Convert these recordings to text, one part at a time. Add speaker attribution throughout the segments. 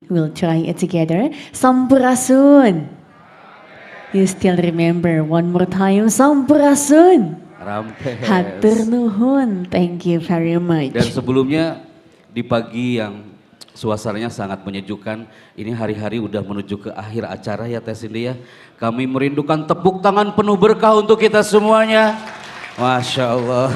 Speaker 1: We'll try it together. Sampurasun. You still remember one more time. Sampurasun. Hatur
Speaker 2: Rampes.
Speaker 1: nuhun. Thank you very much.
Speaker 2: Dan sebelumnya di pagi yang suasananya sangat menyejukkan, ini hari-hari udah menuju ke akhir acara ya Teh Cindy ya. Kami merindukan tepuk tangan penuh berkah untuk kita semuanya. Masya Allah.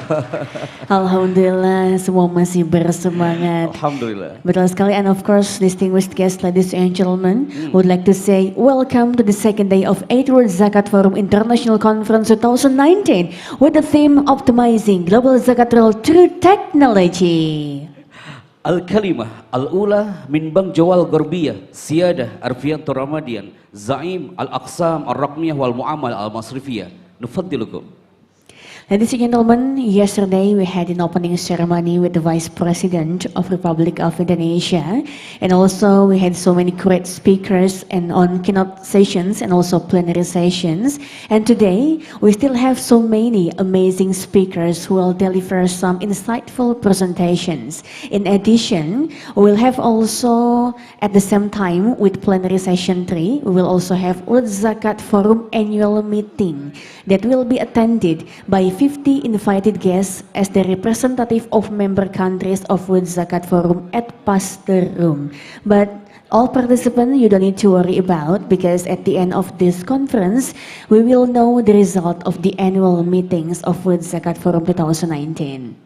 Speaker 1: Alhamdulillah, semua masih bersemangat.
Speaker 2: Alhamdulillah.
Speaker 1: Betul sekali, and of course, distinguished guests, ladies and gentlemen, would like to say welcome to the second day of 8th World Zakat Forum International Conference 2019 with the theme Optimizing Global Zakat Role Through Technology.
Speaker 2: Al-Kalimah Al-Ula min Bank Jawal Garbiyah Siyadah Arfianto Ramadian Zaim Al-Aqsam Al-Raqmiyah wal Mu'amal Al-Masrifiyah Nufaddilukum.
Speaker 1: Ladies and gentlemen, yesterday we had an opening ceremony with the Vice President of Republic of Indonesia, and also we had so many great speakers and on keynote sessions and also plenary sessions. And today we still have so many amazing speakers who will deliver some insightful presentations. In addition, we will have also at the same time with plenary session 3, we will also have World Zakat Forum annual meeting that will be attended by 50 invited guests as the representative of member countries of World Zakat Forum at Pasteur Room. But all participants, you don't need to worry about, because at the end of this conference, we will know the result of the annual meetings of World Zakat Forum 2019.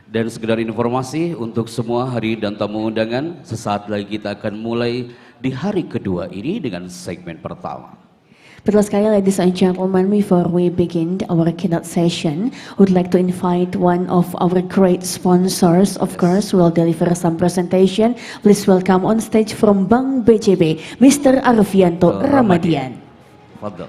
Speaker 2: Dan sekedar informasi untuk semua hari dan tamu undangan, sesaat lagi kita akan mulai di hari kedua ini dengan segmen pertama.
Speaker 1: Betul sekali, ladies and gentlemen, before we begin our keynote session, would like to invite one of our great sponsors, of course, who will deliver some presentation. Please welcome on stage from Bank BJB, Mr. Arfianto Ramadian.
Speaker 2: Fadal.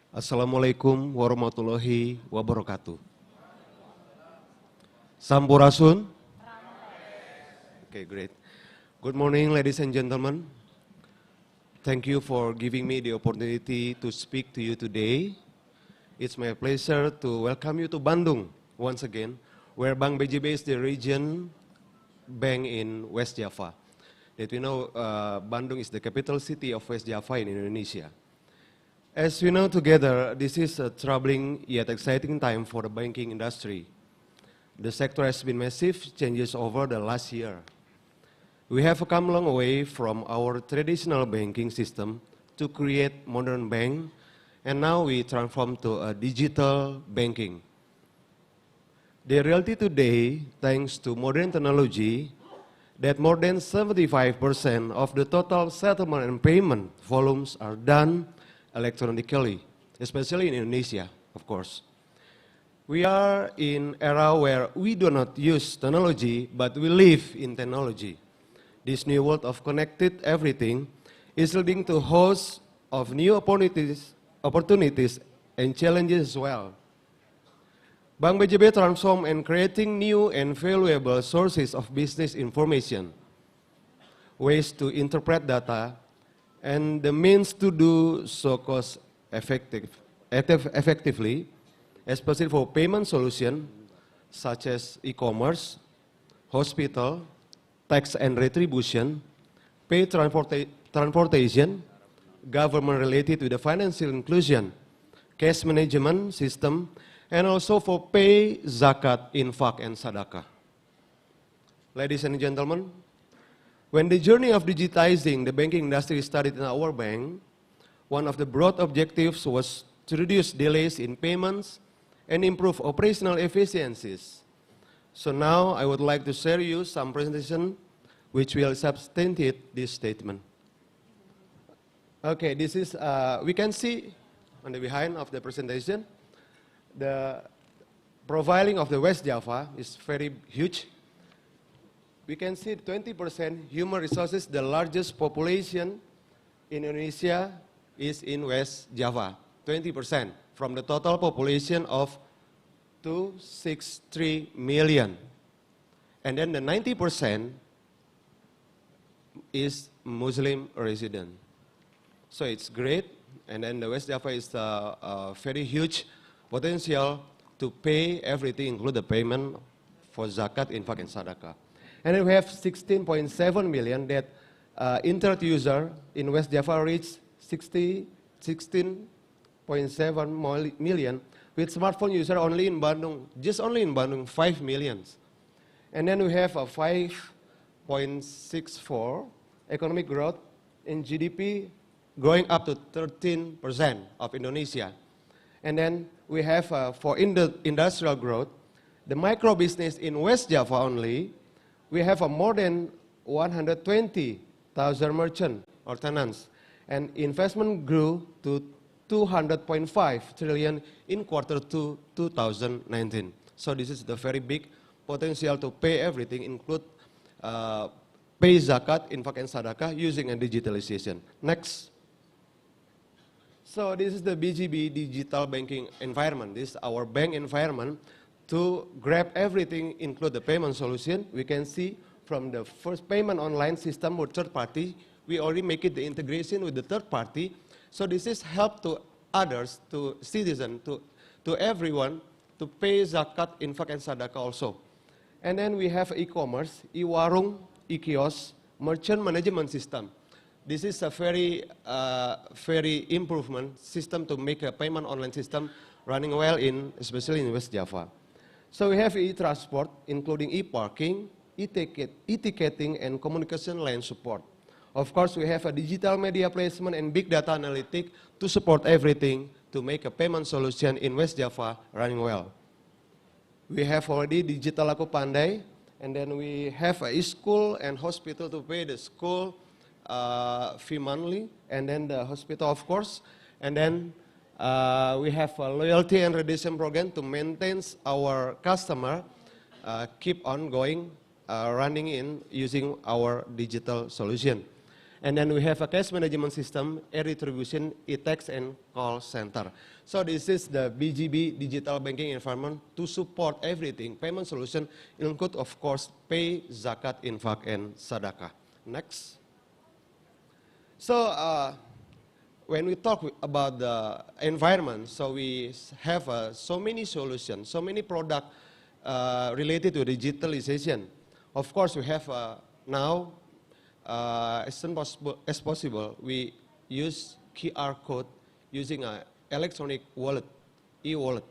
Speaker 3: Assalamualaikum warahmatullahi wabarakatuh. Sampurasun. Okay, great. Good morning, ladies and gentlemen. Thank you for giving me the opportunity to speak to you today. It's my pleasure to welcome you to Bandung once again, where Bank BJB is the region bank in West Java. That we know, Bandung is the capital city of West Java in Indonesia. As we know together, this is a troubling yet exciting time for the banking industry. The sector has been massive changes over the last year. We have come a long way from our traditional banking system to create modern bank, and now we transform to a digital banking. The reality today, thanks to modern technology, that more than 75% of the total settlement and payment volumes are done electronically, especially in Indonesia, of course. We are in an era where we do not use technology, but we live in technology. This new world of connected everything is leading to a host of new opportunities and challenges as well. Bank BJB transform and creating new and valuable sources of business information, ways to interpret data, and the means to do so effectively, especially for payment solution such as e-commerce, hospital, tax and retribution, pay transportation, government related to the financial inclusion, cash management system, and also for pay, zakat, infak, and sadaqah. Ladies and gentlemen, when the journey of digitizing the banking industry started in our bank, one of the broad objectives was to reduce delays in payments and improve operational efficiencies. So now I would like to share you some presentation which will substantiate this statement. Okay, this is, we can see on the behind of the presentation, the profiling of the West Java is very huge. We can see 20% human resources, the largest population in Indonesia is in West Java, 20% from the total population of 263 million. And then the 90% is Muslim resident. So it's great. And then the West Java is a very huge potential to pay everything, include the payment for zakat, infak, and sadaqah. And then we have 16.7 million that internet user in West Java reached 16.7 million, with smartphone user only in Bandung, just only in Bandung, 5 million. And then we have a 5.64 economic growth in GDP, growing up to 13% of Indonesia. And then we have, for industrial growth, the micro business in West Java only, we have more than 120,000 merchants or tenants. And investment grew to 200.5 trillion in Q2 2019. So this is the very big potential to pay everything, include pay zakat, infak, and sadaqah using a digitalization. Next. So this is the BGB digital banking environment. This is our bank environment to grab everything, include the payment solution. We can see from the first payment online system with third party, we already make it the integration with the third party. So this is help to others, to citizens, to everyone to pay zakat, infak, and sadaqah also. And then we have e-commerce, e-warung, e-kiosk, merchant management system. This is a very improvement system to make a payment online system running well especially in West Java. So we have e-transport, including e-parking, e-ticketing, and communication line support. Of course, we have a digital media placement and big data analytics to support everything to make a payment solution in West Java running well. We have already Digital Aku Pandai, and then we have a school and hospital to pay the school fee monthly, and then the hospital, of course. And then we have a loyalty and redemption program to maintain our customer, keep on going, running in using our digital solution. And then we have a cash management system, e-retribution, e-tax, and call center. So this is the BGB digital banking environment to support everything. Payment solution include, of course, pay, zakat, infak, and sadaqah. Next. So when we talk about the environment, so we have so many solutions, so many products related to digitalization. Of course, we have now, as soon as possible, we use QR code using an electronic wallet, e-wallet.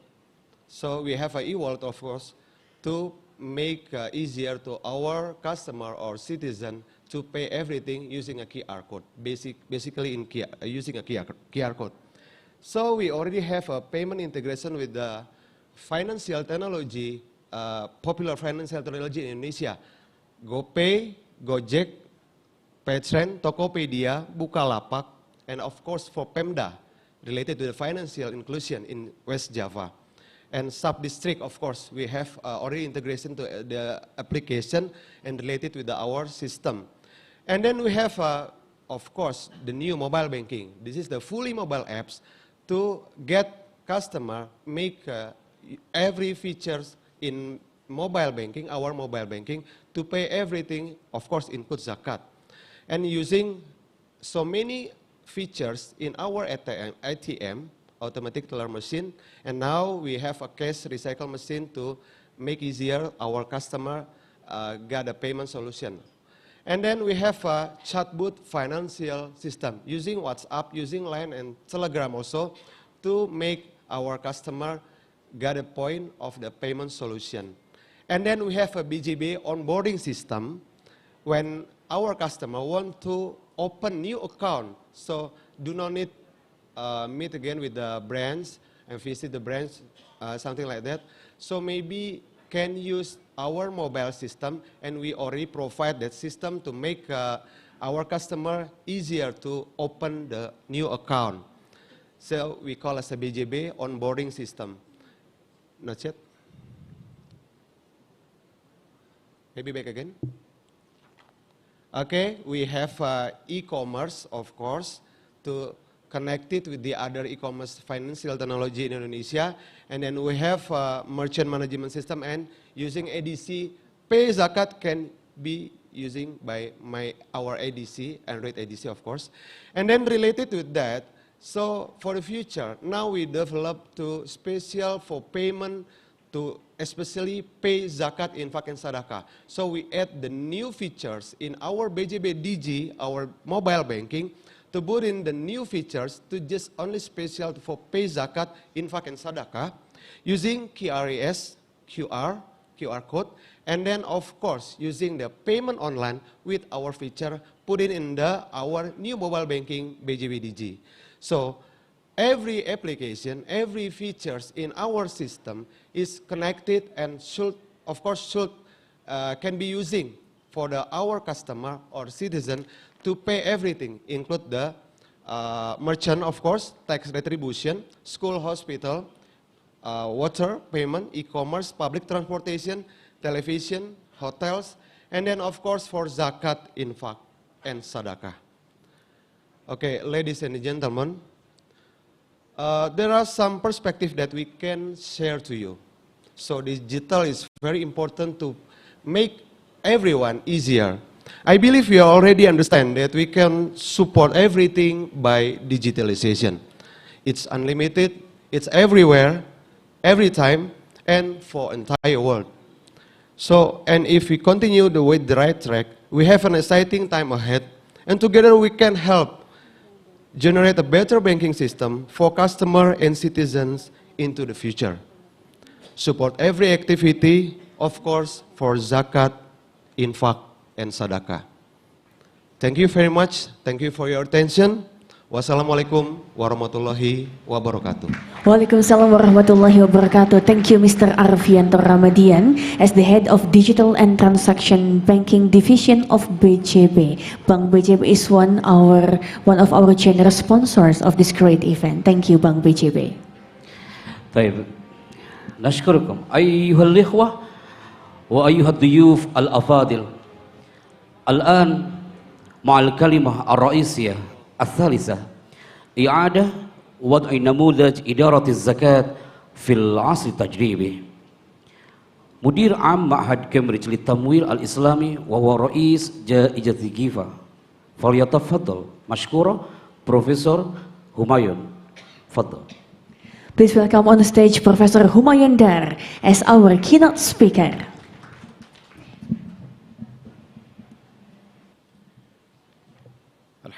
Speaker 3: So we have an e-wallet, of course, to make easier to our customer or citizen to pay everything using a QR code, basically using a QR code. So we already have a payment integration with the financial technology, popular financial technology in Indonesia. GoPay, Gojek, Paytrend, Tokopedia, Bukalapak, and of course for Pemda, related to the financial inclusion in West Java. And sub-district, of course, we have already integration to the application and related with our system. And then we have, of course, the new mobile banking. This is the fully mobile apps to get customer, make every features in mobile banking, our mobile banking, to pay everything, of course, include zakat. And using so many features in our ATM, automatic teller machine, and now we have a cash recycle machine to make easier our customer get a payment solution. And then we have a chatbot financial system using WhatsApp, using Line and Telegram also to make our customer get a point of the payment solution. And then we have a BGB onboarding system when our customer want to open new account, so do not need meet again with the branch and visit the branch, something like that. So maybe can use our mobile system, and we already provide that system to make our customer easier to open the new account. So we call as a BGB onboarding system. Not yet? Maybe back again? Okay, we have e-commerce, of course, to connect it with the other e-commerce financial technology in Indonesia. And then we have merchant management system, and using ADC, pay zakat can be using by our ADC, Android ADC of course. And then related with that, so for the future, now we develop to special for payment to especially pay zakat, infak, and sadaqah. So we add the new features in our BJB DG, our mobile banking, to put in the new features to just only special for pay zakat, infak, and sadaqah using QRAS, QR code, and then of course using the payment online with our feature put in our new mobile banking BJB DG. So every application, every features in our system is connected and can be using for our customer or citizen to pay everything, include the merchant, of course, tax retribution, school, hospital, water payment, e-commerce, public transportation, television, hotels, and then of course for zakat, infak, and sadaqah. Okay, ladies and gentlemen, there are some perspectives that we can share to you. So digital is very important to make everyone easier. I believe we already understand that we can support everything by digitalization. It's unlimited, it's everywhere, every time, and for entire world. So, and if we continue with the right track, we have an exciting time ahead, and together we can help generate a better banking system for customers and citizens into the future. Support every activity, of course, for zakat, infak, and sadaqah. Thank you very much. Thank you for your attention. Wassalamualaikum warahmatullahi wabarakatuh.
Speaker 1: Waalaikumsalam warahmatullahi wabarakatuh. Thank you, Mr. Arfianto Ramadian, as the head of Digital and Transaction Banking Division of BJB. Bank BJB is one of our generous sponsors of this great event. Thank you, Bank BJB.
Speaker 2: طيب نشكركم أيها الإخوة وأيها الضيوف الأفاضل. الآن مع الكلمة الرئيسية الثالثة إعادة وضع نموذج إدارة الزكاة في العصر التجريبي. مدير عام معهد كامبريدج للتمويل الإسلامي وهو رئيس جائزة جيفا، فليتفضل مشكورا بروفيسور همايون. تفضل.
Speaker 1: Please welcome on stage Professor Humayun Dar as our keynote speaker.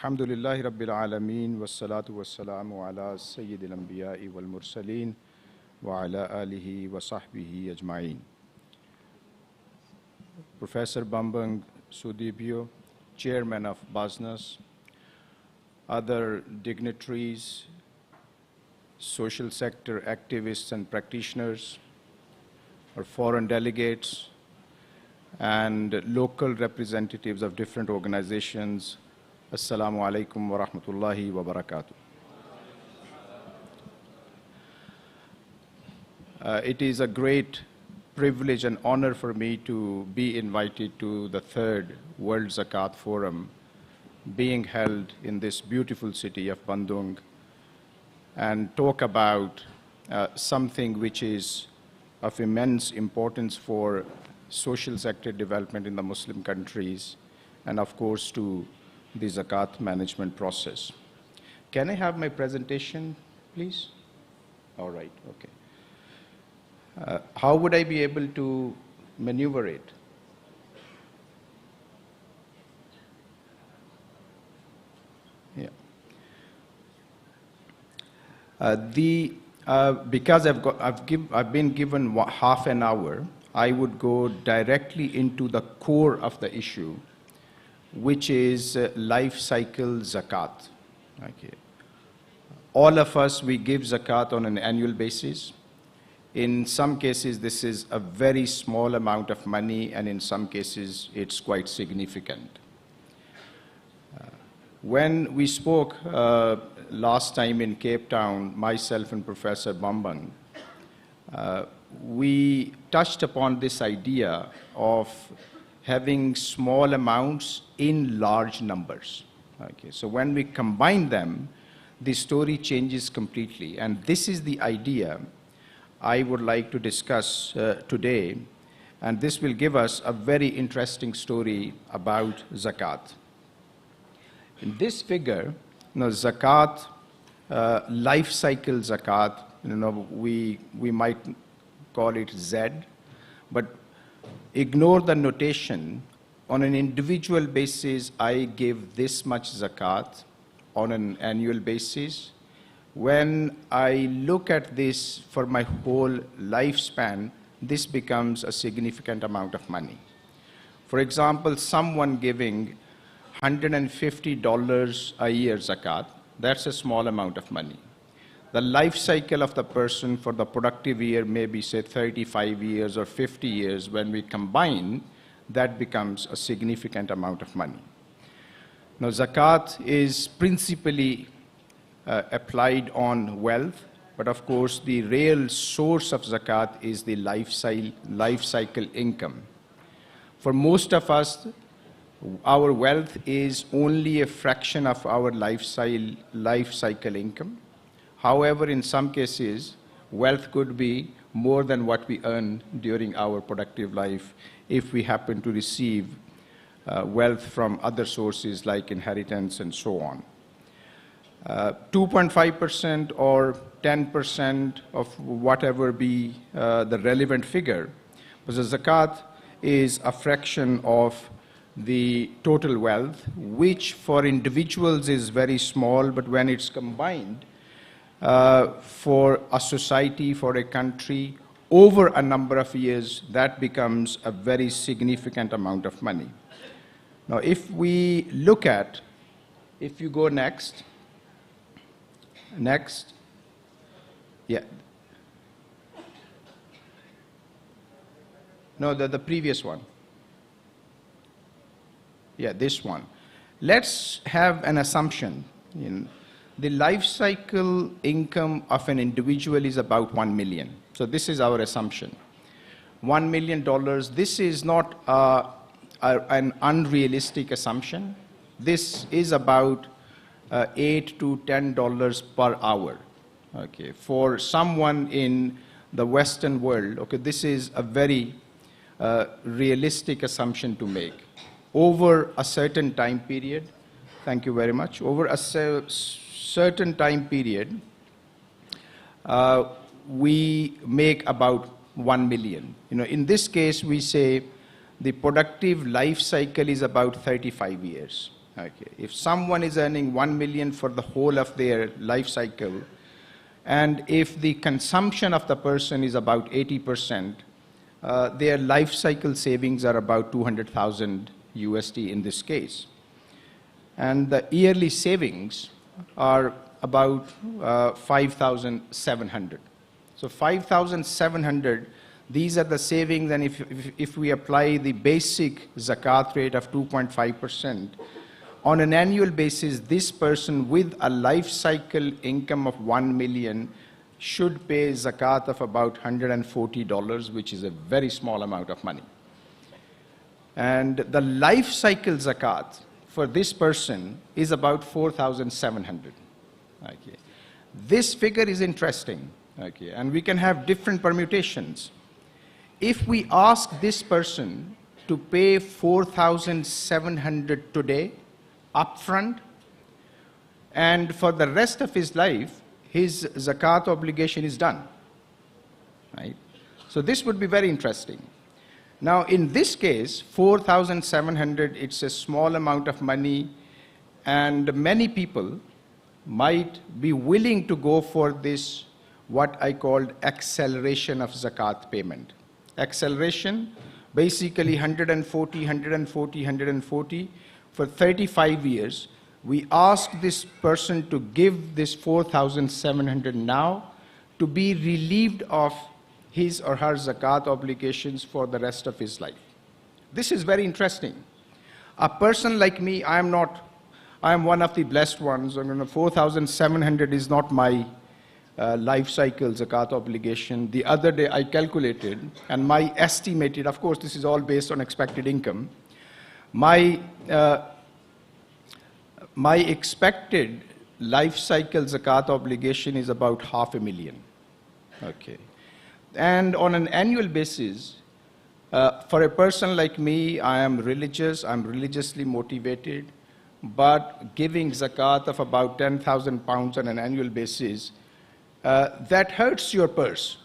Speaker 4: الحمد لله رب العالمين والصلاة والسلام على سيد الأنبياء والمرسلين وعلى آله وصحبه أجمعين. Professor Bambang Sudibyo, Chairman of BAZNAS, other dignitaries, social sector activists and practitioners, our foreign delegates, and local representatives of different organizations, Assalamu alaikum wa rahmatullahi wa barakatuh. It is a great privilege and honor for me to be invited to the third World Zakat Forum being held in this beautiful city of Bandung and talk about something which is of immense importance for social sector development in the Muslim countries and of course to the zakat management process. Can I have my presentation, please? All right, okay. How would I be able to maneuver it? Yeah. Because I've been given half an hour, I would go directly into the core of the issue, which is life cycle zakat. Okay. All of us, we give zakat on an annual basis. In some cases, this is a very small amount of money, and in some cases, it's quite significant. When we spoke last time in Cape Town, myself and Professor Bambang, we touched upon this idea of having small amounts in large numbers. Okay, so when we combine them, the story changes completely. And this is the idea I would like to discuss today And this will give us a very interesting story about zakat. In this figure, zakat, life cycle zakat, we might call it Z, but ignore the notation. On an individual basis, I give this much zakat on an annual basis. When I look at this for my whole lifespan, this becomes a significant amount of money. For example, someone giving $150 a year zakat, that's a small amount of money. The life cycle of the person for the productive year may be, say, 35 years or 50 years. When we combine, that becomes a significant amount of money. Now, zakat is principally applied on wealth, but of course, the real source of zakat is the life cycle income. For most of us, our wealth is only a fraction of our life cycle income. However, in some cases, wealth could be more than what we earn during our productive life if we happen to receive wealth from other sources like inheritance and so on. 2.5% or 10% of whatever be the relevant figure, because the zakat is a fraction of the total wealth, which for individuals is very small, but when it's combined for a society, for a country, over a number of years, that becomes a very significant amount of money. Now, if we look at, if you go next, yeah. No, the previous one. Yeah, this one. Let's have an assumption. The life cycle income of an individual is about $1 million. So this is our assumption. $1 million, this is not an unrealistic assumption. This is about $8 to $10 per hour. Okay, for someone in the Western world, okay, this is a very realistic assumption to make. Over a certain time period, thank you very much, over a certain time period, we make about 1 million. In this case, we say the productive life cycle is about 35 years. Okay. If someone is earning 1 million for the whole of their life cycle, and if the consumption of the person is about 80%, their life cycle savings are about 200,000 USD in this case. And the yearly savings are about 5,700. So 5,700, these are the savings, and if we apply the basic zakat rate of 2.5%, on an annual basis, this person with a life cycle income of 1 million should pay zakat of about $140, which is a very small amount of money. And the life cycle zakat for this person is about 4,700. Okay. This figure is interesting, okay, and we can have different permutations. If we ask this person to pay 4,700 today, upfront, and for the rest of his life, his zakat obligation is done, right? So this would be very interesting. Now, in this case, 4,700, it's a small amount of money, and many people might be willing to go for this, what I called acceleration of zakat payment. Acceleration, basically 140, 140, 140. For 35 years, we ask this person to give this 4,700 now to be relieved of his or her zakat obligations for the rest of his life. This is very interesting. A person like me, I am one of the blessed ones. 4,700 is not my life cycle zakat obligation. The other day I calculated, and my estimated, of course this is all based on expected income, my expected life cycle zakat obligation is about $500,000. Okay. And on an annual basis, For a person like me, I am religious, I'm religiously motivated, but giving zakat of about 10,000 pounds on an annual basis, that hurts your purse,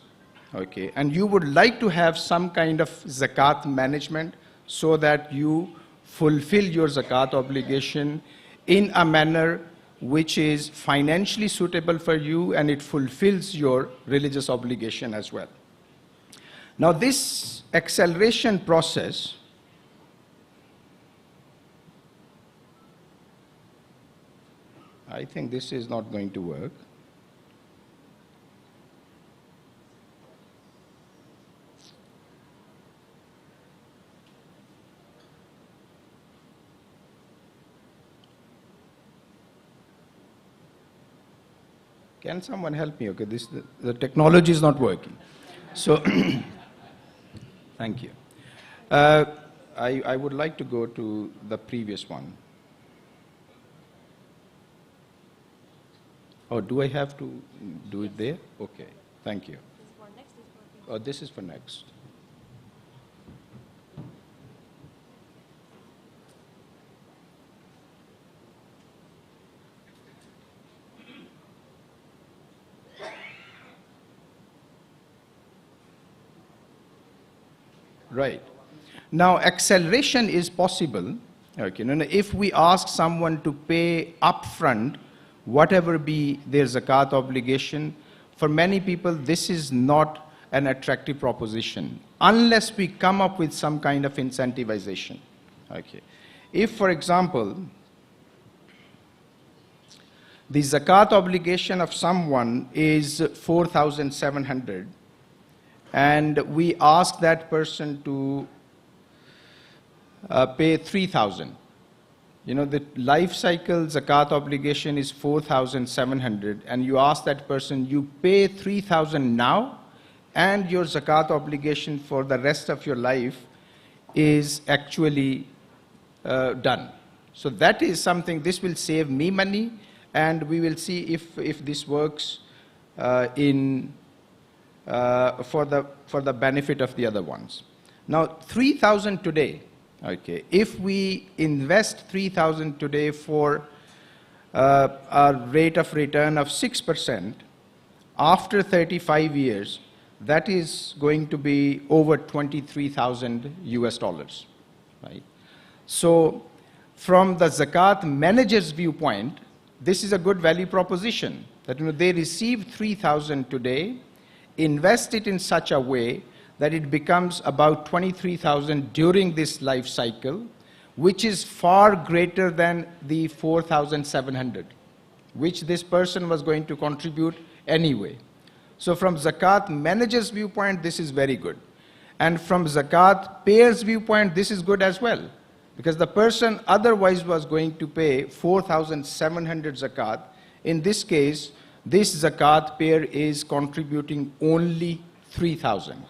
Speaker 4: okay? And you would like to have some kind of zakat management so that you fulfill your zakat obligation in a manner which is financially suitable for you and it fulfills your religious obligation as well. Now this acceleration process I think this is not going to work. Can someone help me? Okay, the technology is not working. So, thank you. I would like to go to the previous one. Oh, do I have to do it there? Okay, thank you. Oh, this is for next. Right. Now, acceleration is possible, okay, if we ask someone to pay upfront whatever be their zakat obligation. For many people, this is not an attractive proposition unless we come up with some kind of incentivization. Okay. If, for example, the zakat obligation of someone is 4,700, and we ask that person to pay 3,000. The life cycle zakat obligation is 4,700, and you ask that person, you pay 3,000 now, and your zakat obligation for the rest of your life is actually done. So that is something, this will save me money, and we will see if this works for the benefit of the other ones. Now, 3,000 today, okay, if we invest 3,000 today for a rate of return of 6%, after 35 years, that is going to be over 23,000 US dollars, right? So, from the zakat manager's viewpoint, this is a good value proposition, that they receive 3,000 today, invest it in such a way that it becomes about 23,000 during this life cycle, which is far greater than the 4,700, which this person was going to contribute anyway. So from zakat manager's viewpoint, this is very good. And from zakat payer's viewpoint, this is good as well, because the person otherwise was going to pay 4,700 zakat. In this case, this zakat payer is contributing only 3,000.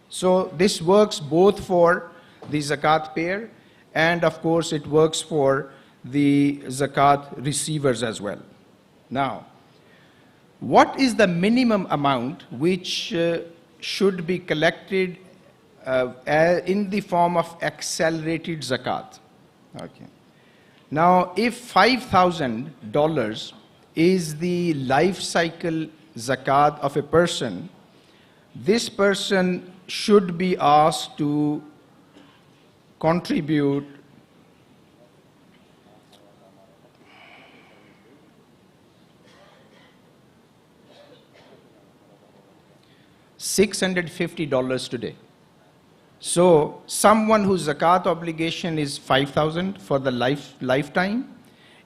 Speaker 4: So this works both for the zakat payer, and of course it works for the zakat receivers as well. Now, what is the minimum amount which should be collected in the form of accelerated zakat? Okay. Now, if $5,000 is the life cycle zakat of a person, this person should be asked to contribute $650 today. So someone whose zakat obligation is 5,000 for the lifetime,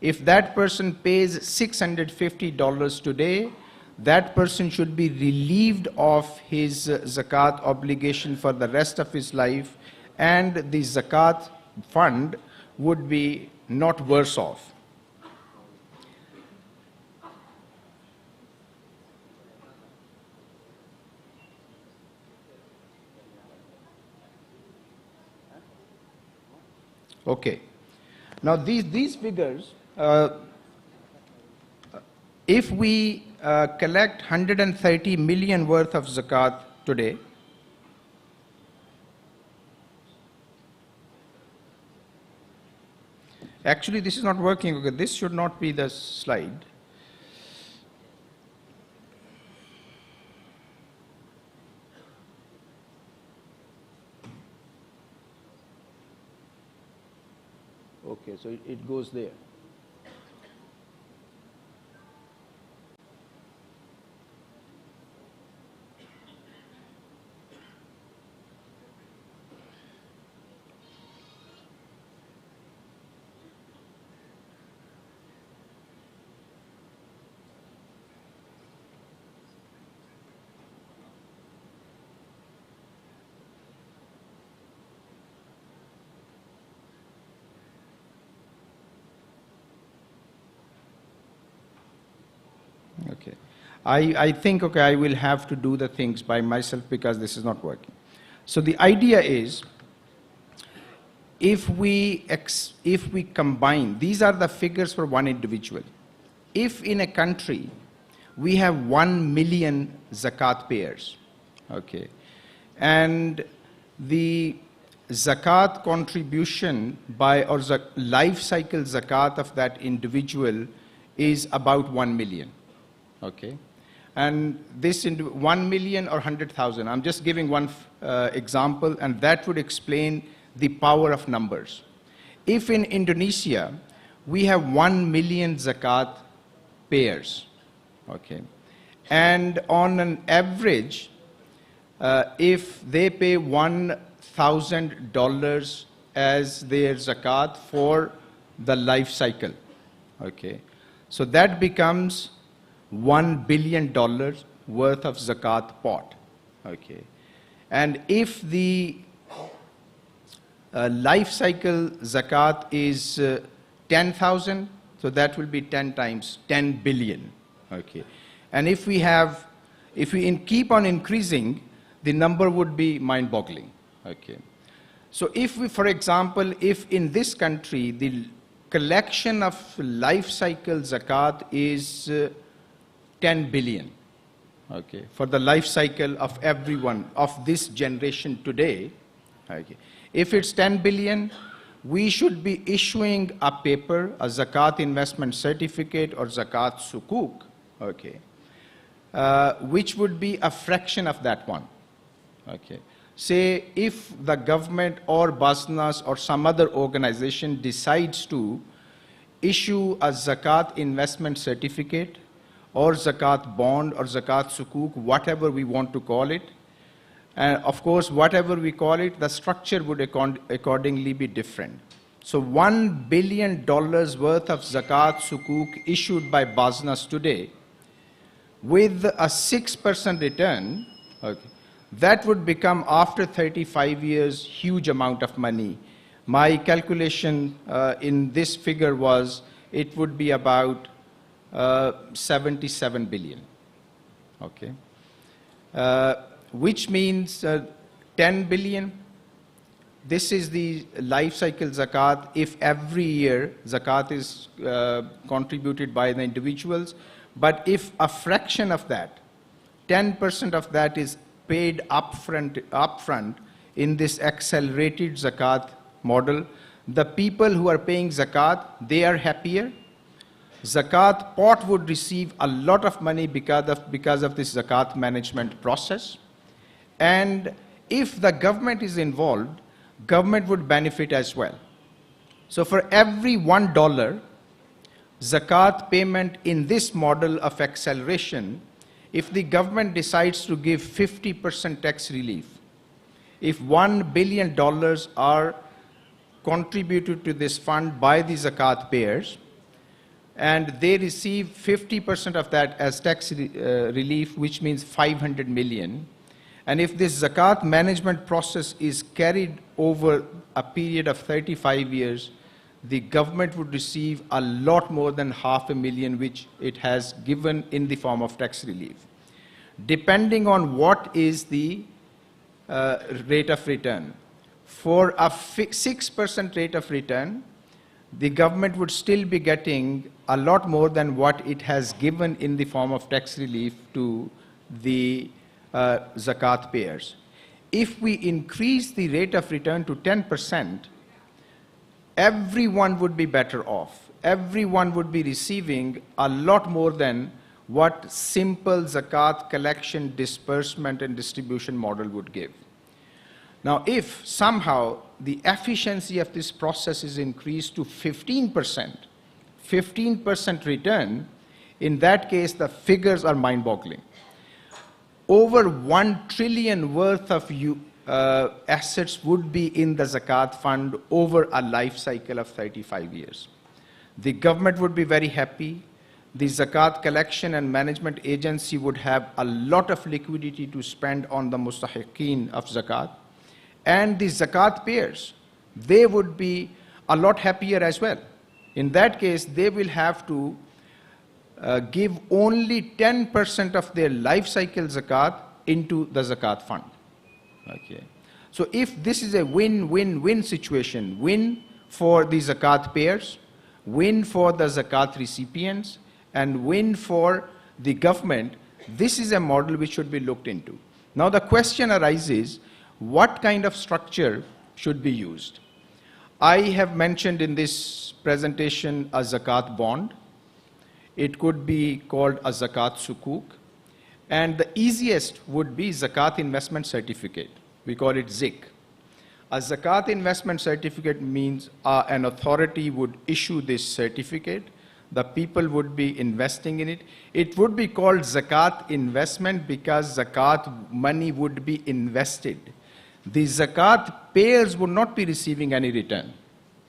Speaker 4: if that person pays $650 today, that person should be relieved of his zakat obligation for the rest of his life, and the zakat fund would be not worse off. Okay. Now these figures, if we collect 130 million worth of zakat today, Actually, this is not working. Okay, this should not be the slide. Okay, so it goes there. Okay. I think, okay, I will have to do the things by myself because this is not working. So the idea is, if we combine, these are the figures for one individual. If in a country we have 1 million zakat payers, okay, and the zakat contribution by, or life cycle zakat of that individual is about 1 million. Okay, and this 1 million or 100,000, I'm just giving one example, and that would explain the power of numbers. If in Indonesia we have 1 million zakat payers, okay, and on an average, if they pay $1,000 as their zakat for the life cycle, okay, so that becomes $1 billion worth of zakat pot, okay. And if the life cycle zakat is 10,000, so that will be 10 times 10 billion, okay. And if we keep on increasing, the number would be mind-boggling, okay. So if we, for example, if in this country the collection of life cycle zakat is 10 billion, okay, for the life cycle of everyone of this generation today, okay. If it's 10 billion, we should be issuing a paper, a zakat investment certificate or zakat sukuk, okay, which would be a fraction of that one, okay. Say if the government or BAZNAS or some other organization decides to issue a zakat investment certificate or zakat bond or zakat sukuk, whatever we want to call it. And of course, whatever we call it, the structure would accordingly be different. So $1 billion worth of zakat sukuk issued by BAZNAS today with a 6% return, okay, that would become after 35 years huge amount of money. My calculation in this figure was it would be about 77 billion, okay, which means 10 billion. This is the life cycle zakat if every year zakat is contributed by the individuals, but if a fraction of that, 10% of that is paid upfront in this accelerated zakat model, the people who are paying zakat, they are happier. Zakat pot would receive a lot of money because of this zakat management process. And if the government is involved, government would benefit as well. So for every $1 zakat payment in this model of acceleration, if the government decides to give 50% tax relief, if $1 billion are contributed to this fund by the zakat payers, and they receive 50% of that as tax relief, which means 500 million. And if this zakat management process is carried over a period of 35 years, the government would receive a lot more than $500,000, which it has given in the form of tax relief. Depending on what is the rate of return. For a 6% rate of return, the government would still be getting a lot more than what it has given in the form of tax relief to the zakat payers. If we increase the rate of return to 10%, everyone would be better off. Everyone would be receiving a lot more than what simple zakat collection, disbursement, and distribution model would give. Now, if somehow the efficiency of this process is increased to 15% return, in that case, the figures are mind-boggling. Over 1 trillion worth of assets would be in the zakat fund over a life cycle of 35 years. The government would be very happy. The zakat collection and management agency would have a lot of liquidity to spend on the mustahiqeen of zakat. And the zakat payers, they would be a lot happier as well. In that case, they will have to give only 10% of their life cycle zakat into the zakat fund. Okay. So if this is a win-win-win situation, win for the zakat payers, win for the zakat recipients, and win for the government, this is a model which should be looked into. Now the question arises, what kind of structure should be used? I have mentioned in this presentation a zakat bond. It could be called a zakat sukuk. And the easiest would be zakat investment certificate. We call it ZIC. A zakat investment certificate means an authority would issue this certificate. The people would be investing in it. It would be called zakat investment because zakat money would be invested. The zakat payers would not be receiving any return.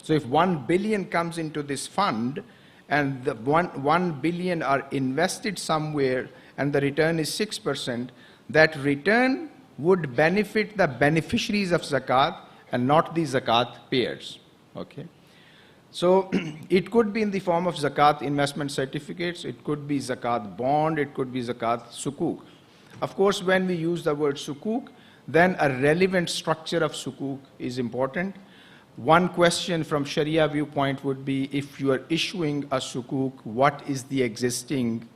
Speaker 4: So if 1 billion comes into this fund and the 1 billion are invested somewhere and the return is 6%, that return would benefit the beneficiaries of zakat and not the zakat payers. Okay. So it could be in the form of zakat investment certificates, it could be zakat bond, it could be zakat sukuk. Of course, when we use the word sukuk, then a relevant structure of sukuk is important. One question from Sharia viewpoint would be, if you are issuing a sukuk, what is the existing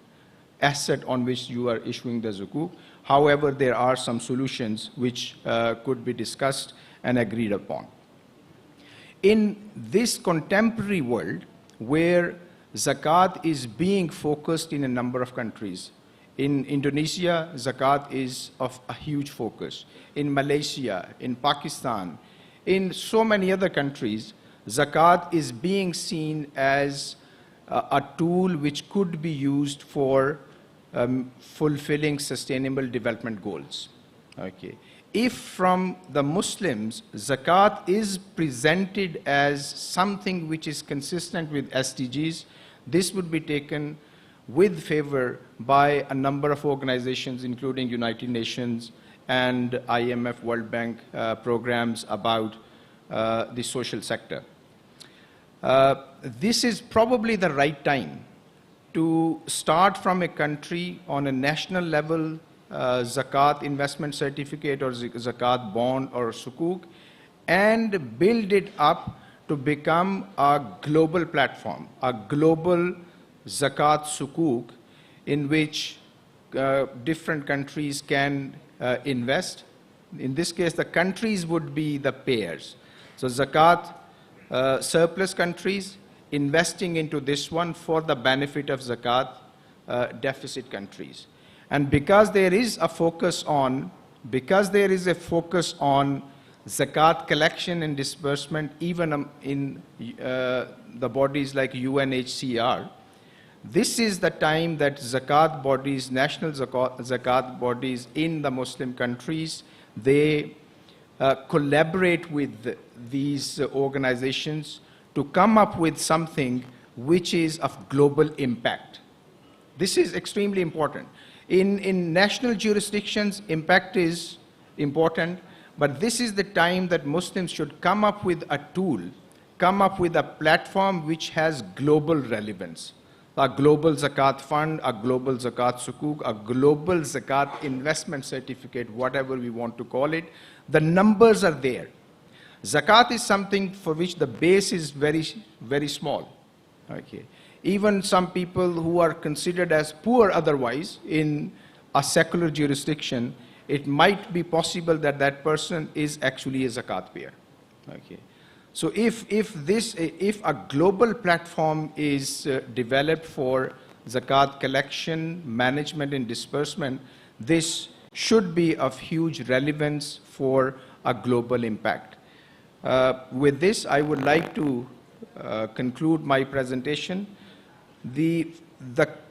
Speaker 4: asset on which you are issuing the sukuk? However, there are some solutions which could be discussed and agreed upon. In this contemporary world where zakat is being focused in a number of countries, in Indonesia, zakat is of a huge focus. In Malaysia, in Pakistan, in so many other countries, zakat is being seen as a tool which could be used for fulfilling sustainable development goals. Okay. If from the Muslims, zakat is presented as something which is consistent with SDGs, this would be taken with favor by a number of organizations, including United Nations and IMF, World Bank programs about the social sector. This is probably the right time to start from a country on a national level zakat investment certificate or zakat bond or sukuk and build it up to become a global platform, a global zakat sukuk in which different countries can invest. In this case, the countries would be the payers. So zakat surplus countries investing into this one for the benefit of zakat deficit countries. And because there is a focus on zakat collection and disbursement, even in the bodies like UNHCR, this is the time that zakat bodies, national zakat bodies in the Muslim countries, they collaborate with these organizations to come up with something which is of global impact. This is extremely important. In national jurisdictions, impact is important, but this is the time that Muslims should come up with a tool, come up with a platform which has global relevance. A global zakat fund, a global zakat sukuk, a global zakat investment certificate, whatever we want to call it. The numbers are there. Zakat is something for which the base is very, very small. Okay. Even some people who are considered as poor otherwise in a secular jurisdiction, it might be possible that that person is actually a zakat payer. Okay. So if a global platform is developed for zakat collection, management and disbursement, this should be of huge relevance for a global impact. With this, I would like to conclude my presentation. The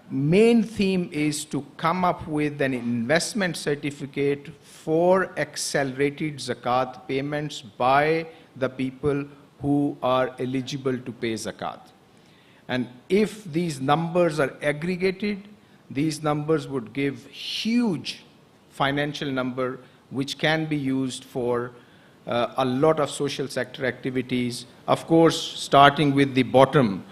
Speaker 4: main theme is to come up with an investment certificate for accelerated zakat payments by the people who are eligible to pay zakat. And if these numbers are aggregated, these numbers would give huge financial number which can be used for a lot of social sector activities, of course starting with the bottom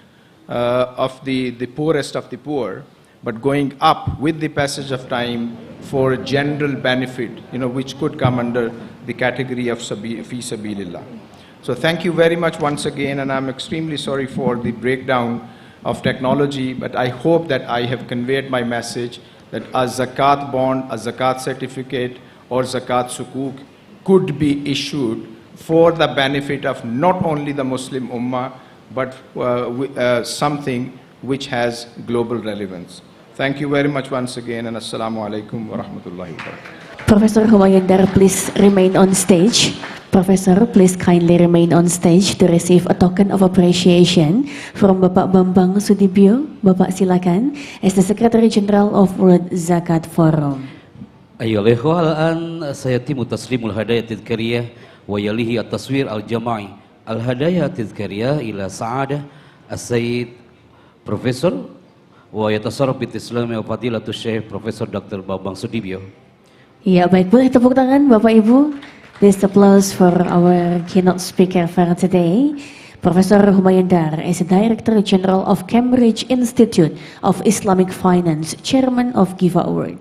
Speaker 4: of the poorest of the poor, but going up with the passage of time for general benefit, which could come under the category of fi sabilillah. So thank you very much once again, and I'm extremely sorry for the breakdown of technology, but I hope that I have conveyed my message that a zakat bond, a zakat certificate, or zakat sukuk could be issued for the benefit of not only the Muslim Ummah, but something which has global relevance. Thank you very much once again, and Assalamu alaikum wa rahmatullahi wa barakatuh.
Speaker 1: Professor Humayun Dar, please remain on stage. Professor, please kindly remain on stage to receive a token of appreciation from Bapak Bambang Sudibyo. Bapak silakan, as the Secretary General of World Zakat Forum.
Speaker 2: Ayyuhal ikhwah, al-an sayatimu taslimul hadayah tadhkariyah wa yalihi at-taswir al-jama'i al-hadayah tadhkariyah ila sa'adah as-sayyid Profesor wa yatasarraf bit-islami wa fadilatul Syekh Profesor Dr. Bambang Sudibyo.
Speaker 1: Ya, baik, boleh tepuk tangan Bapak Ibu. Please applause for our keynote speaker for today, Professor Humayun Dar, as the Director General of Cambridge Institute of Islamic Finance, Chairman of GIVA Award.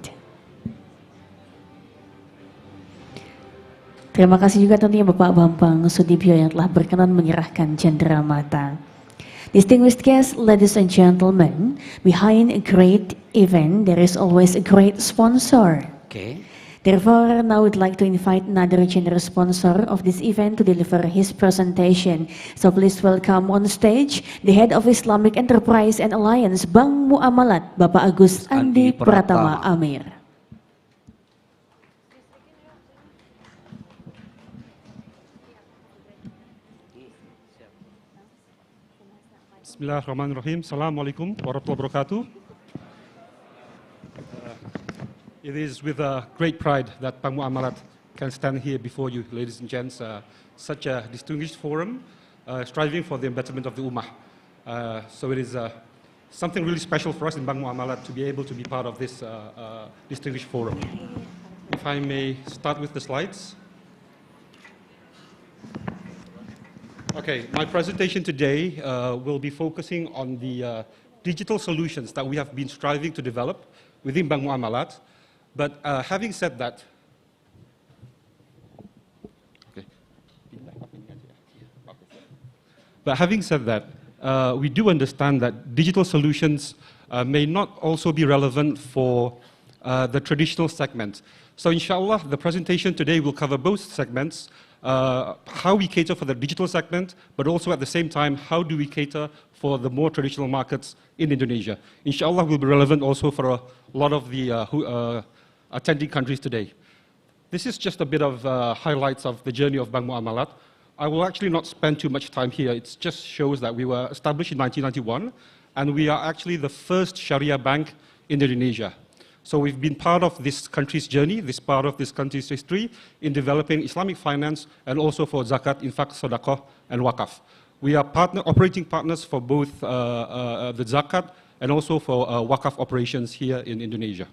Speaker 1: Terima kasih juga tentunya Bapak Bambang Sudibyo yang telah berkenan menyerahkan cendera mata. Distinguished guests, ladies and gentlemen, behind a great event, there is always a great sponsor.
Speaker 2: Okay.
Speaker 1: Therefore, now we'd like to invite another generous sponsor of this event to deliver his presentation. So please welcome on stage the Head of Islamic Enterprise and Alliance, Bank Muamalat, Bapak Agus Andi Pratama Amir.
Speaker 5: Bismillahirrahmanirrahim. Assalamualaikum warahmatullahi wabarakatuh. It is with great pride that Bank Muamalat can stand here before you, ladies and gents, such a distinguished forum, striving for the betterment of the Ummah. So it is something really special for us in Bank Muamalat to be able to be part of this distinguished forum. If I may start with the slides. Okay, my presentation today will be focusing on the digital solutions that we have been striving to develop within Bank Muamalat. But having said that, we do understand that digital solutions may not also be relevant for the traditional segment. So inshallah, the presentation today will cover both segments, how we cater for the digital segment, but also at the same time, how do we cater for the more traditional markets in Indonesia. Inshallah will be relevant also for a lot of the attending countries today. This is just a bit of highlights of the journey of Bank Muamalat. I will actually not spend too much time here. It just shows that we were established in 1991, and we are actually the first Sharia bank in Indonesia. So we've been part of this country's journey, this part of this country's history in developing Islamic finance and also for zakat, infaq, sadaqah, and waqaf. We are operating partners for both the zakat and also for waqaf operations here in Indonesia.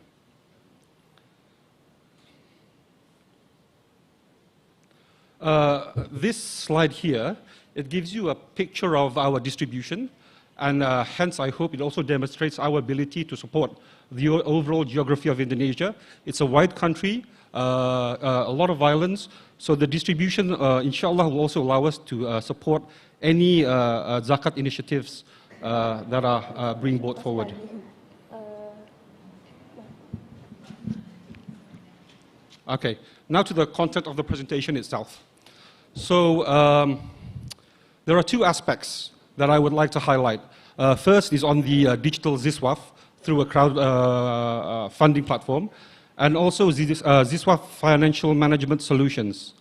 Speaker 5: This slide here, it gives you a picture of our distribution, and hence I hope it also demonstrates our ability to support the overall geography of Indonesia. It's a wide country, a lot of violence, so the distribution, inshallah, will also allow us to support any zakat initiatives that are being brought forward. Okay, now to the content of the presentation itself. So There are two aspects that I would like to highlight. First is on the digital ZISWAF through a crowd funding platform, and also ZISWAF financial management solutions.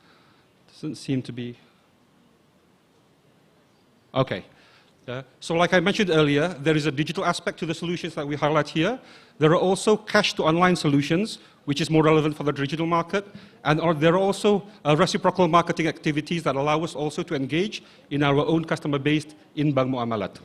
Speaker 5: Doesn't seem to be. Okay. So like I mentioned earlier, there is a digital aspect to the solutions that we highlight here. There are also cash-to-online solutions, which is more relevant for the digital market. And there are also reciprocal marketing activities that allow us also to engage in our own customer base in Bank Muamalat.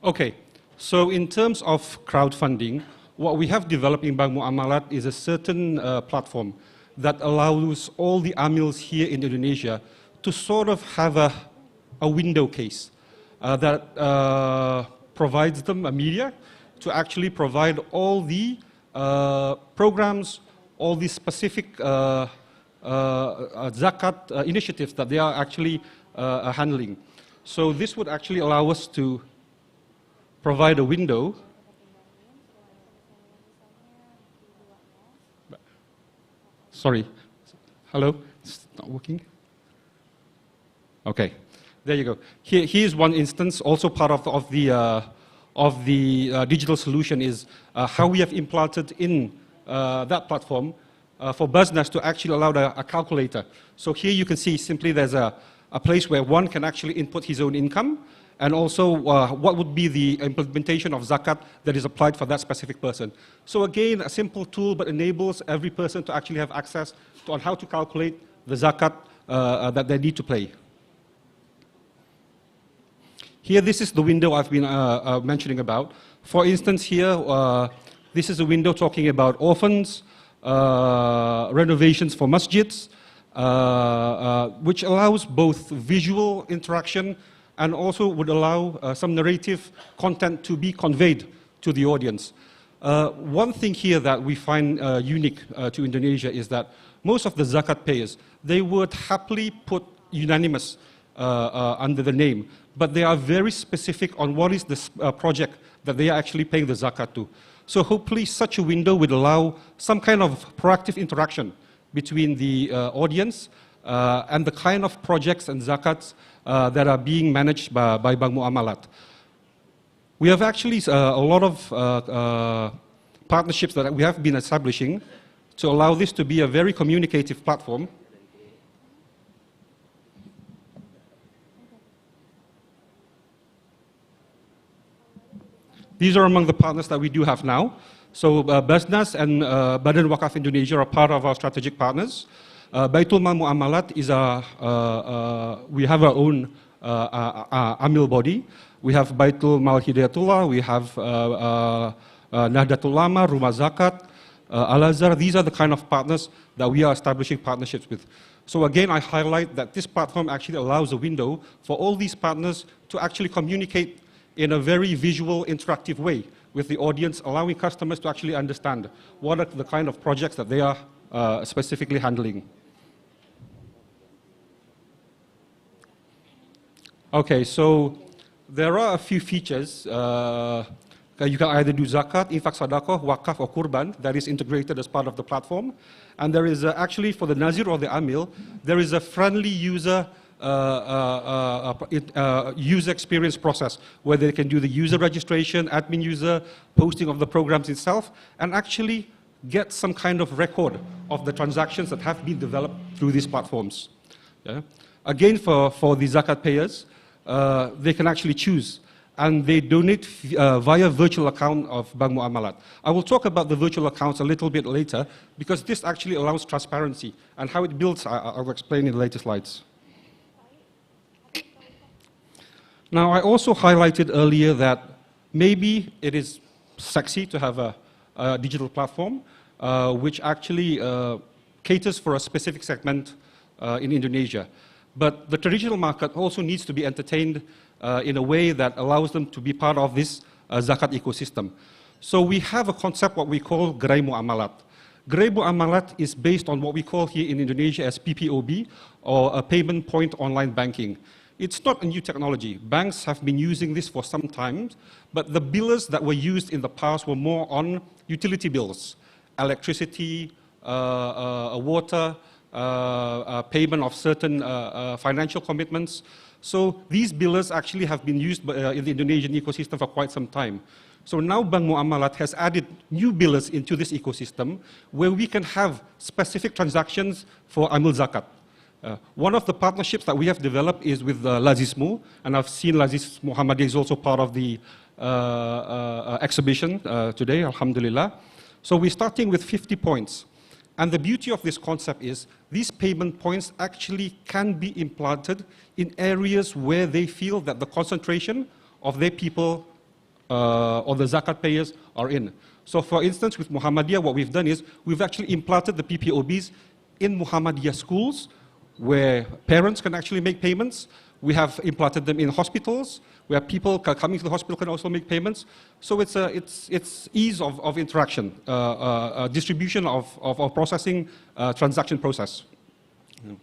Speaker 5: Okay, so in terms of crowdfunding, what we have developed in Bank Muamalat is a certain platform that allows all the amils here in Indonesia to sort of have a window case that provides them a media to actually provide all the programs, all the specific zakat initiatives that they are actually handling. So this would actually allow us to provide a window. Sorry, hello, it's not working. Okay, there you go. Here's one instance, also part of the digital solution is how we have implanted in that platform for BAZNAS to actually allow a calculator. So here you can see simply there's a place where one can actually input his own income, and also what would be the implementation of zakat that is applied for that specific person. So again, a simple tool, but enables every person to actually have access to on how to calculate the zakat that they need to pay. Here, this is the window I've been mentioning about. For instance, here, this is a window talking about orphans, renovations for masjids, which allows both visual interaction and also would allow some narrative content to be conveyed to the audience. One thing here that we find unique to Indonesia is that most of the zakat payers, they would happily put unanimous under the name, but they are very specific on what is the project that they are actually paying the zakat to. So hopefully such a window would allow some kind of proactive interaction between the audience and the kind of projects and zakats that are being managed by Bank Muamalat. We have actually a lot of partnerships that we have been establishing to allow this to be a very communicative platform. These are among the partners that we do have now. So BAZNAS and Badan Wakaf Indonesia are part of our strategic partners. Baitul Mal Muamalat is we have our own amil body. We have Baitul Mal Hidayatullah, we have Nahdlatul Ulama, Rumah Zakat, Al-Azhar. These are the kind of partners that we are establishing partnerships with. So again, I highlight that this platform actually allows a window for all these partners to actually communicate in a very visual, interactive way with the audience, allowing customers to actually understand what are the kind of projects that they are specifically handling. Okay, so there are a few features. You can either do zakat, infak sadaqah, wakaf, or kurban that is integrated as part of the platform. And there is actually for the nazir or the amil, there is a friendly user user experience process where they can do the user registration, admin user, posting of the programs itself, and actually get some kind of record of the transactions that have been developed through these platforms. Yeah. Again, for the zakat payers, they can actually choose, and they donate via virtual account of Bank Muamalat. I will talk about the virtual accounts a little bit later, because this actually allows transparency, and how it builds, I will explain in the later slides. Now, I also highlighted earlier that maybe it is sexy to have a digital platform which actually caters for a specific segment in Indonesia. But the traditional market also needs to be entertained in a way that allows them to be part of this zakat ecosystem. So we have a concept what we call Gerai Muamalat. Gerai Muamalat is based on what we call here in Indonesia as PPOB, or a payment point online banking. It's not a new technology. Banks have been using this for some time, but the billers that were used in the past were more on utility bills, electricity, water, payment of certain financial commitments. So these billers actually have been used in the Indonesian ecosystem for quite some time. So now Bank Muamalat has added new billers into this ecosystem where we can have specific transactions for Amil Zakat. One of the partnerships that we have developed is with Lazismu, and I've seen Lazis Muhammadiyah is also part of the exhibition today, alhamdulillah. So we're starting with 50 points. And the beauty of this concept is these payment points actually can be implanted in areas where they feel that the concentration of their people or the zakat payers are in. So for instance, with Muhammadiyah, what we've done is we've actually implanted the PPOBs in Muhammadiyah schools where parents can actually make payments. We have implanted them in hospitals where people coming to the hospital can also make payments. So it's ease of interaction, distribution of processing, transaction process. Yeah.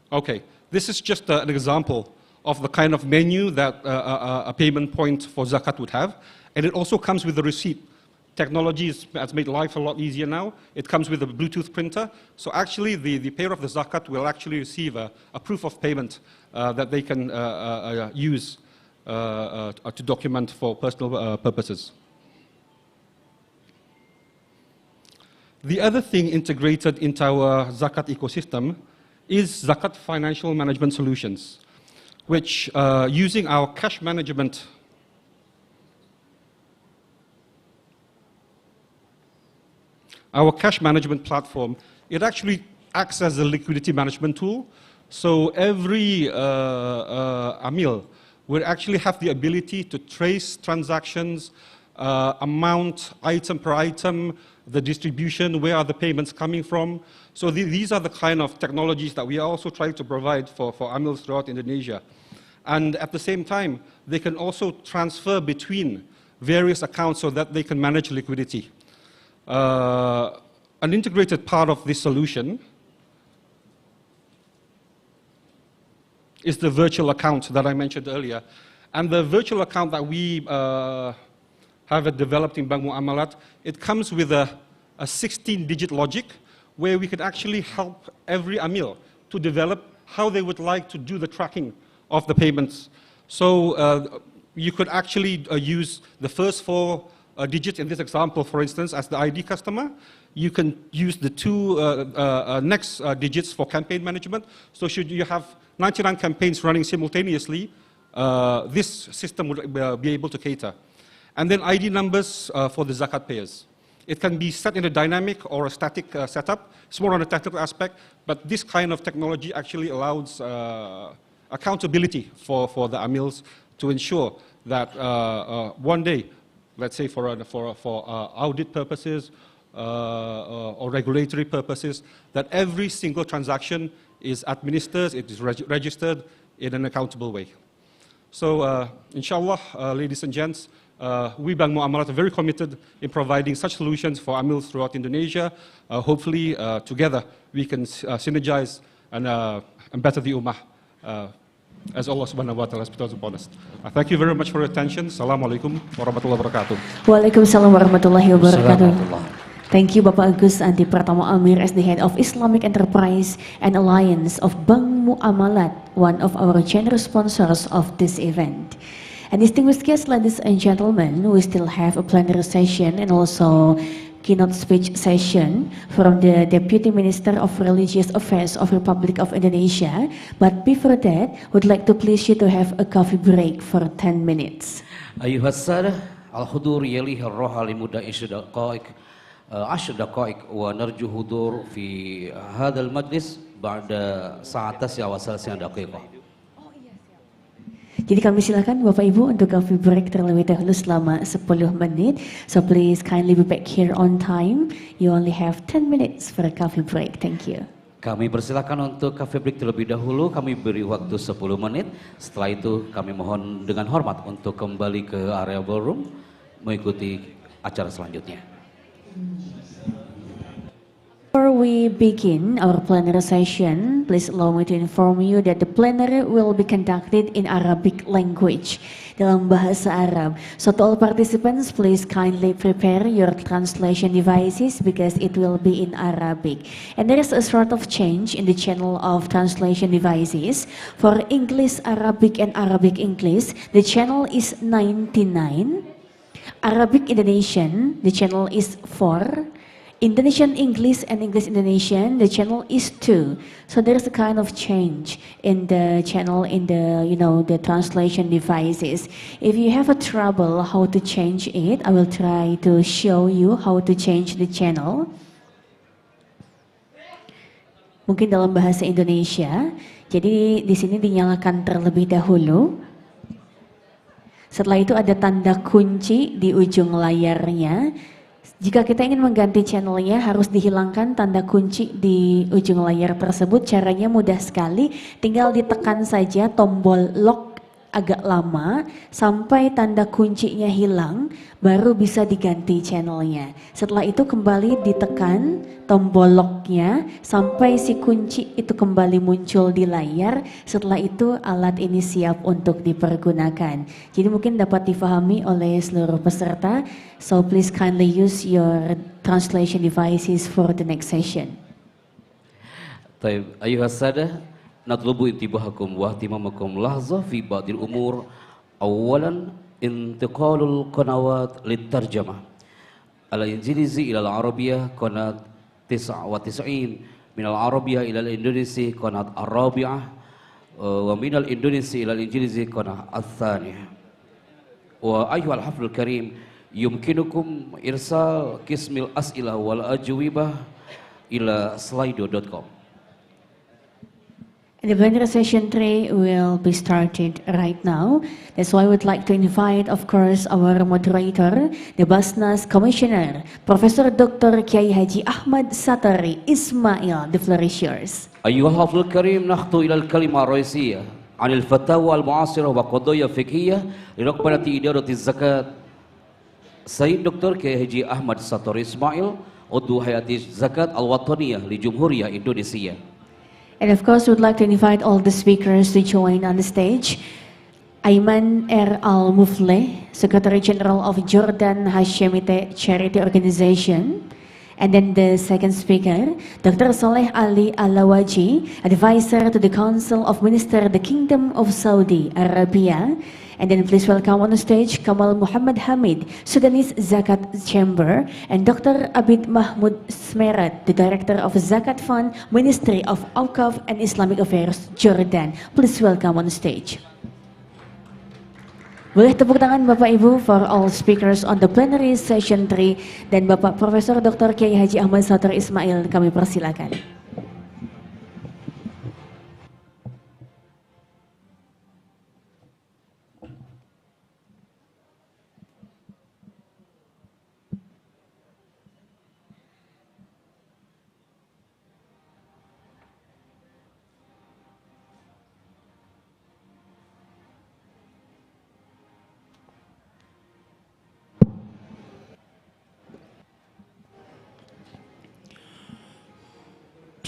Speaker 5: Okay, this is just an example of the kind of menu that a payment point for zakat would have. And it also comes with a receipt. Technology has made life a lot easier now. It comes with a Bluetooth printer. So actually, the payer of the zakat will actually receive a proof of payment that they can use to document for personal purposes. The other thing integrated into our zakat ecosystem is Zakat Financial Management Solutions, which using our cash management platform, it actually acts as a liquidity management tool. So every Amil will actually have the ability to trace transactions, amount, item per item, the distribution, where are the payments coming from. So these are the kind of technologies that we are also trying to provide for Amils throughout Indonesia. And at the same time, they can also transfer between various accounts so that they can manage liquidity. An integrated part of this solution is the virtual account that I mentioned earlier. And the virtual account that we have developed in Bank Muamalat, it comes with a 16-digit logic where we could actually help every Amil to develop how they would like to do the tracking of the payments. So you could actually use the first 4 digits in this example, for instance, as the ID customer. You can use the 2 next digits for campaign management. So should you have 99 campaigns running simultaneously, this system would be able to cater. And then ID numbers for the zakat payers. It can be set in a dynamic or a static setup. It's more on a technical aspect, but this kind of technology actually allows accountability for the Amils to ensure that one day, let's say for audit purposes or regulatory purposes, that every single transaction is administered, it is registered in an accountable way. So inshallah, ladies and gents, we Bank Muamalat are very committed in providing such solutions for Amils throughout Indonesia. Hopefully, together, we can synergize and better the Ummah, as Allah subhanahu wa ta'ala has put us upon us. Thank you very much for your attention. Assalamualaikum warahmatullahi wabarakatuh.
Speaker 1: Waalaikumsalam warahmatullahi wabarakatuh. Thank you Bapak Agus Andi Pratama Amir as the head of Islamic Enterprise and Alliance of Bank Muamalat, one of our generous sponsors of this event. And distinguished guests, ladies and gentlemen, we still have a plenary session and also keynote speech session from the Deputy Minister of Religious Affairs of Republic of Indonesia. But before that, would like to please you to have a coffee break for 10 minutes.
Speaker 2: أيها السادة الحضور يليه الروح لمدة 10 دقائق ونرجو حضور في هذا المجلس بعد ساعة 9 دقيقة.
Speaker 1: Jadi kami silakan Bapak Ibu untuk coffee break terlebih dahulu selama 10 menit. So please kindly be back here on time. You only have 10 minutes for a coffee break. Thank you.
Speaker 2: Kami persilakan untuk coffee break terlebih dahulu. Kami beri waktu 10 menit. Setelah itu kami mohon dengan hormat untuk kembali ke area ballroom mengikuti acara selanjutnya.
Speaker 1: Before we begin our plenary session, please allow me to inform you that the plenary will be conducted in Arabic language, dalam bahasa Arab. So to all participants, please kindly prepare your translation devices because it will be in Arabic. And there is a sort of change in the channel of translation devices. For English, Arabic, and Arabic English, the channel is 99. Arabic Indonesian, the channel is 4. Indonesian English and English Indonesian, the channel is 2. So there's a kind of change in the channel in the the translation devices. If you have a trouble how to change it, I will try to show you how to change the channel. Mungkin dalam bahasa Indonesia. Jadi di sini dinyalakan terlebih dahulu. Setelah itu ada tanda kunci di ujung layarnya. Jika kita ingin mengganti channelnya harus dihilangkan tanda kunci di ujung layar tersebut. Caranya mudah sekali, tinggal ditekan saja tombol lock agak lama sampai tanda kuncinya hilang, baru bisa diganti channelnya. Setelah itu kembali ditekan tombol locknya sampai si kunci itu kembali muncul di layar. Setelah itu alat ini siap untuk dipergunakan. Jadi mungkin dapat difahami oleh seluruh peserta. So please kindly use your translation devices for the next session.
Speaker 2: طيب أيها السادة نطلب انتباهكم واهتمامكم لحظة في بعض الأمور. أولا انتقال القنوات للترجمة الإنجليزي إلى العربية قناة 99 من العربية إلى الإندونيسي قناة الرابعة ومن الإندونيسي إلى الإنجليزي قناة الثانية. وأيها الحفل الكريم يمكنكم إرسال قسم الأسئلة والأجوبة إلى slido.com.
Speaker 1: The plenary session 3 will be started right now. That's why we'd like to invite, of course, our moderator, the BAZNAS Commissioner, Professor Dr. Kiai Haji Ahmad Satari Ismail. The floor is yours.
Speaker 2: أيها الحفل الكريم نخطو إلى الكلمة الرئيسية عن الفتاوى المعاصرة وقضايا فقهية لرقبة إدارة الزكاة. سيد دكتور كيai Haji Ahmad Satari Ismail عضو هيئة الزكاة الوطنية لجمهورية إندونيسيا.
Speaker 1: And of course, we'd like to invite all the speakers to join on the stage. Ayman Al-Mufleh, Secretary General of Jordan Hashemite Charity Organization. And then the second speaker, Dr. Saleh Ali Alawaji, Advisor to the Council of Ministers, the Kingdom of Saudi Arabia. And then please welcome on the stage Kamal Muhammad Hamid, Sudanese Zakat Chamber, and Dr. Abid Mahmud Smerat, the Director of Zakat Fund, Ministry of Awqaf and Islamic Affairs, Jordan. Please welcome on the stage. Boleh tepuk tangan Bapak Ibu for all speakers on the plenary session 3 dan Bapak Profesor Dr. Kiai Haji Ahmad Satari Ismail kami persilakan.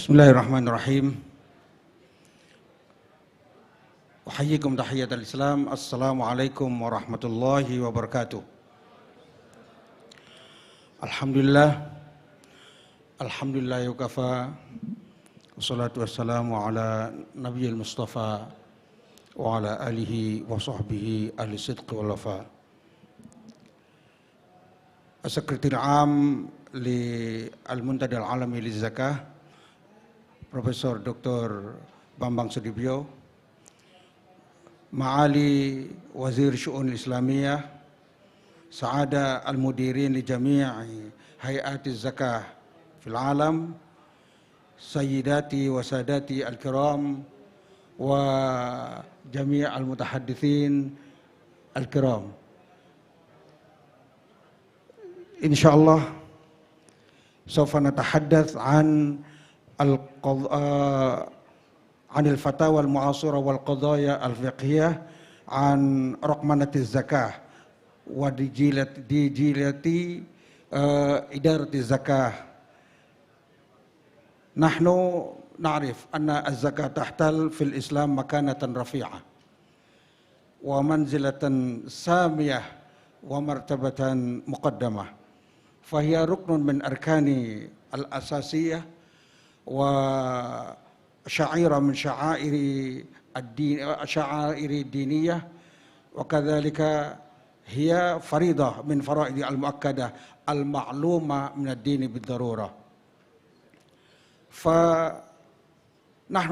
Speaker 6: Bismillahirrahmanirrahim. Uhayyikum tahiyatul Islam. Assalamualaikum warahmatullahi wabarakatuh. Alhamdulillah. Alhamdulillah yukafa. Wassalatu wassalamu ala nabiyil mustafa wa ala alihi wa sahbihi ahli sidqi wal wafa. As-Sekretari Am li Al-Muntada Al-Alami Lizzakah, Profesor Dr. Bambang Sudibyo, Ma'ali Wazir Syu'un Islamiyah, Sa'ada Al-Mudirin li Jami'i Hay'ati Zakah fil Alam, Sayyidati wa Sadati Al-Kiram, wa Jami' Al-Mutahaddithin Al-Kiram. Insyaallah, سوف نتحدث عن الفتاوى المعاصرة والقضايا الفقهية عن رقمنة الزكاة وديجيلة إدارة الزكاة. نحن نعرف أن الزكاة تحتل في الإسلام مكانة رفيعة ومنزلة سامية ومرتبة مقدمة، فهي ركن من أركان الأساسية وشعيرة من شعائر الدين، شعائر الدينية، وكذلك هي فريضة من فرائض المؤكدة المعلومة من الدين بالضرورة. فنحن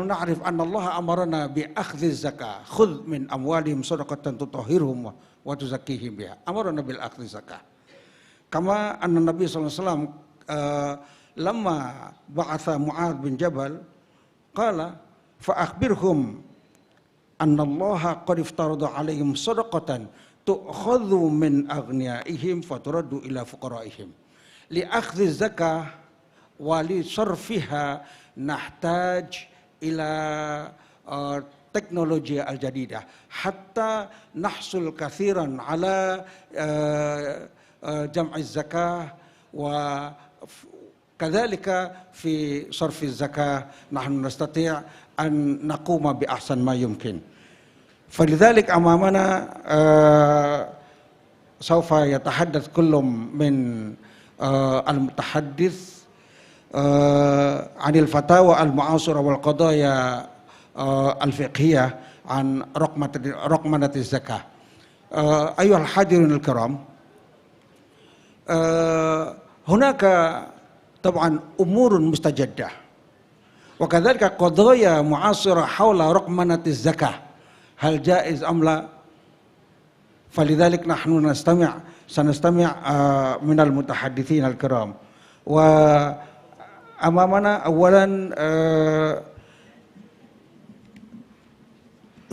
Speaker 6: نعرف أن الله أمرنا بأخذ الزكاة، خذ من أموالهم صدقة تطهرهم وتزكيهم بها، أمرنا بالأخذ الزكاة. كما أن النبي صلى الله عليه وسلم لما بعث معاذ بن جبل قال فأخبرهم أن الله قد افترض عليهم صدقة تؤخذ من أغنيائهم فترد إلى فقرائهم. لأخذ الزكاة ولصرفها نحتاج إلى التكنولوجيا الجديدة حتى نحصل كثيرا على جمع الزكاة، وكذلك في صرف الزكاة نحن نستطيع أن نقوم بأحسن ما يمكن. فلذلك أمامنا سوف يتحدث كل من المتحدث عن الفتاوى المعاصرة والقضايا الفقهية عن رقمنة الزكاة. أيها الحاضرون الكرام، هناك طبعا أمور مستجدة وكذلك قضايا معاصرة حول رقمنة الزكاة، هل جائز أم لا؟ فلذلك نحن سنستمع من المتحدثين الكرام. وأمامنا أولا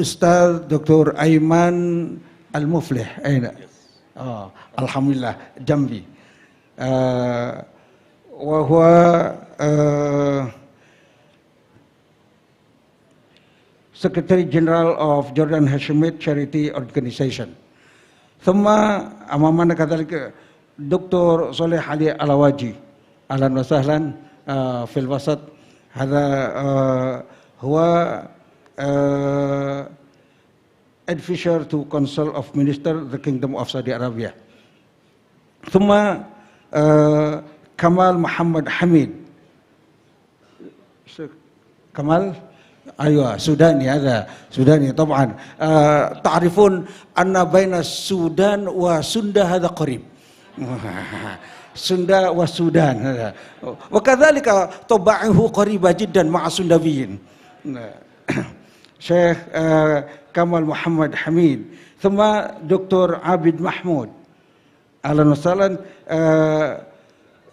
Speaker 6: أستاذ دكتور أيمن المفلح. أين؟ الحمد لله جنبي. وهو Secretary General of Jordan Hashemite Charity Organization. ثم أمامنا كذلك دكتور صالح علي الأواجي. أهلا وسهلا في الوسط. هذا هو Advisor to Council of Ministers the Kingdom of Saudi Arabia. ثم كمال محمد حميد. كمال أيوة سوداني، هذا سوداني طبعا. تعرفون أن بين السودان وسندا هذا قريب. سندا والسودان هذا، وكذلك طباعه قريبة جدا مع السنداويين. شيخ كمال محمد حميد. ثم دكتور عابد محمود. أهلا وسهلا.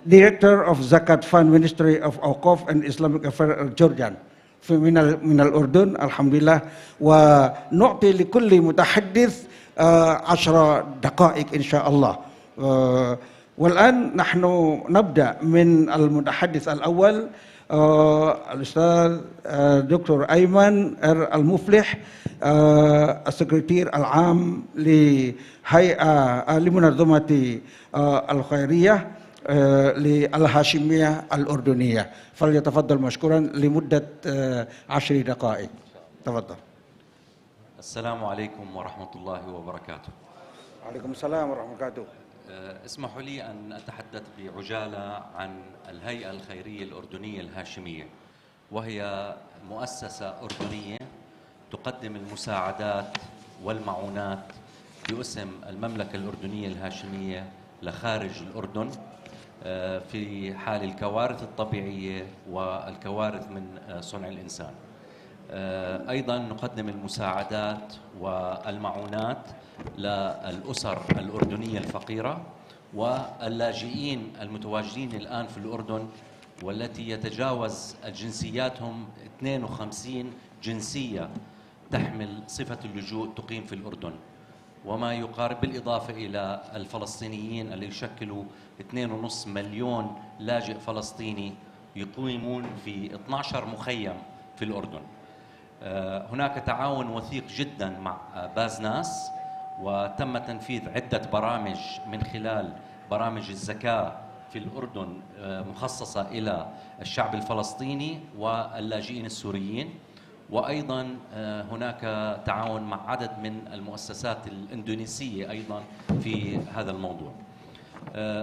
Speaker 6: Director of Zakat Fund Ministry of Awqaf and Islamic Affairs Jordan من الأردن. الحمد لله. ونعطي لكل متحدث 10 دقائق إن شاء الله. والآن نحن نبدأ من المتحدث الأول الأستاذ دكتور أيمن المفلح، السكرتير العام لهيئة لمنظمة الخيرية للهاشمية الأردنية. فليتفضل مشكورا لمدة 10 دقائق. تفضل.
Speaker 7: السلام عليكم ورحمة الله وبركاته.
Speaker 6: وعليكم السلام ورحمة الله وبركاته.
Speaker 7: اسمحوا لي أن أتحدث بعجالة عن الهيئة الخيرية الأردنية الهاشمية، وهي مؤسسة أردنية تقدم المساعدات والمعونات باسم المملكة الأردنية الهاشمية لخارج الأردن في حال الكوارث الطبيعية والكوارث من صنع الإنسان. أيضا نقدم المساعدات والمعونات للأسر الأردنية الفقيرة واللاجئين المتواجدين الآن في الأردن، والتي يتجاوز جنسياتهم 52 جنسية تحمل صفة اللجوء تقيم في الأردن، وما يقارب بالإضافة إلى الفلسطينيين اللي يشكلوا 2.5 مليون لاجئ فلسطيني يقيمون في 12 مخيم في الأردن. هناك تعاون وثيق جدا مع بازناس، وتم تنفيذ عدة برامج من خلال برامج الزكاة في الأردن مخصصة إلى الشعب الفلسطيني واللاجئين السوريين، وأيضا هناك تعاون مع عدد من المؤسسات الإندونيسية أيضا في هذا الموضوع.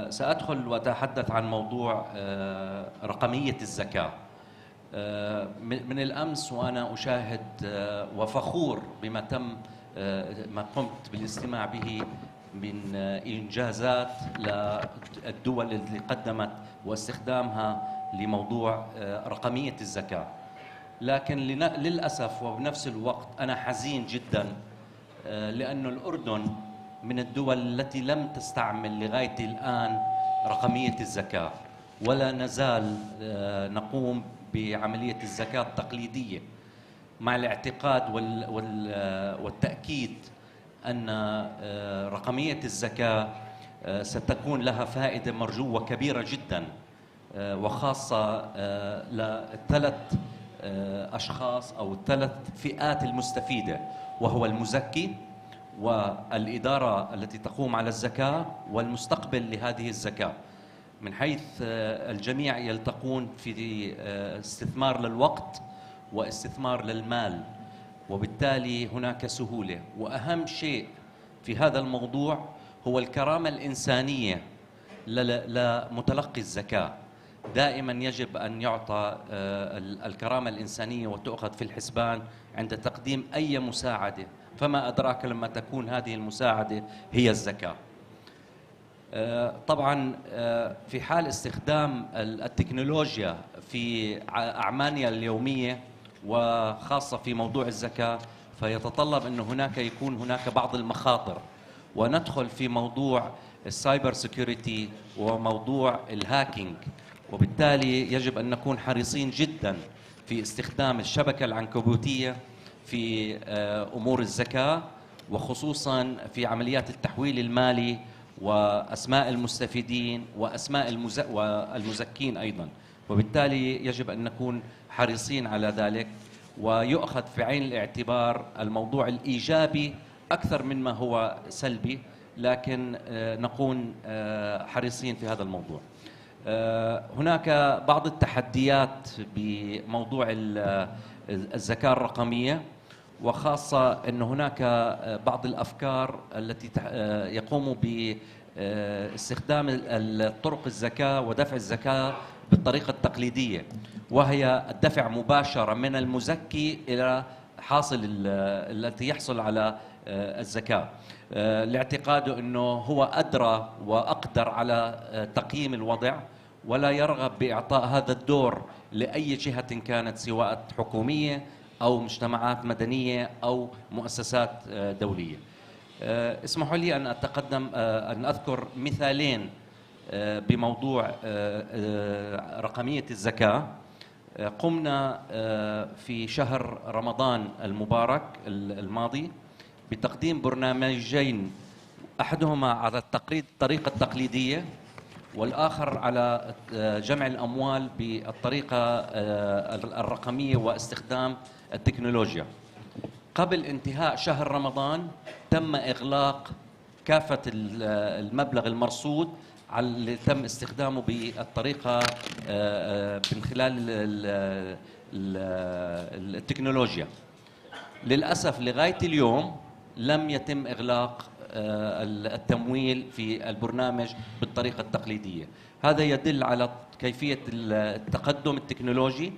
Speaker 7: سأدخل وأتحدث عن موضوع رقمية الزكاة. من الأمس وأنا أشاهد وفخور بما ما قمت بالاستماع به من إنجازات للدول اللي قدمت واستخدامها لموضوع رقمية الزكاة. لكن للأسف وبنفس الوقت أنا حزين جدا لأن الأردن من الدول التي لم تستعمل لغاية الآن رقمية الزكاة، ولا نزال نقوم بعملية الزكاة التقليدية، مع الاعتقاد والتأكيد أن رقمية الزكاة ستكون لها فائدة مرجوة كبيرة جدا، وخاصة للثلاث أشخاص أو الثلاث فئات المستفيدة، وهو المزكي والإدارة التي تقوم على الزكاة والمستقبل لهذه الزكاة، من حيث الجميع يلتقون في استثمار للوقت واستثمار للمال، وبالتالي هناك سهولة. وأهم شيء في هذا الموضوع هو الكرامة الإنسانية لمتلقي الزكاة. دائما يجب أن يعطى الكرامة الإنسانية وتؤخذ في الحسبان عند تقديم أي مساعدة، فما أدراك لما تكون هذه المساعدة هي الزكاة. طبعا في حال استخدام التكنولوجيا في أعمالنا اليومية وخاصة في موضوع الزكاة، فيتطلب أن يكون هناك بعض المخاطر، وندخل في موضوع السايبر سيكوريتي وموضوع الهاكينج، وبالتالي يجب أن نكون حريصين جدا في استخدام الشبكة العنكبوتية في أمور الزكاة، وخصوصا في عمليات التحويل المالي وأسماء المستفيدين وأسماء المزكين أيضا. وبالتالي يجب أن نكون حريصين على ذلك، ويؤخذ في عين الاعتبار الموضوع الإيجابي أكثر مما هو سلبي، لكن نكون حريصين في هذا الموضوع. هناك بعض التحديات بموضوع الزكاة الرقمية، وخاصة أن هناك بعض الأفكار التي يقوم باستخدام الطرق الزكاة ودفع الزكاة بالطريقة التقليدية، وهي الدفع مباشرة من المزكي إلى حاصل التي يحصل على الزكاة، لاعتقاده أنه هو أدرى وأقدر على تقييم الوضع، ولا يرغب بإعطاء هذا الدور لأي جهة كانت، سواء حكومية أو مجتمعات مدنية أو مؤسسات دولية. اسمحوا لي أن أن أذكر مثالين بموضوع رقمية الزكاة. قمنا في شهر رمضان المبارك الماضي بتقديم برنامجين، أحدهما على الطريقة التقليدية، والآخر على جمع الأموال بالطريقة الرقمية واستخدام التكنولوجيا. قبل انتهاء شهر رمضان تم إغلاق كافة المبلغ المرصود اللي تم استخدامه بالطريقة من خلال التكنولوجيا. للأسف لغاية اليوم لم يتم إغلاق التمويل في البرنامج بالطريقة التقليدية. هذا يدل على كيفية التقدم التكنولوجي،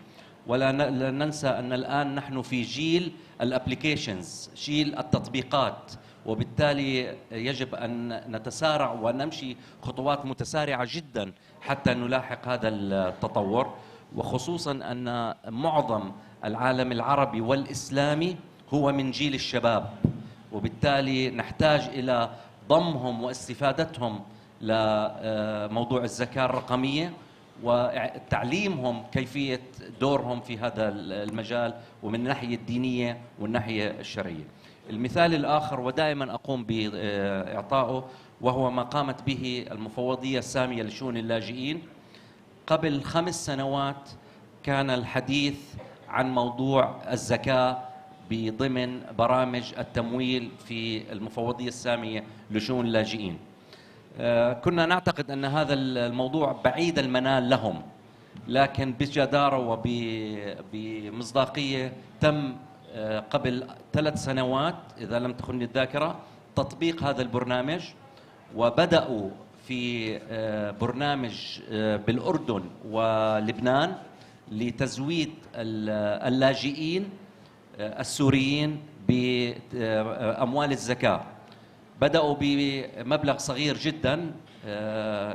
Speaker 7: ولا ننسى أن الآن نحن في جيل الابليكيشنز، جيل التطبيقات، وبالتالي يجب أن نتسارع ونمشي خطوات متسارعة جدا حتى نلاحق هذا التطور، وخصوصا أن معظم العالم العربي والإسلامي هو من جيل الشباب، وبالتالي نحتاج إلى ضمهم واستفادتهم لموضوع الزكاة الرقمية وتعليمهم كيفية دورهم في هذا المجال، ومن الناحية الدينية والناحية الشرعية. المثال الآخر ودائما أقوم بإعطائه وهو ما قامت به المفوضية السامية لشؤون اللاجئين. قبل 5 سنوات كان الحديث عن موضوع الزكاة بضمن برامج التمويل في المفوضية السامية لشؤون اللاجئين. كنا نعتقد أن هذا الموضوع بعيد المنال لهم، لكن بجدارة وبمصداقية تم قبل 3 سنوات إذا لم تخني الذاكرة تطبيق هذا البرنامج، وبدأوا في برنامج بالأردن ولبنان لتزويد اللاجئين السوريين بأموال الزكاة. بدأوا بمبلغ صغير جدا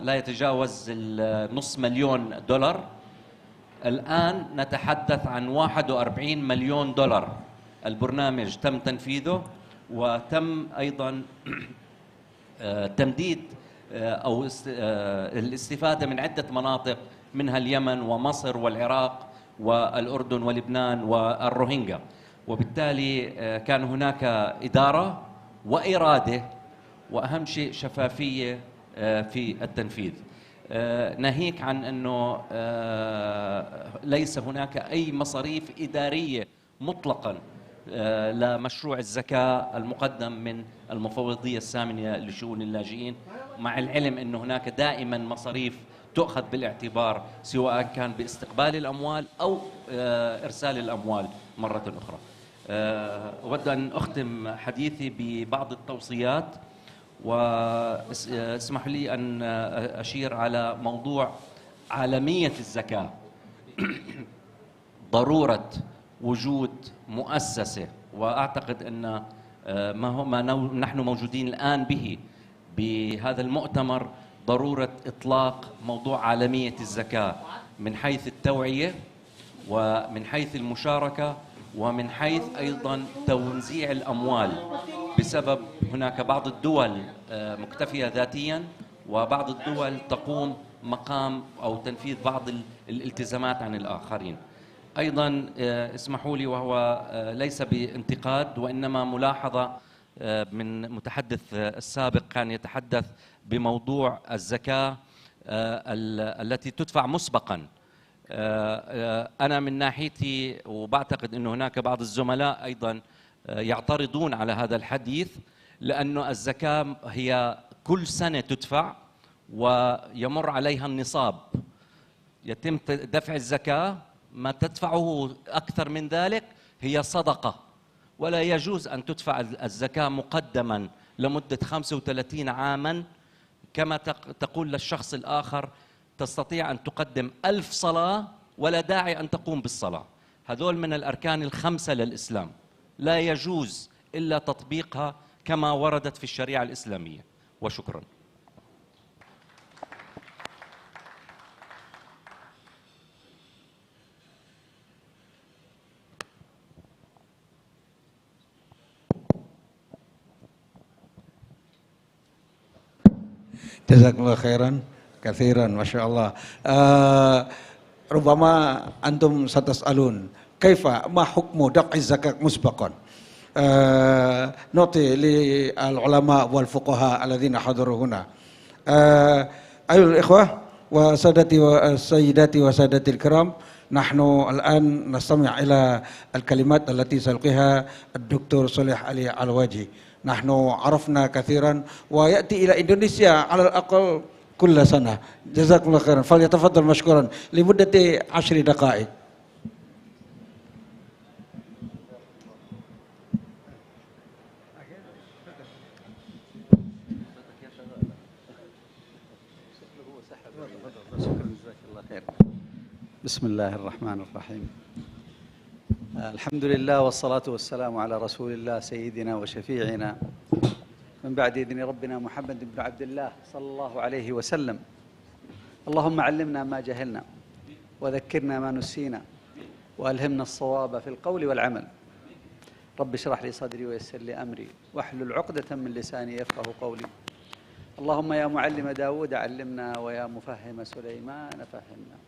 Speaker 7: لا يتجاوز $500,000. الآن نتحدث عن $41 مليون. البرنامج تم تنفيذه، وتم أيضا تمديد أو الاستفادة من عدة مناطق منها اليمن ومصر والعراق والأردن ولبنان والروهينجا. وبالتالي كان هناك إدارة وإرادة وأهم شيء شفافية في التنفيذ، ناهيك عن أنه ليس هناك أي مصاريف إدارية مطلقا لمشروع الزكاة المقدم من المفوضية السامية لشؤون اللاجئين، مع العلم أن هناك دائما مصاريف تؤخذ بالاعتبار سواء كان باستقبال الأموال أو إرسال الأموال مرة أخرى. أود أن أختم حديثي ببعض التوصيات، واسمح لي أن أشير على موضوع عالمية الزكاة. ضرورة وجود مؤسسة، وأعتقد أن ما نحن موجودين الآن به بهذا المؤتمر ضرورة إطلاق موضوع عالمية الزكاة من حيث التوعية ومن حيث المشاركة ومن حيث أيضا توزيع الأموال، بسبب هناك بعض الدول مكتفية ذاتيا وبعض الدول تقوم مقام أو تنفيذ بعض الالتزامات عن الآخرين. أيضا اسمحوا لي، وهو ليس بانتقاد وإنما ملاحظة من متحدث السابق كان يتحدث بموضوع الزكاة التي تدفع مسبقا. أنا من ناحيتي، وبعتقد أن هناك بعض الزملاء أيضا يعترضون على هذا الحديث، لأنه الزكاة هي كل سنة تدفع ويمر عليها النصاب، يتم دفع الزكاة، ما تدفعه أكثر من ذلك هي صدقة، ولا يجوز أن تدفع الزكاة مقدما لمدة 35 عاما كما تقول للشخص الآخر تستطيع أن تقدم 1000 صلاة ولا داعي أن تقوم بالصلاة. هذول من الأركان ال5 للإسلام، لا يجوز إلا تطبيقها كما وردت في الشريعة الإسلامية. وشكرا.
Speaker 6: جزاك الله خيرا كثيرا ما شاء الله. ربما أنتم ستسألون كيف ما حكم دفع الزكاة مسبقا. نعطي للعلماء والفقهاء الذين حضروا هنا. أيها الإخوة وسادتي والسيداتي وسادتي الكرام، نحن الآن نستمع إلى الكلمات التي سيلقيها الدكتور صالح علي الواجي. نحن عرفنا كثيرا ويأتي إلى إندونيسيا على الأقل كل سنة. جزاكم الله خيرا، فليتفضل مشكورا لمدة 10 دقائق.
Speaker 8: بسم الله الرحمن الرحيم. الحمد لله والصلاة والسلام على رسول الله سيدنا وشفيعنا من بعد إذن ربنا محمد بن عبد الله صلى الله عليه وسلم. اللهم علمنا ما جهلنا وذكرنا ما نسينا وألهمنا الصواب في القول والعمل. رب اشرح لي صدري ويسر لي أمري واحلل عقدة من لساني يفقه قولي. اللهم يا معلم داود علمنا ويا مفهم سليمان فهمنا.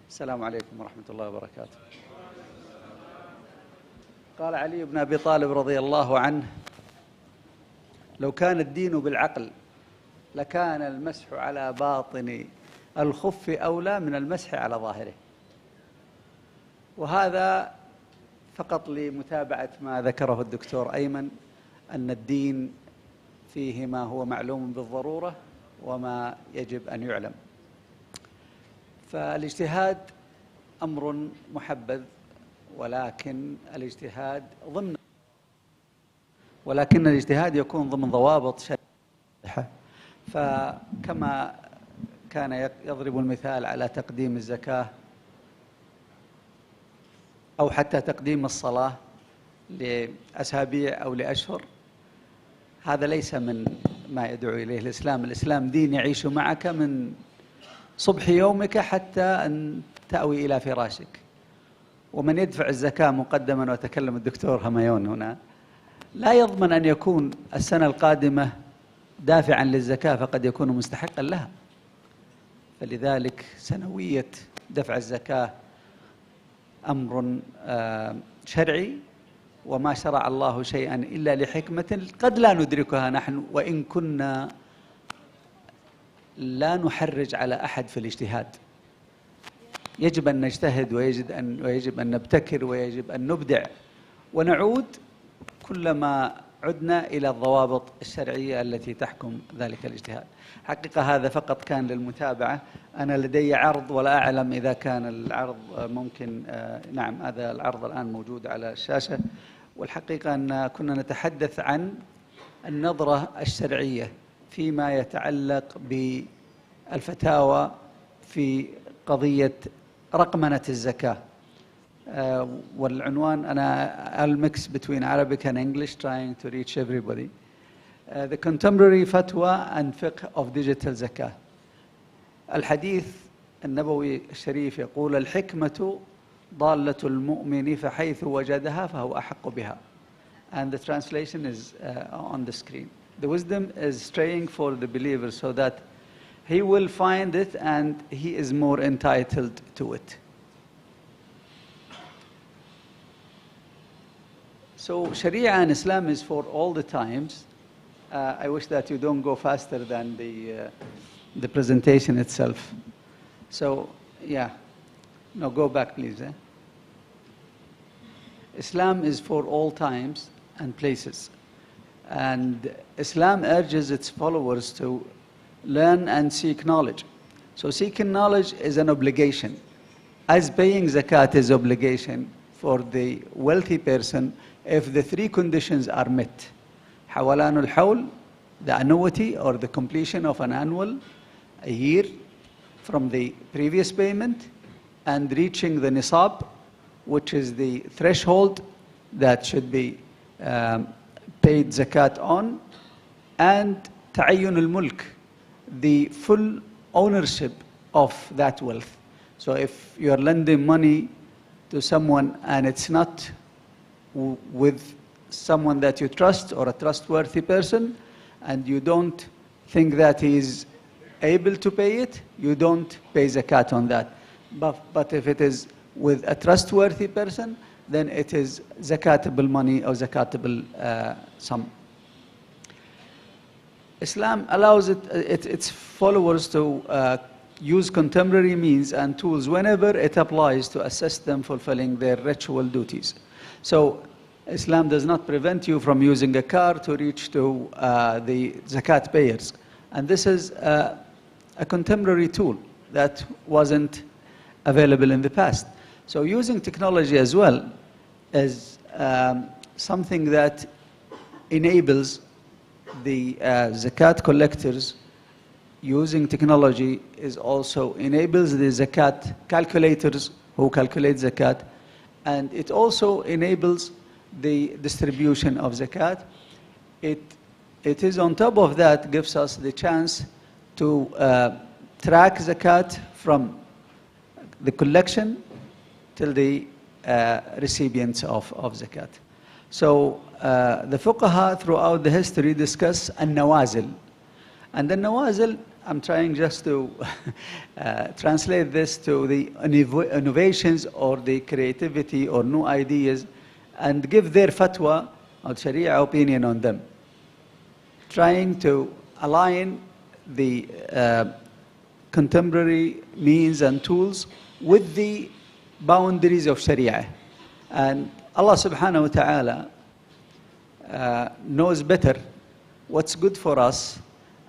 Speaker 8: السلام عليكم ورحمة الله وبركاته. قال علي بن أبي طالب رضي الله عنه: لو كان الدين بالعقل لكان المسح على باطن الخف أولى من المسح على ظاهره. وهذا فقط لمتابعة ما ذكره الدكتور أيمن، أن الدين فيه ما هو معلوم بالضرورة وما يجب أن يعلم. فالاجتهاد أمر محبذ، ولكن الاجتهاد يكون ضمن ضوابط شرعية. فكما كان يضرب المثال على تقديم الزكاة أو حتى تقديم الصلاة لأسابيع أو لأشهر، هذا ليس من ما يدعو إليه الإسلام. الإسلام دين يعيش معك من صبح يومك حتى أن تأوي إلى فراشك. ومن يدفع الزكاة مقدما، وتكلم الدكتور هميون هنا، لا يضمن أن يكون السنة القادمة دافعا للزكاة، فقد يكون مستحقا لها. فلذلك سنوية دفع الزكاة أمر شرعي، وما شرع الله شيئا إلا لحكمة قد لا ندركها نحن، وإن كنا لا نحرج على أحد في الاجتهاد. يجب أن نجتهد، ويجب أن نبتكر، ويجب أن نبدع ونعود كلما عدنا إلى الضوابط الشرعية التي تحكم ذلك الاجتهاد. حقيقة هذا فقط كان للمتابعة. أنا لدي عرض ولا أعلم إذا كان العرض ممكن. نعم، هذا العرض الآن موجود على الشاشة. والحقيقة أن كنا نتحدث عن النظرة الشرعية فيما يتعلق بالفتاوى في قضية رقمنة الزكاة. والعنوان أنا I'll mix between Arabic and English trying to reach everybody. The contemporary fatwa and fiqh of digital zakah. الحديث النبوي الشريف يقول: الحكمة ضالة المؤمن فحيث وجدها فهو أحق بها. And the translation is on the screen. The wisdom is straying for the believer so that he will find it and he is more entitled to it. So Sharia and Islam is for all the times. I wish that you don't go faster than the presentation itself. So, yeah. No, go back, please. Islam is for all times and places. And Islam urges its followers to learn and seek knowledge. So seeking knowledge is an obligation. As paying zakat is obligation for the wealthy person if the three conditions are met. Hawalanul hawl, the annuity or the completion of an annual, a year from the previous payment, and reaching the nisab, which is the threshold that should be paid zakat on, and ta'ayyun al-mulk, the full ownership of that wealth. So if you're lending money to someone and it's not with someone that you trust or a trustworthy person, and you don't think that he is able to pay it, you don't pay zakat on that. But if it is with a trustworthy person, then it is zakatable money or zakatable sum. Islam allows its followers to use contemporary means and tools whenever it applies to assist them fulfilling their ritual duties. So Islam does not prevent you from using a car to reach to the zakat payers. And this is a contemporary tool that wasn't available in the past. So using technology as well is something that enables the zakat collectors. Using technology is also enables the zakat calculators who calculate zakat, and it also enables the distribution of zakat. It is on top of that gives us the chance to track zakat from the collection till the recipients of zakat. So the fuqaha throughout the history discuss an-nawazil. And the nawazil, I'm trying just to translate this to the innovations or the creativity or new ideas, and give their fatwa or Sharia opinion on them, trying to align the contemporary means and tools with the boundaries of Sharia. And Allah subhanahu wa ta'ala knows better what's good for us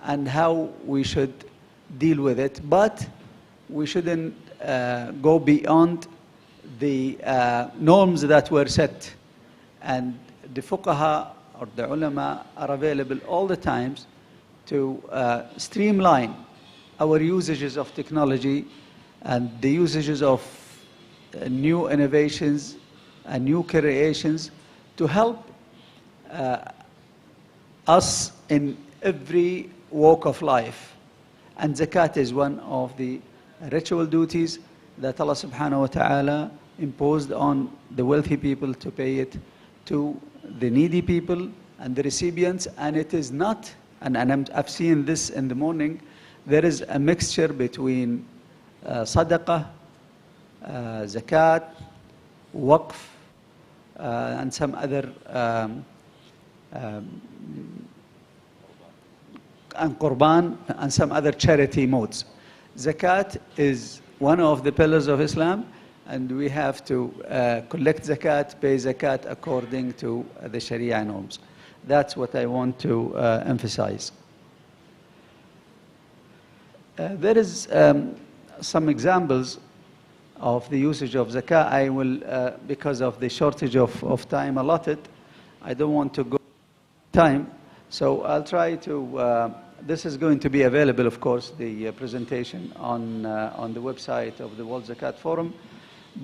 Speaker 8: and how we should deal with it, but we shouldn't go beyond the norms that were set. And the fuqaha or the ulama are available all the times to streamline our usages of technology and the usages of new innovations and new creations to help us in every walk of life. And zakat is one of the ritual duties that Allah subhanahu wa ta'ala imposed on the wealthy people to pay it to the needy people and the recipients. And it is not, and I've seen this in the morning, there is a mixture between sadaqah, zakat, waqf, and some other and qurban and some other charity modes. Zakat is one of the pillars of Islam, and we have to collect zakat, pay zakat according to the Sharia norms. That's what I want to emphasize. There is some examples of the usage of zakat. I will, because of the shortage of time allotted, I don't want to go time, so I'll try to, this is going to be available, of course, the presentation on the website of the World Zakat Forum,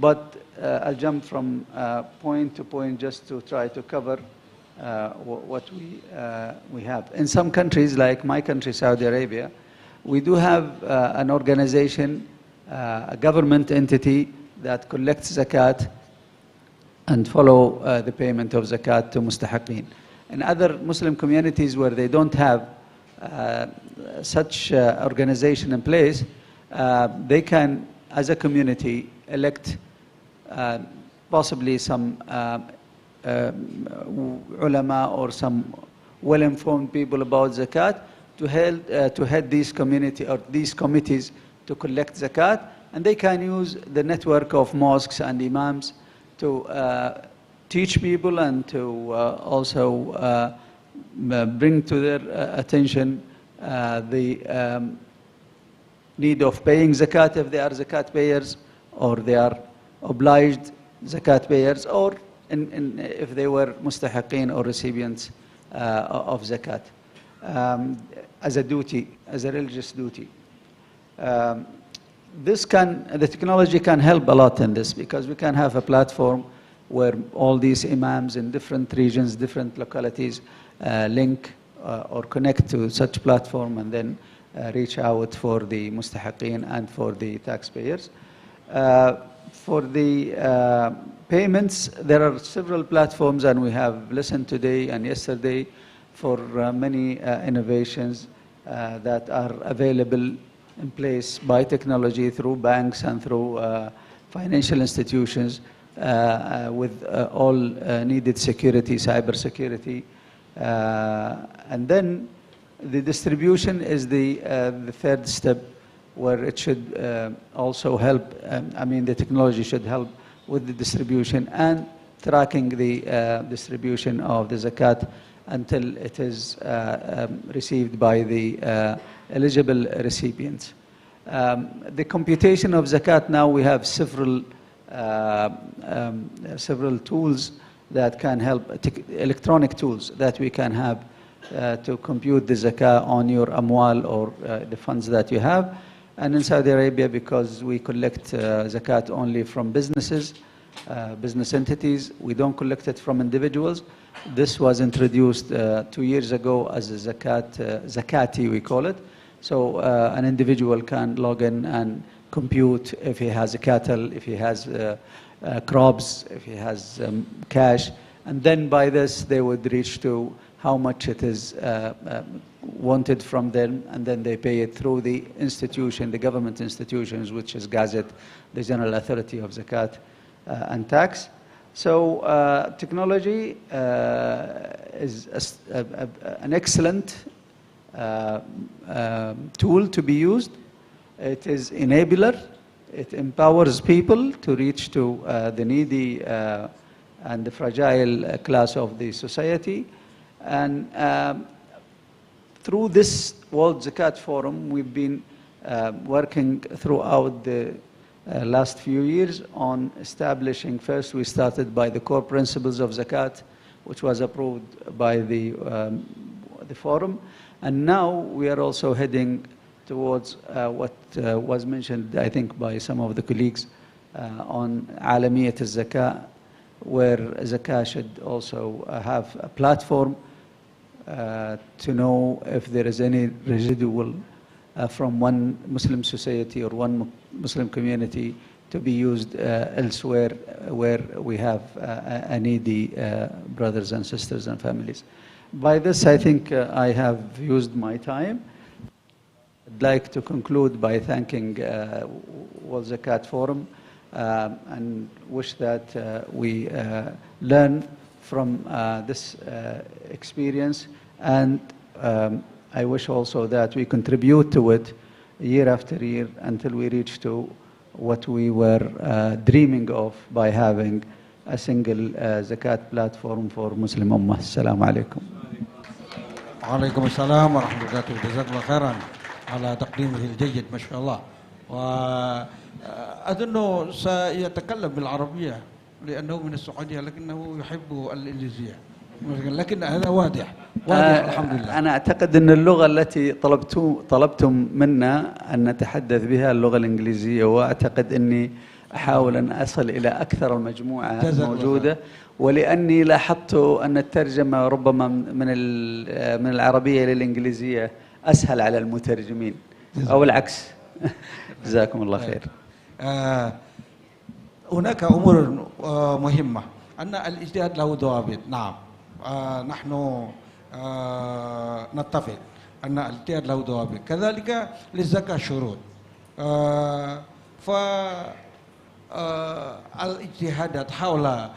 Speaker 8: but I'll jump from point to point just to try to cover what we have. In some countries, like my country, Saudi Arabia, we do have an organization, a government entity that collects zakat and follow the payment of zakat to mustahaqeen. In other Muslim communities where they don't have such organization in place, they can, as a community, elect possibly some ulama or some well-informed people about zakat to head these community or these committees to collect zakat, and they can use the network of mosques and imams to teach people and to also bring to their attention the need of paying zakat if they are zakat payers, or they are obliged zakat payers, or if they were mustahaqeen or recipients of zakat, as a duty, as a religious duty. The technology can help a lot in this, because we can have a platform where all these imams in different regions, different localities link or connect to such platform, and then reach out for the mustahaqeen and for the taxpayers. For the payments, there are several platforms, and we have listened today and yesterday for many innovations that are available in place by technology through banks and through financial institutions with all needed security, cyber security. And then the distribution is the third step, where it should also help, the technology should help with the distribution and tracking the distribution of the zakat until it is received by the eligible recipients. The computation of zakat, now we have several tools that can help, electronic tools that we can have to compute the zakah on your amwal or the funds that you have. And in Saudi Arabia, because we collect zakat only from businesses, business entities, we don't collect it from individuals. This was introduced 2 years ago as a zakati, we call it. So an individual can log in and compute if he has a cattle, if he has crops, if he has cash, and then by this they would reach to how much it is wanted from them, and then they pay it through the institution, the government institutions, which is Gazette, the General Authority of Zakat and Tax. So technology is an excellent tool to be used. It is enabler. It empowers people to reach to the needy and the fragile class of the society. And through this World Zakat Forum, we've been working throughout the last few years on establishing, first we started by the core principles of Zakat, which was approved by the forum, and now we are also heading towards what was mentioned, I think, by some of the colleagues on Alamiyat al-Zakah, where Zakah should also have a platform to know if there is any residual from one Muslim society or one Muslim community to be used elsewhere where we have a needy brothers and sisters and families. By this, I think I have used my time. I'd like to conclude by thanking World Zakat Forum and wish that we learn from this experience, and I wish also that we contribute to it year after year until we reach to what we were dreaming of by having a single zakat platform for Muslim Ummah. Assalamu alaikum.
Speaker 6: وعليكم السلام ورحمة الله وبركاته. جزاك الله خيرا على تقديمه الجيد ما شاء الله. وأظنه سيتكلم بالعربية لأنه من السعودية لكنه يحب الإنجليزية، لكن هذا واضح الحمد لله.
Speaker 8: أنا أعتقد أن اللغة التي طلبتم منا أن نتحدث بها اللغة الإنجليزية، وأعتقد أني أحاول أن أصل إلى أكثر المجموعة موجودة، ولأني لاحظت أن الترجمة ربما من العربية إلى الإنجليزية أسهل على المترجمين أو العكس. جزاكم الله خير.
Speaker 6: هناك أمور مهمة، أن الاجتهاد له ضوابط. نعم، نحن نتفق أن الاجتهاد له ضوابط، كذلك للزكاة شروط. فالاجتهادات حول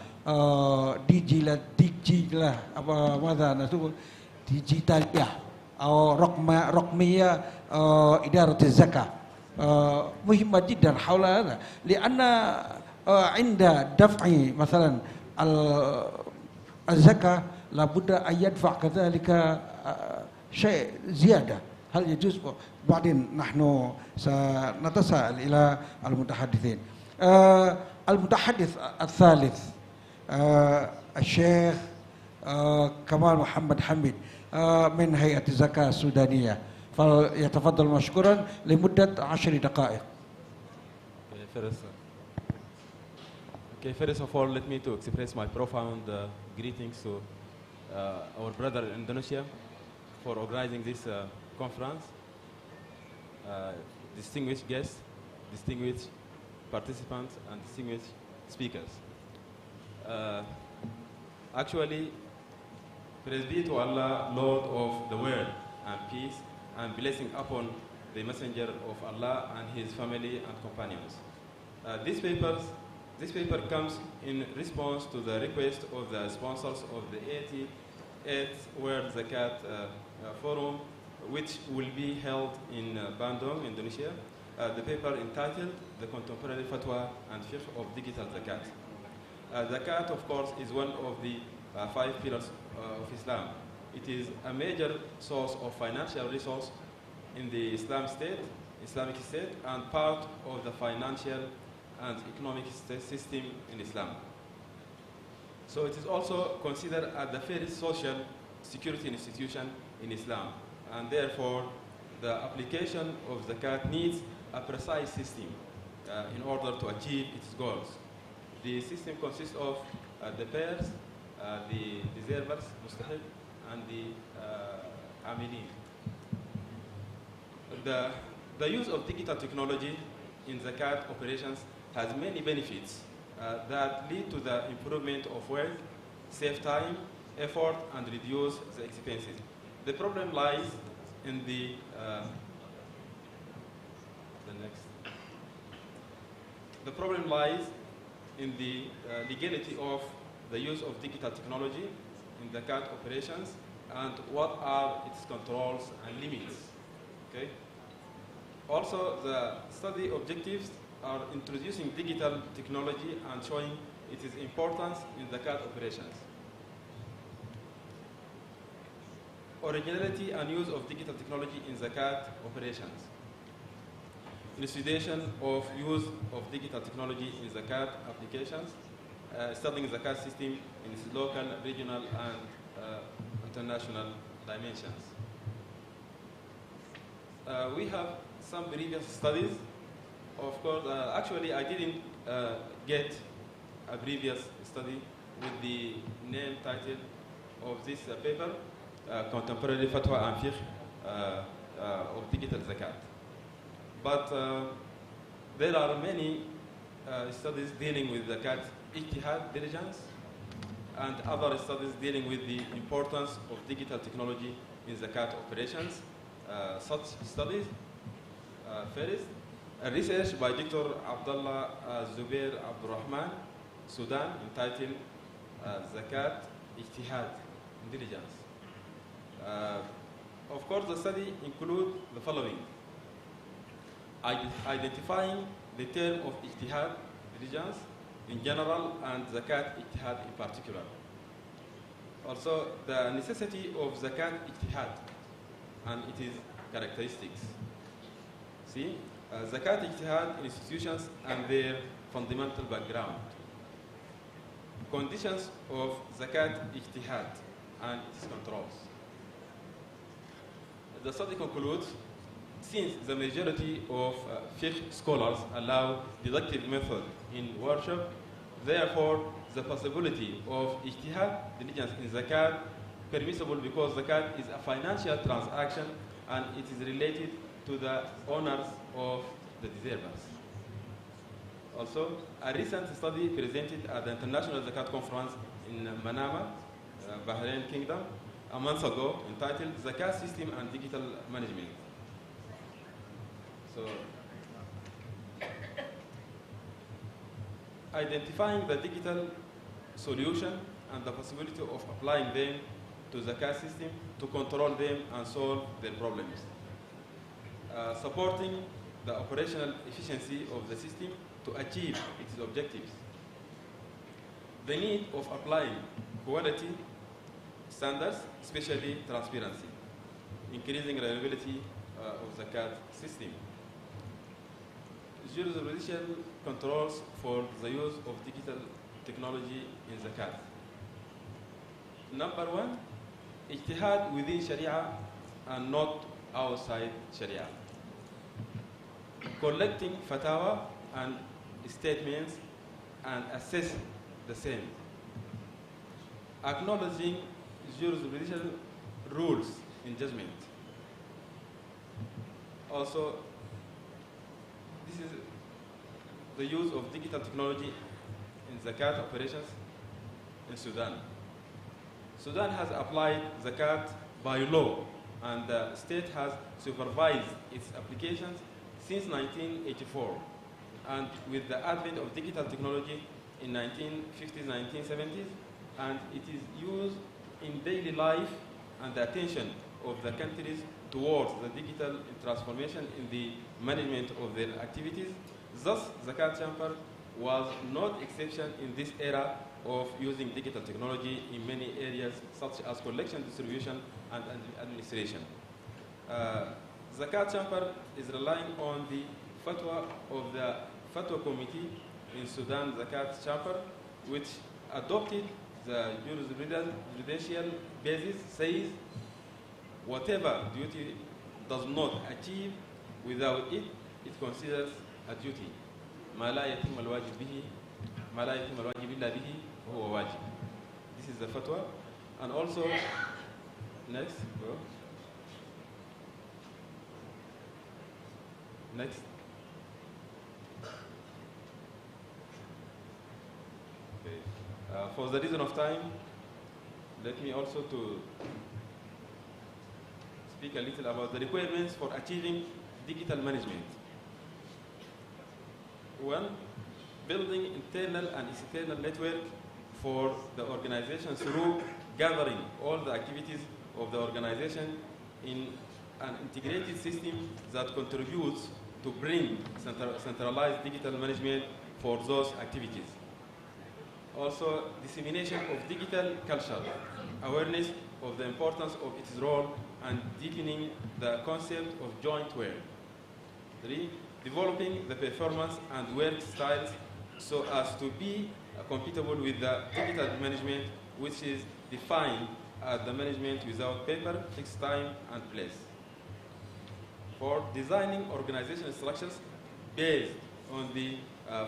Speaker 6: ديجيتالية أو رقمية إدارة الزكاة مهمة جدا حول هذا، لأن عند دفع مثلا الزكاة لابد أن يدفع كذلك شيء زيادة. هل يجوز؟ بعدين نحن سنتساءل إلى المتحدثين. المتحدث الثالث الشيخ كمال محمد حميد من هيئة الزكاة السودانية، فيتفضل مشكورا لمدة 10 دقائق.
Speaker 9: Okay, first of all, let me to express my profound greetings to our brother in Indonesia for organizing this conference, distinguished guests, distinguished participants, and distinguished speakers. Actually, praise be to Allah, Lord of the world, and peace and blessing upon the messenger of Allah and his family and companions. This paper comes in response to the request of the sponsors of the 88th World Zakat Forum, which will be held in Bandung, Indonesia. The paper entitled The Contemporary Fatwa and Fiqh of Digital Zakat. Zakat, of course, is one of the 5 pillars of Islam. It is a major source of financial resource in the Islamic State, and part of the financial and economic system in Islam. So it is also considered as the first social security institution in Islam, and therefore the application of zakat needs a precise system in order to achieve its goals. The system consists of the payers, the deservers, mustahiq, and the amilin. The use of digital technology in zakat operations has many benefits that lead to the improvement of work, save time, effort, and reduce the expenses. The problem lies in the problem lies in the legality of the use of digital technology in zakat operations, and what are its controls and limits. Okay. Also, the study objectives are introducing digital technology and showing its importance in zakat operations. originality and use of digital technology in Zakat operations. Elucidation of use of digital technology in Zakat applications, studying Zakat system in its local, regional, and international dimensions. We have some previous studies. Of course, actually I didn't get a previous study with the name title of this paper, Contemporary Fatwa and Fiqh of Digital Zakat. But there are many studies dealing with Zakat ijtihad diligence and other studies dealing with the importance of digital technology in Zakat operations. Such studies, first, a research by Dr. Abdullah Zubair Abdurrahman, Sudan, entitled Zakat Ijtihad Diligence. Of course, the study includes the following: identifying the term of ijtihad diligence in general and Zakat ijtihad in particular. Also, the necessity of Zakat ijtihad and its characteristics. See, Zakat ijtihad institutions and their fundamental background. Conditions of Zakat ijtihad and its controls. The study concludes, since the majority of fiqh scholars allow deductive method in worship, therefore the possibility of ijtihad diligence in zakat permissible because zakat is a financial transaction and it is related to the owners of the deservers. Also, a recent study presented at the International Zakat Conference in Manama, Bahrain Kingdom, a month ago, entitled Zakat System and Digital Management. So, identifying the digital solution and the possibility of applying them to the Zakat system to control them and solve their problems. Supporting the operational efficiency of the system to achieve its objectives. The need of applying quality standards, especially transparency, increasing reliability of the Zakat system. Jurisdictional controls for the use of digital technology in Zakat. Number one, ijtihad within Sharia and not outside Sharia. Collecting fatwa and statements and assess the same. Acknowledging jurisdictional rules in judgment. Also, this is the use of digital technology in Zakat operations in Sudan. Sudan has applied Zakat by law, and the state has supervised its applications since 1984. And with the advent of digital technology in 1950s, 1970s, and it is used in daily life and the attention of the countries towards the digital transformation in the management of their activities. Thus, Zakat Chamber was not exception in this era of using digital technology in many areas such as collection, distribution, and administration. Zakat Chamber is relying on the fatwa of the Fatwa Committee in Sudan Zakat Chamber, which adopted the jurisprudential basis, says whatever duty does not achieve without it, it considers a duty. ما لا يتم الواجب به ما لا يتم الواجب إلا به وهو واجب. This is the fatwa. And also, next, bro. Next. Okay. For the reason of time, let me also to speak a little about the requirements for achieving digital management. One, building internal and external network for the organization through gathering all the activities of the organization in an integrated system that contributes to bring centralized digital management for those activities. Also, dissemination of digital culture, awareness of the importance of its role and deepening the concept of joint work. 3. Developing the performance and work styles so as to be compatible with the digital management, which is defined as the management without paper, fixed time, and place. 4. Designing organizational structures based on the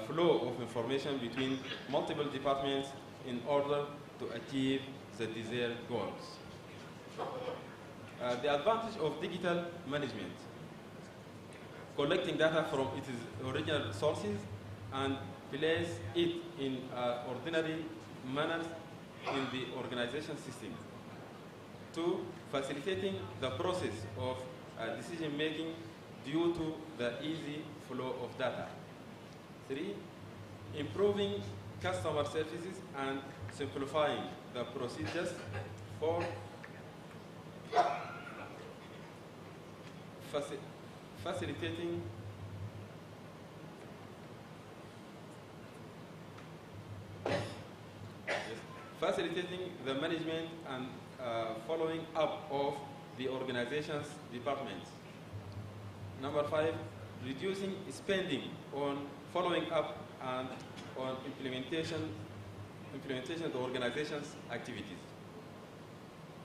Speaker 9: flow of information between multiple departments in order to achieve the desired goals. The advantage of digital management: collecting data from its original sources and place it in ordinary manner in the organization system. 2. Facilitating the process of decision making due to the easy flow of data. 3. Improving customer services and simplifying the procedures. 4. Facilitating the management and following up of the organization's departments. Number 5, reducing spending on following up and on implementation of the organization's activities.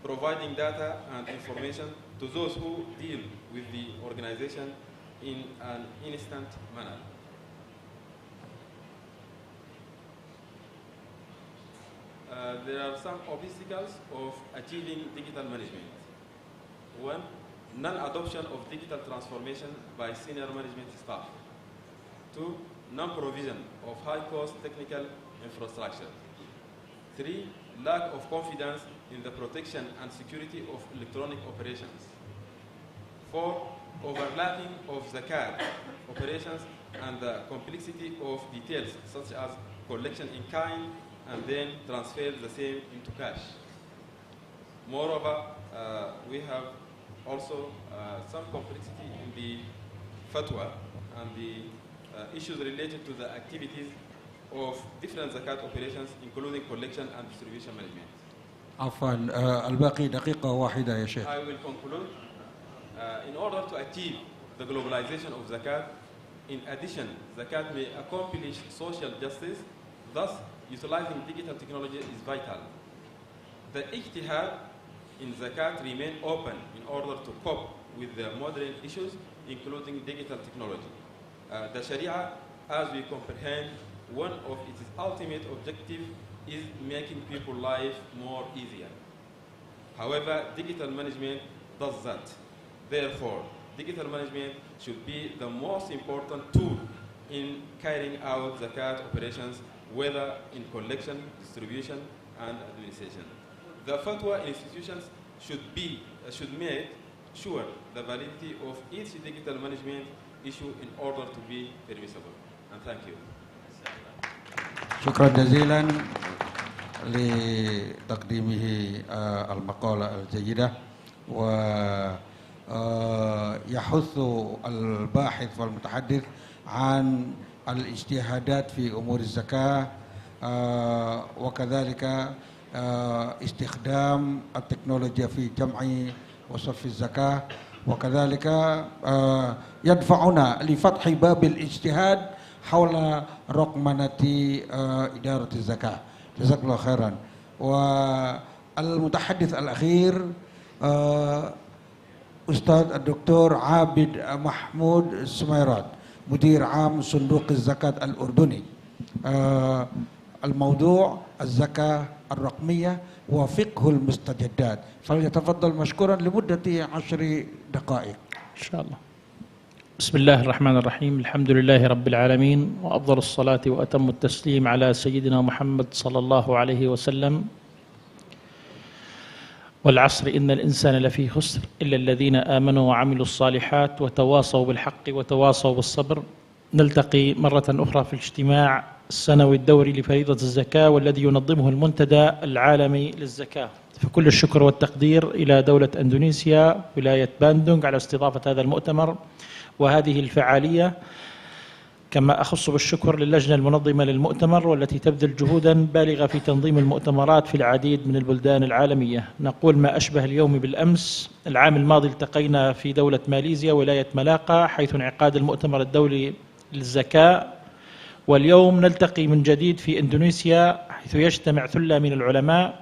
Speaker 9: Providing data and information to those who deal with the organization in an instant manner. There are some obstacles of achieving digital management. 1. Non-adoption of digital transformation by senior management staff. 2. Non-provision of high-cost technical infrastructure. 3. Lack of confidence in the protection and security of electronic operations. 4. Overlapping of zakat operations and the complexity of details such as collection in kind and then transfer the same into cash. Moreover, we have also some complexity in the fatwa and the issues related to the activities of different zakat operations, including collection and distribution management.
Speaker 6: عفوا الباقي دقيقة واحدة يا شيخ.
Speaker 9: I will conclude. In order to achieve the globalization of zakat, in addition, zakat may accomplish social justice. Thus, utilizing digital technology is vital. The ijtihad in zakat remain open in order to cope with the modern issues, including digital technology. The Sharia, as we comprehend, one of its ultimate objectives is making people's life more easier. However, digital management does that. Therefore, digital management should be the most important tool in carrying out zakat operations, whether in collection, distribution, and administration. The fatwa institutions should make sure the validity of each digital management issue in order to be permissible. And thank you.
Speaker 6: شكرا جزيلا لتقديمه المقالة الجيدة، ويحث الباحث والمتحدث عن الاجتهادات في أمور الزكاة، وكذلك استخدام التكنولوجيا في جمع وصف الزكاة، وكذلك يدفعنا لفتح باب الاجتهاد حول رقمنة إدارة الزكاة. جزاك الله خيرا. والمتحدث الأخير أستاذ الدكتور عابد محمود السميرات، مدير عام صندوق الزكاة الأردني. الموضوع الزكاة الرقمية وفقه المستجدات، فليتفضل مشكورا لمدة 10 دقائق
Speaker 10: إن شاء الله. بسم الله الرحمن الرحيم. الحمد لله رب العالمين، وأفضل الصلاة وأتم التسليم على سيدنا محمد صلى الله عليه وسلم. والعصر إن الإنسان لفي خسر إلا الذين آمنوا وعملوا الصالحات وتواصوا بالحق وتواصوا بالصبر. نلتقي مرة أخرى في الاجتماع السنوي الدوري لفريضة الزكاة، والذي ينظمه المنتدى العالمي للزكاة. فكل الشكر والتقدير إلى دولة إندونيسيا ولاية باندونغ على استضافة هذا المؤتمر وهذه الفعالية. كما أخص بالشكر للجنة المنظمة للمؤتمر والتي تبذل جهودا بالغة في تنظيم المؤتمرات في العديد من البلدان العالمية. نقول ما أشبه اليوم بالأمس. العام الماضي التقينا في دولة ماليزيا ولاية ملاقا حيث انعقاد المؤتمر الدولي للزكاة، واليوم نلتقي من جديد في إندونيسيا حيث يجتمع ثلة من العلماء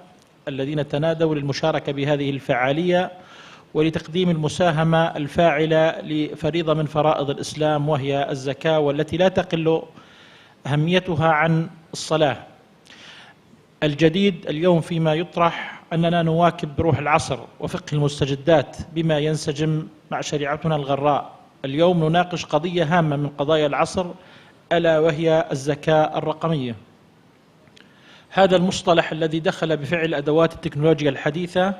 Speaker 10: الذين تنادوا للمشاركة بهذه الفعالية ولتقديم المساهمة الفاعلة لفريضة من فرائض الإسلام وهي الزكاة، والتي لا تقل أهميتها عن الصلاة. الجديد اليوم فيما يطرح أننا نواكب روح العصر وفقه المستجدات بما ينسجم مع شريعتنا الغراء. اليوم نناقش قضية هامة من قضايا العصر ألا وهي الزكاة الرقمية. هذا المصطلح الذي دخل بفعل أدوات التكنولوجيا الحديثة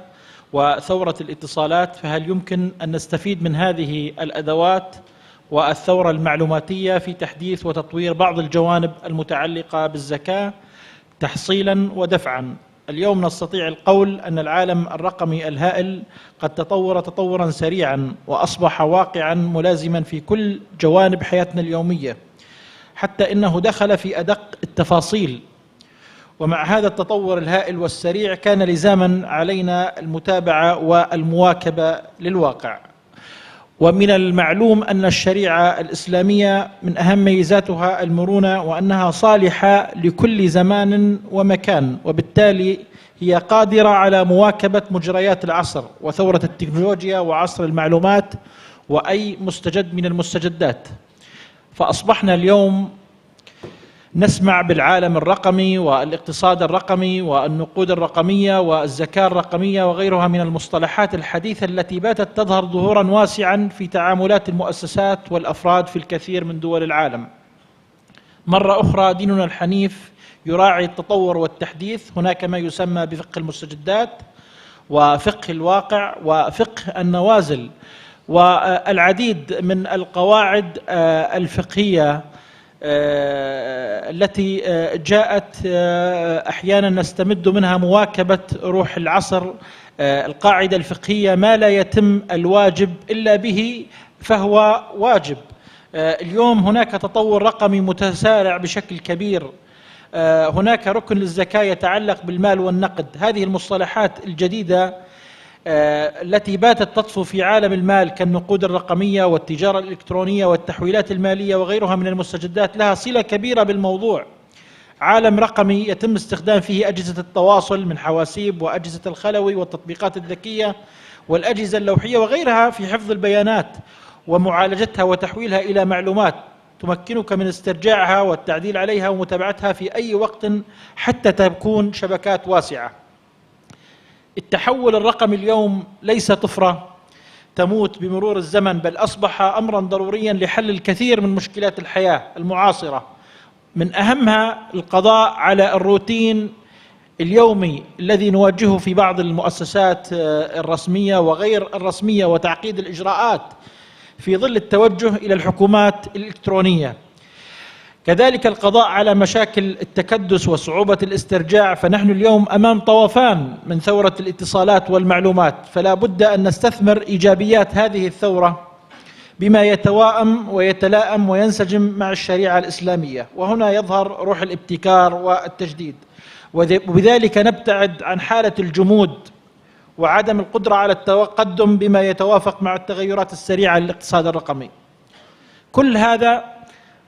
Speaker 10: وثورة الاتصالات، فهل يمكن أن نستفيد من هذه الأدوات والثورة المعلوماتية في تحديث وتطوير بعض الجوانب المتعلقة بالزكاة تحصيلا ودفعا؟ اليوم نستطيع القول أن العالم الرقمي الهائل قد تطور تطورا سريعا وأصبح واقعا ملازما في كل جوانب حياتنا اليومية، حتى إنه دخل في أدق التفاصيل. ومع هذا التطور الهائل والسريع كان لزاما علينا المتابعة والمواكبة للواقع. ومن المعلوم أن الشريعة الإسلامية من أهم ميزاتها المرونة، وأنها صالحة لكل زمان ومكان، وبالتالي هي قادرة على مواكبة مجريات العصر وثورة التكنولوجيا وعصر المعلومات وأي مستجد من المستجدات. فأصبحنا اليوم نسمع بالعالم الرقمي والاقتصاد الرقمي والنقود الرقمية والزكاة الرقمية وغيرها من المصطلحات الحديثة التي باتت تظهر ظهورا واسعا في تعاملات المؤسسات والأفراد في الكثير من دول العالم. مرة أخرى ديننا الحنيف يراعي التطور والتحديث. هناك ما يسمى بفقه المستجدات وفقه الواقع وفقه النوازل، والعديد من القواعد الفقهية التي جاءت أحيانا نستمد منها مواكبة روح العصر. القاعدة الفقهية: ما لا يتم الواجب إلا به فهو واجب. اليوم هناك تطور رقمي متسارع بشكل كبير. هناك ركن للزكاة يتعلق بالمال والنقد. هذه المصطلحات الجديدة التي باتت تطفو في عالم المال كالنقود الرقمية والتجارة الإلكترونية والتحويلات المالية وغيرها من المستجدات لها صلة كبيرة بالموضوع. عالم رقمي يتم استخدام فيه أجهزة التواصل من حواسيب وأجهزة الخلوي والتطبيقات الذكية والأجهزة اللوحية وغيرها في حفظ البيانات ومعالجتها وتحويلها إلى معلومات تمكنك من استرجاعها والتعديل عليها ومتابعتها في أي وقت حتى تكون شبكات واسعة. التحول الرقمي اليوم ليس طفرة تموت بمرور الزمن، بل أصبح أمرا ضروريا لحل الكثير من مشكلات الحياة المعاصرة. من أهمها القضاء على الروتين اليومي الذي نواجهه في بعض المؤسسات الرسمية وغير الرسمية وتعقيد الإجراءات في ظل التوجه إلى الحكومات الإلكترونية. كذلك القضاء على مشاكل التكدس وصعوبة الاسترجاع، فنحن اليوم أمام طوفان من ثورة الاتصالات والمعلومات، فلا بد أن نستثمر إيجابيات هذه الثورة بما يتوائم ويتلائم وينسجم مع الشريعة الإسلامية، وهنا يظهر روح الابتكار والتجديد، وبذلك نبتعد عن حالة الجمود وعدم القدرة على التقدم بما يتوافق مع التغيرات السريعة للاقتصاد الرقمي. كل هذا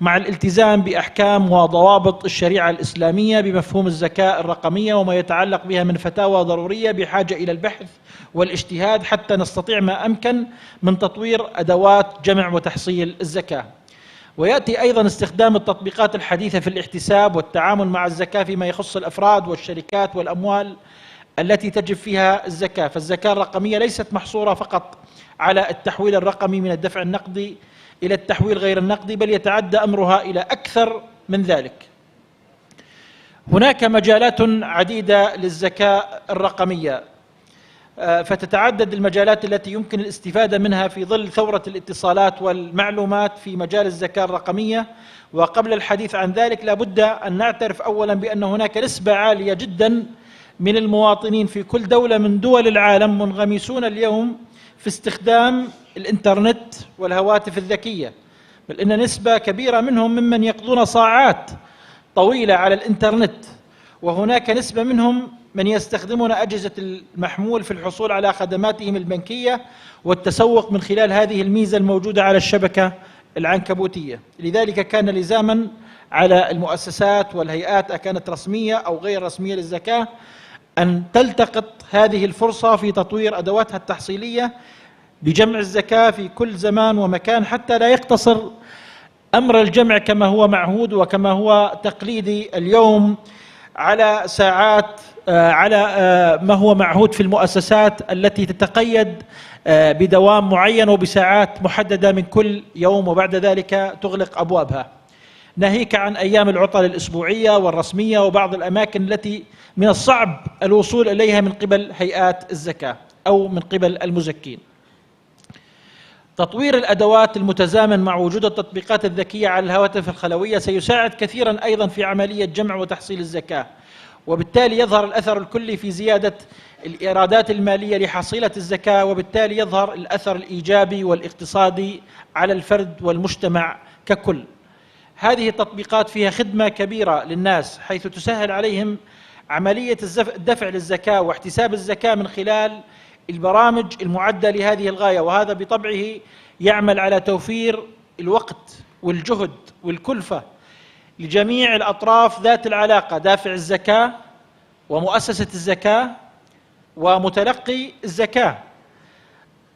Speaker 10: مع الالتزام بأحكام وضوابط الشريعة الإسلامية بمفهوم الزكاة الرقمية وما يتعلق بها من فتاوى ضرورية بحاجة إلى البحث والاجتهاد حتى نستطيع ما أمكن من تطوير أدوات جمع وتحصيل الزكاة. ويأتي أيضا استخدام التطبيقات الحديثة في الاحتساب والتعامل مع الزكاة فيما يخص الأفراد والشركات والأموال التي تجب فيها الزكاة. فالزكاة الرقمية ليست محصورة فقط على التحويل الرقمي من الدفع النقدي إلى التحويل غير النقدي، بل يتعدى أمرها إلى أكثر من ذلك. هناك مجالات عديدة للزكاة الرقمية، فتتعدد المجالات التي يمكن الاستفادة منها في ظل ثورة الاتصالات والمعلومات في مجال الزكاة الرقمية. وقبل الحديث عن ذلك لابد أن نعترف أولا بأن هناك نسبة عالية جدا من المواطنين في كل دولة من دول العالم منغمسون اليوم في استخدام الإنترنت والهواتف الذكية، بل إن نسبة كبيرة منهم ممن يقضون ساعات طويلة على الإنترنت، وهناك نسبة منهم من يستخدمون أجهزة المحمول في الحصول على خدماتهم البنكية والتسوق من خلال هذه الميزة الموجودة على الشبكة العنكبوتية. لذلك كان لزاما على المؤسسات والهيئات أكانت رسمية أو غير رسمية للزكاة أن تلتقط هذه الفرصة في تطوير أدواتها التحصيلية بجمع الزكاة في كل زمان ومكان، حتى لا يقتصر أمر الجمع كما هو معهود وكما هو تقليدي اليوم على ساعات، على ما هو معهود في المؤسسات التي تتقيد بدوام معين وبساعات محددة من كل يوم، وبعد ذلك تغلق أبوابها، ناهيك عن أيام العطل الأسبوعية والرسمية وبعض الأماكن التي من الصعب الوصول إليها من قبل هيئات الزكاة أو من قبل المزكين. تطوير الأدوات المتزامن مع وجود التطبيقات الذكية على الهواتف الخلوية سيساعد كثيرا أيضا في عملية جمع وتحصيل الزكاة، وبالتالي يظهر الأثر الكلي في زيادة الإيرادات المالية لحصيلة الزكاة، وبالتالي يظهر الأثر الإيجابي والاقتصادي على الفرد والمجتمع ككل. هذه التطبيقات فيها خدمة كبيرة للناس، حيث تسهل عليهم عملية الدفع للزكاة واحتساب الزكاة من خلال البرامج المعدة لهذه الغاية، وهذا بطبعه يعمل على توفير الوقت والجهد والكلفة لجميع الأطراف ذات العلاقة، دافع الزكاة ومؤسسة الزكاة ومتلقي الزكاة.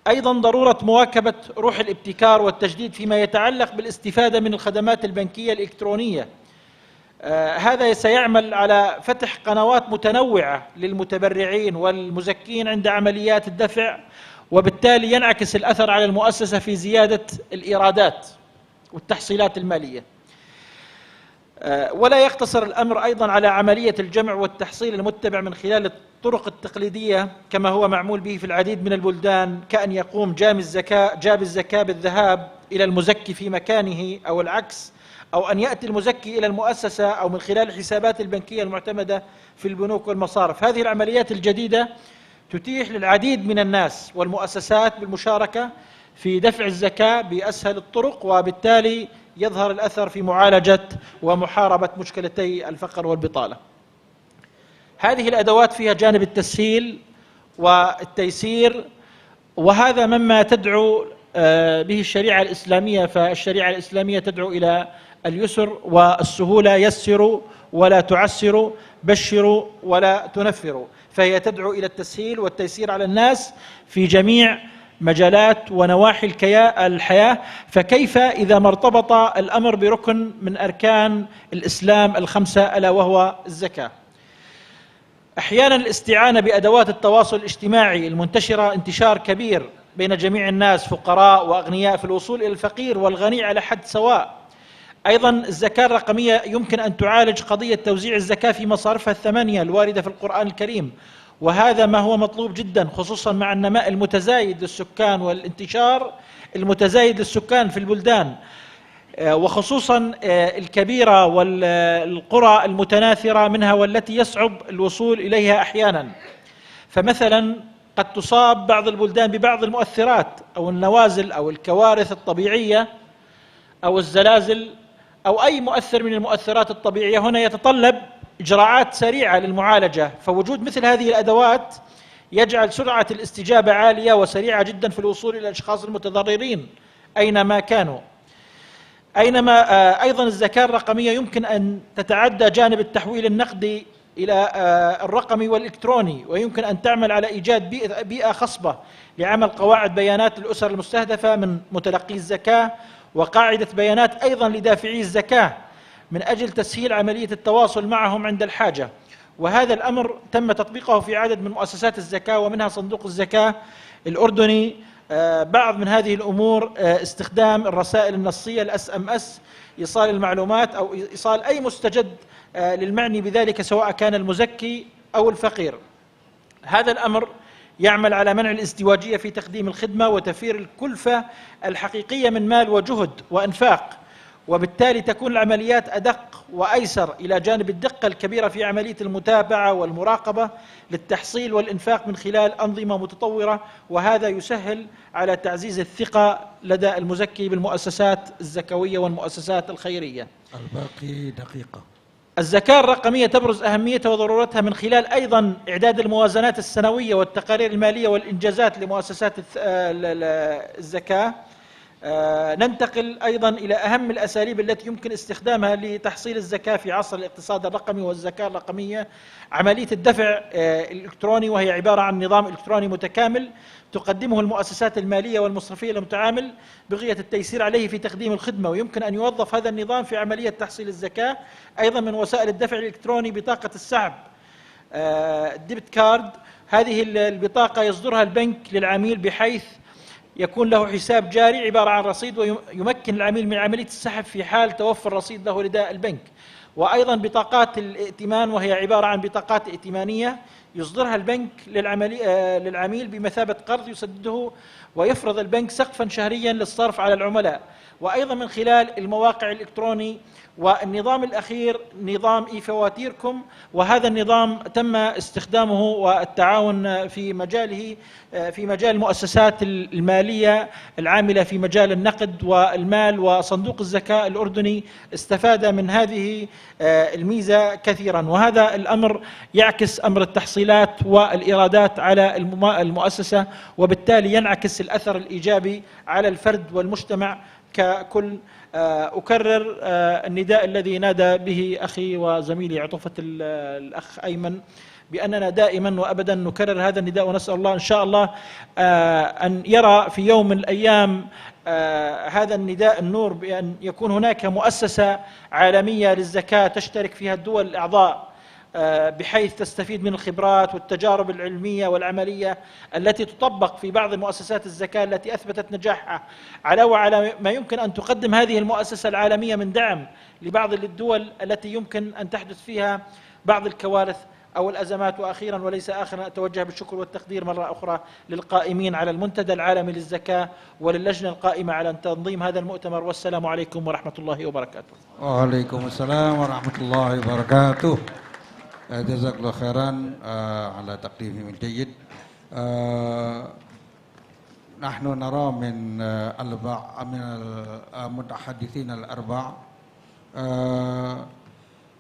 Speaker 10: أيضا ضرورة مواكبة روح الابتكار والتجديد فيما يتعلق بالاستفادة من الخدمات البنكية الإلكترونية. هذا سيعمل على فتح قنوات متنوعة للمتبرعين والمزكين عند عمليات الدفع، وبالتالي ينعكس الأثر على المؤسسة في زيادة الإيرادات والتحصيلات المالية. ولا يقتصر الأمر أيضا على عملية الجمع والتحصيل المتبع من خلال الطرق التقليدية كما هو معمول به في العديد من البلدان، كأن يقوم جاب الزكاة بالذهاب إلى المزكي في مكانه أو العكس، أو أن يأتي المزكي إلى المؤسسة أو من خلال الحسابات البنكية المعتمدة في البنوك والمصارف. هذه العمليات الجديدة تتيح للعديد من الناس والمؤسسات بالمشاركة في دفع الزكاة بأسهل الطرق، وبالتالي يظهر الأثر في معالجة ومحاربة مشكلتي الفقر والبطالة. هذه الأدوات فيها جانب التسهيل والتيسير، وهذا مما تدعو به الشريعة الإسلامية، فالشريعة الإسلامية تدعو إلى اليسر والسهولة، يسروا ولا تعسروا، بشروا ولا تنفروا، فهي تدعو إلى التسهيل والتيسير على الناس في جميع مجالات ونواحي الحياة. فكيف إذا ما ارتبط الأمر بركن من أركان الإسلام الخمسة ألا وهو الزكاة؟ أحيانا الاستعانة بأدوات التواصل الاجتماعي المنتشرة انتشار كبير بين جميع الناس، فقراء وأغنياء، في الوصول إلى الفقير والغني على حد سواء. أيضا الزكاة الرقمية يمكن أن تعالج قضية توزيع الزكاة في مصارفها الثمانية الواردة في القرآن الكريم، وهذا ما هو مطلوب جدا، خصوصا مع النماء المتزايد للسكان والانتشار المتزايد للسكان في البلدان، وخصوصا الكبيرة والقرى المتناثرة منها والتي يصعب الوصول إليها أحيانا. فمثلا قد تصاب بعض البلدان ببعض المؤثرات أو النوازل أو الكوارث الطبيعية أو الزلازل أو أي مؤثر من المؤثرات الطبيعية، هنا يتطلب إجراءات سريعة للمعالجة، فوجود مثل هذه الأدوات يجعل سرعة الاستجابة عالية وسريعة جدا في الوصول إلى الأشخاص المتضررين أينما كانوا. أيضا الزكاة الرقمية يمكن أن تتعدى جانب التحويل النقدي إلى الرقمي والإلكتروني، ويمكن أن تعمل على إيجاد بيئة خصبة لعمل قواعد بيانات للأسر المستهدفة من متلقي الزكاة، وقاعدة بيانات أيضا لدافعي الزكاة من أجل تسهيل عملية التواصل معهم عند الحاجة. وهذا الأمر تم تطبيقه في عدد من مؤسسات الزكاة ومنها صندوق الزكاة الأردني. بعض من هذه الأمور استخدام الرسائل النصية SMS، إيصال المعلومات أو إيصال أي مستجد للمعني بذلك سواء كان المزكي أو الفقير. هذا الأمر يعمل على منع الازدواجية في تقديم الخدمة وتوفير الكلفة الحقيقية من مال وجهد وإنفاق، وبالتالي تكون العمليات أدق وأيسر إلى جانب الدقة الكبيرة في عملية المتابعة والمراقبة للتحصيل والإنفاق من خلال أنظمة متطورة، وهذا يسهل على تعزيز الثقة لدى المزكي بالمؤسسات الزكوية والمؤسسات الخيرية.
Speaker 6: الباقي دقيقة.
Speaker 10: الزكاة الرقمية تبرز أهميتها وضرورتها من خلال أيضا إعداد الموازنات السنوية والتقارير المالية والإنجازات لمؤسسات الزكاة. ننتقل أيضا إلى أهم الأساليب التي يمكن استخدامها لتحصيل الزكاة في عصر الاقتصاد الرقمي والزكاة الرقمية. عملية الدفع الإلكتروني، وهي عبارة عن نظام إلكتروني متكامل تقدمه المؤسسات المالية والمصرفية للمتعامل بغية التيسير عليه في تقديم الخدمة، ويمكن أن يوظف هذا النظام في عملية تحصيل الزكاة. أيضا من وسائل الدفع الإلكتروني بطاقة السحب الديبت كارد. هذه البطاقة يصدرها البنك للعميل بحيث يكون له حساب جاري عبارة عن رصيد، ويمكن العميل من عملية السحب في حال توفر رصيد له لدى البنك. وأيضا بطاقات الائتمان، وهي عبارة عن بطاقات ائتمانية يصدرها البنك للعميل بمثابة قرض يسدده، ويفرض البنك سقفا شهريا للصرف على العملاء. وأيضا من خلال المواقع الإلكتروني. والنظام الأخير نظام فواتيركم، وهذا النظام تم استخدامه والتعاون في مجاله في مجال المؤسسات المالية العاملة في مجال النقد والمال، وصندوق الزكاة الأردني استفاد من هذه الميزة كثيرا. وهذا الأمر يعكس أمر التحصيلات والإيرادات على المؤسسة، وبالتالي ينعكس الأثر الإيجابي على الفرد والمجتمع ككل. أكرر النداء الذي نادى به أخي وزميلي عطوفة الأخ أيمن، بأننا دائما وأبدا نكرر هذا النداء، ونسأل الله إن شاء الله أن يرى في يوم من الأيام هذا النداء النور، بأن يكون هناك مؤسسة عالمية للزكاة تشترك فيها الدول الأعضاء، بحيث تستفيد من الخبرات والتجارب العلمية والعملية التي تطبق في بعض مؤسسات الزكاة التي أثبتت نجاحها، علاوة وعلى ما يمكن أن تقدم هذه المؤسسة العالمية من دعم لبعض الدول التي يمكن أن تحدث فيها بعض الكوارث أو الأزمات. وأخيرا وليس آخرا، أتوجه بالشكر والتقدير مرة أخرى للقائمين على المنتدى العالمي للزكاة وللجنة القائمة على تنظيم هذا المؤتمر، والسلام عليكم ورحمة الله وبركاته.
Speaker 6: وعليكم السلام ورحمة الله وبركاته. جزاك الله خيرا على تقديمه الجيد. نحن نرى من المتحدثين الأربع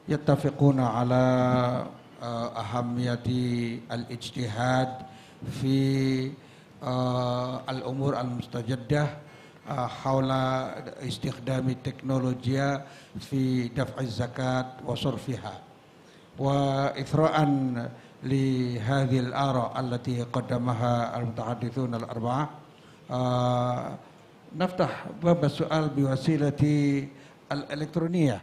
Speaker 6: يتفقون على أهمية الاجتهاد في الأمور المستجدة حول استخدام التكنولوجيا في دفع الزكاة وصرفها، وإثراء لهذه الآراء التي قدمها المتحدثون الأربعة نفتح باب السؤال بوسيلة الإلكترونية،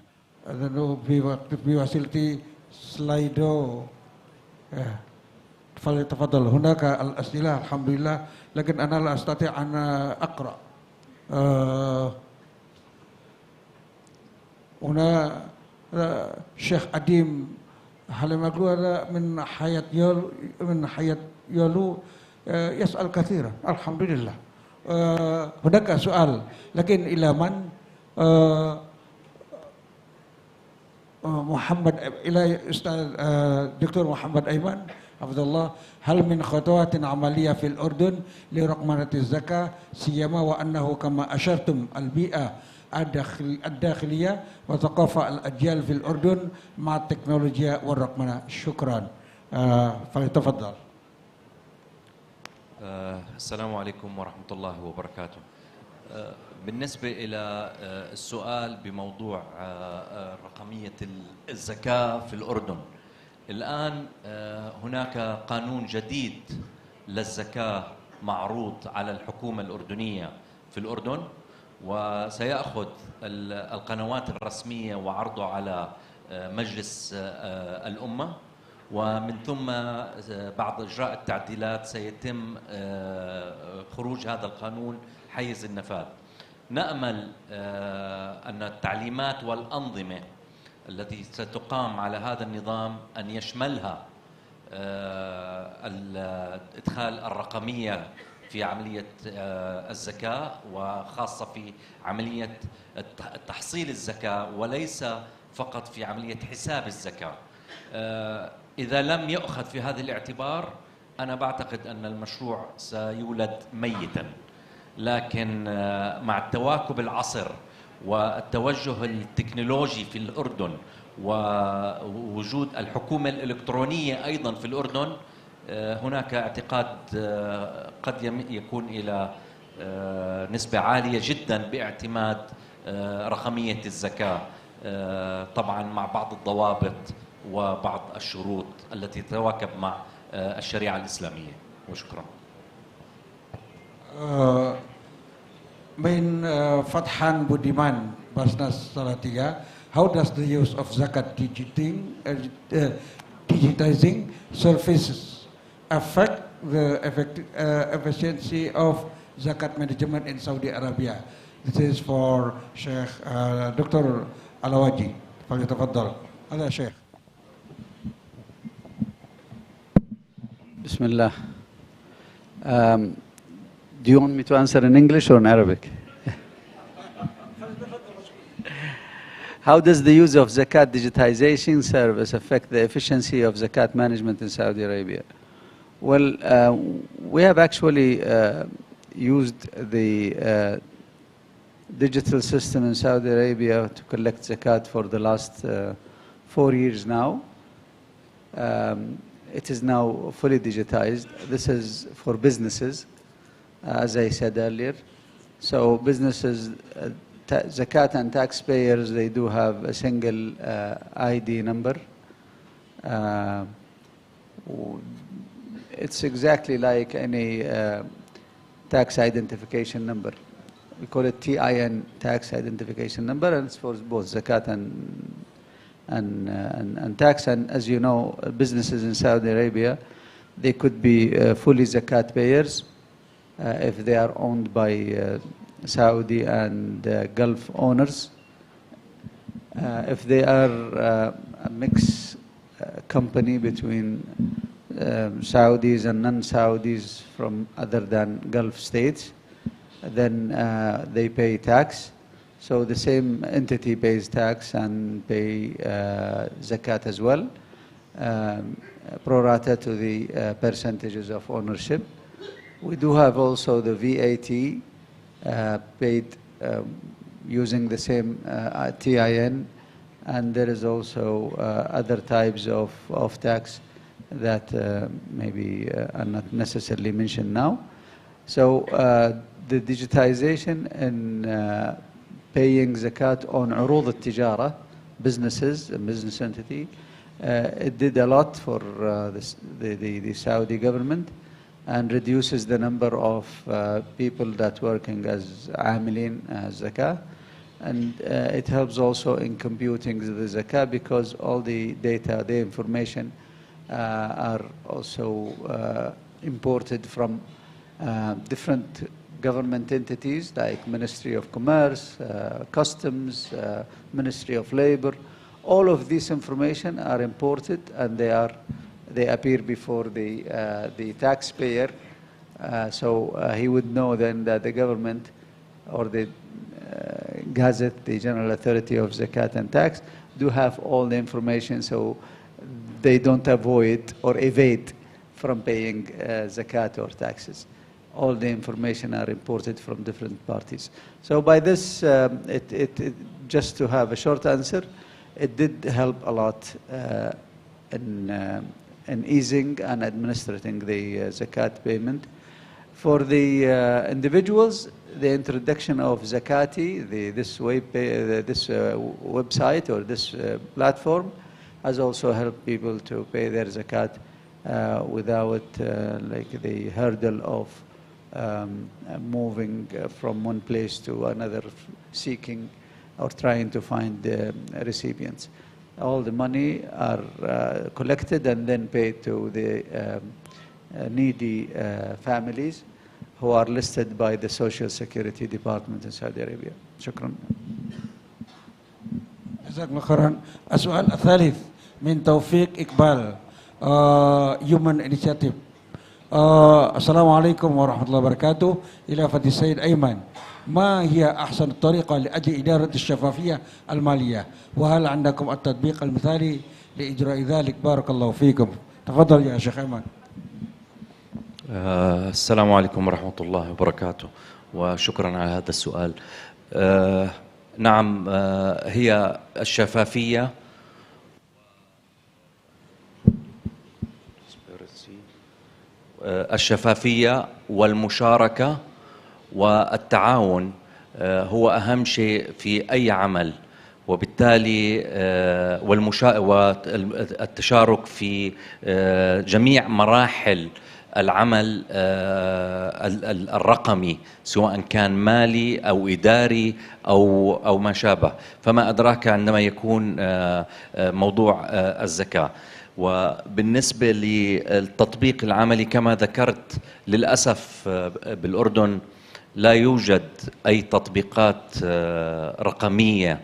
Speaker 6: بوسيلة سلايدو. فليتفضل. هناك الأسئلة الحمد لله، لكن أنا لا أستطيع أن أقرأ. هنا الشيخ أديم حلمة من حياة يولو يسأل كثيرا. الحمد لله. هناك سؤال، لكن إلى من؟ محمد، إلى أستاذ دكتور محمد أيمن حفظ الله. هل من خطوات عملية في الأردن لرقمنة الزكاة، سيما وأنه كما أشرتم البيئة الداخلية وثقافة الأجيال في الأردن مع التكنولوجيا والرقمنة؟ شكرا. فليتفضل.
Speaker 7: السلام عليكم ورحمة الله وبركاته. بالنسبة إلى السؤال بموضوع رقمية الزكاة في الأردن، الآن هناك قانون جديد للزكاة معروض على الحكومة الأردنية في الأردن، وسيأخذ القنوات الرسمية وعرضه على مجلس الأمة، ومن ثم بعد إجراء التعديلات سيتم خروج هذا القانون حيز النفاذ. نأمل أن التعليمات والأنظمة التي ستقام على هذا النظام أن يشملها إدخال الرقمية في عملية الزكاة، وخاصة في عملية تحصيل الزكاة، وليس فقط في عملية حساب الزكاة. إذا لم يؤخذ في هذا الاعتبار أنا بعتقد أن المشروع سيولد ميتا. لكن مع التواكب العصر والتوجه التكنولوجي في الأردن ووجود الحكومة الإلكترونية أيضا في الأردن، هناك اعتقاد قد يكون إلى نسبة عالية جدا باعتماد رقمية الزكاة، طبعا مع بعض الضوابط وبعض الشروط التي تتواكب مع الشريعة الإسلامية. وشكرا.
Speaker 6: Main Fathan Budiman, BAZNAS Salatiga, how does the use of zakat digitizing services affect the efficiency of zakat management in Saudi Arabia? This is for Sheikh Dr. Alawaji. فليتفضل. هذا شيخ.
Speaker 8: Bismillah. Do you want me to answer in English or in Arabic? How does the use of zakat digitization service affect the efficiency of zakat management in Saudi Arabia? Well, we have actually used the digital system in Saudi Arabia to collect zakat for the last 4 years now. It is now fully digitized. This is for businesses, as I said earlier. So businesses, zakat and taxpayers, they do have a single ID number. It's exactly like any tax identification number. We call it TIN, tax identification number, and it's for both zakat and tax. And as you know, businesses in Saudi Arabia, they could be fully zakat payers if they are owned by Saudi and Gulf owners. If they are a mixed company between Saudis and non-Saudis from other than Gulf states, then they pay tax. So the same entity pays tax and pay zakat as well, pro rata to the percentages of ownership. We do have also the VAT paid using the same TIN, and there is also other types of tax that maybe are not necessarily mentioned now. So the digitization and paying zakat on urud al-tijara, businesses, a business entity, it did a lot for the Saudi government, and reduces the number of people that working as amilin zakah, and it helps also in computing the zakah, because all the data, the information are also imported from different government entities like Ministry of Commerce, Customs, Ministry of Labor. All of this information are imported, and they appear before the taxpayer. So he would know then that the government or the Gazette, the General Authority of Zakat and Tax, do have all the information, so they don't avoid or evade from paying zakat or taxes. All the information are imported from different parties. So by this, just to have a short answer, it did help a lot in easing and administrating the zakat payment. For the individuals, the introduction of Zakati, this website or this platform, has also helped people to pay their zakat without like the hurdle of moving from one place to another, seeking or trying to find the recipients. All the money are collected and then paid to the needy families who are listed by the Social Security Department in Saudi Arabia. Shukran.
Speaker 6: جزاك الله خيرا. السؤال الثالث من توفيق إقبال, Human Initiative. السلام عليكم ورحمة الله وبركاته. إلى فضيلة السيد أيمن، ما هي أحسن الطريقة لأجل إدارة الشفافية المالية؟ وهل عندكم التطبيق المثالي لإجراء ذلك؟ بارك الله فيكم. تفضل يا شيخ أيمن.
Speaker 7: السلام عليكم ورحمة الله وبركاته، وشكرا على هذا السؤال. نعم، هي الشفافية والمشاركة والتعاون هو أهم شيء في أي عمل، وبالتالي والتشارك في جميع مراحل العمل الرقمي، سواء كان مالي أو إداري أو ما شابه. فما أدراك عندما يكون موضوع الزكاة. وبالنسبة للتطبيق العملي كما ذكرت، للأسف بالأردن لا يوجد أي تطبيقات رقمية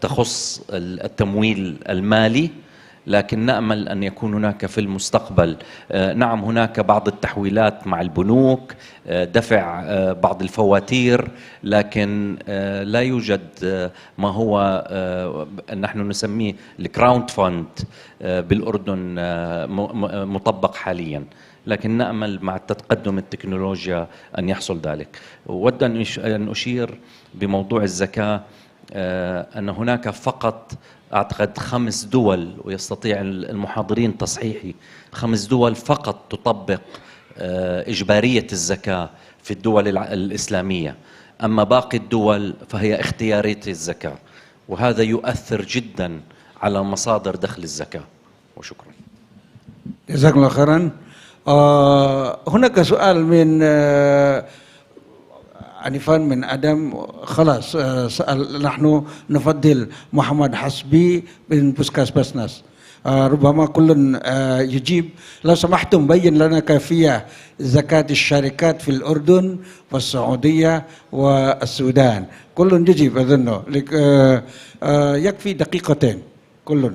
Speaker 7: تخص التمويل المالي، لكن نأمل أن يكون هناك في المستقبل. نعم، هناك بعض التحويلات مع البنوك، دفع بعض الفواتير، لكن لا يوجد ما هو نحن نسميه الكراوند فند بالأردن مطبق حاليا، لكن نأمل مع تقدم التكنولوجيا أن يحصل ذلك. أود أن أشير بموضوع الزكاة أن هناك فقط أعتقد 5 دول، ويستطيع المحاضرين تصحيحي، 5 دول فقط تطبق إجبارية الزكاة في الدول الإسلامية، أما باقي الدول فهي اختيارية الزكاة، وهذا يؤثر جدا على مصادر دخل الزكاة. وشكرا.
Speaker 6: جزاكم الله خيرا. هناك سؤال من عنفان من أدم. خلاص، سأل. نحن نفضل محمد حسبي من بوسكاس بازناس. ربما كل يجيب. لو سمحتم بين لنا كيفية زكاة الشركات في الأردن والسعودية والسودان. كل يجيب أظنه. يكفي دقيقتين كل.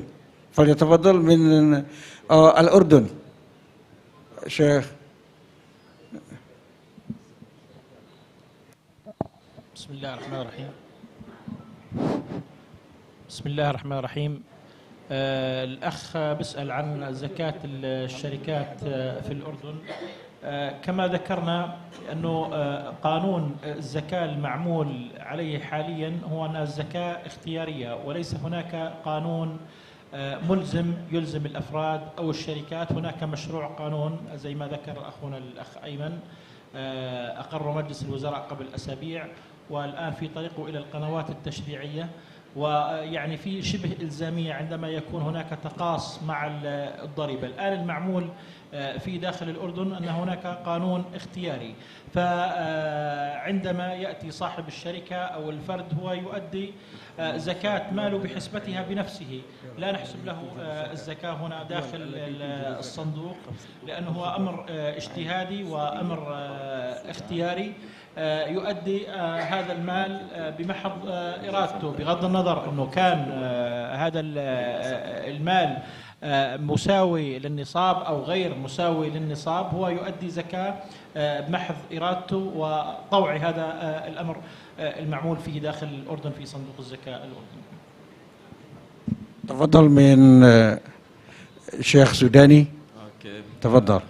Speaker 6: فليتفضل من الأردن شيخ.
Speaker 10: بسم الله الرحمن الرحيم. بسم الله الرحمن الرحيم. الأخ بيسأل عن زكاة الشركات في الأردن. كما ذكرنا أنه قانون الزكاة المعمول عليه حاليا هو أن الزكاة اختيارية، وليس هناك قانون ملزم يلزم الأفراد أو الشركات. هناك مشروع قانون زي ما ذكر أخونا الأخ أيمن أقر مجلس الوزراء قبل أسابيع، والآن في طريقه إلى القنوات التشريعية، ويعني في شبه إلزامية عندما يكون هناك تقاص مع الضريبة. الآن المعمول في داخل الأردن أن هناك قانون اختياري، فعندما يأتي صاحب الشركة أو الفرد هو يؤدي زكاة ماله بحسبتها بنفسه، لا نحسب له الزكاة هنا داخل الصندوق، لأنه هو أمر اجتهادي وأمر اختياري. يؤدي هذا المال بمحض إرادته، بغض النظر أنه كان هذا المال مساوي للنصاب أو غير مساوي للنصاب، هو يؤدي زكاة بمحض إرادته وطوع هذا الأمر المعمول فيه داخل الأردن في صندوق الزكاة الأردني.
Speaker 6: تفضل من شيخ سوداني.
Speaker 9: Okay.
Speaker 6: تفضل.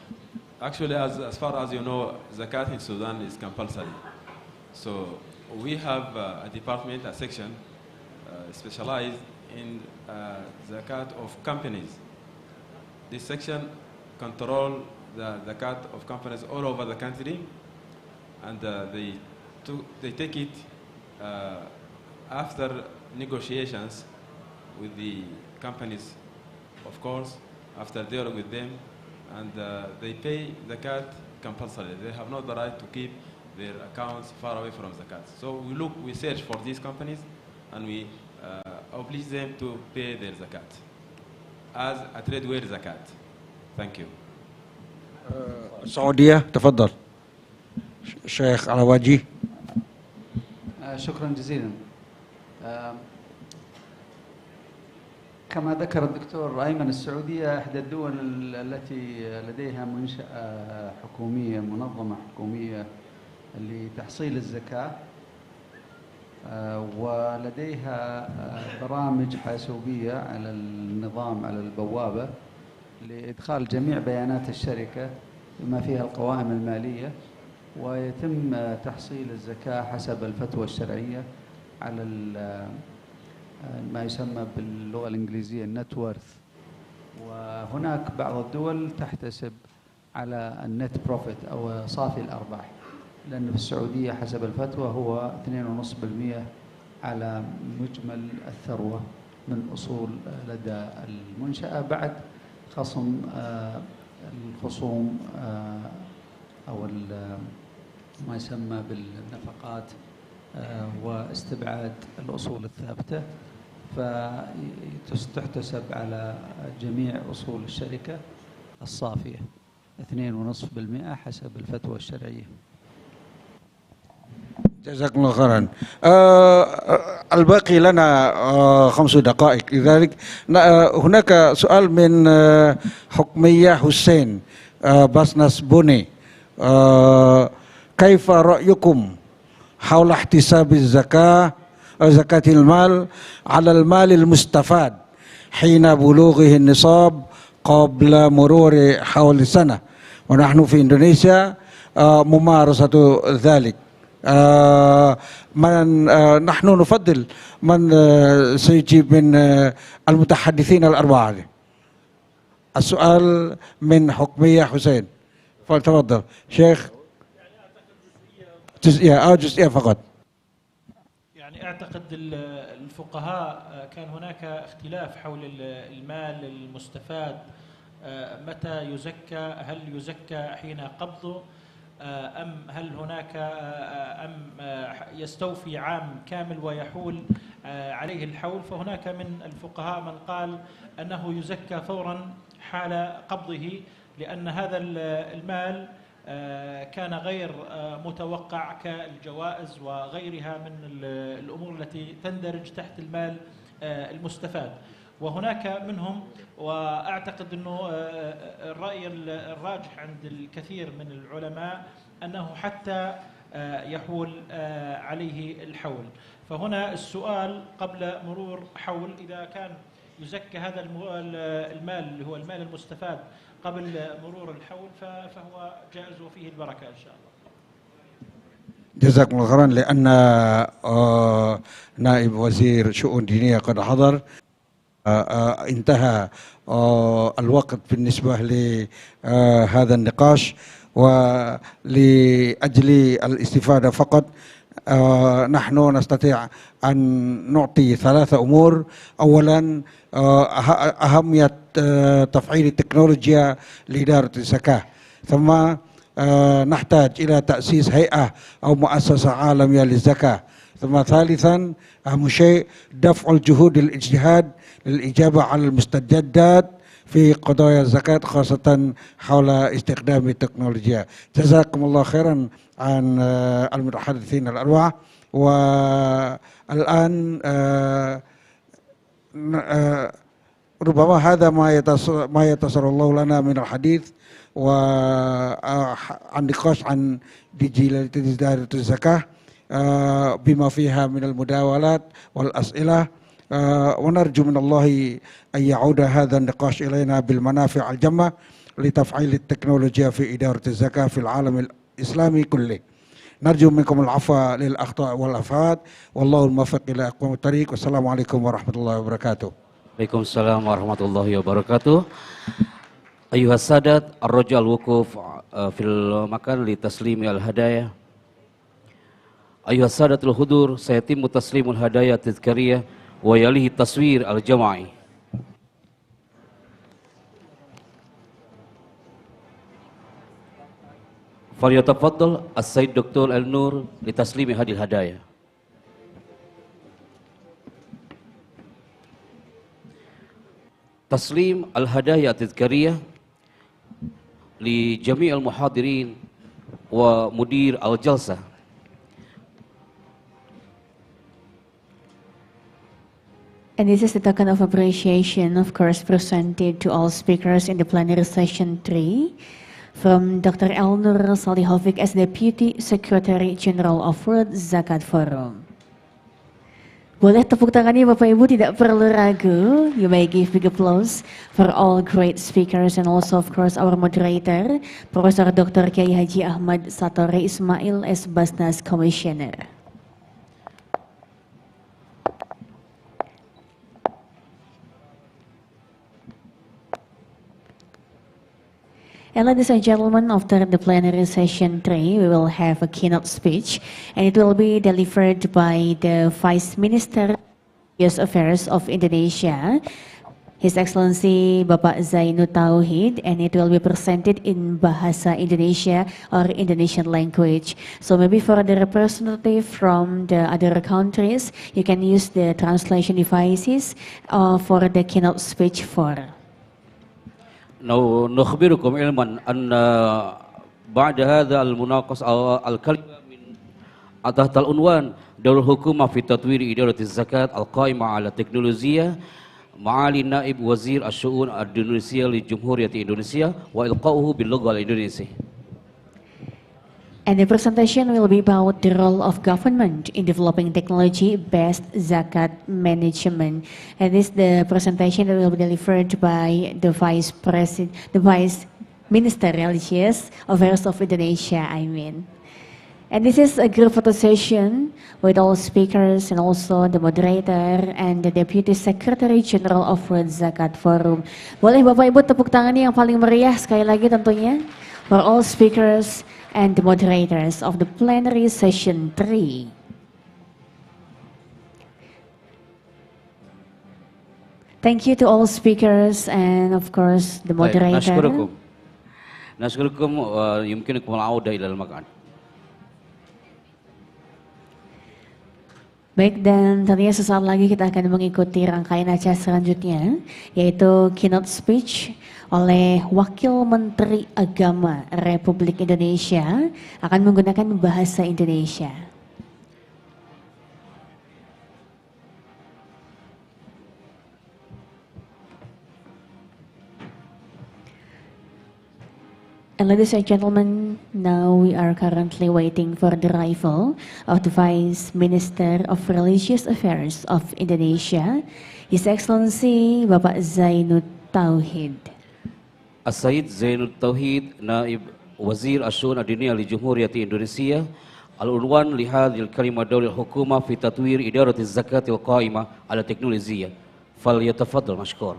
Speaker 9: Actually, as far as you know, Zakat in Sudan is compulsory. So we have a department, a section specialized in Zakat of companies. This section controls the Zakat of companies all over the country, and they take it after negotiations with the companies, of course, after dealing with them. And they pay zakat compulsory. They have not the right to keep their accounts far away from zakat. So we search for these companies, and we oblige them to pay their zakat as a tradeware zakat. Thank you.
Speaker 6: السعودية تفضل شيخ علاواجي.
Speaker 8: شكرا جزيلا. كما ذكر الدكتور أيمن، السعودية إحدى الدول التي لديها منشأة حكومية، منظمة حكومية لتحصيل الزكاة، ولديها برامج حاسوبية على النظام، على البوابة، لإدخال جميع بيانات الشركة بما فيها القوائم المالية، ويتم تحصيل الزكاة حسب الفتوى الشرعية على ما يسمى باللغة الإنجليزية النت وورث. وهناك بعض الدول تحتسب على النت بروفيت أو صافي الأرباح، لأن في السعودية حسب الفتوى هو 2.5% على مجمل الثروة من أصول لدى المنشأة، بعد خصم الخصوم أو ما يسمى بالنفقات واستبعاد الأصول الثابتة، فتحتسب على جميع أصول الشركة الصافية 2.5% حسب الفتوى الشرعية.
Speaker 6: جزاكم الله خيرا. الباقي لنا 5 دقائق، لذلك هناك سؤال من حكمية حسين بازناس بوني. كيف رأيكم حول احتساب الزكاة زكاة المال على المال المستفاد حين بلوغه النصاب قبل مرور حول سنة، ونحن في إندونيسيا ممارسة ذلك. نحن نفضل من سيجيب من المتحدثين الأربعة. السؤال من حكمية حسين، فلتفضل شيخ. جزئية فقط.
Speaker 10: يعني أعتقد الفقهاء كان هناك اختلاف حول المال المستفاد، متى يزكى، هل يزكى حين قبضه أم هل هناك أم يستوفي عام كامل ويحول عليه الحول. فهناك من الفقهاء من قال أنه يزكى فورا حال قبضه، لأن هذا المال كان غير متوقع كالجوائز وغيرها من الأمور التي تندرج تحت المال المستفاد. وهناك منهم، وأعتقد أنه الرأي الراجح عند الكثير من العلماء أنه حتى يحول عليه الحول. فهنا السؤال قبل مرور حول، إذا كان يزكى هذا المال اللي هو المال المستفاد قبل مرور الحول فهو جائز وفيه البركة إن شاء الله.
Speaker 6: جزاكم الله خيرا. لأن نائب وزير شؤون دينية قد حضر، انتهى الوقت بالنسبة لهذا النقاش، ولأجل الاستفادة فقط نحن نستطيع أن نعطي 3 أمور. أولا أهمية تفعيل التكنولوجيا لإدارة الزكاة، ثم نحتاج إلى تأسيس هيئة أو مؤسسة عالمية للزكاة، ثم ثالثا أهم شيء دفع الجهود الاجتهاد للإجابة على المستجدات في قضايا الزكاة، خاصة حول استخدام التكنولوجيا. جزاكم الله خيرا عن المتحدثين الأربعة. والآن ربما هذا ما يتسر الله لنا من الحديث وعن نقاش عن ديجيتاليزيشن الزكاة بما فيها من المداولات والأسئلة، ونرجو من الله أن يعود هذا النقاش إلينا بالمنافع الجمة لتفعيل التكنولوجيا في إدارة الزكاة في العالم الإسلامي كله. نرجو منكم العفو للأخطاء والأفات، والله الموفق إلى أقوم الطريق، والسلام عليكم ورحمة الله وبركاته.
Speaker 2: Waalaikumsalam warahmatullahi wabarakatuh. Ayuhas sadat, ar-rajal wukuf fil makan li taslimi al-hadayah. Ayuhas sadatul hudur, sayatimu taslimul hadayah tizkariyah wa yalihi taswir al-jama'i. Falyatafaddal as-Sayyid Dr. Al-Nur li taslimi hadil hadayah. تسليم الهدايا التذكارية لجميع المحاضرين ومدير الجلسة.
Speaker 1: And this is the token of appreciation, of course, presented to all speakers in the plenary session 3 from Dr. Elnur Salihovic as Deputy Secretary General of World Zakat Forum. Boleh tepuk tangannya Bapak Ibu, tidak perlu ragu. You may give big applause for all great speakers and also of course our moderator, Profesor Dr. Kiai Haji Ahmad Satore Ismail as BAZNAS Commissioner. And ladies and gentlemen, after the plenary session 3, we will have a keynote speech, and it will be delivered by the Vice Minister of Youth Affairs of Indonesia, His Excellency Bapak Zainud Tauhid, and it will be presented in Bahasa Indonesia or Indonesian language. So maybe for the representative from the other countries, you can use the translation devices for the keynote speech for.
Speaker 2: نخبركم علما أن بعد هذا المناقص الكلمة من تحت العنوان دور الحكومة في تطوير إدارة الزكاة القائمة على التكنولوجيا معالي نائب وزير الشؤون الإندونيسية لجمهورية إندونيسيا وإلقاؤه باللغة الإندونيسية.
Speaker 1: And the presentation will be about the role of government in developing technology-based zakat management. And this the presentation that will be delivered by the Vice Minister Religious Affairs of Indonesia, And this is a group photo session with all speakers and also the moderator and the Deputy Secretary General of World Zakat Forum. Boleh Bapak Ibu tepuk tangannya yang paling meriah sekali lagi tentunya for all speakers and the moderators of the plenary session 3. Thank you to all speakers and of course the moderator.
Speaker 2: نشكركم يمكنكم العودة إلى المكان.
Speaker 1: Baik, dan tentunya sesaat lagi kita akan mengikuti rangkaian acara selanjutnya, yaitu keynote speech oleh Wakil Menteri Agama Republik Indonesia akan menggunakan bahasa Indonesia. And ladies and gentlemen, now we are currently waiting for the arrival of the Vice Minister of Religious Affairs of Indonesia, His Excellency Bapak Zainud Tauhid.
Speaker 2: السيد زين التوحيد نائب وزير الشؤون الدينية لجمهورية إندونيسيا العنوان لهذه الكلمة دور الحكومة في تطوير إدارة الزكاة القائمة على التكنولوجيا فليتفضل مشكور.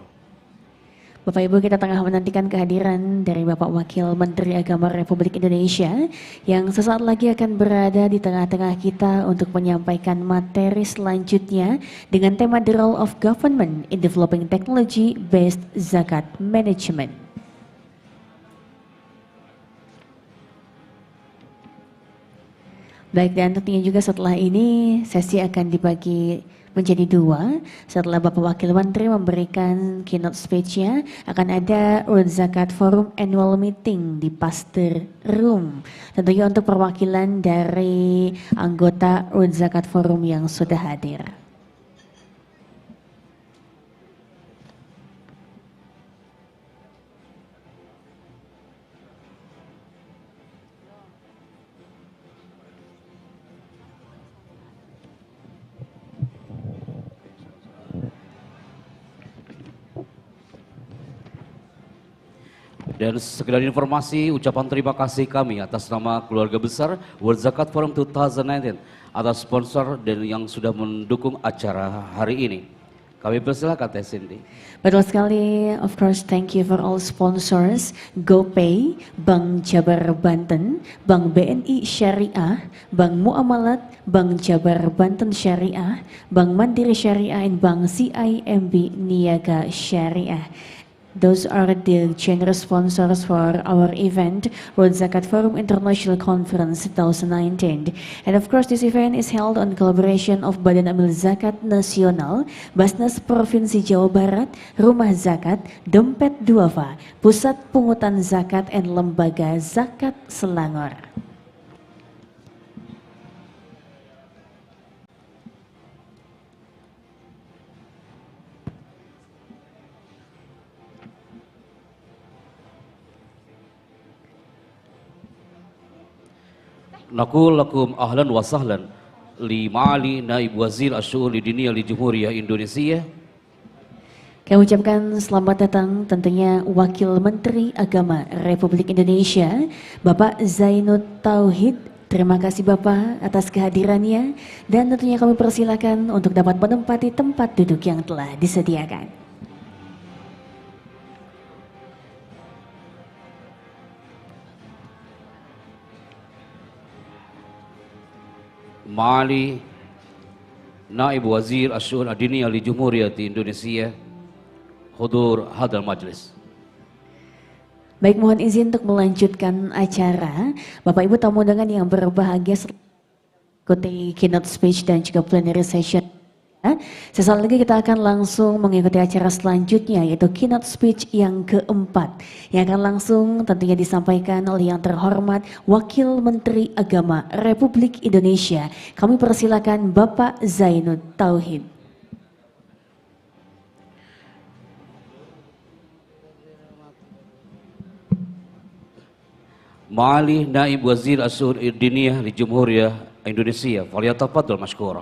Speaker 1: Bapak Ibu, kita tengah menantikan kehadiran dari Bapak Wakil Menteri Agama Republik Indonesia yang sesaat lagi akan berada di tengah-tengah kita untuk menyampaikan materi selanjutnya dengan tema The Role of Government in Developing Technology-Based Zakat Management. Baik, dan tentunya juga setelah ini sesi akan dibagi menjadi 2. Setelah Bapak Wakil Menteri memberikan keynote speech-nya, akan ada World Zakat Forum Annual Meeting di Pasteur Room. Tentunya untuk perwakilan dari anggota World Zakat Forum yang sudah hadir.
Speaker 2: Dan sekedar informasi, ucapan terima kasih kami atas nama keluarga besar World Zakat Forum 2019 atas sponsor dan yang sudah mendukung acara hari ini. Kami persilakan Teh Cindy.
Speaker 1: Betul sekali, of course, thank you for all sponsors, GoPay, Bank Jabar Banten, Bank BNI Syariah, Bank Muamalat, Bank Jabar Banten Syariah, Bank Mandiri Syariah, and Bank CIMB Niaga Syariah. Those are the generous sponsors for our event, World Zakat Forum International Conference 2019. And of course, this event is held on collaboration of Badan Amil Zakat Nasional, BAZNAS Provinsi Jawa Barat, Rumah Zakat, Dompet Duafa, Pusat Pungutan Zakat, and Lembaga Zakat Selangor.
Speaker 2: Naqul lakum ahlan wa sahlan li ma'ali naib wazir asy'ul diniyah li Jumhuriyah Indonesia.
Speaker 1: Kami ucapkan selamat datang tentunya Wakil Menteri Agama Republik Indonesia, Bapak Zainud Tauhid. Terima kasih Bapak atas kehadirannya dan tentunya kami persilakan untuk dapat menempati tempat duduk yang telah disediakan.
Speaker 2: Ma'ali naib wazir asy'ul diniyah li Jumhuriyah Indonesia. Hudur hadal majlis.
Speaker 1: Baik, mohon izin untuk melanjutkan acara. Bapak Ibu tamu undangan yang berbahagia ikuti keynote speech dan juga plenary session. Sesaat lagi kita akan langsung mengikuti acara selanjutnya yaitu keynote speech yang keempat yang akan langsung tentunya disampaikan oleh yang terhormat Wakil Menteri Agama Republik Indonesia. Kami persilakan Bapak Zainud Tauhid.
Speaker 2: Ma'ali naib wazir asy'ul diniyah li Jumhuriyah Indonesia. Falyatafaddal mashkura.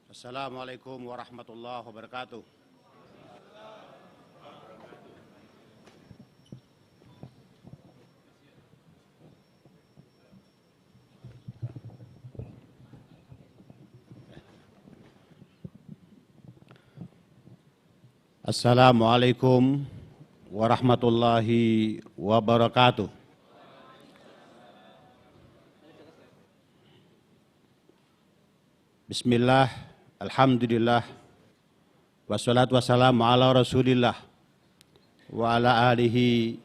Speaker 11: Assalamualaikum warahmatullahi wabarakatuh. Assalamualaikum warahmatullahi wabarakatuh. Bismillah, alhamdulillah, wassalatu wassalamu ala rasulillah, wa ala alihi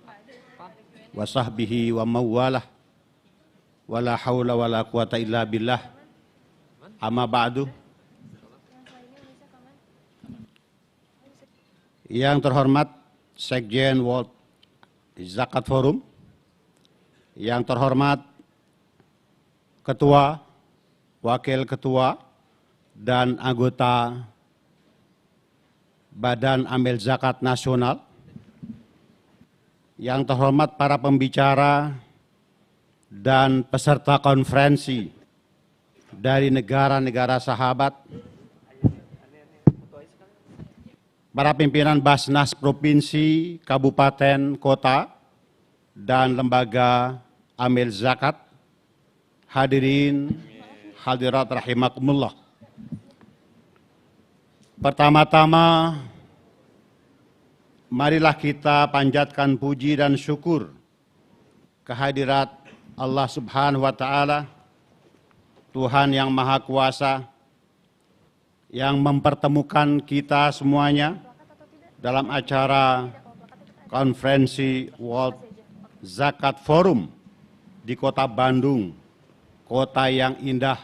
Speaker 11: wa sahbihi wa mawalah, wa la hawla wa la quwata illa billah, amma ba'du. Yang terhormat Sekjen World Zakat Forum, yang terhormat Ketua, Wakil Ketua, dan anggota Badan Amil Zakat Nasional, yang terhormat para pembicara dan peserta konferensi dari negara-negara sahabat, para pimpinan BAZNAS provinsi, kabupaten, kota, dan lembaga amil zakat, hadirin, hadirat rahimakumullah. Pertama-tama, marilah kita panjatkan puji dan syukur kehadirat Allah Subhanahu wa Ta'ala, Tuhan yang Maha Kuasa, yang mempertemukan kita semuanya dalam acara konferensi World Zakat Forum di kota Bandung, kota yang indah,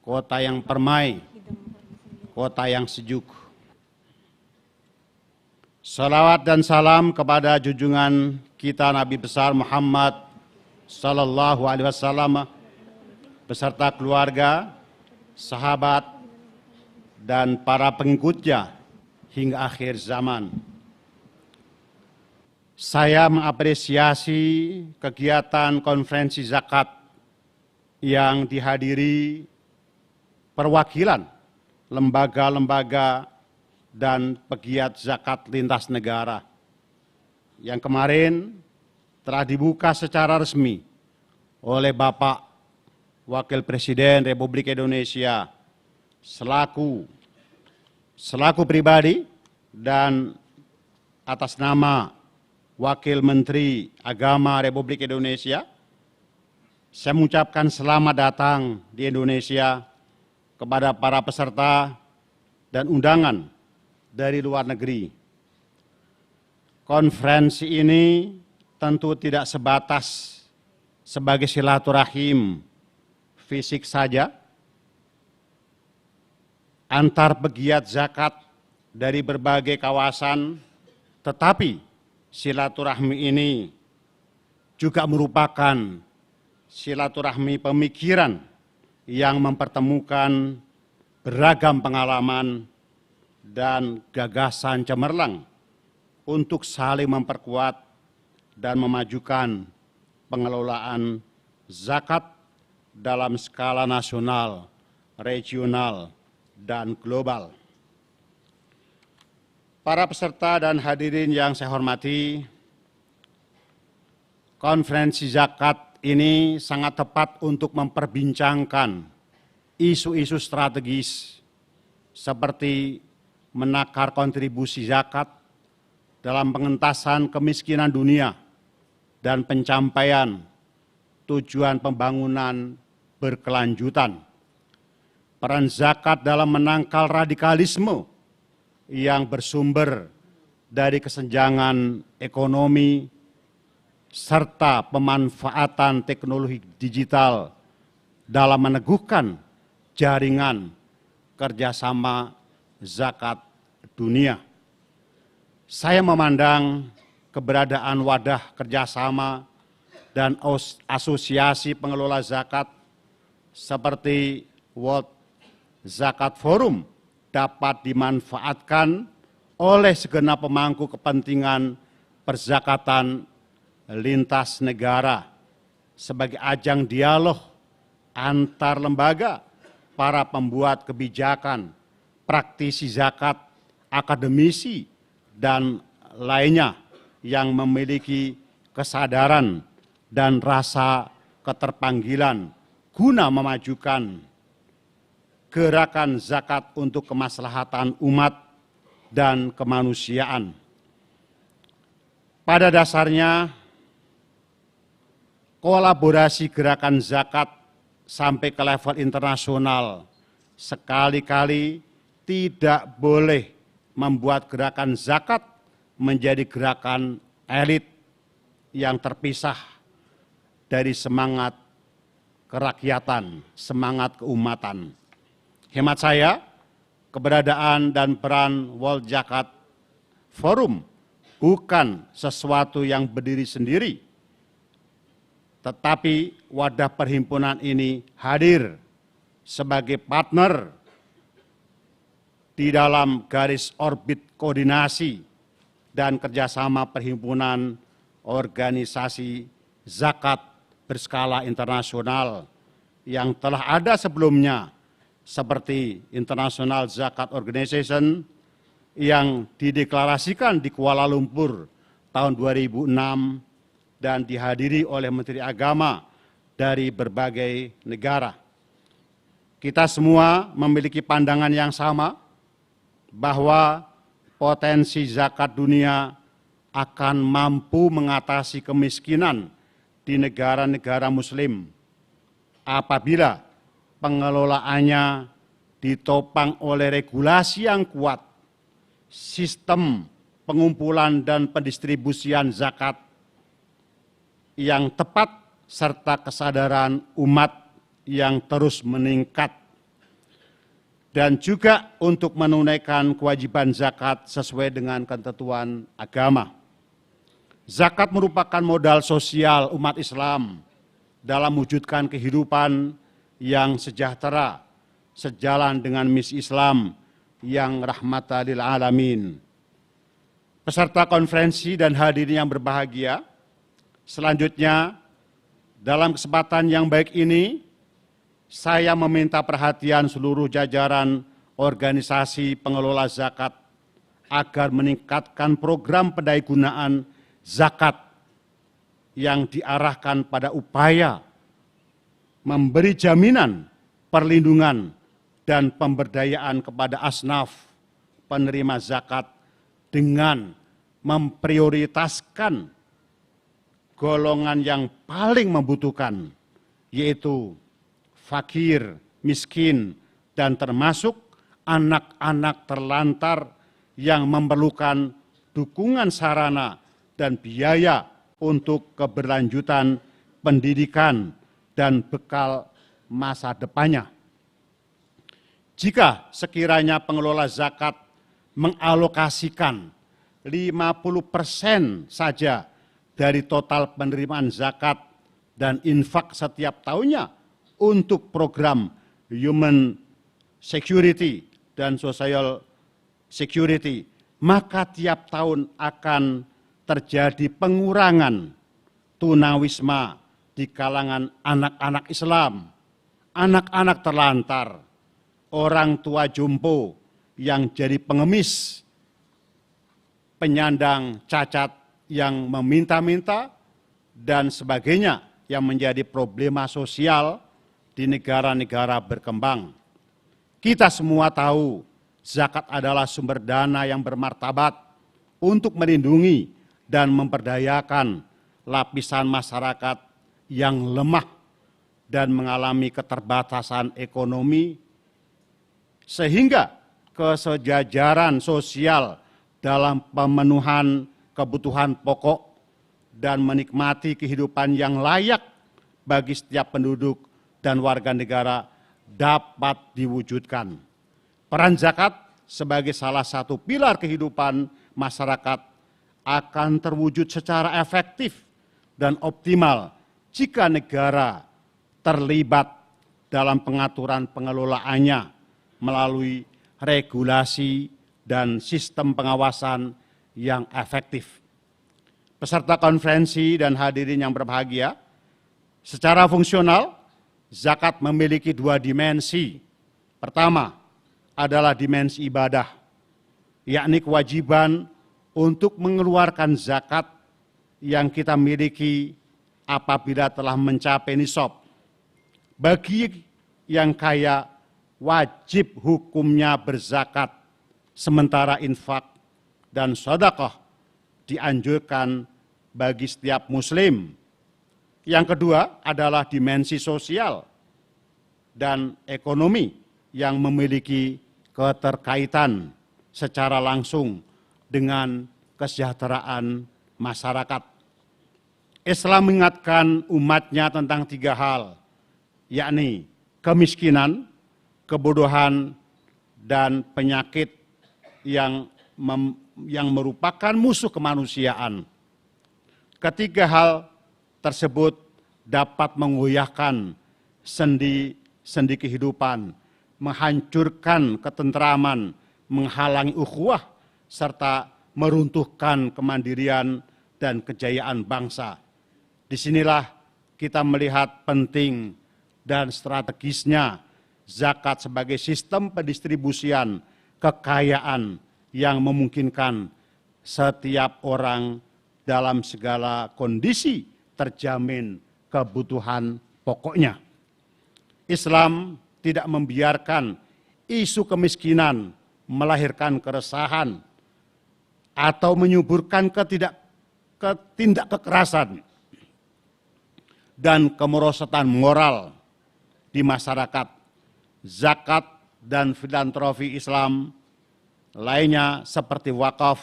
Speaker 11: kota yang permai, kota yang sejuk. Salawat dan salam kepada junjungan kita Nabi besar Muhammad sallallahu alaihi wasallam beserta keluarga, sahabat, dan para pengikutnya hingga akhir zaman. Saya mengapresiasi kegiatan konferensi zakat yang dihadiri perwakilan lembaga-lembaga dan pegiat zakat lintas negara yang kemarin telah dibuka secara resmi oleh Bapak Wakil Presiden Republik Indonesia selaku pribadi dan atas nama Wakil Menteri Agama Republik Indonesia, saya mengucapkan selamat datang di Indonesia kepada para peserta dan undangan dari luar negeri. Konferensi ini tentu tidak sebatas sebagai silaturahim fisik saja antar pegiat zakat dari berbagai kawasan, tetapi silaturahmi ini juga merupakan silaturahmi pemikiran yang mempertemukan beragam pengalaman dan gagasan cemerlang untuk saling memperkuat dan memajukan pengelolaan zakat dalam skala nasional, regional, dan global. Para peserta dan hadirin yang saya hormati, konferensi zakat ini sangat tepat untuk memperbincangkan isu-isu strategis seperti menakar kontribusi zakat dalam pengentasan kemiskinan dunia dan pencapaian tujuan pembangunan berkelanjutan. Peran zakat dalam menangkal radikalisme yang bersumber dari kesenjangan ekonomi serta pemanfaatan teknologi digital dalam meneguhkan jaringan kerjasama zakat dunia. Saya memandang keberadaan wadah kerjasama dan asosiasi pengelola zakat seperti World Zakat Forum dapat dimanfaatkan oleh segenap pemangku kepentingan perzakatan lintas negara sebagai ajang dialog antar lembaga, para pembuat kebijakan, praktisi zakat, akademisi, dan lainnya yang memiliki kesadaran dan rasa keterpanggilan guna memajukan gerakan zakat untuk kemaslahatan umat dan kemanusiaan. Pada dasarnya, kolaborasi gerakan zakat sampai ke level internasional sekali-kali tidak boleh membuat gerakan zakat menjadi gerakan elit yang terpisah dari semangat kerakyatan, semangat keumatan. Hemat saya, keberadaan dan peran World Zakat Forum bukan sesuatu yang berdiri sendiri, tetapi wadah perhimpunan ini hadir sebagai partner di dalam garis orbit koordinasi dan kerjasama perhimpunan organisasi zakat berskala internasional yang telah ada sebelumnya, seperti International Zakat Organization yang dideklarasikan di Kuala Lumpur tahun 2006 dan dihadiri oleh Menteri Agama dari berbagai negara. Kita semua memiliki pandangan yang sama bahwa potensi zakat dunia akan mampu mengatasi kemiskinan di negara-negara muslim apabila pengelolaannya ditopang oleh regulasi yang kuat, sistem pengumpulan dan pendistribusian zakat yang tepat, serta kesadaran umat yang terus meningkat. Dan juga untuk menunaikan kewajiban zakat sesuai dengan ketentuan agama. Zakat merupakan modal sosial umat Islam dalam mewujudkan kehidupan yang sejahtera, sejalan dengan misi Islam yang rahmatan lil alamin. Peserta konferensi dan hadirin yang berbahagia, selanjutnya dalam kesempatan yang baik ini, saya meminta perhatian seluruh jajaran organisasi pengelola zakat agar meningkatkan program pendayagunaan zakat yang diarahkan pada upaya memberi jaminan, perlindungan, dan pemberdayaan kepada asnaf penerima zakat dengan memprioritaskan golongan yang paling membutuhkan, yaitu fakir, miskin, dan termasuk anak-anak terlantar yang memerlukan dukungan sarana dan biaya untuk keberlanjutan pendidikan dan bekal masa depannya. Jika sekiranya pengelola zakat mengalokasikan 50% saja dari total penerimaan zakat dan infak setiap tahunnya untuk program human security dan social security, maka tiap tahun akan terjadi pengurangan tunawisma di kalangan anak-anak Islam, anak-anak terlantar, orang tua jompo yang jadi pengemis, penyandang cacat yang meminta-minta, dan sebagainya yang menjadi problema sosial di negara-negara berkembang. Kita semua tahu zakat adalah sumber dana yang bermartabat untuk melindungi dan memperdayakan lapisan masyarakat yang lemah dan mengalami keterbatasan ekonomi, sehingga kesejajaran sosial dalam pemenuhan kebutuhan pokok dan menikmati kehidupan yang layak bagi setiap penduduk dan warga negara dapat diwujudkan. Peran zakat sebagai salah satu pilar kehidupan masyarakat akan terwujud secara efektif dan optimal jika negara terlibat dalam pengaturan pengelolaannya melalui regulasi dan sistem pengawasan yang efektif. Peserta konferensi dan hadirin yang berbahagia, secara fungsional, zakat memiliki dua dimensi. Pertama adalah dimensi ibadah, yakni kewajiban untuk mengeluarkan zakat yang kita miliki apabila telah mencapai nisab. Bagi yang kaya, wajib hukumnya berzakat, sementara infak dan sedekah dianjurkan bagi setiap muslim. Yang kedua adalah dimensi sosial dan ekonomi yang memiliki keterkaitan secara langsung dengan kesejahteraan masyarakat. Islam mengingatkan umatnya tentang tiga hal, yakni kemiskinan, kebodohan, dan penyakit yang merupakan musuh kemanusiaan. Ketiga hal tersebut dapat menggoyahkan sendi kehidupan, menghancurkan ketentraman, menghalangi ukhuwah, serta meruntuhkan kemandirian dan kejayaan bangsa. Disinilah kita melihat penting dan strategisnya zakat sebagai sistem pendistribusian kekayaan yang memungkinkan setiap orang dalam segala kondisi terjamin kebutuhan pokoknya. Islam tidak membiarkan isu kemiskinan melahirkan keresahan atau menyuburkan tindak kekerasan dan kemerosotan moral di masyarakat. Zakat dan filantropi Islam lainnya seperti wakaf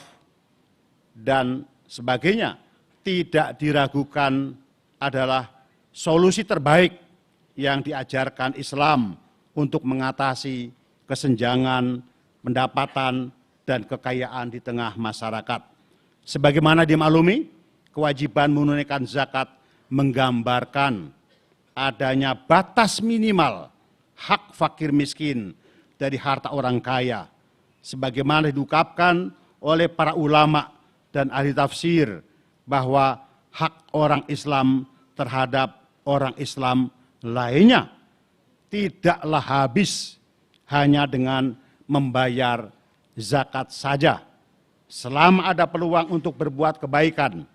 Speaker 11: dan sebagainya tidak diragukan adalah solusi terbaik yang diajarkan Islam untuk mengatasi kesenjangan pendapatan dan kekayaan di tengah masyarakat. Sebagaimana dimaklumi, kewajiban menunaikan zakat menggambarkan adanya batas minimal hak fakir miskin dari harta orang kaya, sebagaimana diungkapkan oleh para ulama dan ahli tafsir bahwa hak orang Islam terhadap orang Islam lainnya tidaklah habis hanya dengan membayar zakat saja. Selama ada peluang untuk berbuat kebaikan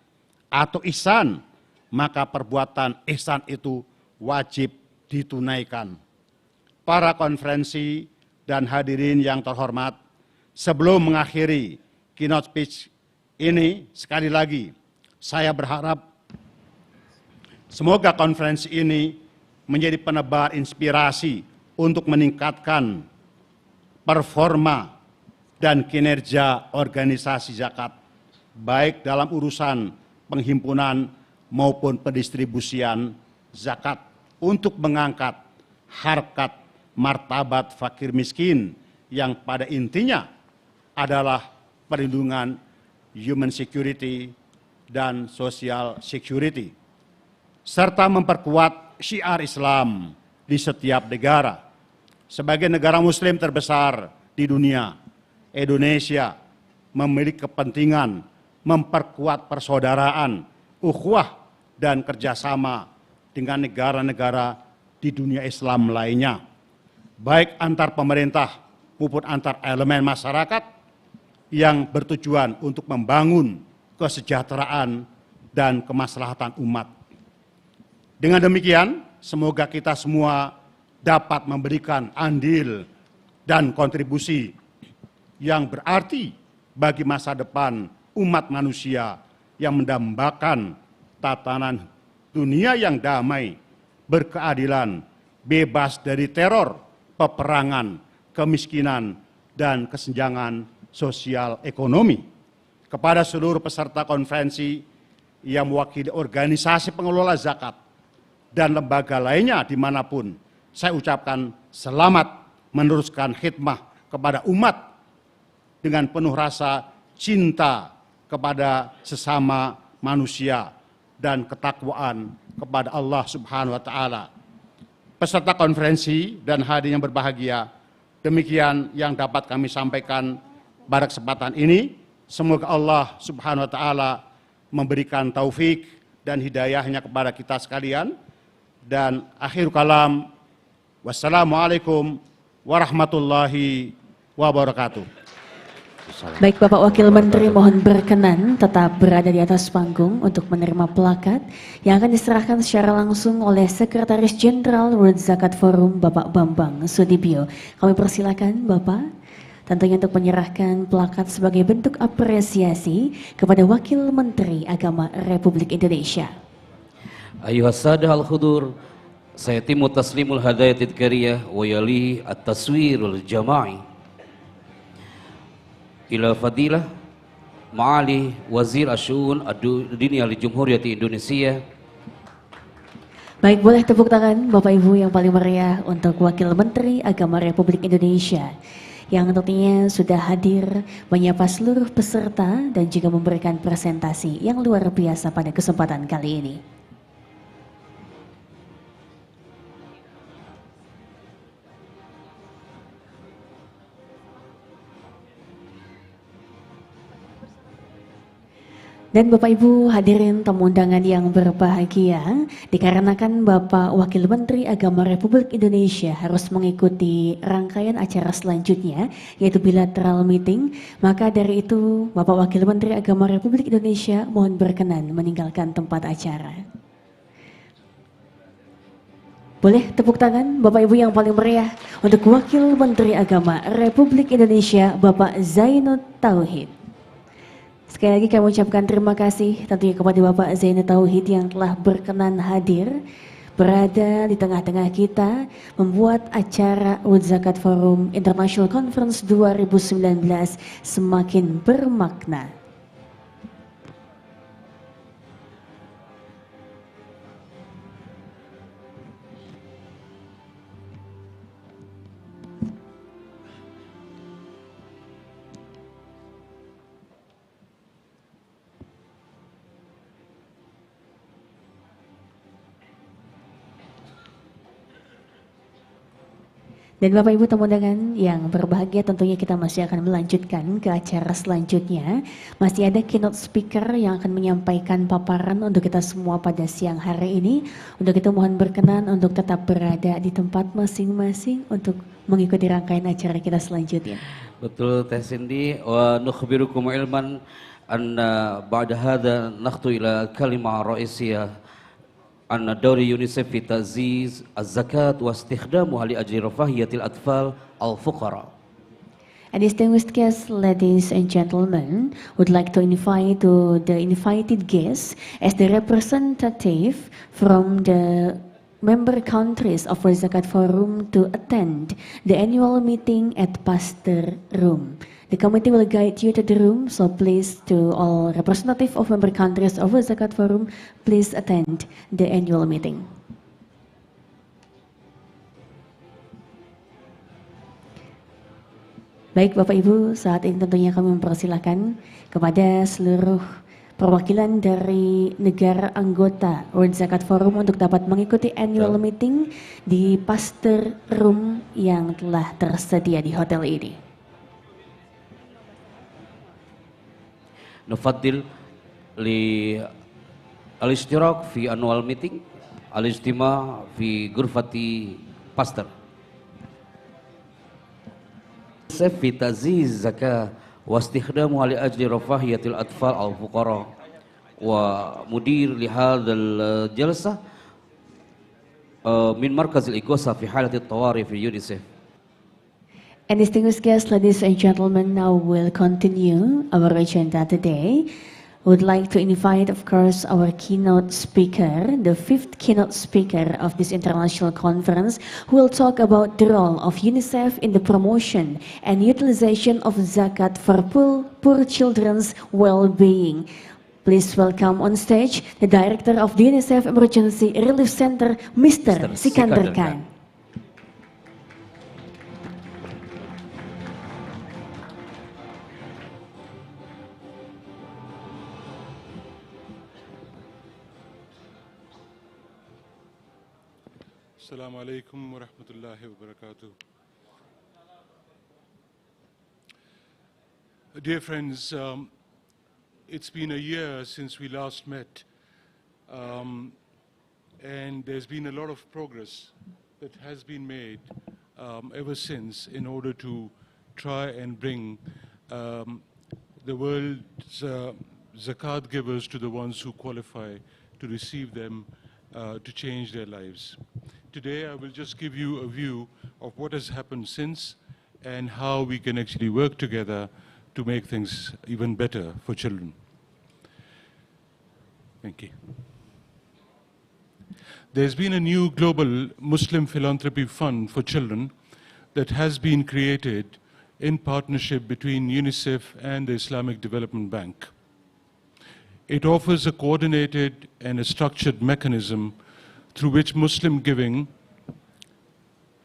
Speaker 11: atau ihsan, maka perbuatan ihsan itu wajib ditunaikan. Para konferensi dan hadirin yang terhormat, sebelum mengakhiri keynote speech ini, sekali lagi saya berharap semoga konferensi ini menjadi penebar inspirasi untuk meningkatkan performa dan kinerja organisasi zakat, baik dalam urusan penghimpunan maupun pendistribusian zakat, untuk mengangkat harkat martabat fakir miskin yang pada intinya adalah perlindungan human security dan social security, serta memperkuat syiar Islam di setiap negara. Sebagai negara muslim terbesar di dunia, Indonesia memiliki kepentingan memperkuat persaudaraan, ukhuwah, dan kerjasama dengan negara-negara di dunia Islam lainnya, baik antar pemerintah maupun antar elemen masyarakat yang bertujuan untuk membangun kesejahteraan dan kemaslahatan umat. Dengan demikian, semoga kita semua dapat memberikan andil dan kontribusi yang berarti bagi masa depan umat manusia yang mendambakan tatanan dunia yang damai, berkeadilan, bebas dari teror, peperangan, kemiskinan, dan kesenjangan sosial ekonomi. Kepada seluruh peserta konferensi yang mewakili organisasi pengelola zakat dan lembaga lainnya dimanapun, saya ucapkan selamat meneruskan khidmah kepada umat dengan penuh rasa cinta kepada sesama manusia dan ketakwaan kepada Allah Subhanahu wa taala. Peserta konferensi dan hadirin yang berbahagia, demikian yang dapat kami sampaikan pada kesempatan ini. Semoga Allah Subhanahu wa taala memberikan taufik dan hidayahnya kepada kita sekalian. Dan akhir kalam, wassalamualaikum warahmatullahi wabarakatuh.
Speaker 1: Baik, Bapak Wakil Menteri mohon berkenan tetap berada di atas panggung untuk menerima plakat yang akan diserahkan secara langsung oleh Sekretaris Jenderal World Zakat Forum Bapak Bambang Sudibyo. Kami persilakan Bapak tentunya untuk menyerahkan plakat sebagai bentuk apresiasi kepada Wakil Menteri Agama Republik Indonesia.
Speaker 2: Ayuhas sadah al-hudur, saya timu taslimul hadayatid kariyah wa yalihi at-taswirul jama'i ila fadilah Ma'ali Wazir Asy'un Ad-Dunia li Jumhuriyati Indonesia.
Speaker 1: Baik, boleh tepuk tangan Bapak Ibu yang paling meriah untuk Wakil Menteri Agama Republik Indonesia yang tentunya sudah hadir menyapa seluruh peserta dan juga memberikan presentasi yang luar biasa pada kesempatan kali ini. Dan Bapak Ibu hadirin tamu undangan yang berbahagia, dikarenakan Bapak Wakil Menteri Agama Republik Indonesia harus mengikuti rangkaian acara selanjutnya, yaitu bilateral meeting, maka dari itu Bapak Wakil Menteri Agama Republik Indonesia mohon berkenan meninggalkan tempat acara. Boleh tepuk tangan Bapak Ibu yang paling meriah untuk Wakil Menteri Agama Republik Indonesia Bapak Zainud Tauhid. Sekali lagi kami ucapkan terima kasih tentunya kepada Bapak Zainud Tauhid yang telah berkenan hadir, berada di tengah-tengah kita, membuat acara World Zakat Forum International Conference 2019 semakin bermakna. Dan Bapak Ibu tamu undangan yang berbahagia, tentunya kita masih akan melanjutkan ke acara selanjutnya. Masih ada keynote speaker yang akan menyampaikan paparan untuk kita semua pada siang hari ini. Untuk itu mohon berkenan untuk tetap berada di tempat masing-masing untuk mengikuti rangkaian acara kita selanjutnya.
Speaker 2: Betul Teh Cindy, wa nukhbirukum ilman anna ba'da hadha nakhtu ila kalimah ra'isiyah anna dawri UNICEF fi ta'ziz az-zakat wa istikhdamuha li ajli rafahiyatil atfal al-fuqara.
Speaker 1: And distinguished guests, ladies and gentlemen, would like to invite the invited guests as the representative from the member countries of World Zakat Forum to attend the annual meeting at Pasteur Room. The committee will guide you to the room, so please, to all representative of member countries of World Zakat Forum, please attend the annual meeting. Baik Bapak Ibu, saat ini tentunya kami mempersilahkan kepada seluruh perwakilan dari negara anggota World Zakat Forum untuk dapat mengikuti annual meeting di Pasteur Room yang telah tersedia di hotel ini.
Speaker 2: نفضل للاشتراك في annual meeting الاجتماع في غرفة باستر في تعزيز الزكاة واستخدامها لأجل رفاهية الأطفال أو الفقراء. ومدير لهذا الجلسة من مركز الإغاثة في حالة الطوارئ في يونيسيف.
Speaker 1: And distinguished guests, ladies and gentlemen, now we'll continue our agenda today. Would like to invite, of course, our keynote speaker, the fifth keynote speaker of this international conference, who will talk about the role of UNICEF in the promotion and utilization of zakat for poor children's well-being. Please welcome on stage the director of the UNICEF Emergency Relief Center, Mr. Sikandar Khan.
Speaker 12: Assalamu alaikum wa rahmatullahi wa barakatuh. Dear friends, it's been a year since we last met, and there's been a lot of progress that has been made ever since in order to try and bring the world's zakat givers to the ones who qualify to receive them to change their lives. Today I will just give you a view of what has happened since and how we can actually work together to make things even better for children. Thank you. There's been a new global Muslim philanthropy fund for children that has been created in partnership between UNICEF and the Islamic Development Bank. It offers a coordinated and a structured mechanism through which Muslim giving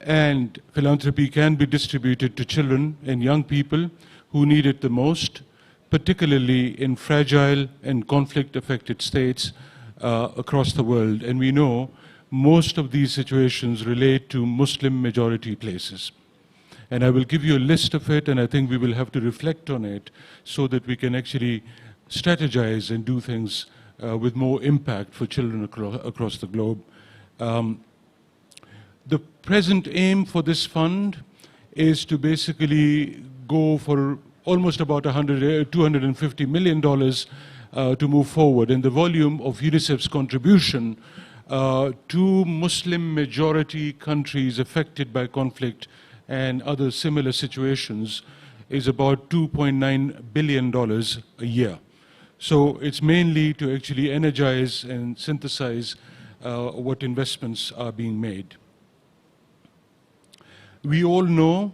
Speaker 12: and philanthropy can be distributed to children and young people who need it the most, particularly in fragile and conflict-affected states across the world. And we know most of these situations relate to Muslim-majority places. And I will give you a list of it, and I think we will have to reflect on it so that we can actually strategize and do things with more impact for children across the globe. The present aim for this fund is to basically go for almost about $250 million to move forward. And the volume of UNICEF's contribution to Muslim majority countries affected by conflict and other similar situations is about $2.9 billion a year. So it's mainly to actually energize and synthesize what investments are being made. We all know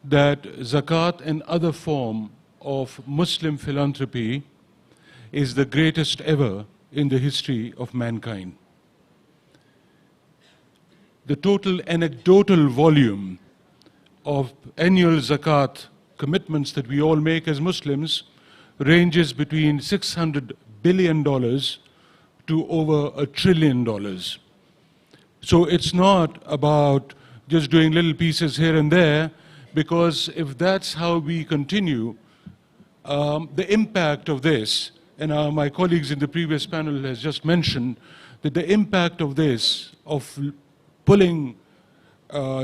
Speaker 12: that zakat and other form of Muslim philanthropy is the greatest ever in the history of mankind. The total anecdotal volume of annual zakat commitments that we all make as Muslims ranges between $600 billion to over $1 trillion. So it's not about just doing little pieces here and there, because if that's how we continue, the impact of this, and my colleagues in the previous panel has just mentioned, that the impact of this, of pulling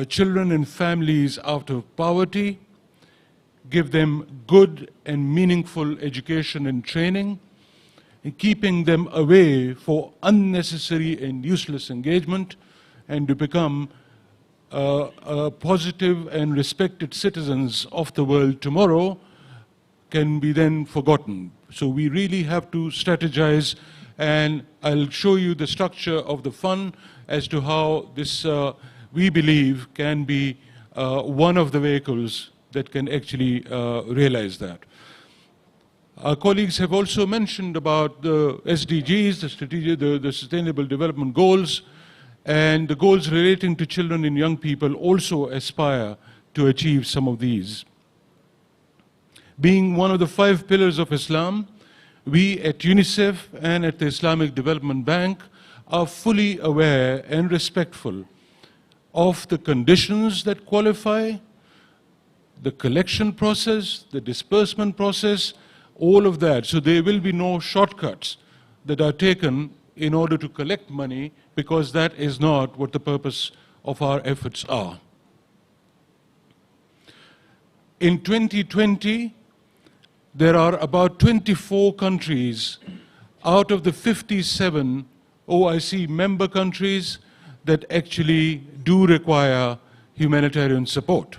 Speaker 12: children and families out of poverty, give them good and meaningful education and training, and keeping them away for unnecessary and useless engagement, and to become positive and respected citizens of the world tomorrow, can be then forgotten. So we really have to strategize, and I'll show you the structure of the fund as to how this, we believe, can be one of the vehicles that can actually realize that. Our colleagues have also mentioned about the SDGs, the Sustainable Development Goals, and the goals relating to children and young people also aspire to achieve some of these. Being one of the 5 pillars of Islam, we at UNICEF and at the Islamic Development Bank are fully aware and respectful of the conditions that qualify, the collection process, the disbursement process, all of that. So there will be no shortcuts that are taken in order to collect money, because that is not what the purpose of our efforts are. In 2020, there are about 24 countries out of the 57 OIC member countries that actually do require humanitarian support.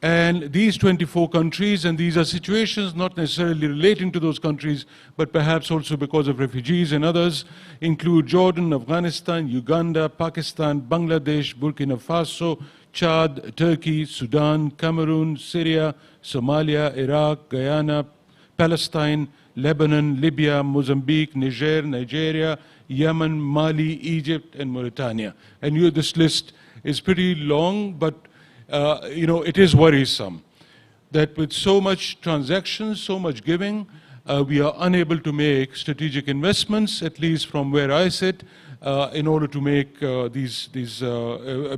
Speaker 12: And these 24 countries, and these are situations not necessarily relating to those countries, but perhaps also because of refugees and others, include Jordan, Afghanistan, Uganda, Pakistan, Bangladesh, Burkina Faso, Chad, Turkey, Sudan, Cameroon, Syria, Somalia, Iraq, Guyana, Palestine, Lebanon, Libya, Mozambique, Niger, Nigeria, Yemen, Mali, Egypt, and Mauritania. And this list is pretty long, but it is worrisome that with so much transactions, so much giving, we are unable to make strategic investments, at least from where I sit, in order to make a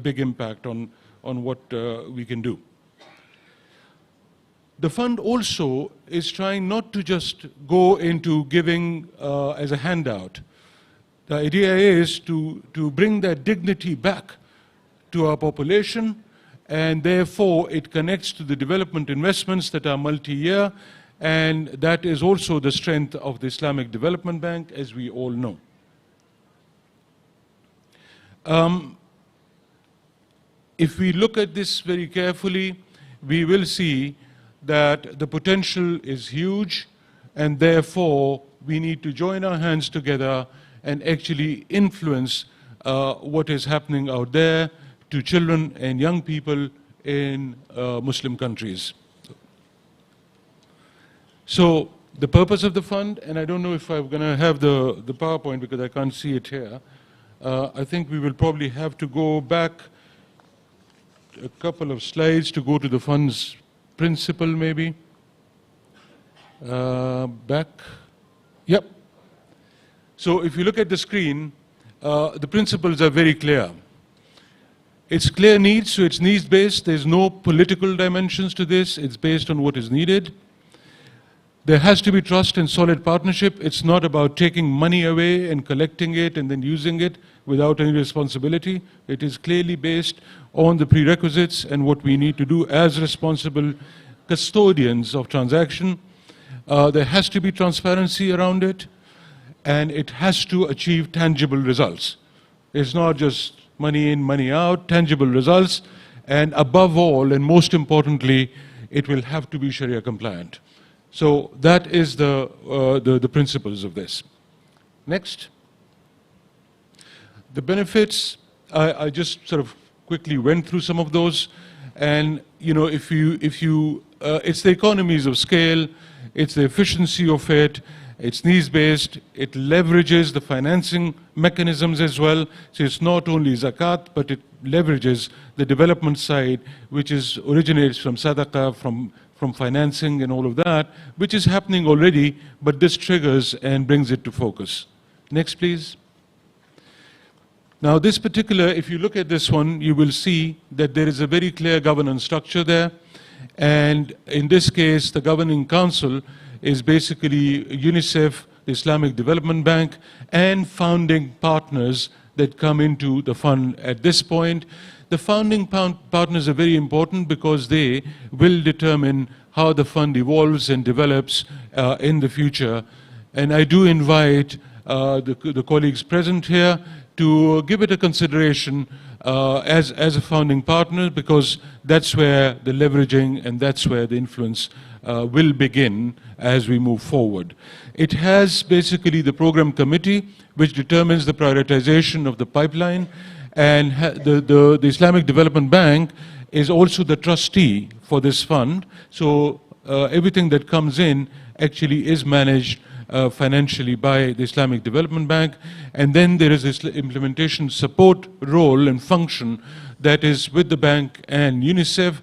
Speaker 12: big impact on what we can do. The fund also is trying not to just go into giving as a handout. The idea is to bring that dignity back to our population, and therefore it connects to the development investments that are multi-year, and that is also the strength of the Islamic Development Bank, as we all know. If we look at this very carefully, we will see that the potential is huge, and therefore we need to join our hands together and actually influence what is happening out there to children and young people in Muslim countries. So the purpose of the fund, and I don't know if I'm going to have the PowerPoint because I can't see it here. I think we will probably have to go back a couple of slides to go to the fund's principle, maybe. Back. Yep. So if you look at the screen, the principles are very clear. It's clear needs, so it's needs-based. There's no political dimensions to this. It's based on what is needed. There has to be trust and solid partnership. It's not about taking money away and collecting it and then using it without any responsibility. It is clearly based on the prerequisites and what we need to do as responsible custodians of transaction. There has to be transparency around it, and it has to achieve tangible results. It's not just money in, money out, tangible results, and above all, and most importantly, it will have to be Sharia compliant. So that is the principles of this. Next. The benefits, I just sort of quickly went through some of those, and it's the economies of scale, it's the efficiency of it, it's needs-based, it leverages the financing mechanisms as well. So it's not only zakat, but it leverages the development side, which originates from sadaqah, from financing and all of that, which is happening already, but this triggers and brings it to focus. Next, please. Now this particular, if you look at this one, you will see that there is a very clear governance structure there. And in this case, the governing council is basically UNICEF, the Islamic Development Bank, and founding partners that come into the fund at this point. The founding partners are very important because they will determine how the fund evolves and develops in the future. And I do invite the colleagues present here to give it a consideration as a founding partner, because that's where the leveraging and that's where the influence will begin as we move forward. It has basically the program committee, which determines the prioritization of the pipeline, and the Islamic Development Bank is also the trustee for this fund. So everything that comes in actually is managed financially by the Islamic Development Bank, and then there is this implementation support role and function that is with the bank and UNICEF.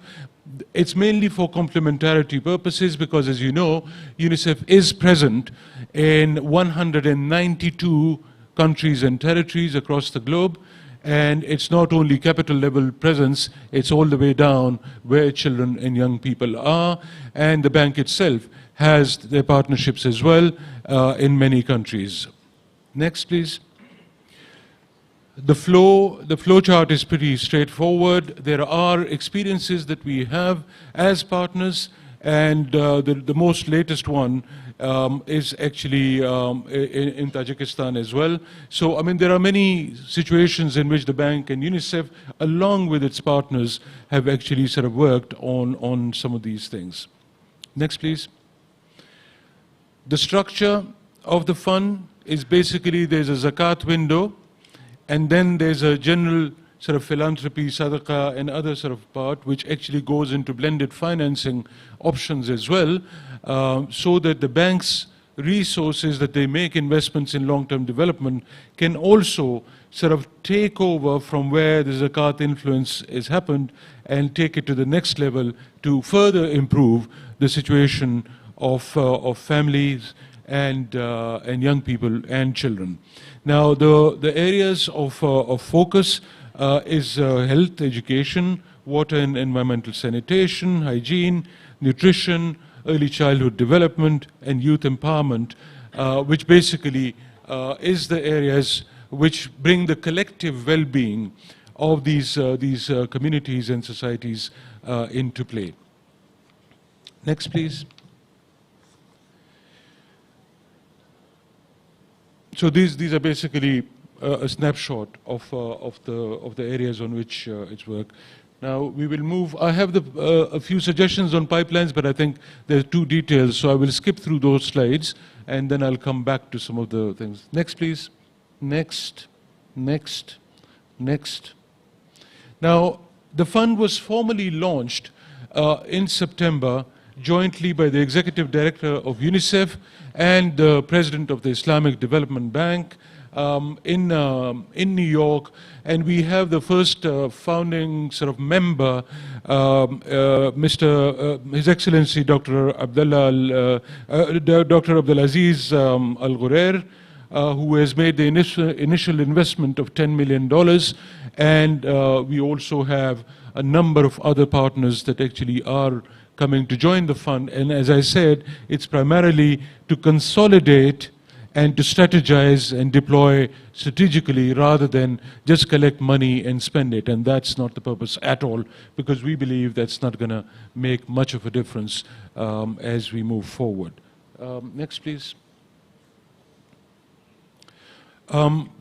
Speaker 12: It's mainly for complementarity purposes because, as you know, UNICEF is present in 192 countries and territories across the globe, And it's not only capital level presence, it's all the way down where children and young people are. And the bank itself has their partnerships as well in many countries. Next, please. The flow chart is pretty straightforward. There are experiences that we have as partners, and the most latest one is actually in Tajikistan as well. So, I mean, there are many situations in which the bank and UNICEF, along with its partners, have actually sort of worked on some of these things. Next, please. The structure of the fund is basically there's a zakat window, and then there's a general sort of philanthropy, sadaqah, and other sort of part, which actually goes into blended financing options as well, so that the bank's resources that they make investments in long-term development can also sort of take over from where the zakat influence has happened and take it to the next level to further improve the situation of families and young people and children. Now, the areas of focus is health, education, water and environmental sanitation, hygiene, nutrition, early childhood development, and youth empowerment, which basically is the areas which bring the collective well-being of these communities and societies into play. Next, please. So these are basically a snapshot of the areas on which it's work. Now we will move. I have a few suggestions on pipelines, but I think they're too detailed, so I will skip through those slides and then I'll come back to some of the things. Next, please. Next, next, next. Now the fund was formally launched in September, jointly by the Executive Director of UNICEF and the President of the Islamic Development Bank in New York, and we have the first founding sort of member, His Excellency Dr. Abdulaziz Al Ghurair, who has made the initial investment of $10 million, and we also have a number of other partners that actually are coming to join the fund. And as I said, it's primarily to consolidate and to strategize and deploy strategically rather than just collect money and spend it. And that's not the purpose at all, because we believe that's not going to make much of a difference as we move forward. Next, please.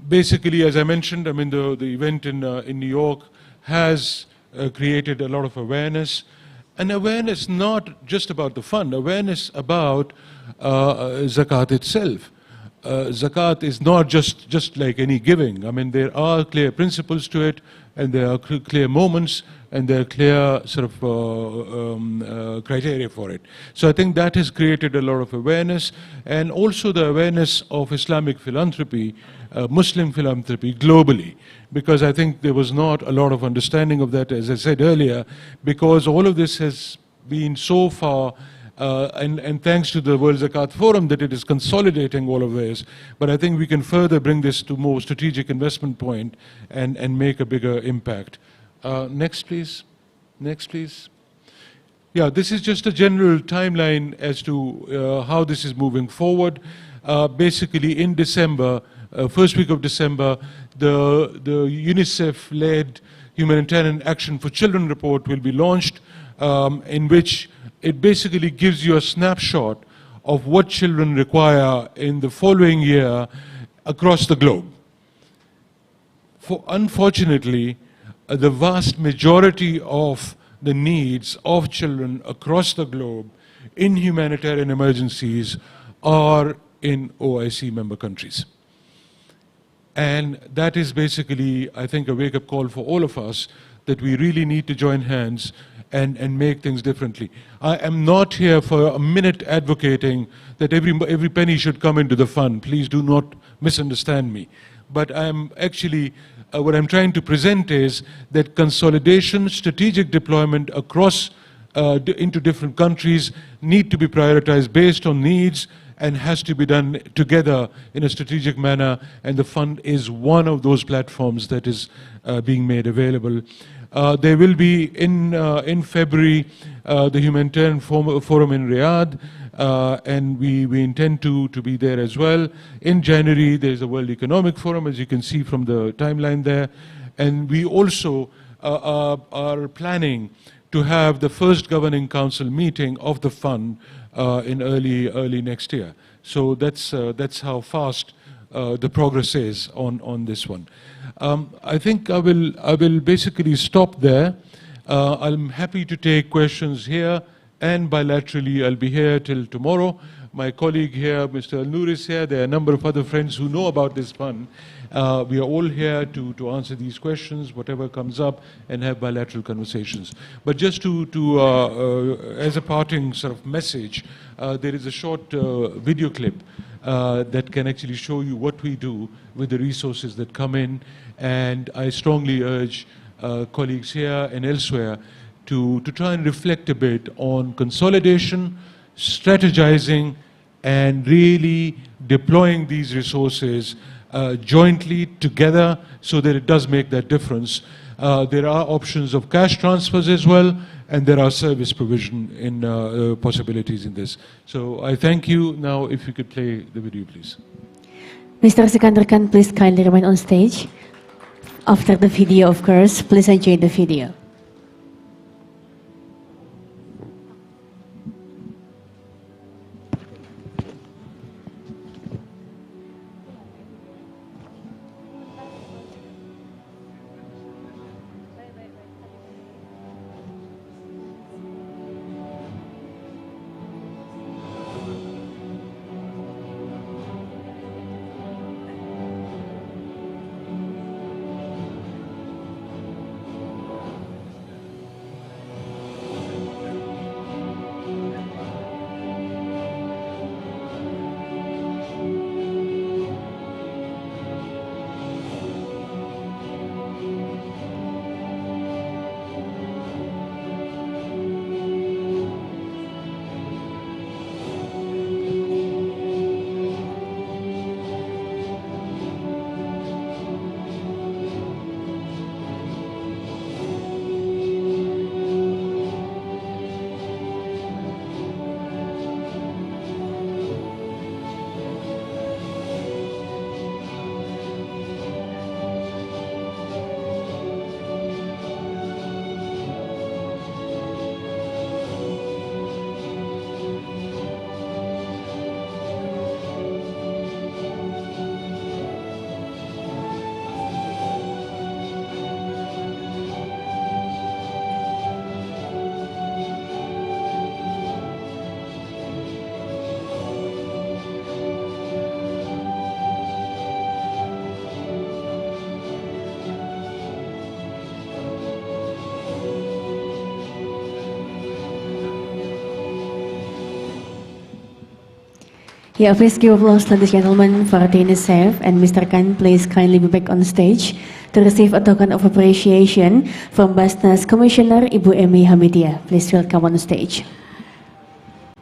Speaker 12: Basically, as I mentioned, I mean, the event in New York has created a lot of awareness. And awareness not just about the fund, awareness about zakat itself. Zakat is not just like any giving. I mean, there are clear principles to it, and there are clear moments, and there are clear sort of criteria for it. So I think that has created a lot of awareness, and also the awareness of Islamic philanthropy, Muslim philanthropy globally, because I think there was not a lot of understanding of that, as I said earlier, because all of this has been so far, and thanks to the World Zakat Forum, that it is consolidating all of this. But I think we can further bring this to more strategic investment point and make a bigger impact. Next, please. Next, please. Yeah, this is just a general timeline as to how this is moving forward. Basically, in December, first week of December, the UNICEF-led Humanitarian Action for Children report will be launched, in which it basically gives you a snapshot of what children require in the following year across the globe. Unfortunately, the vast majority of the needs of children across the globe in humanitarian emergencies are in OIC member countries. And that is basically, I think, a wake-up call for all of us that we really need to join hands and make things differently. I am not here for a minute advocating that every penny should come into the fund. Please do not misunderstand me. But I'm actually, what I'm trying to present is that consolidation, strategic deployment across into different countries need to be prioritized based on needs and has to be done together in a strategic manner, and the fund is one of those platforms that is being made available. There will be in February the Humanitarian Forum in Riyadh, and we intend to be there as well. In January, there is the World Economic Forum, as you can see from the timeline there. And we also are planning to have the first Governing Council meeting of the fund in early next year. So that's how fast the progress is on this one. I think I will basically stop there. I'm happy to take questions here and bilaterally. I'll be here till tomorrow. My colleague here, Mr. Al-Noor, is here. There are a number of other friends who know about this fund. We are all here to answer these questions, whatever comes up, and have bilateral conversations. But just as a parting sort of message, there is a short video clip that can actually show you what we do with the resources that come in. And I strongly urge colleagues here and elsewhere to try and reflect a bit on consolidation, strategizing, and really deploying these resources jointly together so that it does make that difference. There are options of cash transfers as well, and there are service provision in possibilities in this. So I thank you. Now, if you could play the video, please.
Speaker 1: Mr. Sikandar Khan, please kindly remain on stage. After the video, of course, please enjoy the video. Yeah, please give applause, ladies and gentlemen, for the UNICEF, and Mr. Khan, please kindly be back on stage to receive a token of appreciation from BAZNAS Commissioner Ibu Emi Hamidiah. Please welcome on stage.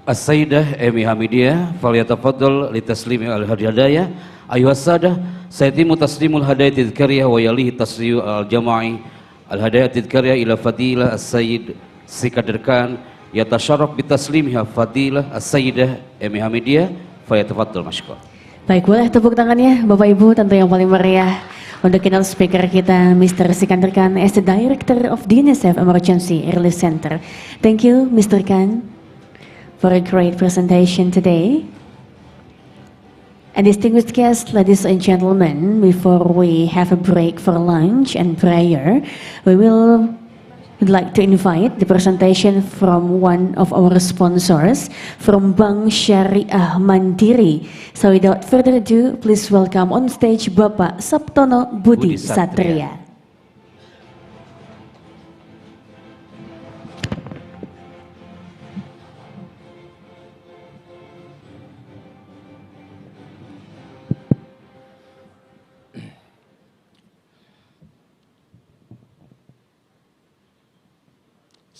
Speaker 2: As-Sayyidah Emi Hamidiah, falyatafaddal litaslimi al-hadiyah. Ayuha sadah, sayatimu taslimul hadayah tidkariyah wa yalihi taslimu al-jama'i al-hadayah tidkariyah ila fadilah as-Sayyid Sikandar Khan yatasharraf bitaslimha fadilah as-Sayyidah Emi Hamidiah.
Speaker 1: Baik, boleh tepuk tangannya Bapak Ibu, tentu yang paling meriah untuk keynote speaker kita, Mr. Sikandar Khan, as the Director of the UNICEF Emergency Relief Center. Thank you, Mr. Khan, for a great presentation today. And distinguished guests, ladies and gentlemen, before we have a break for lunch and prayer, we'd like to invite the presentation from one of our sponsors, from Bank Syariah Mandiri. So without further ado, please welcome on stage Bapak Sabtono Budi Satria.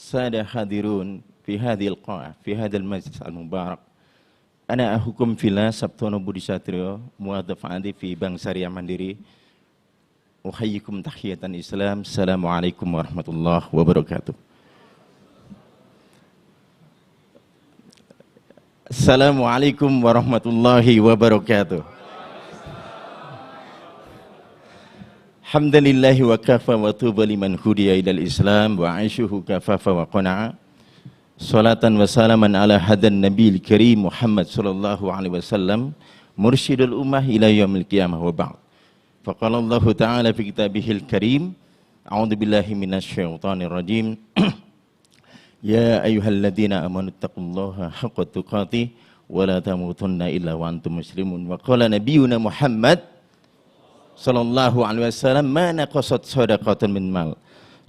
Speaker 13: سادة حاضرون في هذه القاعة في هذا المجلس المبارك Ana hukum fillah Sabtono Budi Satrio, muadzaf adi fi Bank Syariah Mandiri. Uhayyikum tahiyatan Islam. Assalamualaikum warahmatullahi wabarakatuh. Assalamualaikum warahmatullahi wabarakatuh. Alhamdulillahi wa kafa wa tuba liman hudiya ilal Islam wa aishuhu kafafa wa qana'a. Salatan wa salaman ala hadan nabil karim Muhammad sallallahu alaihi wasallam mursyidul ummah ila yaumil qiyamah wa ba'd. Faqala Allah ta'ala fi kitabihil karim a'udzu billahi minasyaitonir rajim. Ya ayyuhalladzina amanu taqullaha haqqa tuqatih wa la tamutunna illa wa antum muslimun. Wa qala nabiyyuna Muhammad sallallahu alaihi wasallam ma naqasat shadaqatan min mal.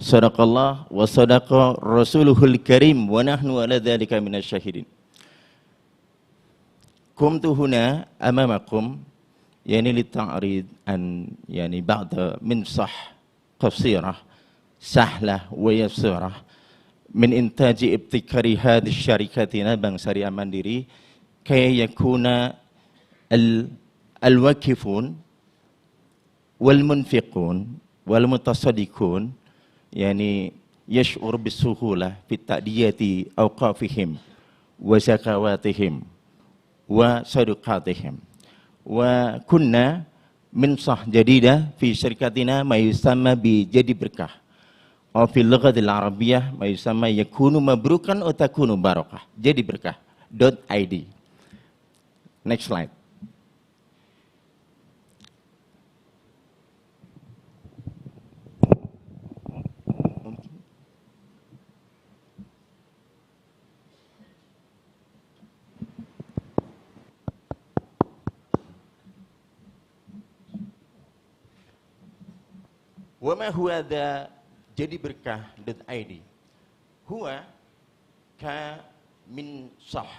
Speaker 13: Sadaqallah wa sadaqa rasuluhul karim wa nahnu ala dhalika minasyahidin. Kumtu huna amamakum yani lita'rid an yani ba'da min sah qasirah sahlah wa yasirah min intaji ibtikari hadhihi syarikatina Bank Syariah Mandiri kay yakuna al-wakifun wal munfiqun wal mutasaddiqun yani yash'ur bisuhulah fi ta'diyati awqafihim wa zakawatihim wa sadaqatihim wa kunna min sah jadida fi syarikatina ma yusamma bi jadi berkah aw fi lughatil arabiyyah ma yusamma yakunu mabrukan aw takunu barakah jadi berkah .id. Next slide. Wa ma huwa dha jadi berkah.id huwa ka min sah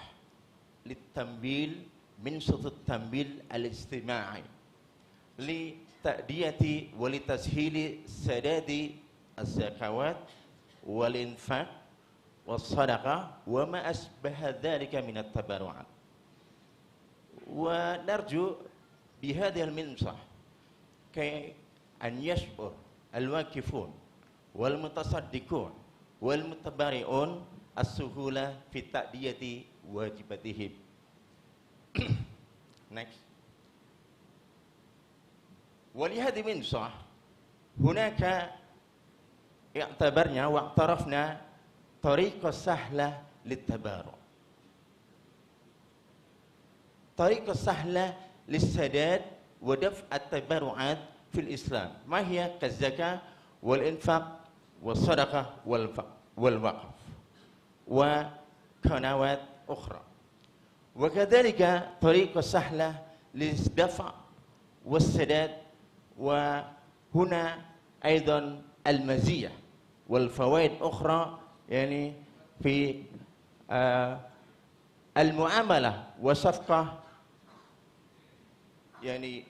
Speaker 13: litambil min sutut tambil al-istima'i li ta'diyati wa li tashili sadadi az-zakawat wal infaq was sadaqah wa ma asbaha dhalika min at-tabarru'at wa narju bi hadhihi al-minsah kay an yash'ur al-wakifun wal mutasaddiqun wal mutabari'un as-suhula fi ta'diyati wajibatihim. Next. ولهذه المنصة هناك اعتبرنا واعترفنا طريقة سهلة للتبارع طريقة سهلة للسداد ودفع التبرعات في الإسلام ما هي كالزكاة والإنفاق والصدقة والوقف وقنوات أخرى وكذلك طريقة سهلة للدفع والسداد وهنا أيضا المزية والفوائد أخرى يعني في المعاملة وصفقة يعني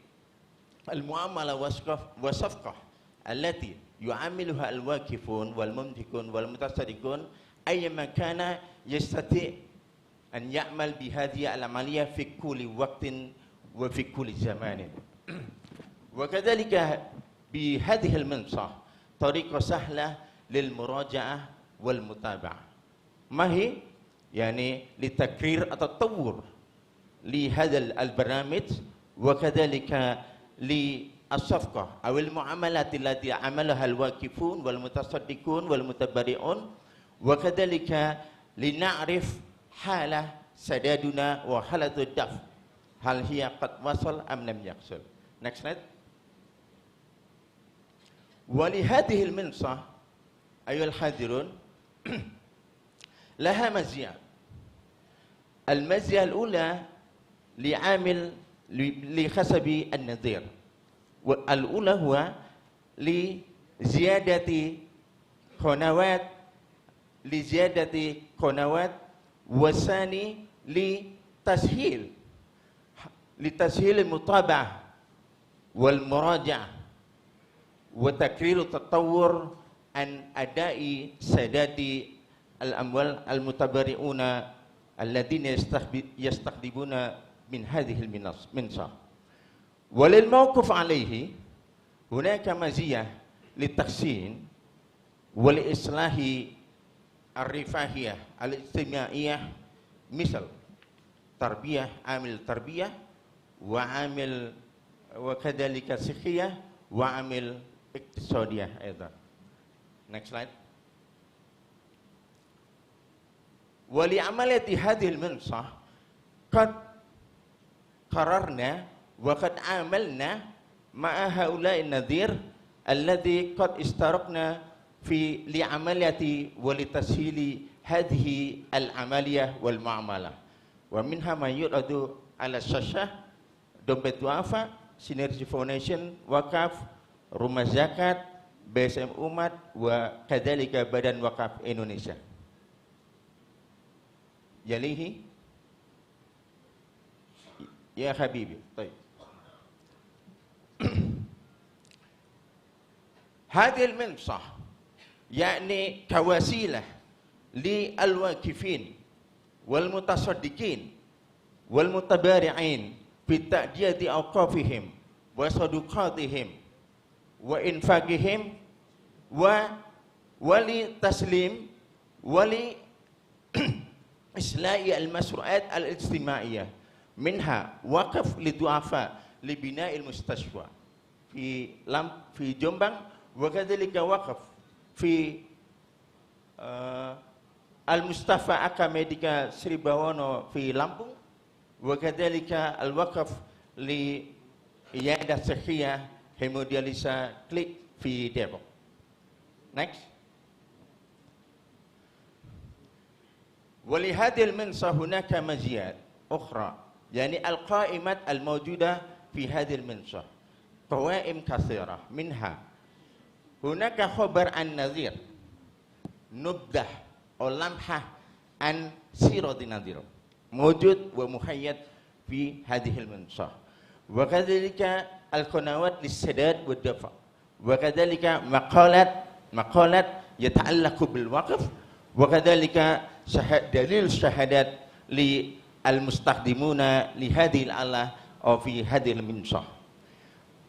Speaker 13: المعاملة وصفقة التي يعاملها الواكفون والممسكون والمتصدقون أيما كان يستطيع أن يعمل بهذه العملية في كل وقت وفي كل زمان وكذلك بهذه المنصة طريقة سهلة للمراجعة والمتابعة ما هي يعني لتكرير التطور لهذا البرنامج وكذلك للصفقة أو المعاملات التي عملها الواكفون والمتصدقون والمتبرعون وكذلك لنعرف حالة سدادنا وحالة الدفع هل هي قد وصل أم لم يصل. Next slide. ولهذه المنصة أيها الحاضرون لها مزيات. المزية الأولى لعامل لحسب النظير الأولى هو لزيادة قنوات والثاني لتسهيل المتابعة والمراجعة وتكرير التطور عن أداء سداد الأموال المتبرعون الذين يستخدمون من هذه المنصة. وللموقف عليه هناك مزية للتحسين ولإصلاح الرفاهية الاجتماعية مثل تربية عامل تربية وعامل وكذلك صحية وعامل اقتصادية أيضا. Next slide. ولعملية هذه المنصة قد قررنا وقد عاملنا مع هؤلاء النذير الذي قد اشتركنا في لعملية ولتسهيل هذه العملية والمعاملة. ومنها ما يعرض على الشاشة: Dompet Duafa, Sinergi Foundation, Wakaf, Rumah Zakat, BSM Umat, wa kadzalika Badan Wakaf Indonesia. Yalihi ya habibi. Baik. هذه المنصة يعني كوسيلة للواقفين والمتصدقين والمتبارعين في تأدية أوقافهم وصدقاتهم وإنفاقهم ولتسليم ولإصلاح المشروعات الاجتماعية، منها وقف للضعفاء لبناء المستشفى في جومبang، وكذلك وقف في المستشفى أكاديميكا سريباwono في Lampung، وكذلك الوقف لعيادة صحية هيمودياليسا كليك في ديبوك. Next. ولهذه المنصة هناك مزيات أخرى، يعني القائمات الموجودة في هذه المنصة قوائم كثيرة، منها هناك خبر عن نذير، نبذة أو لمحة عن سيرة النذير موجود ومحيط في هذه المنصة، وكذلك القنوات للسداد والدفع، وكذلك مقالات يتعلق بالوقف، وكذلك دليل الشهادات للمستخدمون لهذه الآلة أو في هذه المنصة.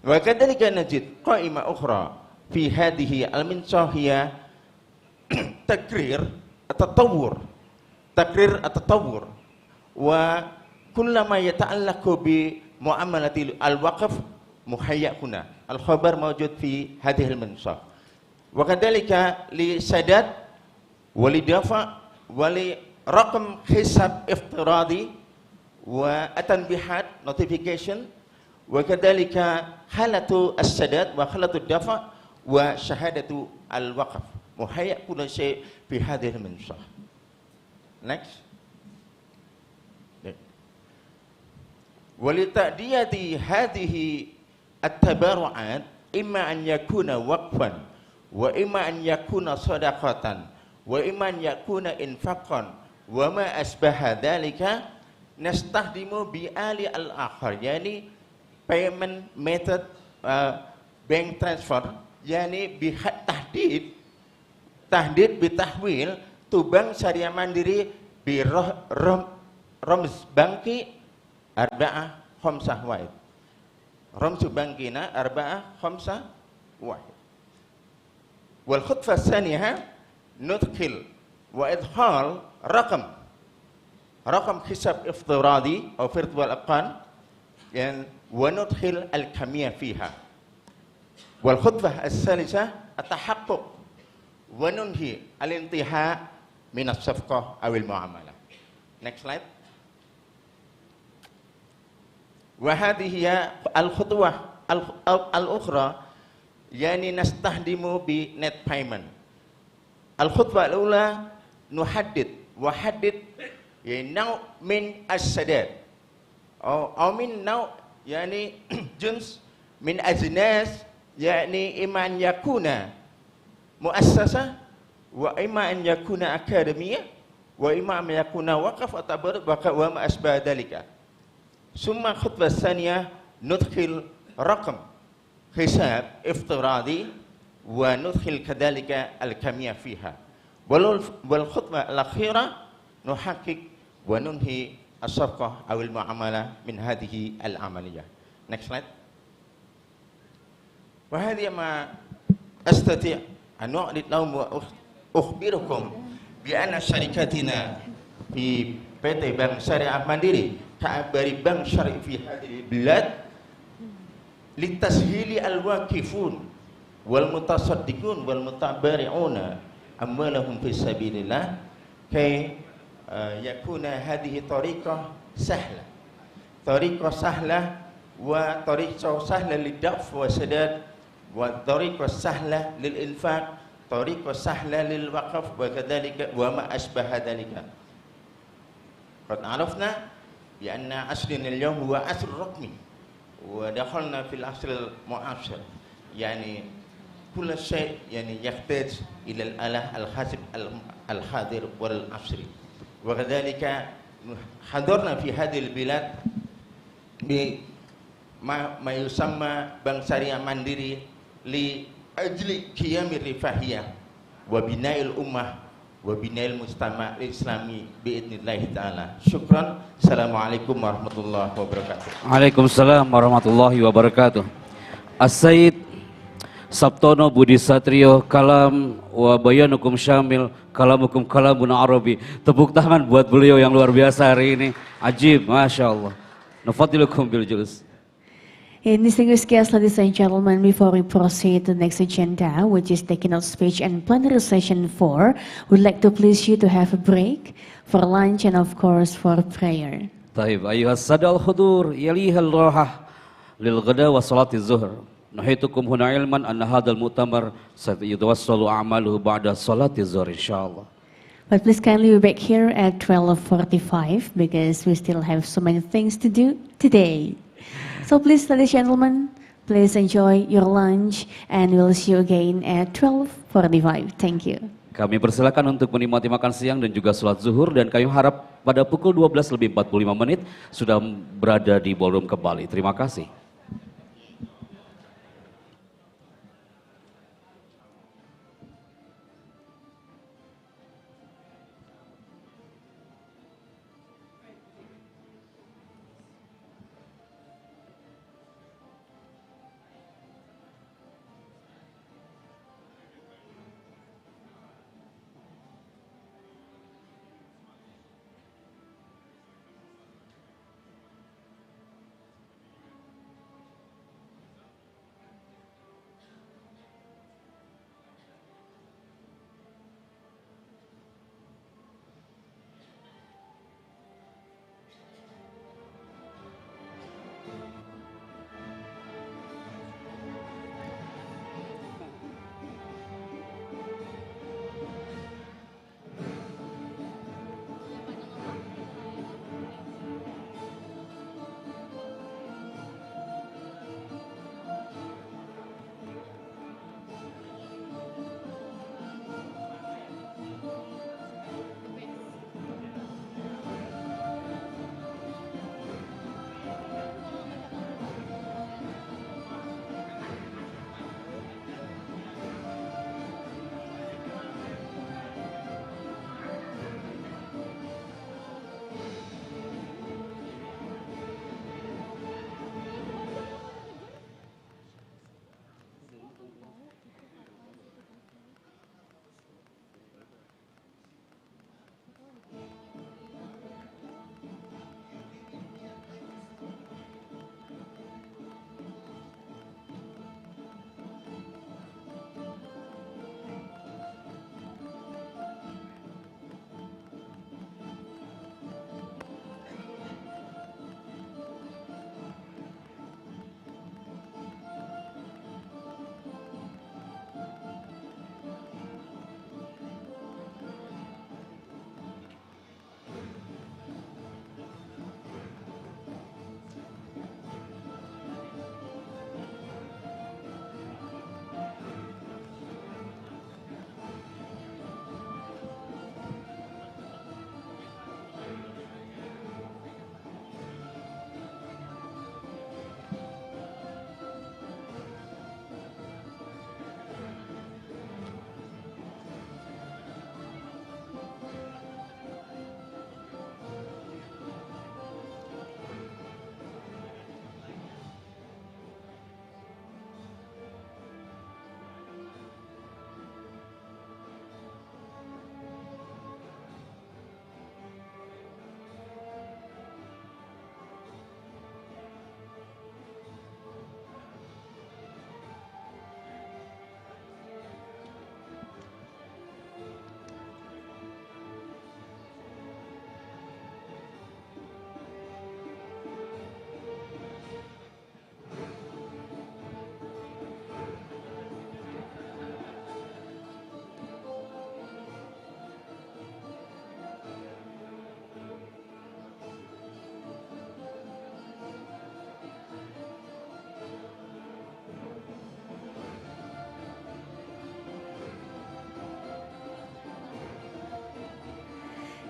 Speaker 13: وكذلك نجد قائمة أخرى في هذه المنصة هي تقرير التطور وكل ما يتعلق بمعاملة الوقف مهيأ هنا، الخبر موجود في هذه المنصة، وكذلك لسداد ولدفع ولرقم حساب افتراضي والتنبيهات notification، وكذلك حالة السداد وحالة الدفع وشهادة الوقف، مهيأ كل شيء في هذه المنصة. Next. ولتأدية هذه التبرعات إما أن يكون وقفا، وإما أن يكون صدقة، وإما أن يكون إنفاقا، وما أشبه ذلك، نستخدم بآل الآخر، يعني payment method bank transfer، يعني تحديد بتحويل bank syariah mandiri برمز بنكي 451، رمز بنكنا 451. والخطوة الثانية ندخل وإدخال رقم حساب افتراضي أو virtual account، يعني وندخل الكمية فيها. والخطوة الثالثة التحقق وننهي الانتهاء من الصفقة أو المعاملة. Next slide. وهذه هي الخطوة الأخرى، يعني نستخدم بنت payment. الخطوة الأولى نحدد نوع من السداد أو من نوع يعني جنس من أجناس، يعني إما أن يكون مؤسسة، وإما أن يكون أكاديمية، وإما أن يكون وقف وما أشبه ذلك. ثم الخطوة الثانية ندخل رقم حساب افتراضي وندخل كذلك الكمية فيها. والخطوة الأخيرة نحقق وننهي الصفقة أو المعاملة من هذه العملية. Next slide. وهذه ما أستطيع أن أعرض لهم وأخبركم بأن شركتنا في PT Bank Syariah Mandiri كأكبر بنك شرعي في هذه البلاد لتسهيل الواقفون والمتصدقون والمتبرعون أموالهم في سبيل الله كي يكون هذه طريقة سهلة وطريقة سهلة للدفع والسداد وطريقة سهلة للإنفاق طريقة سهلة للوقف وكذلك وما أشبه ذلك. قد عرفنا بأن عصرنا اليوم هو عصر رقمي ودخلنا في العصر المعاصر، يعني كل شيء يعني يحتاج إلى الآلة الحاسب الحاضر والعصري، وكذلك حضرنا في هذه البلاد بما يسمى بنك syariah mandiri لأجل قيام الرفاهية وبناء الأمة وبناء المجتمع الإسلامي بإذن الله تعالى. شكرا. السلام عليكم ورحمة الله وبركاته.
Speaker 2: Waalaikumsalam warahmatullahi wabarakatuh. As-Sayyid Sabtono Budi Satrio, kalam wa bayanukum syamil, kalamukum kalamun arabi. Tepuk tangan buat beliau yang luar biasa hari ini. Ajib, Masya Allah. Nafadilukum bil julus.
Speaker 1: Distinguished guests, ladies and gentlemen, before we proceed to the next agenda, which is the keynote speech and plenary session 4, we'd like to please you to have a break for lunch and of course for prayer.
Speaker 2: Taib, ayuhas sadal khudur, yalihal rahah, lil ghada wa salati zuhr. Nahitukum huna ilman anna hadal mu'tamar sayatawassalu a'maluhu ba'da salati zuhr, insyaAllah.
Speaker 1: But please kindly be back here at 12:45 because we still have so many things to do today. So please, ladies and gentlemen, please enjoy your lunch and we'll see you again at 12:45. Thank you.
Speaker 2: Kami persilakan untuk menikmati makan siang dan juga sholat zuhur, dan kami harap pada pukul 12:45 sudah berada di ballroom kembali. Terima kasih.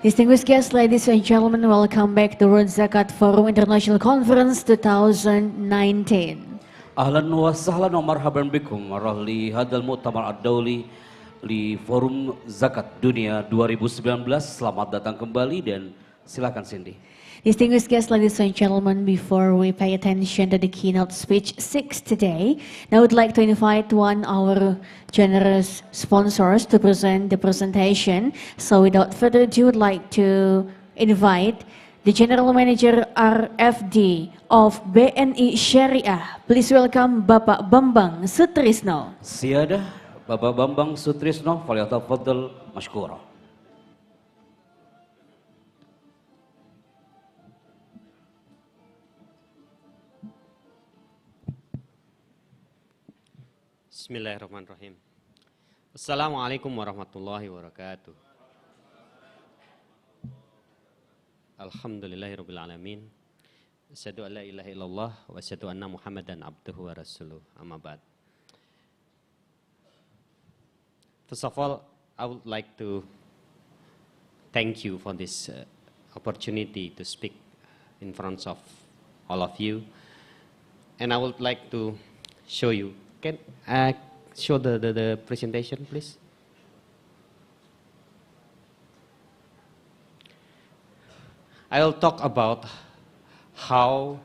Speaker 1: Distinguished guests, ladies and gentlemen, welcome back to World Zakat Forum International Conference 2019.
Speaker 2: Ahlan wa sahlan wa marhaban bikum li hadal mu'tamar ad-dawli li Forum Zakat Dunia 2019. Selamat datang kembali dan silakan Cindy.
Speaker 1: Distinguished guests, ladies and gentlemen, before we pay attention to the keynote speech 6 today, now I would like to invite one of our generous sponsors to present the presentation. So without further ado, I would like to invite the General Manager RFD of BNI Sharia. Please welcome Bapak Bambang Sutrisno.
Speaker 2: Siada Bapak Bambang Sutrisno, falyatafaddal mashkura.
Speaker 14: Bismillahirrahmanirrahim. Assalamualaikum warahmatullahi wabarakatuh. Alhamdulillahirabbil alamin. Asyhadu an la ilaha illallah wa asyhadu anna Muhammadan abduhu wa rasuluh. Amma ba'd. First of all, I would like to thank you for this opportunity to speak in front of all of you. And I would like to show you. Can show the presentation, please? I will talk about how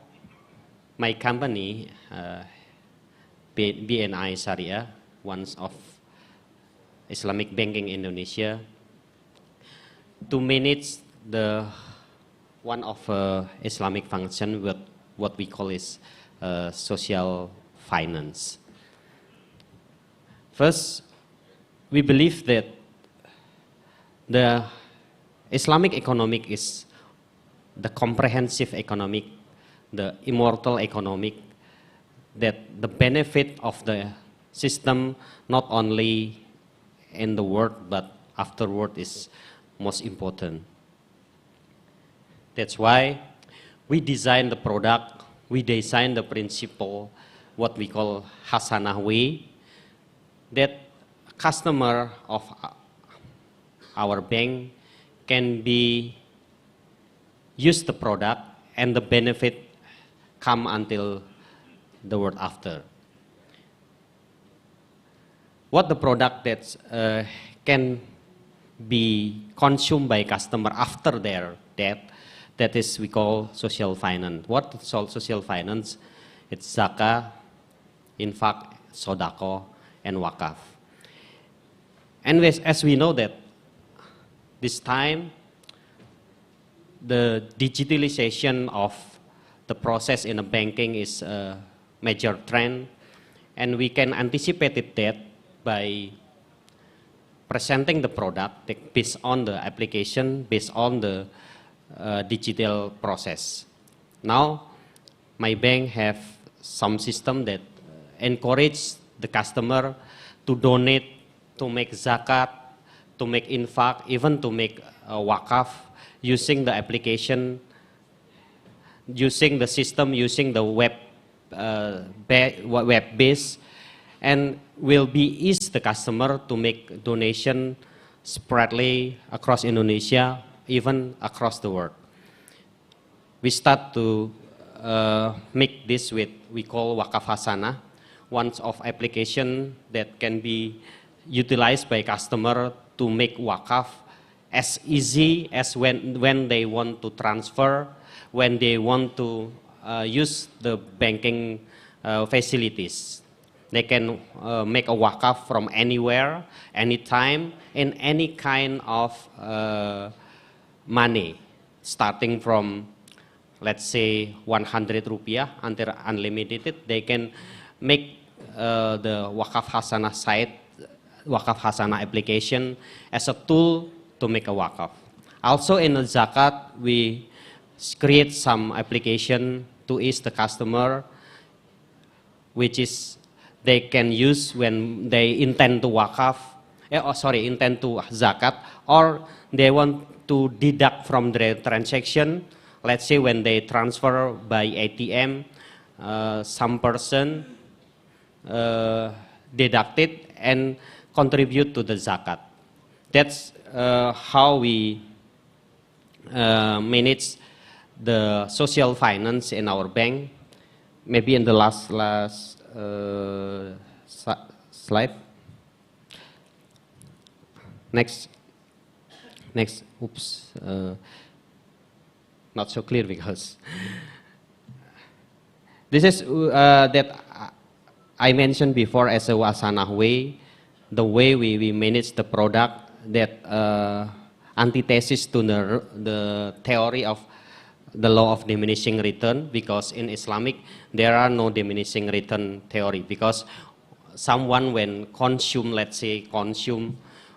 Speaker 14: my company, BNI Sharia, one of Islamic banking Indonesia, to manage the one of Islamic function with what we call is social finance. First, we believe that the Islamic economic is the comprehensive economic, the immortal economic, that the benefit of the system not only in the world but afterward is most important. That's why we design the product, we design the principle, what we call Hasanah way, that customer of our bank can be use the product and the benefit come until the word after. What the product that can be consumed by customer after their death, that is we call social finance. What is social finance? It's zakah, infak, sodako, and wakaf. And as we know that this time the digitalization of the process in the banking is a major trend, and we can anticipate it that by presenting the product based on the application, based on the digital process. Now, my bank have some system that encourage the customer to donate, to make zakat, to make infak, even to make wakaf, using the application, using the system, using the web base, and will be ease the customer to make donation spreadly across Indonesia, even across the world. We start to make this with we call wakaf hasanah, one of application that can be utilized by customer to make wakaf as easy as when they want to transfer, when they want to use the banking facilities. They can make a wakaf from anywhere, anytime, in any kind of money, starting from, let's say, 100 rupiah until unlimited. They can make the wakaf hasanah site, wakaf hasanah application as a tool to make a wakaf. Also in the zakat, we create some application to ease the customer, which is they can use when they intend to wakaf, intend to zakat, or they want to deduct from their transaction. Let's say when they transfer by ATM, some person deduct it and contribute to the zakat. That's how we manage the social finance in our bank. Maybe in the last slide. Next. Oops. Not so clear because this is that I mentioned before as a wasanah way, the way we manage the product, that antithesis to the theory of the law of diminishing return, because in Islamic there are no diminishing return theory, because someone when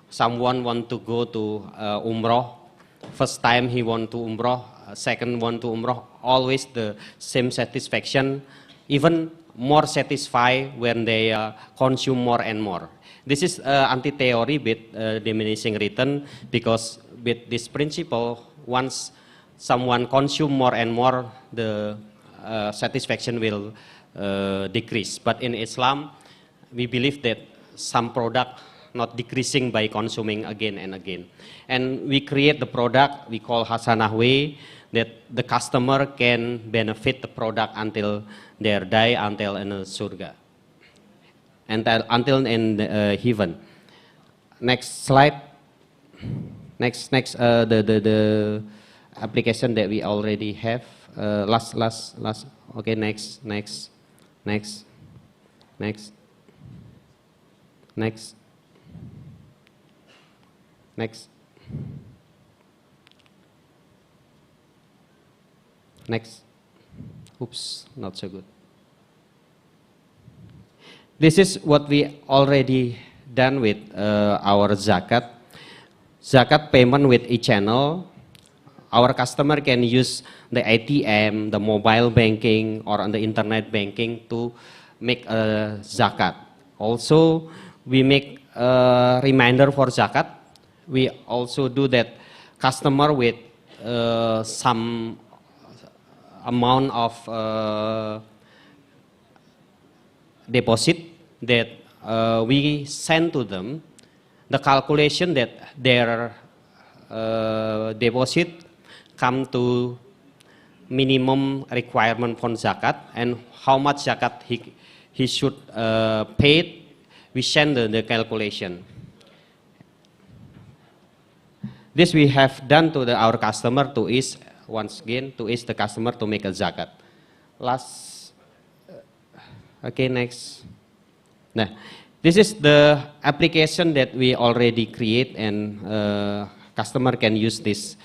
Speaker 14: someone want to go to Umrah, first time he want to Umrah, second want to Umrah, always the same satisfaction, even more satisfied when they consume more and more. This is anti-theory with diminishing return, because with this principle, once someone consume more and more, the satisfaction will decrease. But in Islam, we believe that some product not decreasing by consuming again and again. And we create the product we call Hasanah way, that the customer can benefit the product until their die, until in surga, and until in heaven. Next slide. Next. The application that we already have. Last. Okay. Next. Oops, not so good. This is what we already done with our zakat. Zakat payment with e-channel. Our customer can use the ATM, the mobile banking, or on the internet banking to make a zakat. Also, we make a reminder for zakat. We also do that customer with some amount of deposit that we send to them, the calculation that their deposit come to minimum requirement for zakat, and how much zakat he should pay, we send the calculation. This we have done to our customer to ease, once again, to ease the customer to make a zakat. Okay, next. Nah, this is the application that we already create, and customer can use this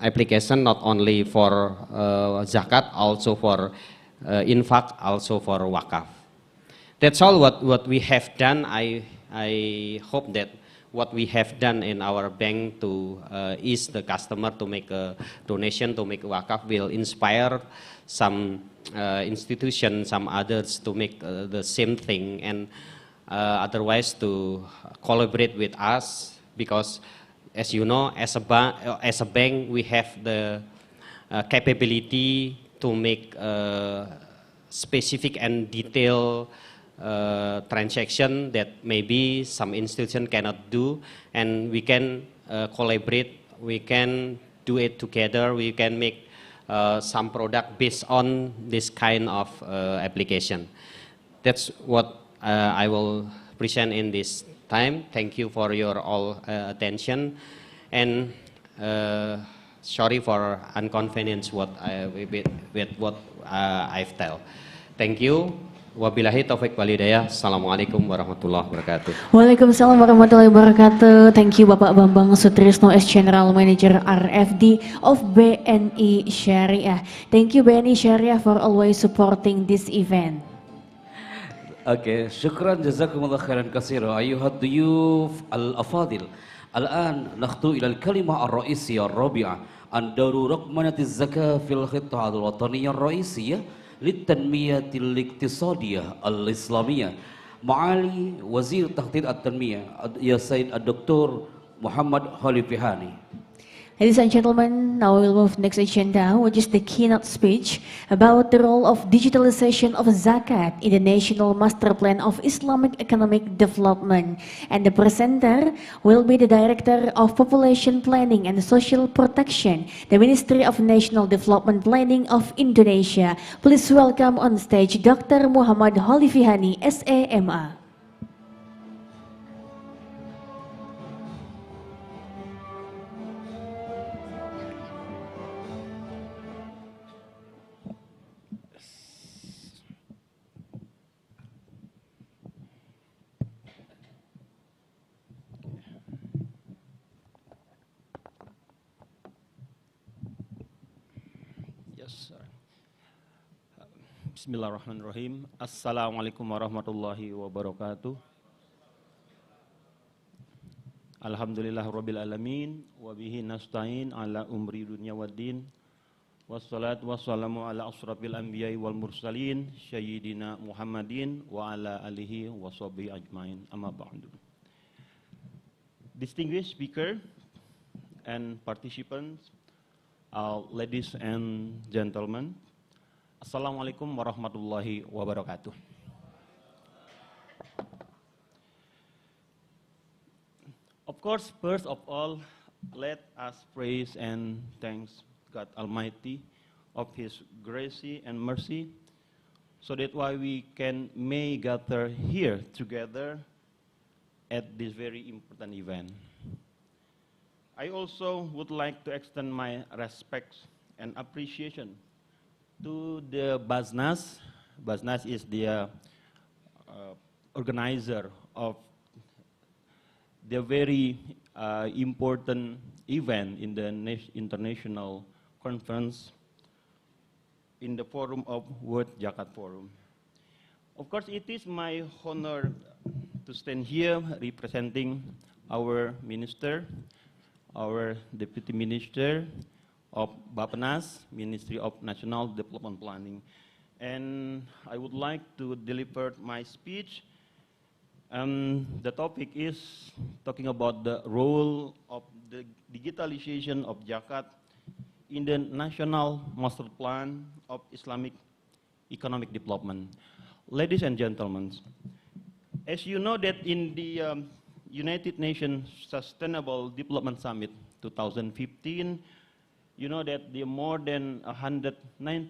Speaker 14: application not only for zakat, also for infak, also for wakaf. That's all what we have done. I hope that what we have done in our bank to ease the customer to make a donation, to make a wakaf, will inspire some institutions, some others to make the same thing, and otherwise to collaborate with us, because as you know, as a bank, we have the capability to make specific and detailed transaction that maybe some institution cannot do, and we can collaborate, we can do it together, we can make some product based on this kind of application. That's what I will present in this time. Thank you for your all attention, and sorry for inconvenience with what I've told. Thank you. Wabillahi taufiq wal hidayah. Assalamualaikum warahmatullahi wabarakatuh.
Speaker 1: Waalaikumsalam warahmatullahi wabarakatuh. Thank you Bapak Bambang Sutrisno as General Manager RFD of BNI Sharia. Thank you BNI Sharia for always supporting this event.
Speaker 2: Okay, syukran jazakumullah khairan katsira ayyuhad duyuf al-afadil. Al-an nakhtu ila al-kalimah ar-ra'isiyah ar-rabi'ah an darurat manatiz zakah fil khittah al-wataniyah ar-ra'isiyah للتنمية الاقتصادية الإسلامية معالي وزير تخطيط التنمية يا سيد الدكتور محمد حليفهاني.
Speaker 1: Ladies and gentlemen, now we'll move next agenda, which is the keynote speech about the role of digitalization of Zakat in the National Master Plan of Islamic Economic Development. And the presenter will be the Director of Population Planning and Social Protection, the Ministry of National Development Planning of Indonesia. Please welcome on stage Dr. Muhammad Holifihani, SAMA.
Speaker 15: Bismillahirrahmanirrahim. Assalamualaikum warahmatullahi wabarakatuh. Alhamdulillahirabbil alamin wa bihi nasta'in ala umri dunya waddin. Wassalatu wassalamu ala asrafil anbiya'i wal mursalin sayyidina Muhammadin wa ala alihi wa sahbihi ajmain. Amma ba'du. Distinguished speaker and participants, ladies and gentlemen, Assalamualaikum warahmatullahi wabarakatuh. Of course, first of all, let us praise and thanks God Almighty of His grace and mercy, so that why we may gather here together at this very important event. I also would like to extend my respects and appreciation to the BAZNAS. BAZNAS is the organizer of the very important event in the international conference in the forum of World Zakat Forum. Of course, it is my honor to stand here representing our minister, our deputy minister of BAZNAS, Ministry of National Development Planning. And I would like to deliver my speech. The topic is talking about the role of the digitalization of Zakat in the National Master Plan of Islamic Economic Development. Ladies and gentlemen, as you know that in the United Nations Sustainable Development Summit 2015, you know that the more than 190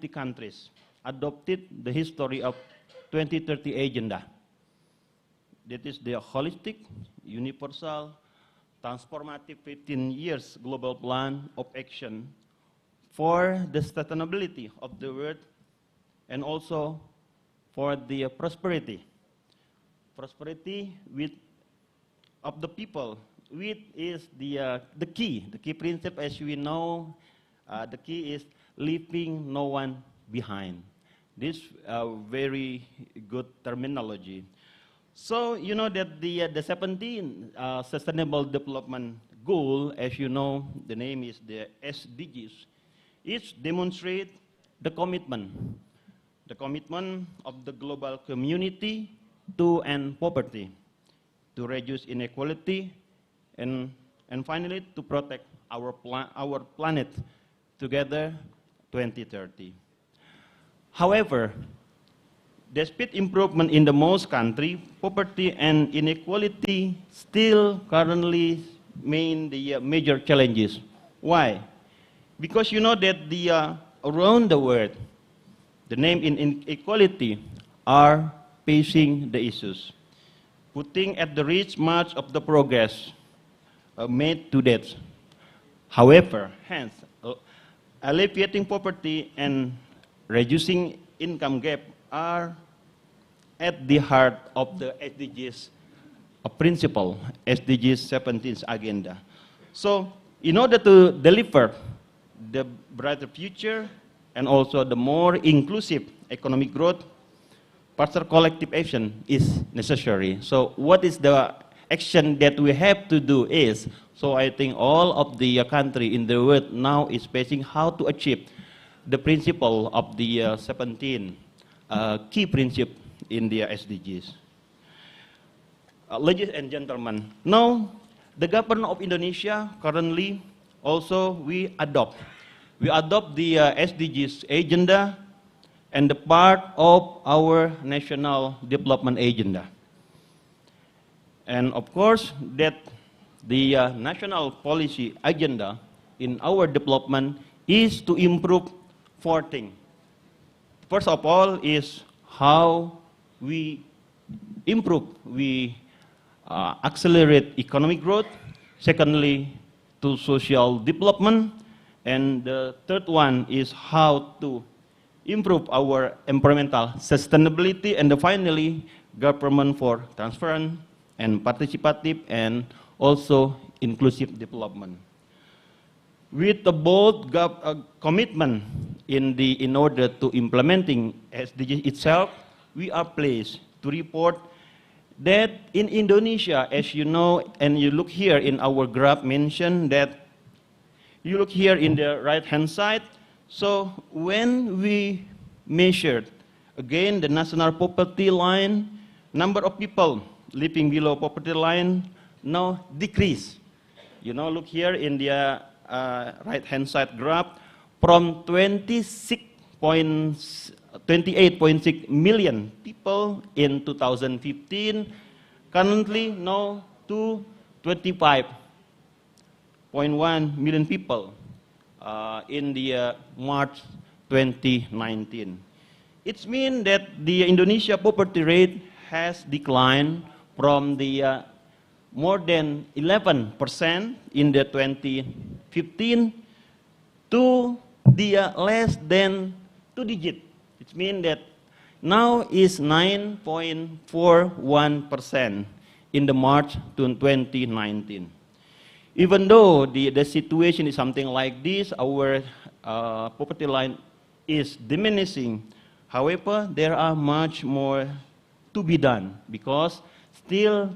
Speaker 15: countries adopted the history of 2030 agenda. That is the holistic, universal, transformative 15 years global plan of action for the sustainability of the world and also for the prosperity. Prosperity of the people, which is the key principle, as we know. The key is leaving no one behind. This very good terminology. So you know that the 17 Sustainable Development Goal, as you know, the name is the SDGs. It demonstrates the commitment of the global community to end poverty, to reduce inequality, and finally to protect our planet. Together 2030. However, despite improvement in the most country, poverty and inequality still currently remain the major challenges. Why? Because you know that around the world, the name in inequality are facing the issues, putting at the risk much of the progress made to date. However, hence, alleviating poverty and reducing income gap are at the heart of the SDGs principle, SDGs 17th agenda. So, in order to deliver the brighter future and also the more inclusive economic growth, partial collective action is necessary. So, what is the action that we have to do is, so I think all of the country in the world now is facing how to achieve the principle of the 17 key principle in the SDGs. Ladies and gentlemen, now the government of Indonesia currently also we adopt the SDGs agenda and the part of our national development agenda. And of course, that the national policy agenda in our development is to improve four things. First of all is how we improve, we accelerate economic growth. Secondly, to social development. And the third one is how to improve our environmental sustainability. And finally, government for transparent and participative and also inclusive development. With the bold commitment in order to implementing SDGs itself, we are pleased to report that in Indonesia, as you know, and you look here in our graph mentioned that, you look here in the right-hand side, so when we measured, again, the national poverty line, number of people living below poverty line now decrease. You know, look here in the right-hand side graph, from 28.6 million people in 2015, currently now to 25.1 million people in the March 2019. It means that the Indonesia poverty rate has declined from the more than 11% in the 2015 to the less than 2 digit. It means that now is 9.41% in the March 2019. Even though the situation is something like this, our poverty line is diminishing. However, there are much more to be done because still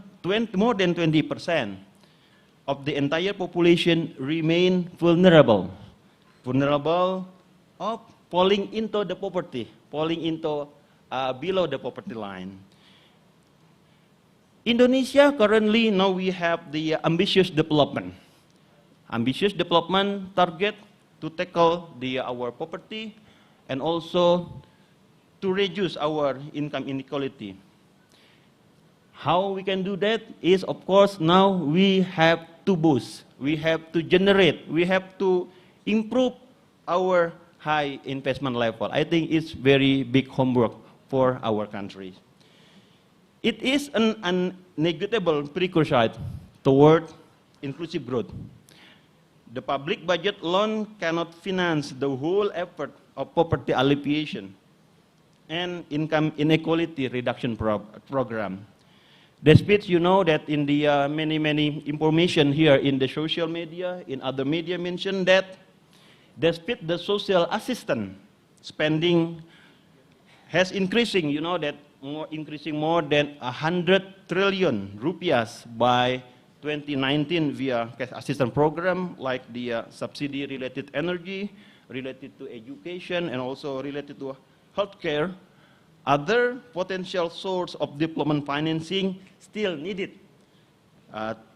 Speaker 15: more than 20% of the entire population remain vulnerable of falling into the poverty, falling into below the poverty line. Indonesia currently now we have the ambitious development target to tackle our poverty and also to reduce our income inequality. How we can do that is, of course, now we have to boost, we have to generate, we have to improve our high investment level. I think it's very big homework for our country. It is an unnegotiable precursor toward inclusive growth. The public budget alone cannot finance the whole effort of poverty alleviation and income inequality reduction program. Despite you know that in the many information here in the social media, in other media mentioned that despite the social assistance spending has increasing, you know that increasing more than 100 trillion rupiahs by 2019 via cash assistance program like the subsidy related energy, related to education and also related to healthcare. Other potential source of development financing still needed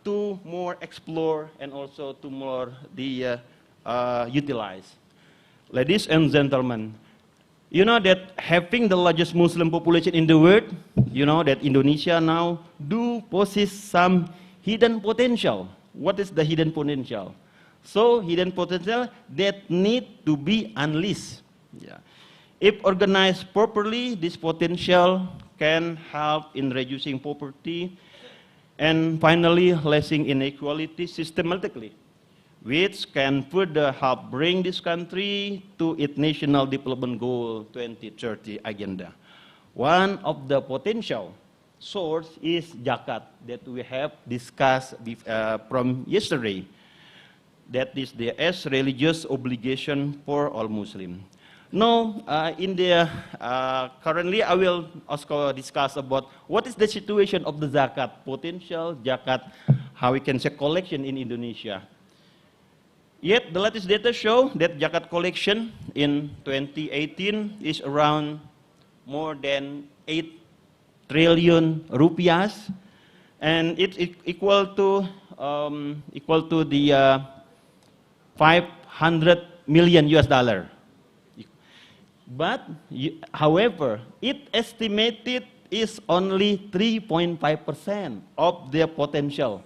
Speaker 15: to more explore and also to more utilize. Ladies and gentlemen, you know that having the largest Muslim population in the world, you know that Indonesia now do possess some hidden potential. What is the hidden potential? So hidden potential that need to be unleashed. Yeah. If organized properly, this potential can help in reducing poverty and finally lessening inequality systematically, which can further help bring this country to its National Development Goal 2030 agenda. One of the potential source is zakat that we have discussed from yesterday. That is the as religious obligation for all Muslims. Now, currently I will also discuss about what is the situation of the zakat, potential zakat, how we can say collection in Indonesia. Yet the latest data show that zakat collection in 2018 is around more than 8 trillion rupiahs, and it's equal to the 500 million US dollar. But, however, it estimated is only 3.5% of the potential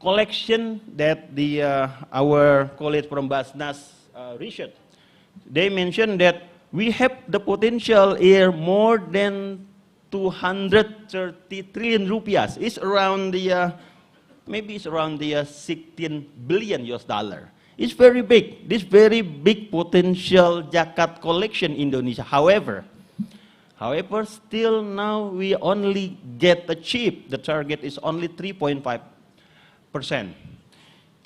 Speaker 15: collection that our colleagues from BAZNAS research. They mentioned that we have the potential here more than 230 trillion rupiahs. It's around maybe it's around the 16 billion US dollar. It's very big. This very big potential zakat collection in Indonesia. However, still now we only get achieved. The target is only 3.5%.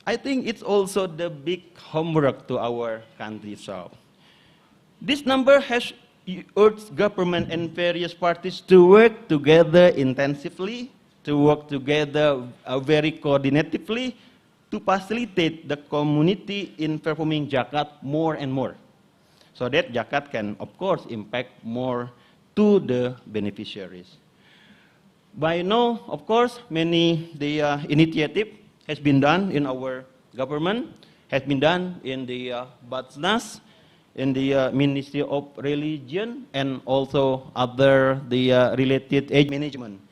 Speaker 15: I think it's also the big homework to our country itself. This number has urged government and various parties to work together intensively, to work together very coordinatively, to facilitate the community in performing zakat more and more, so that zakat can, of course, impact more to the beneficiaries. By now, of course, many initiative has been done in our government, has been done in the BAZNAS, in the Ministry of Religion, and also other related age management.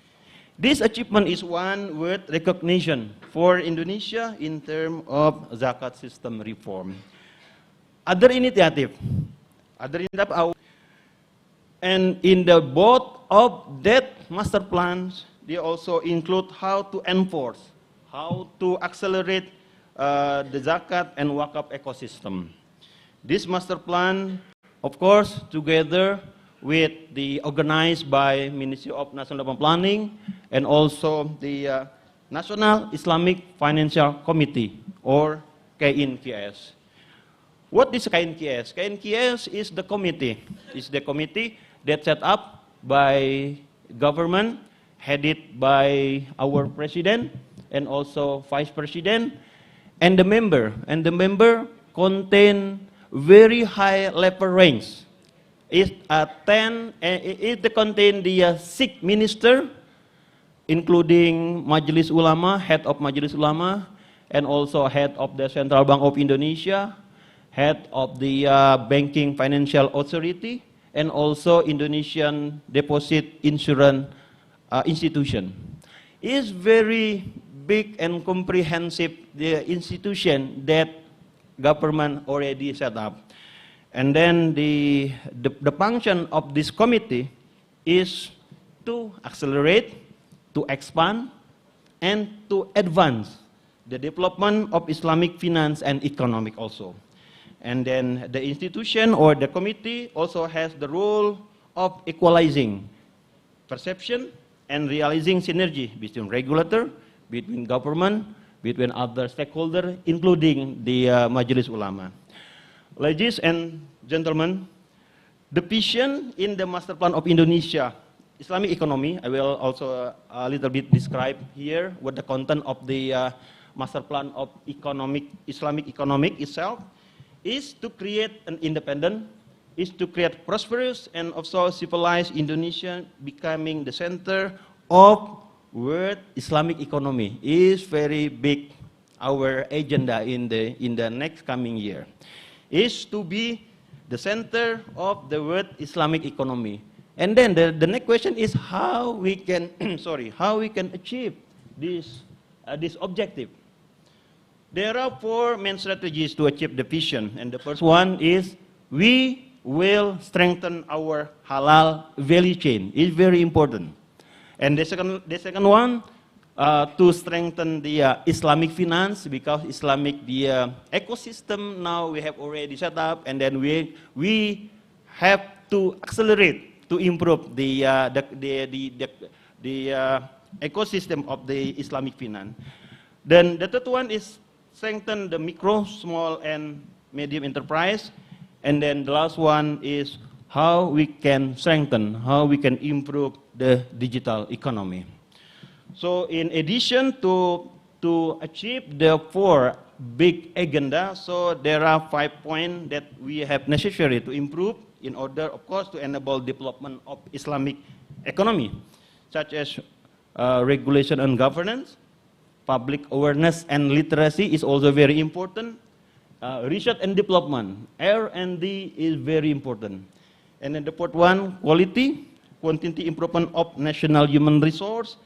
Speaker 15: This achievement is one worth recognition for Indonesia in terms of zakat system reform. Other initiative, and in the both of that master plans, they also include how to enforce, how to accelerate the zakat and wakaf ecosystem. This master plan, of course, together with the organized by Ministry of National Development Planning and also the National Islamic Financial Committee, or KINKS. What is KINKS? KINKS is the committee. It's the committee that's set up by government, headed by our president and also vice president, and the member. And the member contain very high level range. It contain the 6 minister, including Majelis Ulama, head of Majelis Ulama, and also head of the Central Bank of Indonesia, head of the Banking Financial Authority, and also Indonesian Deposit Insurance Institution. It's very big and comprehensive the institution that government already set up. And then the function of this committee is to accelerate, to expand, and to advance the development of Islamic finance and economic also. And then the institution or the committee also has the role of equalizing perception and realizing synergy between regulator, between government, between other stakeholders, including the Majelis Ulama. Ladies and gentlemen, the vision in the Master Plan of Indonesia Islamic economy, I will also a little bit describe here what the content of the Master Plan of Islamic economic itself is to create an independent, is to create prosperous and also civilized Indonesia becoming the center of world Islamic economy. Is very big our agenda in the next coming year. Is to be the center of the world Islamic economy. And then the next question is how we can how we can achieve this objective. There are 4 main strategies to achieve the vision, and the first one is we will strengthen our halal value chain. It's very important. And the second one, to strengthen the Islamic finance, because Islamic ecosystem now we have already set up, and then we have to accelerate to improve the ecosystem of the Islamic finance. Then the third one is strengthen the micro, small, and medium enterprise. And then the last one is how we can strengthen, how we can improve the digital economy. So in addition to achieve the 4 big agenda, so there are 5 points that we have necessary to improve in order, of course, to enable development of Islamic economy, such as regulation and governance, public awareness and literacy is also very important. Research and development, R&D is very important. And then the fourth one, quantity improvement of national human resource.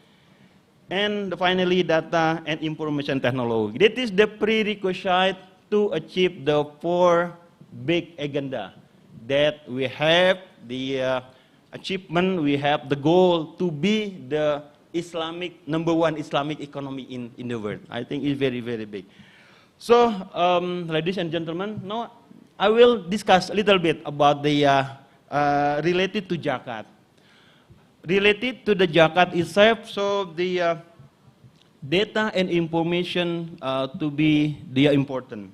Speaker 15: And finally, data and information technology. That is the prerequisite to achieve the 4 big agenda that we have the achievement, we have the goal to be the #1 Islamic economy in the world. I think it's very, very big. So, ladies and gentlemen, now I will discuss a little bit about the related to Zakat. Related to the Zakat itself, so the data and information to be important.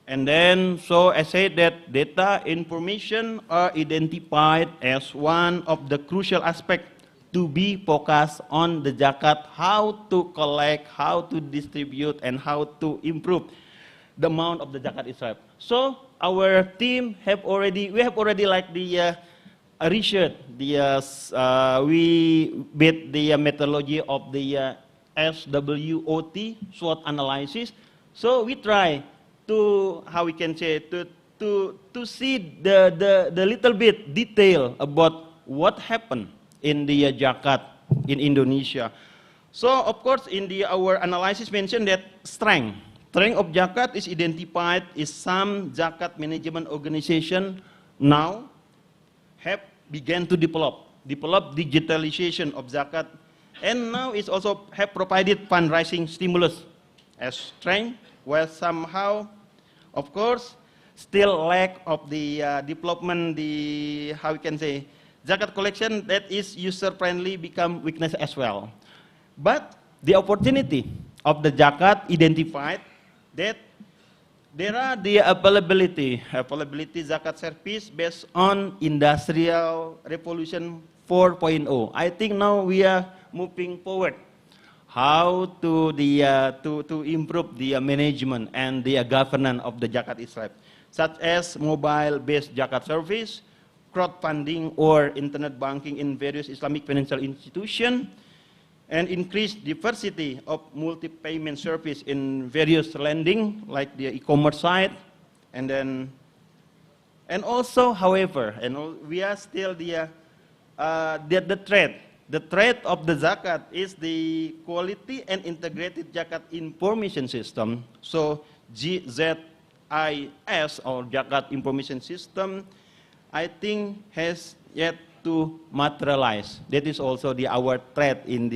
Speaker 15: And then, so I said that data information are identified as one of the crucial aspects to be focused on the Zakat, how to collect, how to distribute, and how to improve the amount of the Zakat itself. So our team we have already like the research, we built the methodology of the SWOT, SWOT analysis. So we try to, how we can say, to see the little bit detail about what happened in the Zakat in Indonesia. So of course in our analysis mentioned that strength of Zakat is identified is some Zakat management organization now have began to develop digitalization of Zakat, and now it's also have provided fundraising stimulus as strength, where somehow, of course, still lack of the development, how we can say, Zakat collection that is user-friendly become weakness as well. But the opportunity of the Zakat identified that there are the availability Zakat service based on Industrial Revolution 4.0. I think now we are moving forward how to improve the management and the governance of the Zakat itself, such as mobile-based Zakat service, crowdfunding or internet banking in various Islamic financial institutions, and increase diversity of multi-payment service in various lending, like the e-commerce site, and also, however, we are still the threat of the Zakat is the quality and integrated Zakat information system. So GZIS or Zakat information system, I think has yet to materialize. That is also our threat in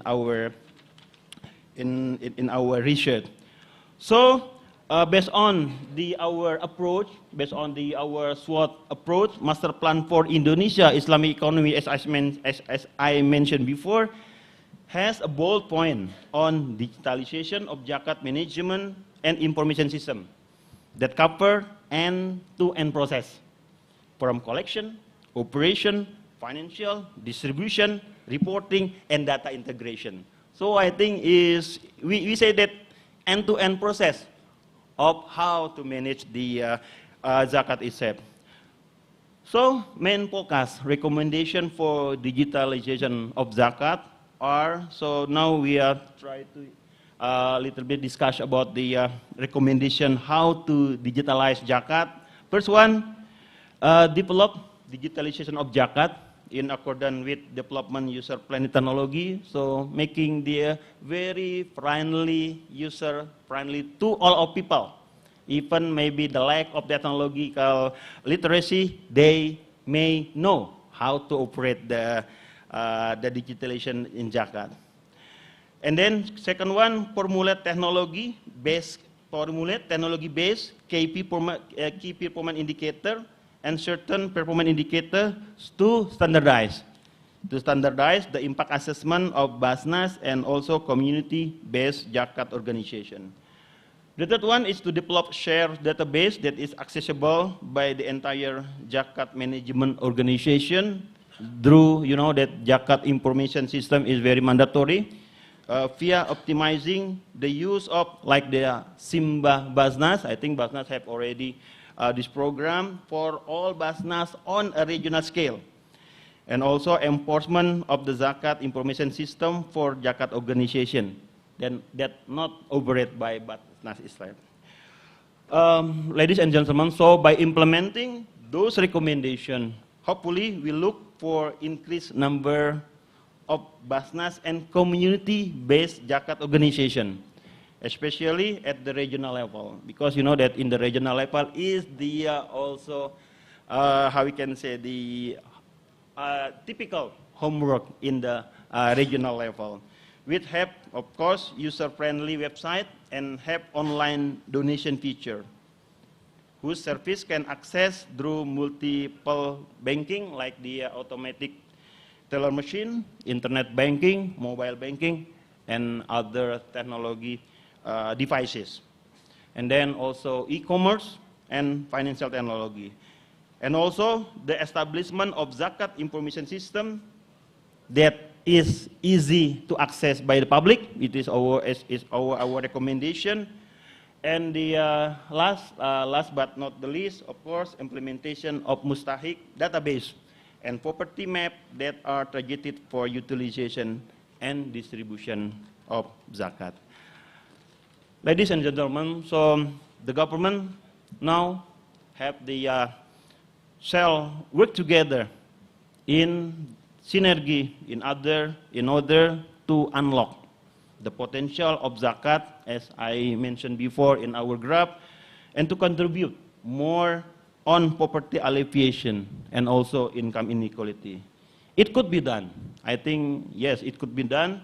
Speaker 15: our research. So based on our approach, based on our SWOT approach, Master Plan for Indonesia Islamic Economy, as I mentioned before, has a bold point on digitalization of Zakat management and information system that cover end-to-end process, from collection, operation, financial, distribution, reporting, and data integration. So I think we say that end-to-end process of how to manage the Zakat itself. So main focus, recommendation for digitalization of Zakat are, so now we are trying to little bit discuss about the recommendation how to digitalize Zakat. First one, develop digitalization of Zakat in accordance with development user-friendly technology, so making the very friendly, user-friendly to all of people. Even maybe the lack of technological literacy, they may know how to operate the digitalization in Zakat. And then second one, formulate technology-based key performance indicator and certain performance indicator to standardize the impact assessment of BAZNAS and also community-based Zakat organization. The third one is to develop shared database that is accessible by the entire Zakat management organization through, that Zakat information system is very mandatory, via optimizing the use of like the Simba BAZNAS. I think BAZNAS have already this program for all BAZNAS on a regional scale. and also enforcement of the Zakat information system for Zakat organization, then that not operated by BAZNAS Israel. Ladies and gentlemen, so by implementing those recommendations, hopefully we look for increased number of BAZNAS and community-based Zakat organization, especially at the regional level, because you know that in the regional level is the also how we can say the typical homework in the regional level. We have, of course, user-friendly website and have online donation feature, whose service can access through multiple banking like the automatic teller machine, internet banking, mobile banking, and other technology devices. And then also e-commerce and financial technology. And also the establishment of Zakat information system that is easy to access by the public. It is our recommendation. And the last but not the least, of course, implementation of Mustahik database and property map that are targeted for utilization and distribution of Zakat. Ladies and gentlemen, so the government now have the shall work together in synergy in order to unlock the potential of Zakat, as I mentioned before in our graph, and to contribute more on poverty alleviation and also income inequality. It could be done. I think, yes, it could be done.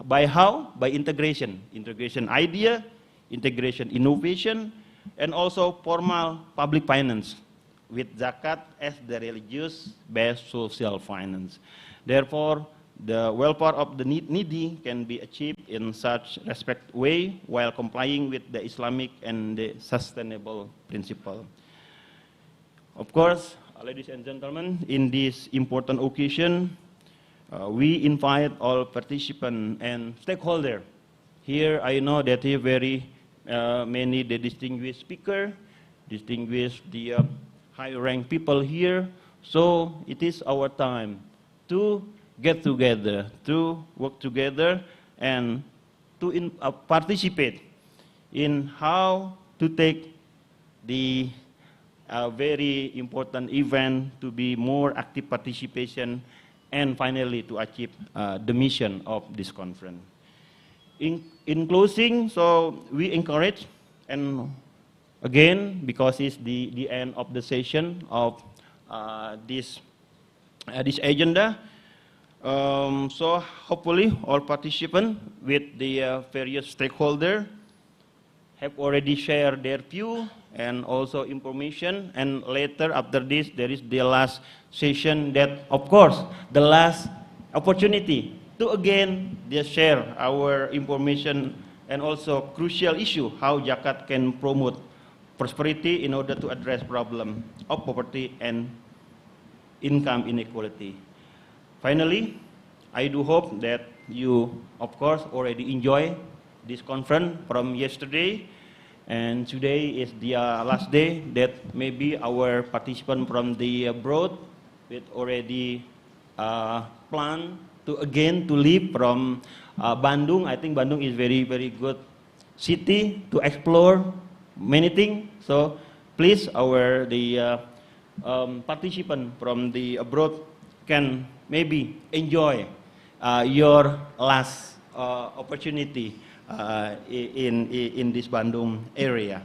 Speaker 15: By how? By integration. Integration idea, integration innovation, and also formal public finance with Zakat as the religious-based social finance. Therefore, the welfare of the needy can be achieved in such respect way while complying with the Islamic and the sustainable principle. Of course, ladies and gentlemen, in this important occasion, we invite all participants and stakeholders. Here, I know that here very many the distinguished speaker, distinguished the high-ranked people here. So it is our time to get together, to work together, and to participate in how to take the very important event to be more active participation and finally to achieve the mission of this conference. In closing, so we encourage, and again, because it's the end of the session of this agenda, so hopefully all participants with the various stakeholders have already shared their view and also information, and later after this there is the last session that, of course, the last opportunity to again share our information and also crucial issue how Zakat can promote prosperity in order to address problem of poverty and income inequality. Finally, I do hope that you, of course, already enjoy this conference from yesterday, and today is the last day that maybe our participant from the abroad with already plan to again to leave from Bandung. I think Bandung is very good city to explore many things. So please, the participant from the abroad can maybe enjoy your last opportunity in this Bandung area.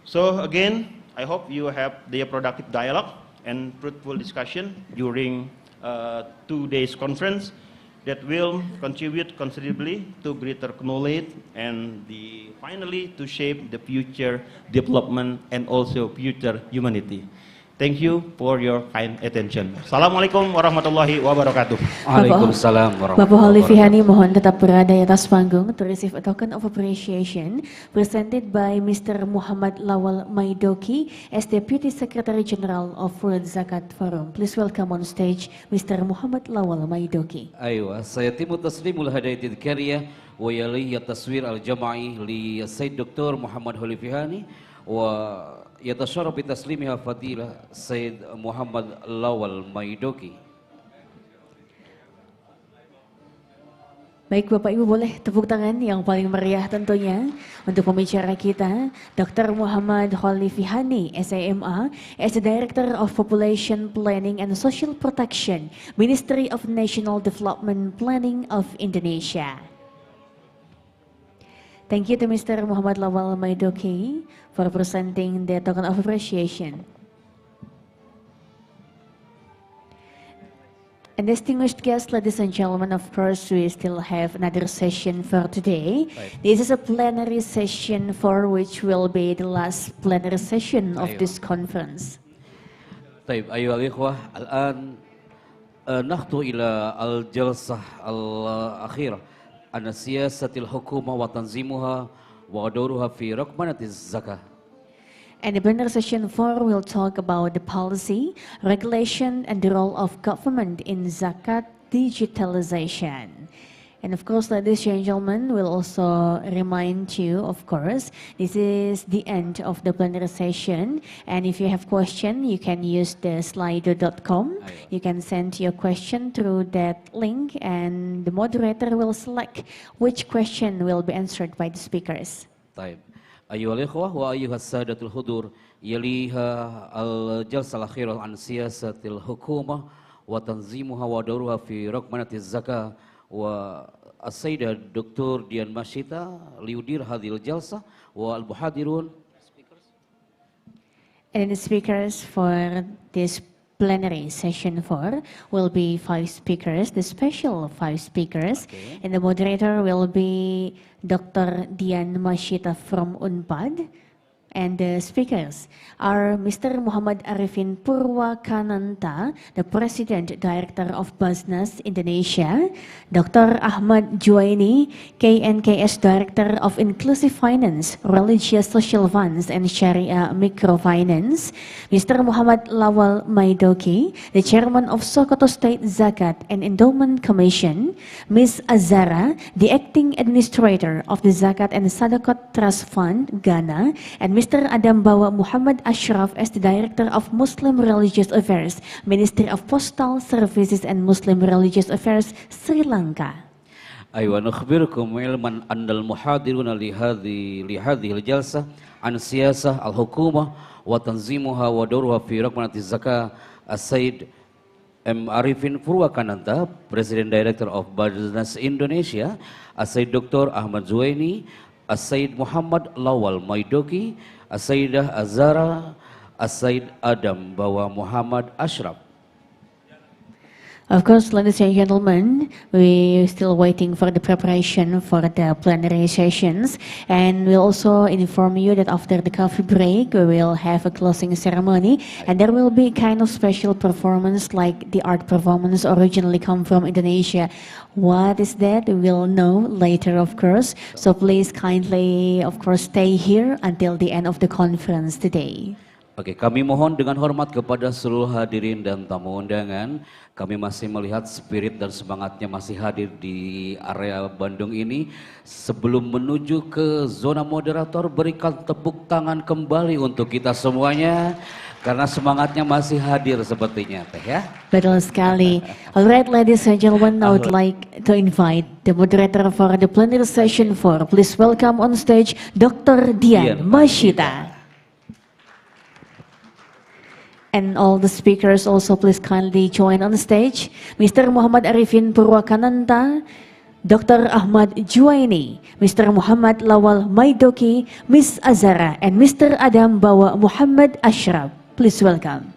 Speaker 15: So again, I hope you have the productive dialogue and fruitful discussion during 2 days conference that will contribute considerably to greater knowledge and finally to shape the future development and also future humanity. Thank you for your kind attention. Assalamualaikum warahmatullahi wabarakatuh.
Speaker 2: Waalaikumsalam
Speaker 1: Bapak
Speaker 2: warahmatullahi
Speaker 1: Holly Fihani
Speaker 2: wabarakatuh.
Speaker 1: mohon tetap berada di atas panggung to receive a token of appreciation presented by Mr. Muhammad Lawal Maidoki as Deputy Secretary General of World Zakat Forum. Please welcome on stage Mr. Muhammad Lawal Maidoki.
Speaker 2: أيوة سيتم تسليم الهدايا التذكارية ويلي التصوير الجماعي للسيد دكتور محمد هولي فيهاني ويتشرف بتسليمها فضيلة السيد محمد لawal Maidoki.
Speaker 1: Baik Bapak Ibu, boleh tepuk tangan yang paling meriah tentunya untuk pembicara kita, Dr. Muhammad Khalifihani, SAMA, as the Director of Population Planning and Social Protection, Ministry of National Development Planning of Indonesia. Thank you to Mr. Muhammad Lawal Maidoki for presenting the token of appreciation. And distinguished guests, ladies and gentlemen, of course, we still have another session for today. This is a plenary session for which will be the last plenary session of this conference.
Speaker 2: طيب أيها الإخوة الآن نخطو إلى الجلسة الأخيرة عن سياسة الحكومة وتنظيمها ودورها في رقمنة الزكاة.
Speaker 1: And the plenary session 4 will talk about the policy, regulation, and the role of government in zakat digitalization. And of course, ladies and gentlemen, we'll also remind you, of course, this is the end of the plenary session. And if you have question, you can use the slido.com. You can send your question through that link, and the moderator will select which question will be answered by the speakers.
Speaker 2: طيب أيها الإخوة وأيها السادة الحضور يليها الجلسة الأخيرة عن سياسة الحكومة وتنظيمها ودورها في رقمنة الزكاة والسيدة الدكتور ديان ماشيتا ليدير هذه الجلسة والمحاضرون.
Speaker 1: And the speakers for this plenary session 4 will be 5 speakers, the special 5 speakers, and the moderator will be Dr. Dian Mashita from UNPAD, and the speakers are Mr. Muhammad Arifin Purwakananta, the President Director of BAZNAS Indonesia, Dr. Ahmad Juwaini, KNKS Director of Inclusive Finance, Religious Social Funds and Sharia Microfinance, Mr. Muhammad Lawal Maidoki, the Chairman of Sokoto State Zakat and Endowment Commission, Ms. Azara, the Acting Administrator of the Zakat and Sadaqat Trust Fund, Ghana, and Mr. Adam Bawa Muhammad Ashraf as the Director of Muslim Religious Affairs, Ministry of Postal Services and Muslim Religious Affairs, Sri Lanka.
Speaker 2: أيوة نخبركم علما أن المحاضرون لهذه الجلسة عن سياسة الحكومة وتنظيمها ودورها في رقمنة الزكاة السيد Arifin Purwakananta, President Director of BAZNAS Indonesia, السيد دكتور أحمد زويني, السيد محمد لawal Maidoki, السيدة Azara, السيد Adam Bawa Muhammad Ashraf.
Speaker 1: Of course, ladies and gentlemen, we're still waiting for the preparation for the plenary sessions, and we'll also inform you that after the coffee break, we will have a closing ceremony, and there will be kind of special performance like the art performance originally come from Indonesia. What is that? We will know later, of course. So please kindly, of course, stay here until the end of the conference today.
Speaker 2: Oke, kami mohon dengan hormat kepada seluruh hadirin dan tamu undangan. Kami masih melihat spirit dan semangatnya masih hadir di area Bandung ini. Sebelum menuju ke zona moderator, berikan tepuk tangan kembali untuk kita semuanya. Karena semangatnya masih hadir sepertinya, teh ya.
Speaker 1: Betul sekali. Alright, ladies and gentlemen, I would like to invite the moderator for the plenary session 4. Please welcome on stage Dr. Dian Mashita. And all the speakers also please kindly join on the stage. Mr. Muhammad Arifin Purwakananta, Dr. Ahmad Juwaini, Mr. Muhammad Lawal Maidoki, Ms. Azara, and Mr. Adam Bawa Muhammad Ashraf. Please welcome.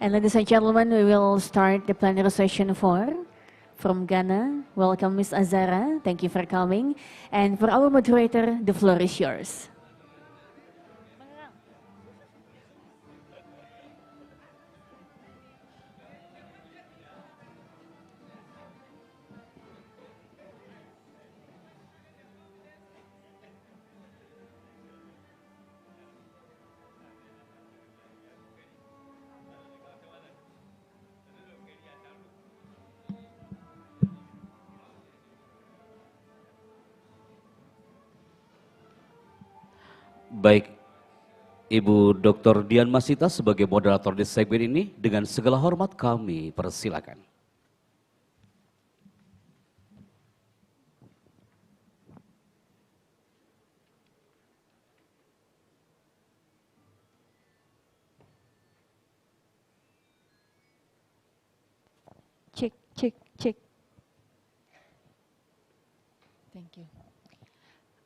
Speaker 1: And ladies and gentlemen, we will start the plenary session 4 from Ghana. Welcome, Ms. Azara. Thank you for coming. And for our moderator, the floor is yours.
Speaker 2: Baik, Ibu Dr. Dian Masita sebagai moderator di segmen ini, dengan segala hormat kami persilakan.
Speaker 16: Cek, cek, cek. Thank you.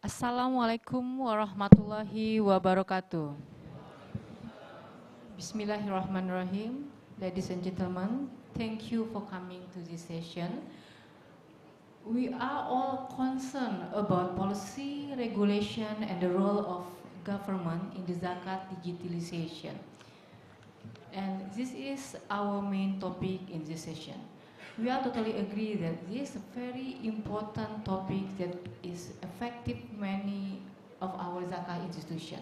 Speaker 16: Assalamualaikum warahmatullahi wabarakatuh. Bismillahirrahmanirrahim. Ladies and gentlemen, thank you for coming to this session. We are all concerned about policy, regulation, and the role of government in the zakat digitalization. And this is our main topic in this session. We are totally agree that this is a very important topic that is affecting many of our zakat institution.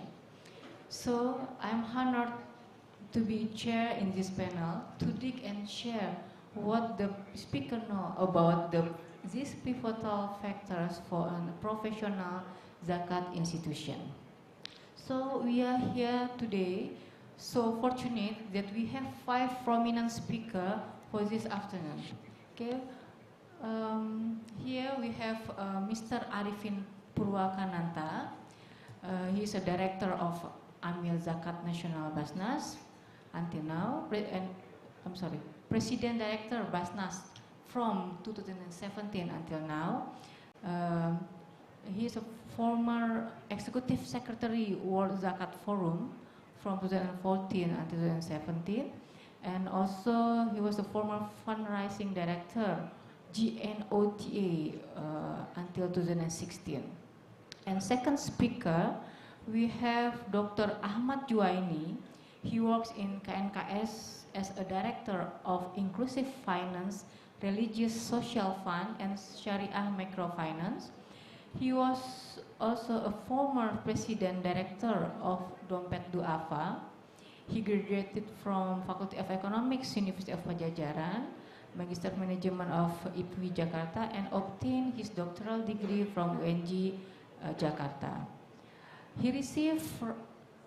Speaker 16: So I'm honored to be chair in this panel to dig and share what the speaker know about these pivotal factors for a professional zakat institution. So we are here today, so fortunate that we have 5 prominent speakers for this afternoon. Okay, here we have Mr. Arifin Purwakananta. He is a director of Amil Zakat Nasional BAZNAS until now, President Director BAZNAS from 2017 until now. He is a former Executive Secretary World Zakat Forum from 2014 until 2017. And also he was the former Fundraising Director, GNOTA, until 2016. And second speaker, we have Dr. Ahmad Juwaini. He works in KNKS as a Director of Inclusive Finance, Religious Social Fund, and Sharia Microfinance. He was also a former President Director of Dompet Duafa. He graduated from Faculty of Economics, University of Pajajaran, Magister Management of IPWI Jakarta, and obtained his doctoral degree from UNJ Jakarta. He received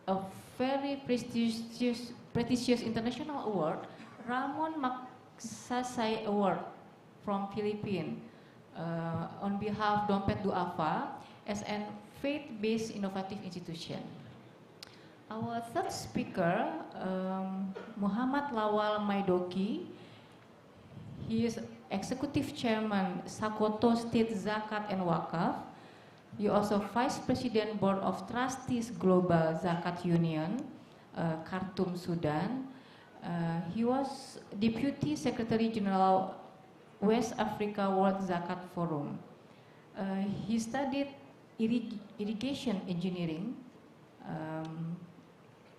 Speaker 16: a very prestigious international award, Ramon Magsaysay Award from Philippines, on behalf of Dompet Duafa as a faith-based innovative institution. Our third speaker, Muhammad Lawal Maidoki. He is Executive Chairman Sokoto State Zakat and Wakaf. He also Vice President Board of Trustees Global Zakat Union, Khartoum, Sudan. He was Deputy Secretary General West Africa World Zakat Forum. He studied irrigation engineering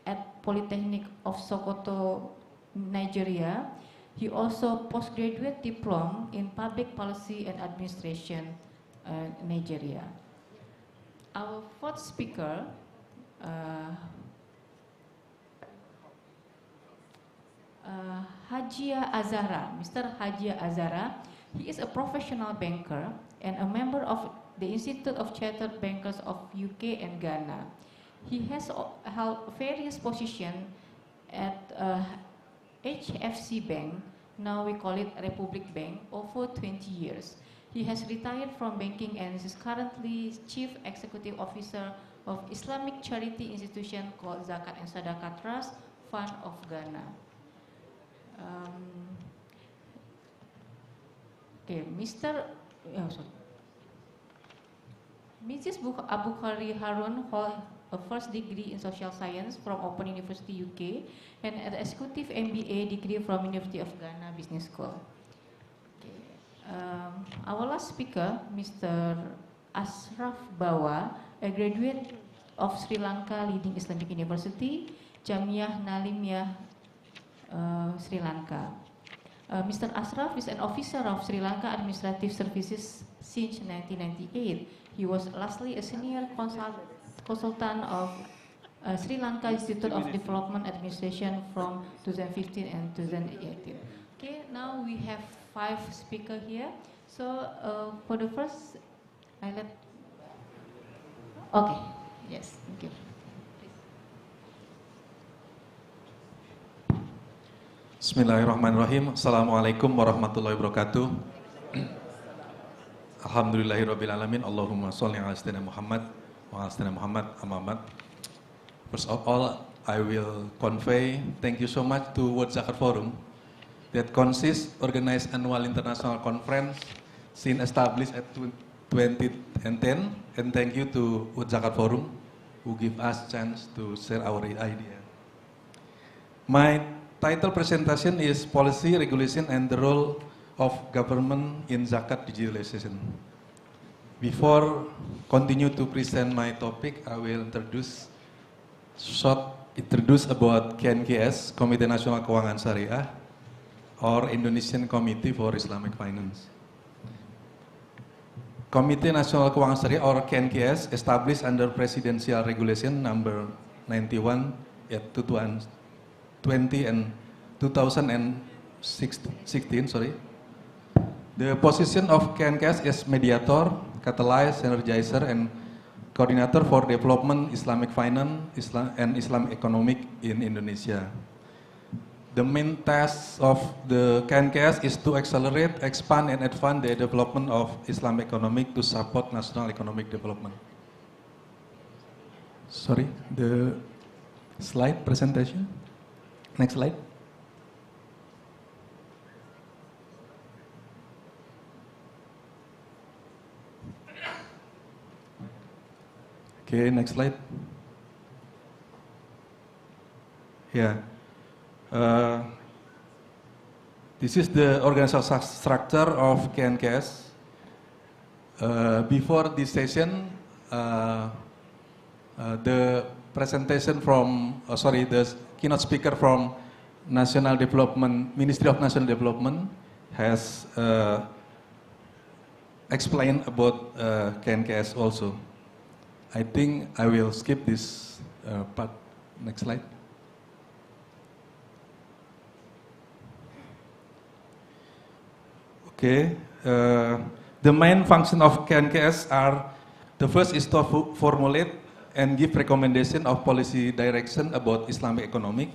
Speaker 16: at Polytechnic of Sokoto, Nigeria. He also postgraduate diploma in Public Policy and Administration, Nigeria. Our fourth speaker, Hajia Azara, Mr. Hajia Azara. He is a professional banker and a member of the Institute of Chartered Bankers of UK and Ghana. He has held various positions at HFC Bank, now we call it Republic Bank, over 20 years. He has retired from banking and is currently Chief Executive Officer of Islamic charity institution called Zakat and Sadaqah Trust Fund of Ghana. Mrs. Abu Khari Harun holds a first degree in social science from Open University UK and an executive MBA degree from University of Ghana Business School. Our last speaker, Mr. Ashraf Bawa, a graduate of Sri Lanka leading Islamic University, Jamiah Nalimiyah, Sri Lanka. Mr. Ashraf is an officer of Sri Lanka Administrative Services since 1998. He was lastly a senior consultant of Sri Lanka Institute of Development Administration from 2015 and 2018. Okay, now we have 5 speakers here. So for the first, okay, yes, thank you.
Speaker 17: Bismillahirrahmanirrahim. Assalamualaikum warahmatullahi wabarakatuh. Alhamdulillahirrabbilalamin. Allahumma sholli ala sayyidina Muhammad wa ala sayyidina Muhammad amma ba'd. First of all, I will convey thank you so much to World Zakat Forum that consists organized annual international conference since established at 2010, and thank you to World Zakat Forum who give us chance to share our idea. My title presentation is Policy, Regulation and the Role of Government in Zakat Digitalization. Before continue to present my topic, I will introduce about KNKS, Komite Nasional Keuangan Syariah, or Indonesian Committee for Islamic Finance. Komite Nasional Keuangan Syariah, or KNKS, established under Presidential Regulation number 91 at 2020 and 2016, sorry. The position of KNKS is mediator, catalyst, energizer, and coordinator for development Islamic finance and Islamic economic in Indonesia. The main task of the KNKS is to accelerate, expand, and advance the development of Islamic economic to support national economic development. Sorry, the slide presentation. Next slide. Okay, next slide. Yeah. This is the organizational structure of KNKS. Before this session, the presentation from, the keynote speaker from National Development, Ministry of National Development has explained about KNKS also. I think I will skip this part. Next slide. Okay, the main function of KNKS are, the first is to formulate and give recommendation of policy direction about Islamic economic,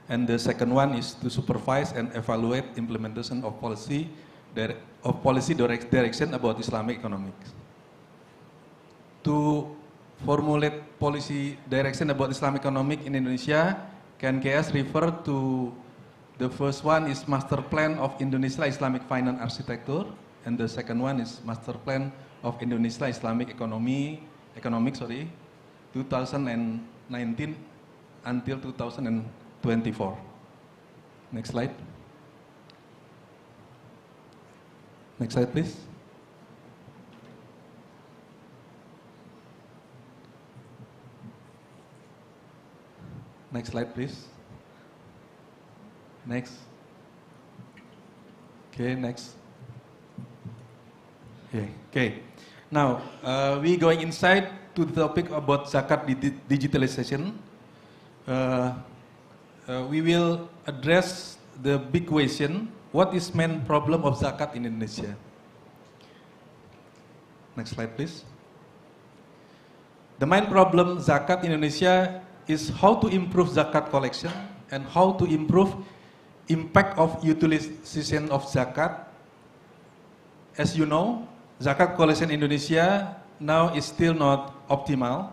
Speaker 17: and the second one is to supervise and evaluate implementation of policy direction about Islamic economics. To formulate policy direction about Islamic economic in Indonesia, KNKS refer to the first one is Master Plan of Indonesia Islamic Finance Architecture, and the second one is Master Plan of Indonesia Islamic Economics, 2019 until 2024. Next slide. Next slide, please. Next slide, please. Next. Okay, next. Okay. Now, we going inside to the topic about zakat digitalization. We will address the big question, what is main problem of zakat in Indonesia? Next slide, please. The main problem zakat in Indonesia is how to improve zakat collection and how to improve impact of utilization of zakat. As you know, zakat collection in Indonesia now is still not optimal.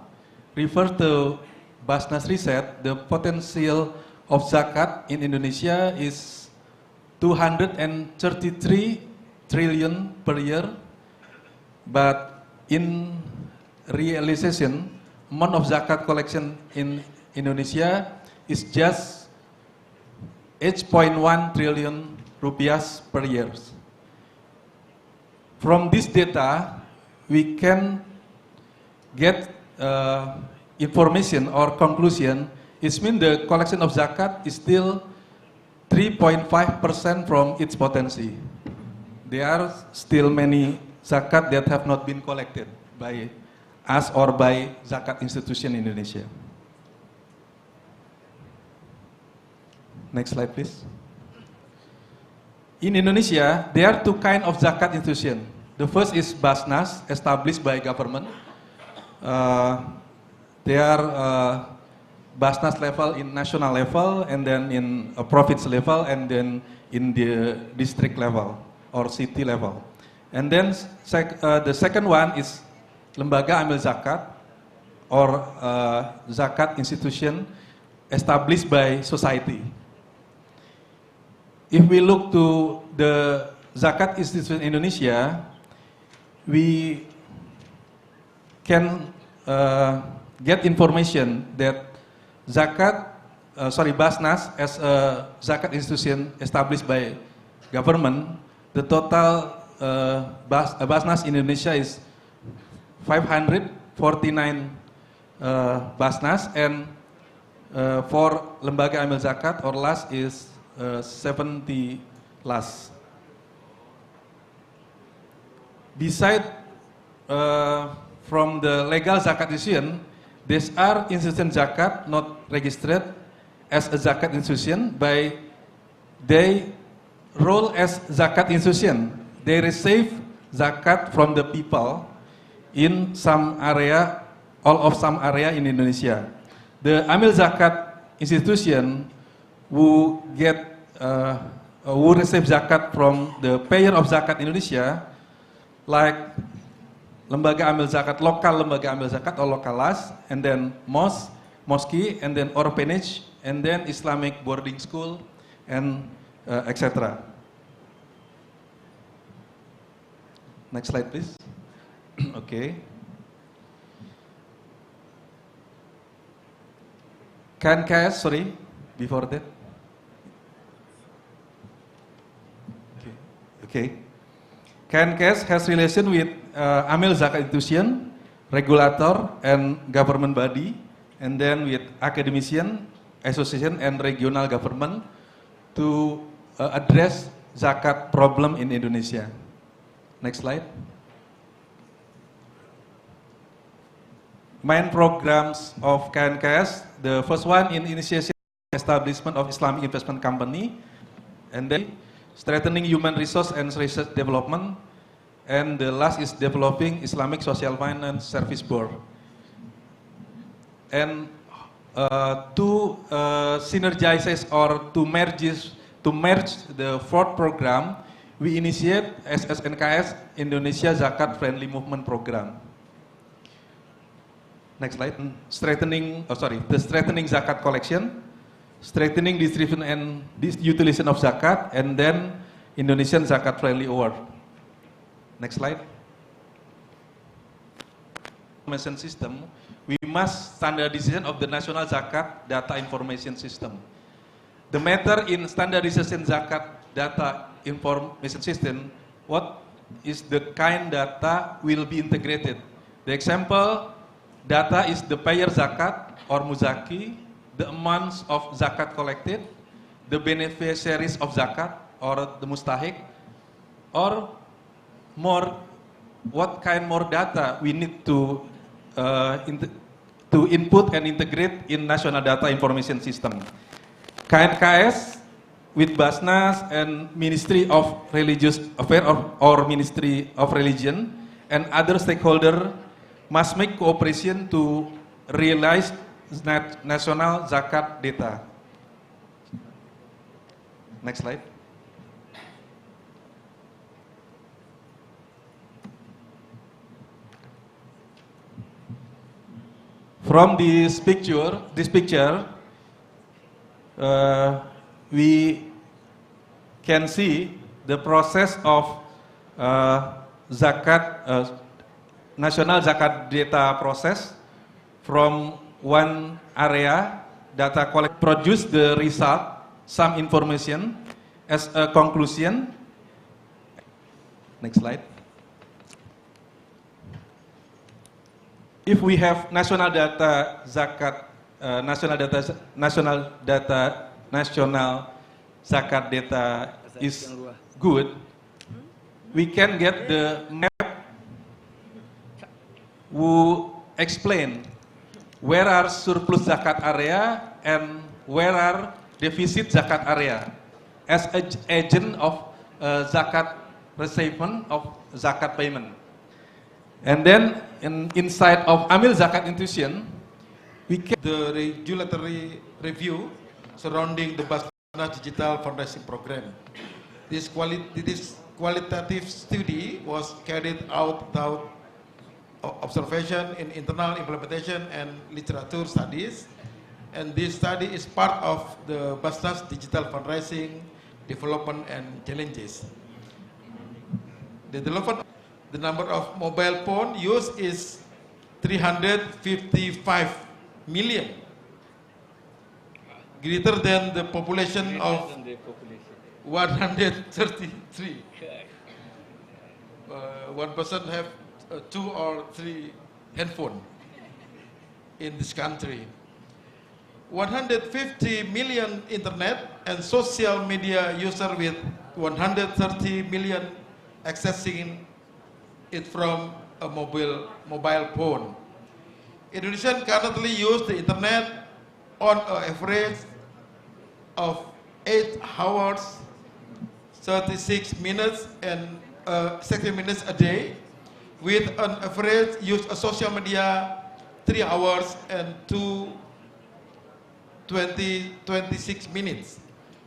Speaker 17: Refer to BAZNAS research, the potential of zakat in Indonesia is 233 trillion per year, but in realization, amount of zakat collection in Indonesia is just 8.1 trillion rupiah per year. From this data, we can get information or conclusion. It means the collection of zakat is still 3.5% from its potential. There are still many zakat that have not been collected by us or by zakat institution in Indonesia. Next slide, please. In Indonesia, there are two kinds of zakat institution. The first is BAZNAS, established by government. They are BAZNAS level, in national level, and then in a province level, and then in the district level or city level. And then the second one is Lembaga Amil Zakat, or zakat institution established by society. If we look to the zakat institution in Indonesia, we can get information that BAZNAS as a zakat institution established by government, the total BAZNAS in Indonesia is 549 BAZNAS, and for Lembaga Amil Zakat or LAS is 70 LAS. Beside from the legal zakat institution, there are institution zakat not registered as a zakat institution by they role as zakat institution. They receive zakat from the people in some area, all of some area in Indonesia. The Amil Zakat institution who receive zakat from the payer of zakat Indonesia, like Lembaga Amil Zakat, local Lembaga Amil Zakat or local LAS, and then mosque, and then orphanage, and then Islamic boarding school, and etc. Next slide, please. Okay. KNKS, sorry, before that. Okay. KNKS has relation with Amil Zakat institution, regulator, and government body, and then with academician, association, and regional government to address zakat problem in Indonesia. Next slide. Main programs of KNKS, the first one in initiation establishment of Islamic investment company, and then strengthening human resource and research development, and the last is developing Islamic social finance service board. And to synergize or to merge the fourth program, we initiate SSNKS Indonesia Zakat Friendly Movement Program. Next slide. The strengthening zakat collection, strengthening distribution and utilization of zakat, and then Indonesian Zakat Friendly Award. Next slide. Information system, we must standardization of the national zakat data information system. The matter in standardization zakat data information system, what is the kind data will be integrated. The example data is the payer zakat or muzaki, the amounts of zakat collected, the beneficiaries of zakat or the mustahik, or more, what kind more data we need to input and integrate in national data information system. KNKS with BAZNAS and Ministry of Religious Affairs or Ministry of Religion and other stakeholders must make cooperation to realize national zakat data. Next slide. From this picture, we can see the process of national zakat data process from one area, data collect, produce the result, some information as a conclusion. Next slide. If we have national data zakat, national zakat data is good, we can get the map who explain where are surplus zakat area and where are deficit zakat area as an agent of zakat receivement of zakat payment. And then inside of Amil Zakat institution,
Speaker 18: We kept the regulatory review surrounding the BAZNAS digital fundraising program. This qualitative study was carried out without observation in internal implementation and literature studies. And this study is part of the BAZNAS digital fundraising development and challenges. The development, the number of mobile phone used is 355 million, greater than the population of 133. One person have 2 or 3 handphone in this country. 150 million internet and social media user with 130 million accessing it from a mobile phone. Indonesians currently use the internet on an average of 8 hours, 36 minutes and 60 minutes a day, with an average use of social media 3 hours and 26 minutes.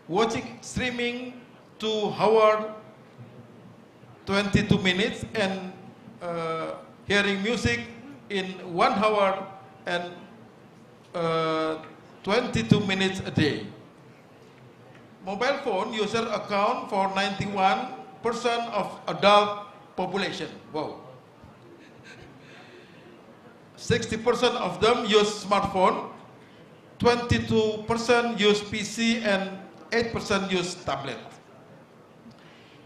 Speaker 18: Watching streaming 2 hours 22 minutes and hearing music in 1 hour and 22 minutes a day. Mobile phone user account for 91% of adult population. Wow. 60% of them use smartphone, 22% use PC, and 8% use tablet.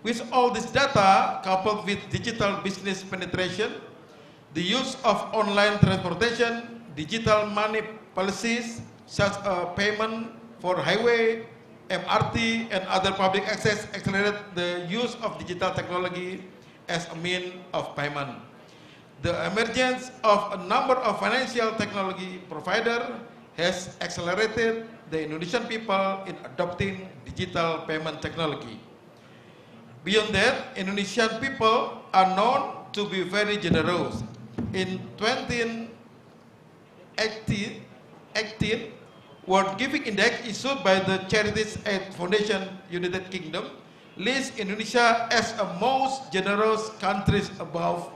Speaker 18: With all this data, coupled with digital business penetration, the use of online transportation, digital money policies, such as payment for highway, MRT, and other public access accelerate the use of digital technology as a means of payment. The emergence of a number of financial technology providers has accelerated the Indonesian people in adopting digital payment technology. Beyond that, Indonesian people are known to be very generous. In 2018, World Giving Index issued by the Charities Aid Foundation, United Kingdom, lists Indonesia as a most generous countries above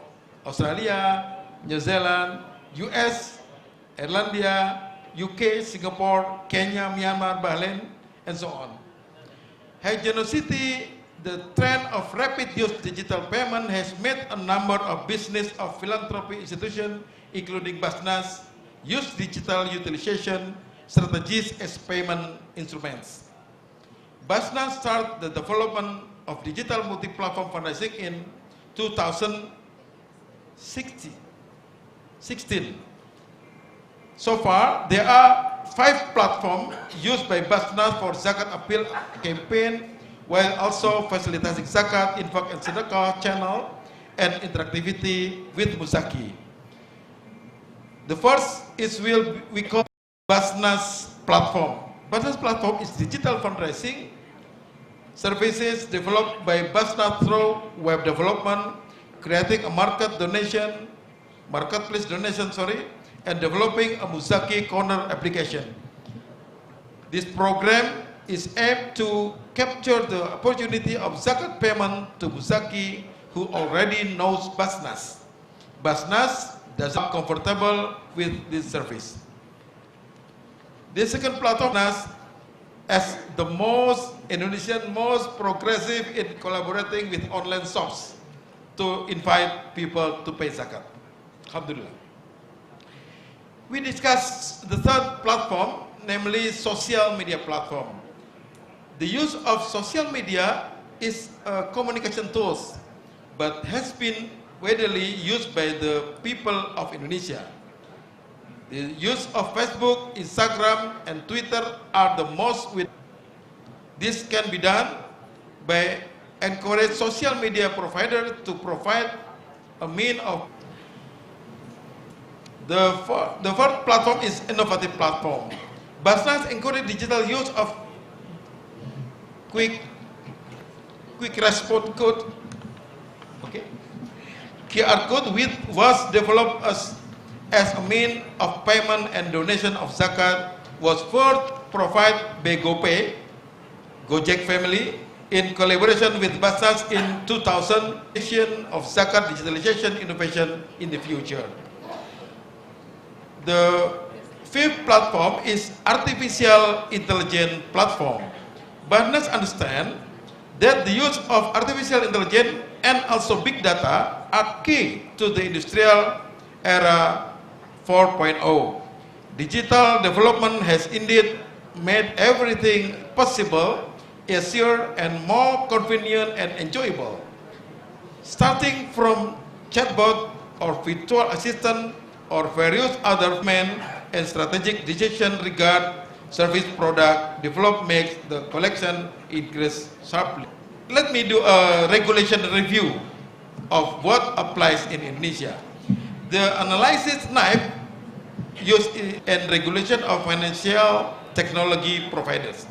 Speaker 18: Australia, New Zealand, US, Irlandia, UK, Singapore, Kenya, Myanmar, Bahrain, and so on. High generosity, the trend of rapid use digital payment has made a number of business of philanthropy institutions, including BAZNAS, use digital utilization strategies as payment instruments. BAZNAS started the development of digital multi-platform fundraising in 2016. So far, there are 5 platforms used by BAZNAS for Zakat Appeal campaign, while also facilitating Zakat, Infak and Sedekah channel and interactivity with Muzaki. The first is we call BAZNAS platform. BAZNAS platform is digital fundraising services developed by BAZNAS through web development, creating a marketplace donation, and developing a Muzaki corner application. This program is aimed to capture the opportunity of Zakat payment to Muzaki who already knows BAZNAS. BAZNAS does not comfortable with this service. The second platform as the Indonesian most progressive in collaborating with online shops to invite people to pay Zakat. Alhamdulillah. We discussed the third platform, namely social media platform. The use of social media is a communication tools, but has been widely used by the people of Indonesia. The use of Facebook, Instagram, and Twitter are the most with. This can be done by encourage social media providers to provide a mean of. The fourth platform is innovative platform. BAZNAS encourage digital use of quick response code. Okay. QR code was developed as a means of payment and donation of zakat was first provided by Gojek family, in collaboration with BAZNAS in 2000, of zakat digitalization innovation in the future. The fifth platform is artificial intelligence platform. BAZNAS understand that the use of artificial intelligence and also big data are key to the industrial era 4.0. Digital development has indeed made everything possible, easier and more convenient and enjoyable. Starting from chatbot or virtual assistant or various other men and strategic decision regard service product developed makes the collection increase sharply. Let me do a regulation review of what applies in Indonesia. The analysis knife used in regulation of financial technology providers.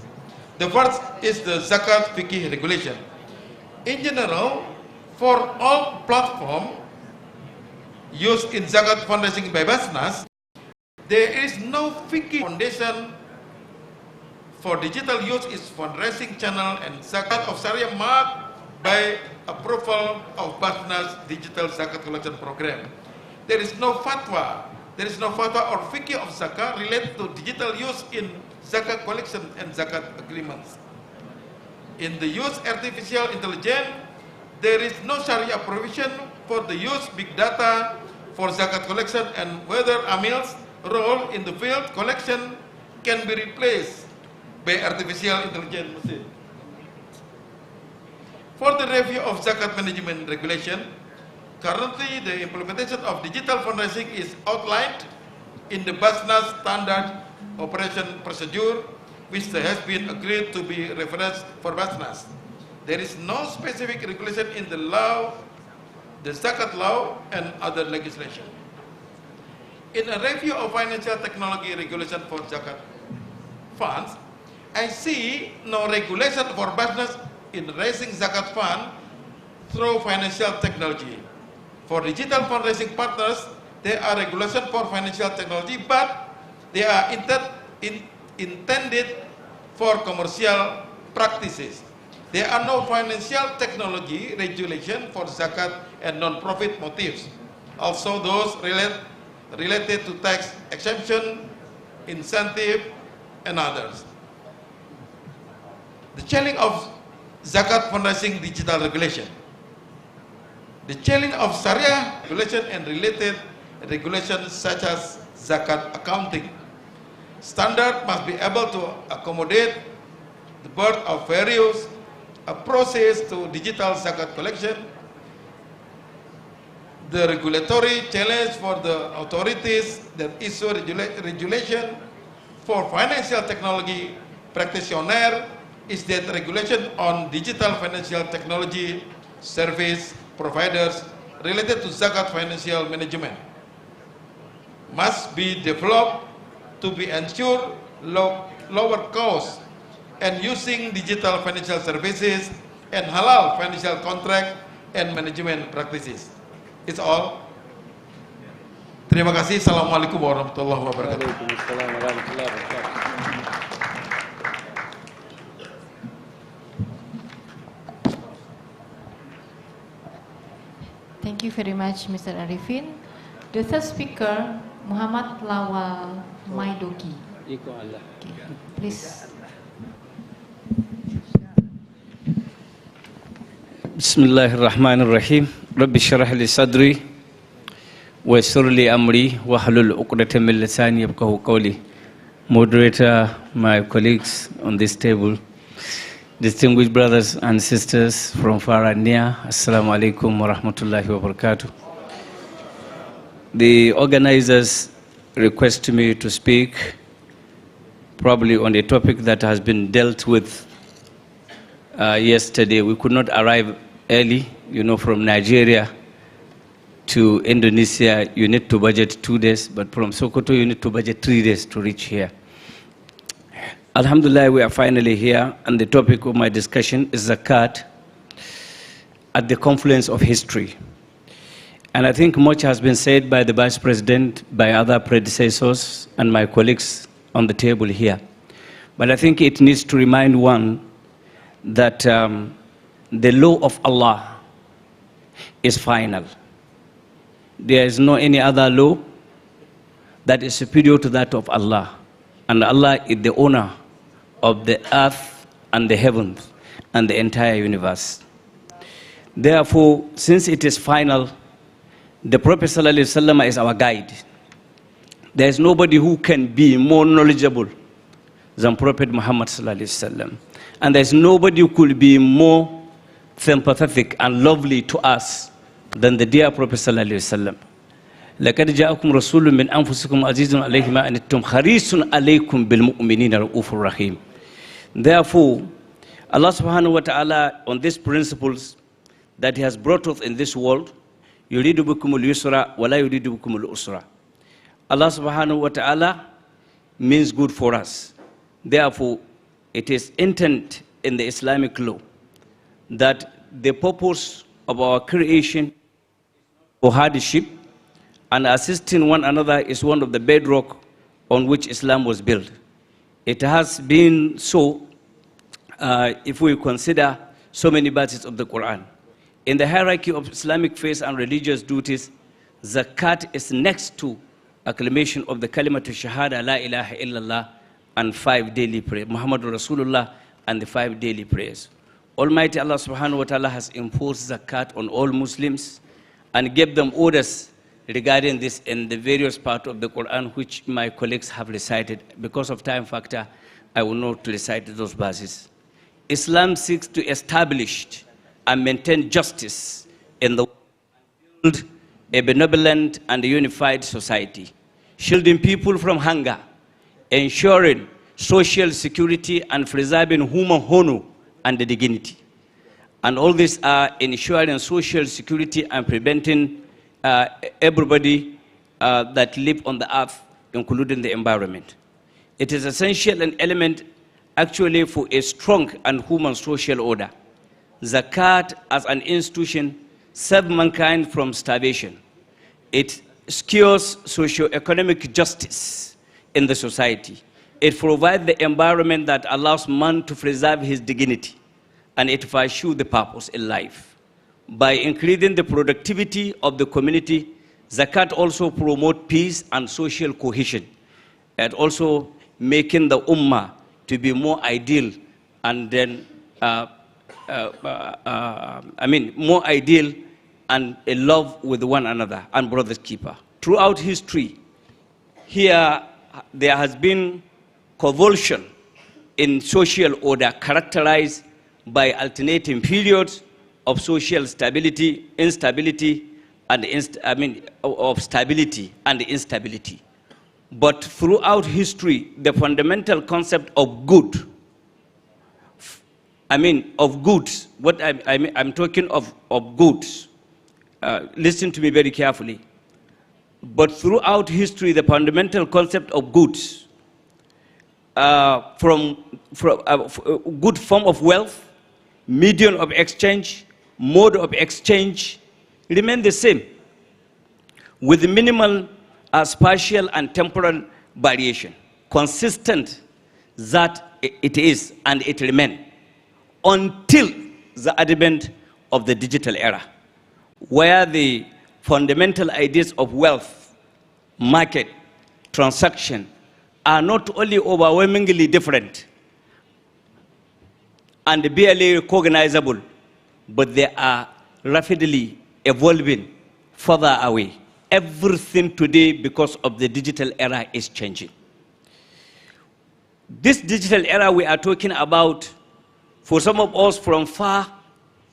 Speaker 18: The first is the Zakat Fikih regulation. In general, for all platforms used in Zakat fundraising by BAZNAS, there is no Fikih foundation for digital use is fundraising channel and Zakat of Sharia marked by approval of BAZNAS digital Zakat collection program. There is no fatwa. There is no fatwa or Fikih of Zakat related to digital use in Zakat collection and Zakat agreements. In the use artificial intelligence, there is no Sharia provision for the use big data for Zakat collection and whether Amil's role in the field collection can be replaced by artificial intelligence machine. For the review of Zakat management regulation, currently the implementation of digital fundraising is outlined in the BAZNAS standard operation procedure, which has been agreed to be referenced for BAZNAS. There is no specific regulation in the law, the Zakat law, and other legislation. In a review of financial technology regulation for Zakat funds, I see no regulation for BAZNAS in raising Zakat fund through financial technology. For digital fundraising partners, there are regulations for financial technology, but they are intended for commercial practices. There are no financial technology regulation for Zakat and non-profit motives. Also those related to tax exemption, incentive, and others. The challenge of Zakat fundraising digital regulation. The challenge of Sharia regulation and related regulations such as Zakat accounting. Standard must be able to accommodate the birth of various approaches to digital Zakat collection. The regulatory challenge for the authorities that issue regulation for financial technology practitioner is that regulation on digital financial technology service providers related to Zakat financial management must be developed to be ensured lower cost and using digital financial services and halal financial contract and management practices. It's all. Terima kasih. Assalamualaikum warahmatullahi wabarakatuh.
Speaker 16: Thank you very much, Mr. Arifin. The third speaker, Muhammad Lawal Maidoki. Okay, please.
Speaker 19: Bismillahirrahmanirrahim. Rabbi shrah li sadri wa yassir li amri wahlul 'uqdatam min lisani yafqahu qawli. Moderator, my colleagues on this table, distinguished brothers and sisters from far and near, Assalamu alaikum wa rahmatullahi wa barakatuh. The organizers request me to speak probably on a topic that has been dealt with yesterday. We could not arrive early, you know, from Nigeria to Indonesia, you need to budget 2 days, but from Sokoto, you need to budget 3 days to reach here. Alhamdulillah, we are finally here, and the topic of my discussion is Zakat at the confluence of history. And I think much has been said by the Vice President, by other predecessors, and my colleagues on the table here. But I think it needs to remind one that the law of Allah is final. There is no any other law that is superior to that of Allah. And Allah is the owner of the earth and the heavens and the entire universe. Therefore, since it is final, the Prophet ﷺ is our guide. There is nobody who can be more knowledgeable than Prophet Muhammad ﷺ. And there is nobody who could be more sympathetic and lovely to us than the dear Prophet ﷺ. لَقَدْ جَاءَكُمْ رَسُولٌ مِّنْ أَنفُسِكُمْ عَزِيزٌ عَلَيْهِ مَا أَنِتُّمْ حَرِيصٌ عَلَيْكُمْ بِالْمُؤْمِنِينَ رَءُوفٌ رَحِيمٌ. Therefore, Allah subhanahu wa ta'ala, on these principles that He has brought us in this world, يُرِيدُ بِكُمُ الْيُسْرَ وَلَا يُرِيدُ بِكُمُ الْأُسْرَ. Allah subhanahu wa ta'ala means good for us. Therefore, it is intent in the Islamic law that the purpose of our creation for hardship and assisting one another is one of the bedrock on which Islam was built. It has been so if we consider so many verses of the Quran. In the hierarchy of Islamic faith and religious duties, Zakat is next to acclamation of the Kalimatul Shahada, La ilaha illallah, and 5 daily prayers, Muhammadur Rasulullah, and the 5 daily prayers. Almighty Allah subhanahu wa ta'ala has imposed Zakat on all Muslims and gave them orders regarding this in the various parts of the Quran, which my colleagues have recited. Because of time factor, I will not recite those verses. Islam seeks to establish and maintain justice in the world and build a benevolent and unified society, shielding people from hunger, ensuring social security and preserving human honor and dignity. And all these are ensuring social security and preventing everybody that live on the earth, including the environment. It is essential an element actually for a strong and human social order. Zakat as an institution saves mankind from starvation. It secures socio-economic justice in the society. It provides the environment that allows man to preserve his dignity, and it pursues the purpose in life. By increasing the productivity of the community, Zakat also promotes peace and social cohesion, and also making the ummah to be more ideal and then more ideal and in love with one another and brother's keeper. Throughout history, here there has been convulsion in social order characterized by alternating periods of social stability, instability, and of stability and instability. But throughout history, the fundamental concept of good, of goods, what I'm talking of goods, listen to me very carefully. But throughout history, the fundamental concept of goods, from good form of wealth, medium of exchange, mode of exchange, remain the same, with minimal spatial and temporal variation, consistent that it is and it remains, until the advent of the digital era, where the fundamental ideas of wealth, market, transaction are not only overwhelmingly different and barely recognizable, but they are rapidly evolving further away. Everything today, because of the digital era, is changing. This digital era we are talking about, for some of us from far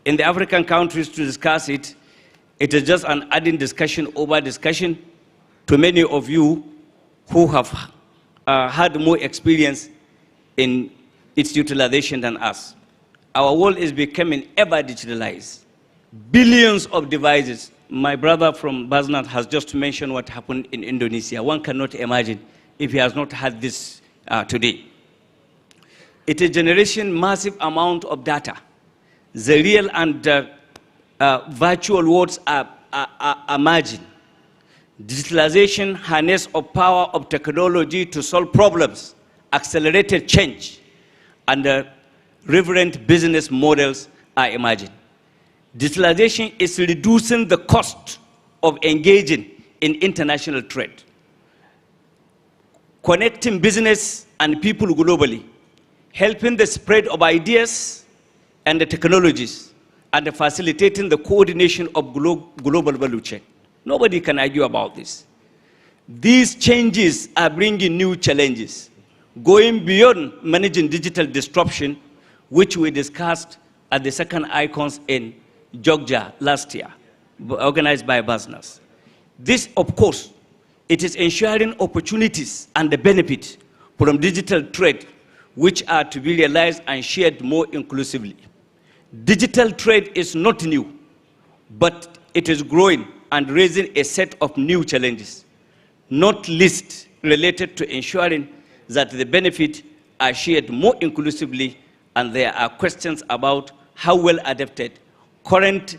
Speaker 19: in the African countries to discuss it, it is just an adding discussion over discussion to many of you who have had more experience in its utilization than us. Our world is becoming ever digitalized. Billions of devices. My brother from BAZNAS has just mentioned what happened in Indonesia. One cannot imagine if he has not had this today. It is generating massive amount of data. The real and virtual worlds are emerging. Digitalization, harness of power of technology to solve problems, accelerated change, and reverent business models are emerging. Digitalization is reducing the cost of engaging in international trade, connecting business and people globally, helping the spread of ideas and the technologies, and facilitating the coordination of global value chain. Nobody can argue about this. These changes are bringing new challenges, going beyond managing digital disruption, which we discussed at the second icons in Georgia last year, organized by BAZNAS. This, of course, it is ensuring opportunities and the benefit from digital trade, which are to be realized and shared more inclusively. Digital trade is not new, but it is growing and raising a set of new challenges, not least related to ensuring that the benefits are shared more inclusively, and there are questions about how well adapted current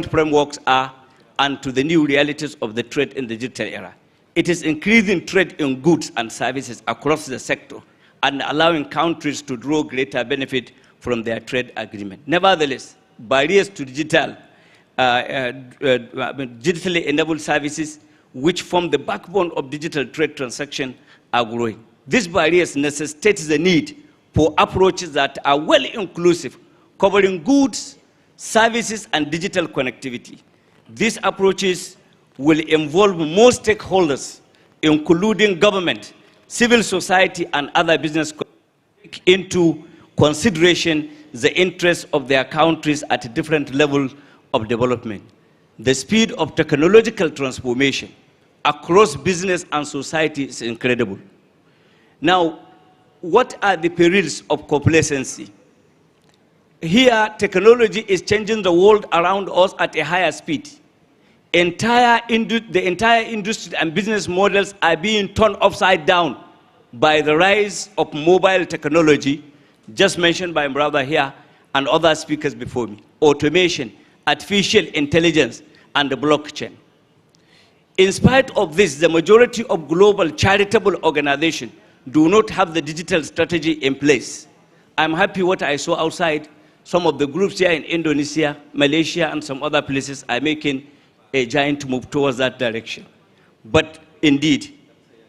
Speaker 19: frameworks are and to the new realities of the trade in the digital era. It is increasing trade in goods and services across the sector and allowing countries to draw greater benefit from their trade agreement. Nevertheless, barriers to digitally enabled services, which form the backbone of digital trade transaction, are growing. These barriers necessitate the need for approaches that are well inclusive, covering goods, services, and digital connectivity. These approaches will involve more stakeholders, including government, civil society, and other business, into consideration the interests of their countries at different levels of development. The speed of technological transformation across business and society is incredible. Now, what are the perils of complacency? Here, technology is changing the world around us at a higher speed. The entire industry and business models are being turned upside down by the rise of mobile technology, just mentioned by my brother here and other speakers before me, automation, artificial intelligence, and the blockchain. In spite of this, the majority of global charitable organizations do not have the digital strategy in place. I'm happy what I saw outside. Some of the groups here in Indonesia, Malaysia, and some other places are making a giant move towards that direction. But indeed,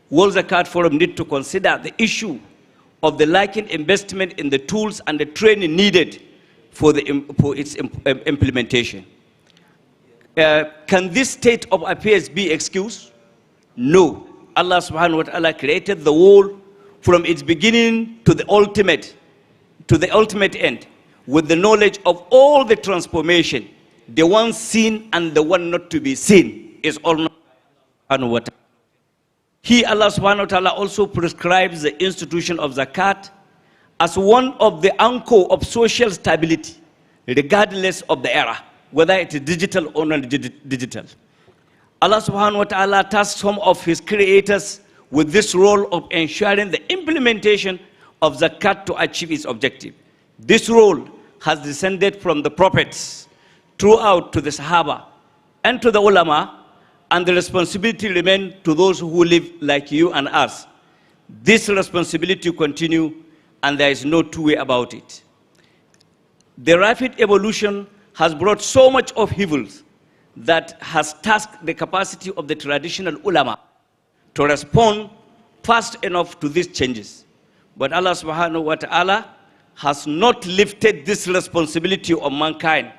Speaker 19: World Zakat Forum need to consider the issue of the lacking investment in the tools and the training needed for its implementation. Can this state of affairs be excused? No. Allah subhanahu wa ta'ala created the world from its beginning to the ultimate end, with the knowledge of all the transformation, the one seen and the one not to be seen is all known by Allah subhanahu wa ta'ala. He, Allah subhanahu wa ta'ala, also prescribes the institution of zakat as one of the anchor of social stability, regardless of the era, whether it is digital or non-digital. Allah subhanahu wa ta'ala tasked some of his creators with this role of ensuring the implementation of zakat to achieve its objective. This role has descended from the prophets throughout to the Sahaba and to the ulama, and the responsibility remains to those who live like you and us. This responsibility continues, and there is no two way about it. The rapid evolution has brought so much of evils that has tasked the capacity of the traditional ulama to respond fast enough to these changes. But Allah subhanahu wa ta'ala has not lifted this responsibility on mankind,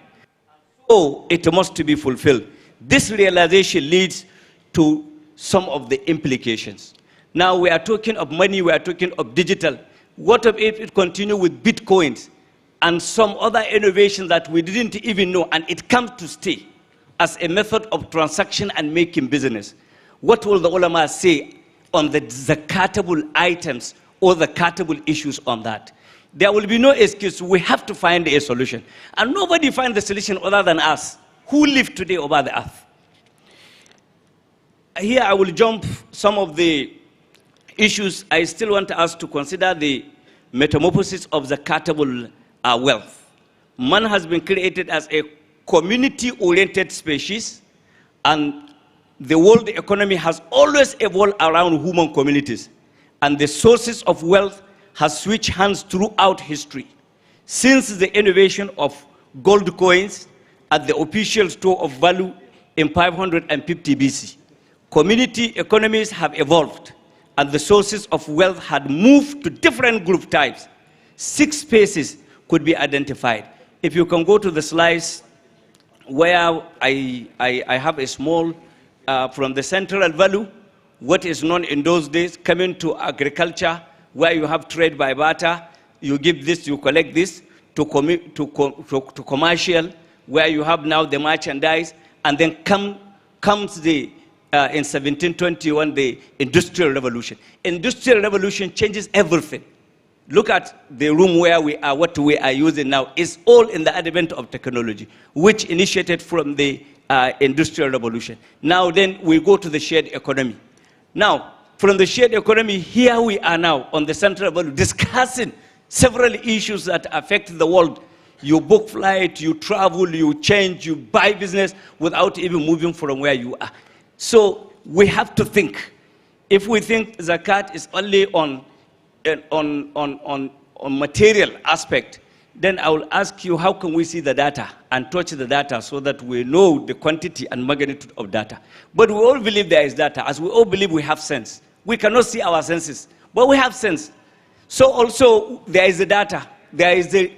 Speaker 19: so it must be fulfilled. This realization leads to some of the implications. Now we are talking of money, we are talking of digital. What if it continues with bitcoins and some other innovations that we didn't even know, and it comes to stay as a method of transaction and making business? What will the ulama say on the zakatable items or the zakatable issues on that? There will be no excuse. We have to find a solution. And nobody finds the solution other than us, who live today over the earth. Here I will jump some of the issues. I still want us to consider the metamorphosis of zakatable wealth. Man has been created as a
Speaker 20: community-oriented species, and the world economy has always evolved around human communities, and the sources of wealth has switched hands throughout history. Since the innovation of gold coins at the official store of value in 550 BC, community economies have evolved, and the sources of wealth had moved to different group types. 6 spaces could be identified. If you can go to the slides where I have a small, from the central value, what is known in those days, coming to agriculture, where you have trade by barter, you give this, you collect this, to commercial, where you have now the merchandise, and then comes the, in 1721, the Industrial Revolution. Industrial Revolution changes everything. Look at the room where we are, what we are using now. It's all in the advent of technology, which initiated from the Industrial Revolution. Now then, we go to the shared economy. Now, from the shared economy, here we are now on the central value discussing several issues that affect the world. You book flight, you travel, you change, you buy business without even moving from where you are. So we have to think. If we think zakat is only on material aspect, then I will ask you, how can we see the data and touch the data so that we know the quantity and magnitude of data? But we all believe there is data, as we all believe we have sense. We cannot see our senses, but we have sense. So also there is the data. There is the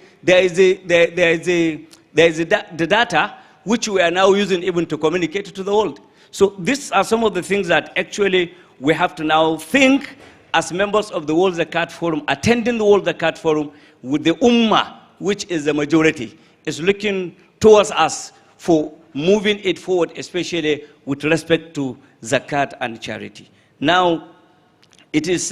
Speaker 20: data which we are now using even to communicate to the world. So these are some of the things that actually we have to now think as members of the World Zakat Forum, attending the World Zakat Forum with the Ummah, which is the majority, is looking towards us for moving it forward, especially with respect to zakat and charity. Now, it is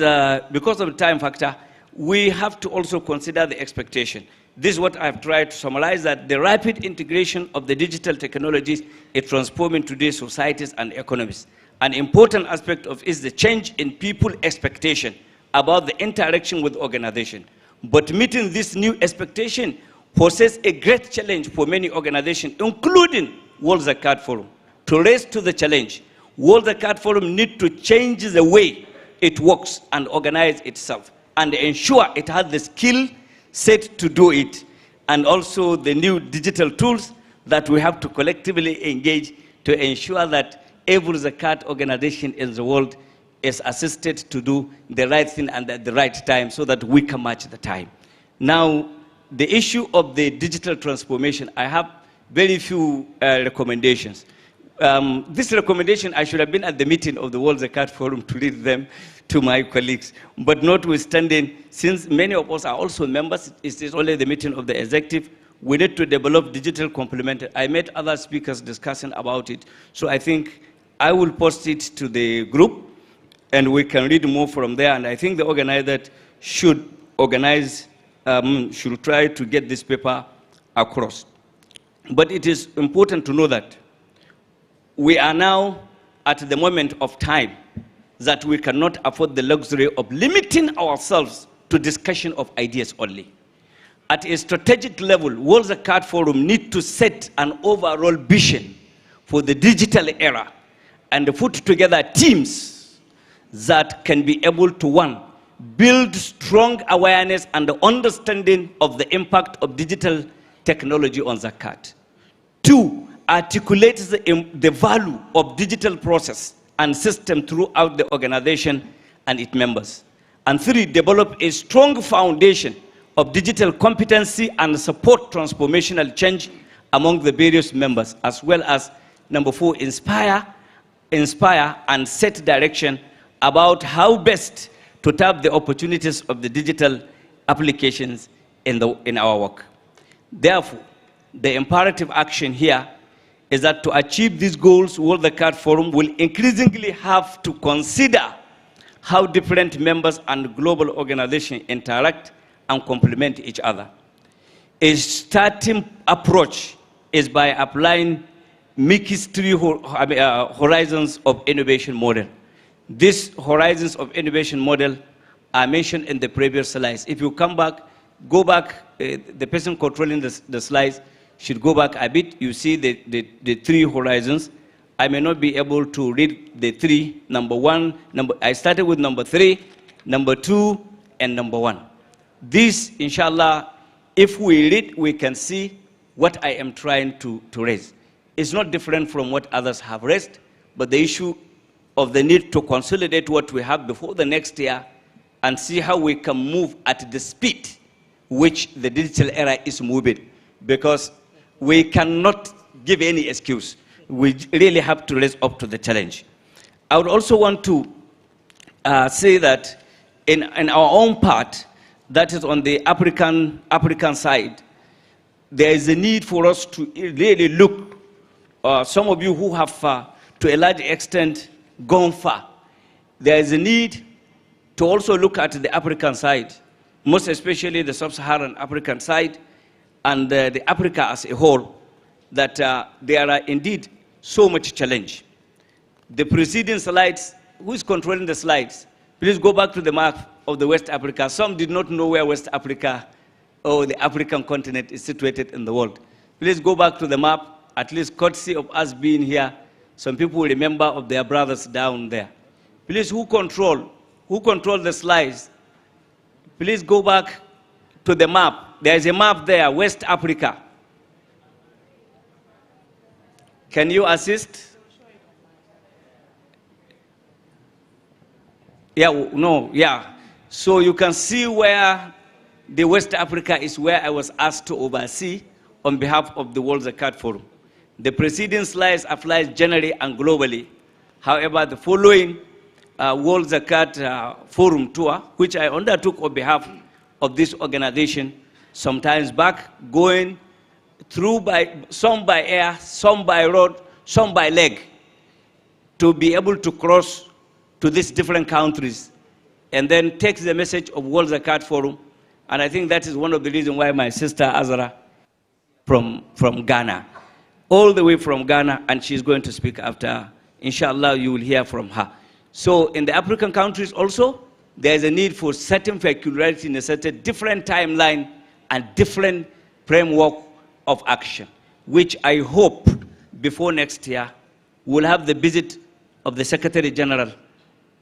Speaker 20: because of the time factor, we have to also consider the expectation. This is what I've tried to summarize, that the rapid integration of the digital technologies is transforming today's societies and economies. An important aspect of it is the change in people's expectation about the interaction with organization. But meeting this new expectation poses a great challenge for many organizations, including World Zakat Forum. To rise to the challenge, World Zakat Forum needs to change the way it works and organize itself, and ensure it has the skill set to do it, and also the new digital tools that we have to collectively engage to ensure that every zakat organization in the world is assisted to do the right thing and at the right time so that we can match the time. Now, the issue of the digital transformation, I have very few recommendations. This recommendation, I should have been at the meeting of the World Zakat Forum to read them to my colleagues. But notwithstanding, since many of us are also members, it is only the meeting of the executive, we need to develop digital complement. I met other speakers discussing about it. So I think I will post it to the group, and we can read more from there. And I think the organizer should organize, should try to get this paper across. But it is important to know that we are now at the moment of time that we cannot afford the luxury of limiting ourselves to discussion of ideas only. At a strategic level, World Zakat Forum needs to set an overall vision for the digital era and put together teams that can be able to, one, build strong awareness and understanding of the impact of digital technology on zakat. Two, articulate the value of digital process and system throughout the organization and its members. And three, develop a strong foundation of digital competency and support transformational change among the various members, as well as, number four, inspire and set direction about how best to tap the opportunities of the digital applications in our work. Therefore, the imperative action here is that to achieve these goals, World Zakat Forum will increasingly have to consider how different members and global organizations interact and complement each other. A starting approach is by applying mixed horizons of innovation model. These horizons of innovation model are mentioned in the previous slides. If you come back, go back, the person controlling the slides should go back a bit. You see the three horizons. I may not be able to read the three. Number one, I started with number 3, number 2, and number 1. This, inshallah, if we read, we can see what I am trying to raise. It's not different from what others have raised, but the issue of the need to consolidate what we have before the next year and see how we can move at the speed which the digital era is moving, because we cannot give any excuse. We really have to raise up to the challenge. I would also want to say that in our own part, that is on the African side, there is a need for us to really look, some of you who have, to a large extent, gone far. There is a need to also look at the African side, most especially the sub-Saharan African side, and the Africa as a whole, that there are indeed so much challenge. The preceding slides, who is controlling the slides? Please go back to the map of the West Africa. Some did not know where West Africa or the African continent is situated in the world. Please go back to the map, at least courtesy of us being here. Some people will remember of their brothers down there. Please, who control the slides? Please go back to the map. There is a map there, West Africa. Can you assist? Yeah, no, yeah. So you can see where the West Africa is, where I was asked to oversee on behalf of the World Zakat Forum. The preceding slides applies generally and globally. However, the following World Zakat Forum tour, which I undertook on behalf of this organization sometimes back, going through some by air, some by road, some by leg, to be able to cross to these different countries and then take the message of World Zakat Forum. And I think that is one of the reasons why my sister Azara from Ghana, all the way from Ghana, and she's going to speak after. Inshallah, you will hear from her. So in the African countries also, there is a need for certain peculiarity in a certain different timeline and different framework of action, which I hope before next year we'll have the visit of the Secretary General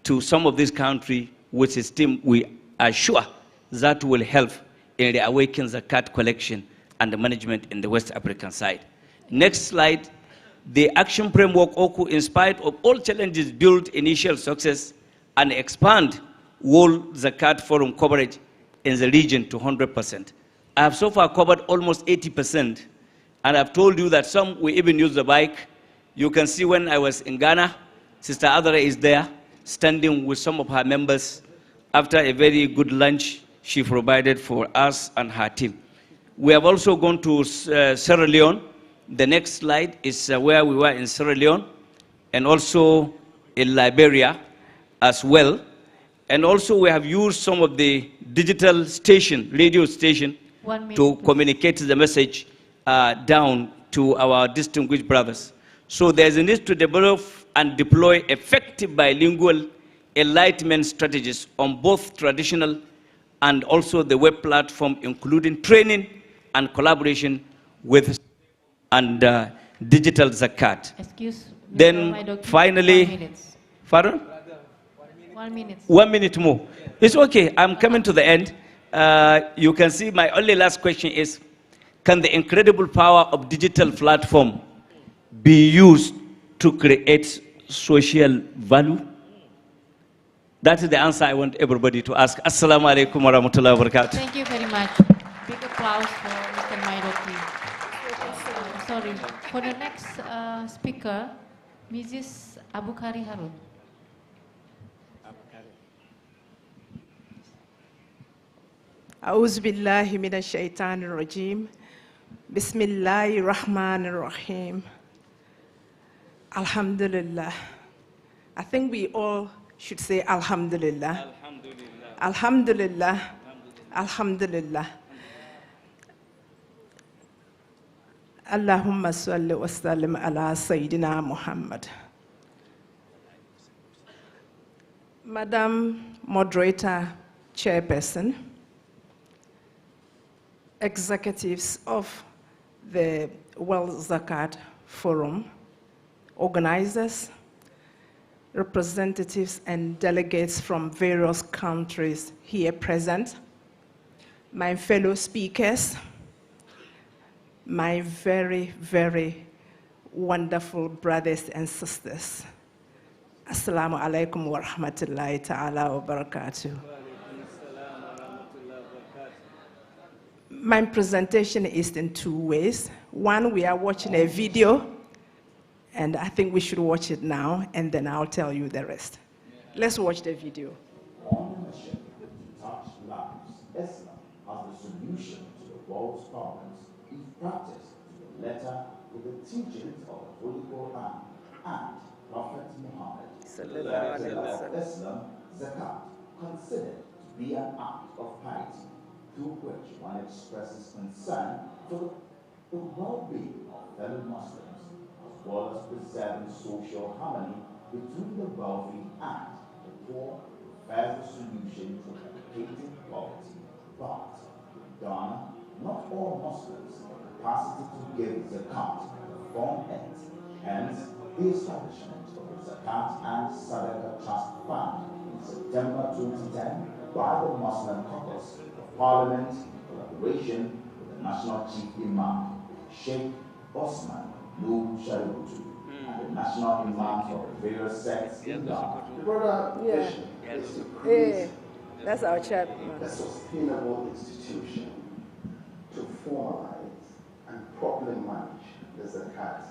Speaker 20: to some of these countries, which is team we are sure that will help in the awaken zakat collection and the management in the West African side. Next slide. The action framework OKU, in spite of all challenges, build initial success and expand World Zakat Forum coverage in the region to 100%. I have so far covered almost 80%, and I've told you that some we even use the bike. You can see when I was in Ghana, Sister Adara is there, standing with some of her members after a very good lunch she provided for us and her team. We have also gone to Sierra Leone. The next slide is where we were in Sierra Leone, and also in Liberia as well. And also we have used some of the digital station, radio station, to communicate the message down to our distinguished brothers. So there's a need to develop and deploy effective bilingual enlightenment strategies on both traditional and also the web platform, including training and collaboration with and digital zakat.
Speaker 16: Excuse me.
Speaker 20: Then finally,
Speaker 16: 1 minute.
Speaker 20: Pardon?
Speaker 16: 1 minute.
Speaker 20: 1 minute more. It's okay, I'm coming to the end. You can see my only last question is, can the incredible power of digital platform be used to create social value? That is the answer I want everybody to ask. Assalamu alaikum wa rahmatullahi wa barakatuh.
Speaker 16: Thank you very much. Big applause for Mr. Mairoti. Sorry. For the next speaker, Mrs. Abu Khari Harun.
Speaker 21: أعوذ بالله من الشيطان الرجيم بسم الله الرحمن الرحيم Alhamdulillah. I think we all should say Alhamdulillah. Alhamdulillah. Alhamdulillah. Allahumma salli wa sallim ala Sayyidina Muhammad. Madam Moderator, Chairperson, executives of the World Zakat Forum, organizers, representatives and delegates from various countries here present, my fellow speakers, my very, very wonderful brothers and sisters. Assalamu alaikum wa rahmatullahi ta'ala wa barakatuh. My presentation is in two ways. One, we are watching a video, and I think we should watch it now, and then I'll tell you the rest. Let's watch the video.
Speaker 3: On a mission to touch lives, Islam as the solution to the world's problems is practiced to the letter with the teachings of the Holy Quran and Prophet Muhammad. The pillar of Islam, Zakat, considered to be an act of piety through which one expresses concern for the well-being of fellow Muslims, as well as preserving social harmony between the wealthy and the poor, as a solution to eradicating poverty. But in Ghana, not all Muslims have the capacity to give zakat to form it. Hence, the establishment of the Zakat and Sadaqah Trust Fund in September 2010 by the Muslim Caucus of Parliament in collaboration with the National Chief Imam, Sheikh Osman Nur Shaributu, and the National Imams of the various sects in Ghana.
Speaker 21: The broader mission is to create that's our chairman.
Speaker 3: A sustainable institution to formalize and properly manage the Zakat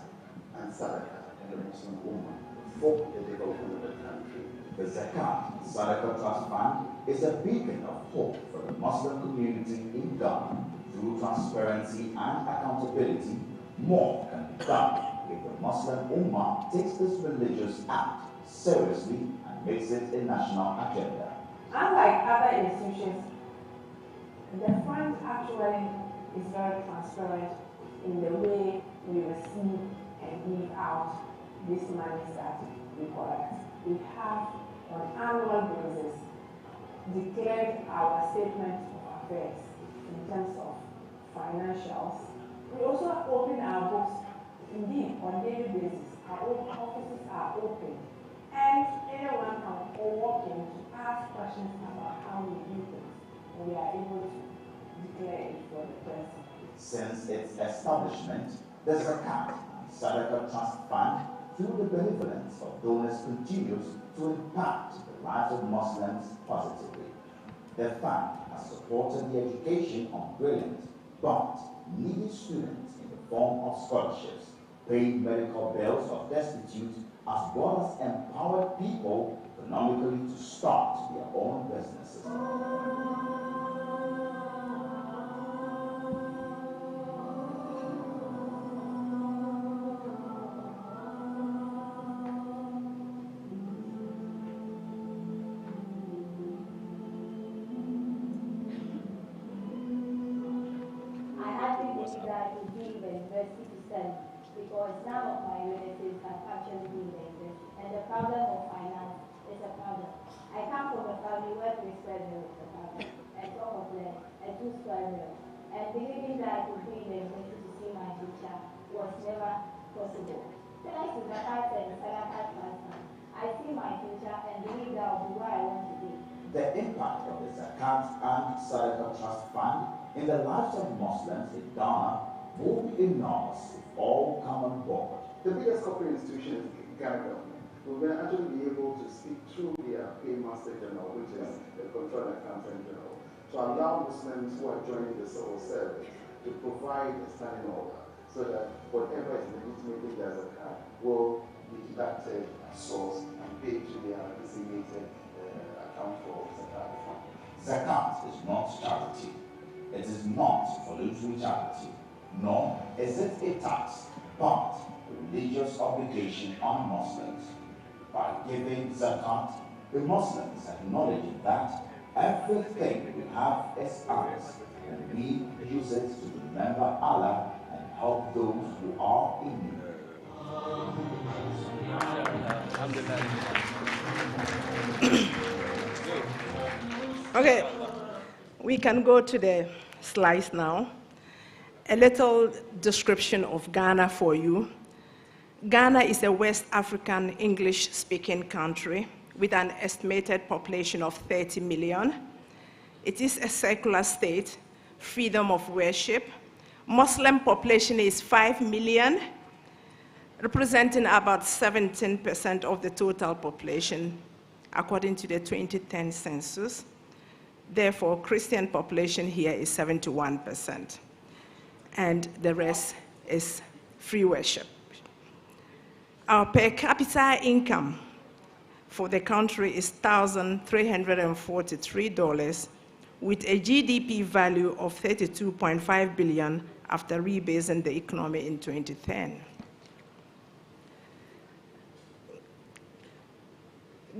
Speaker 3: and Sadaqah in the Muslim Ummah for the development of the country. The Zakat Sadaqah Trust Fund is a beacon of hope for the Muslim community in Ghana. Through transparency and accountability, more can be done if the Muslim Ummah takes this religious act seriously and makes it a national agenda.
Speaker 21: Unlike other institutions, the fund actually is very transparent in the way we receive and give out these monies that we collect. We have, on an annual basis, declared our statement of affairs in terms of financials. We also open our books, indeed, on a daily basis. Our offices are open, and anyone can walk in to ask questions about how we do things, and we are able to declare it for the person.
Speaker 3: Since its establishment, the Zakat and Sadaqah Trust Fund, through the benevolence of donors, continues to impact the lives of Muslims positively. The fund has supported the education of brilliant but needy students in the form of scholarships, paid medical bills of destitute, as well as empowered people economically to start their own businesses.
Speaker 22: Because none of my relatives have actually been like this, and the problem of finance is a problem. I come from a family where 3 square meals is a problem, and some of them a 2 square meal. And believing that I could be in the university to see my future was never possible. Thanks to the fact that I see my future and believe that I'll be where I want to be.
Speaker 3: The impact of the Zakat and Sadaqah Trust Fund in the lives of Muslims in Ghana will be enormous if all come on board.
Speaker 23: The biggest corporate institution is Ghana government. We will actually be able to speak through their Paymaster General, which is the Control and Accountant General, to allow Muslims who are joining the civil service to provide a standing order so that whatever is legitimately their zakat will be deducted at source and paid to their designated account for zakat fund.
Speaker 3: Zakat is not charity. It is not voluntary charity, nor is it a tax, but a religious obligation on Muslims. By giving zakat, the Muslims acknowledge that everything we have is ours, and we use it to remember Allah and help those who are in need.
Speaker 21: Okay, we can go to the slides now. A little description of Ghana for you. Ghana is a West African English-speaking country with an estimated population of 30 million. It is a secular state, freedom of worship. Muslim population is 5 million, representing about 17% of the total population, according to the 2010 census. Therefore, Christian population here is 71%, and the rest is free worship. Our per capita income for the country is $1,343, with a GDP value of $32.5 billion after rebasing the economy in 2010.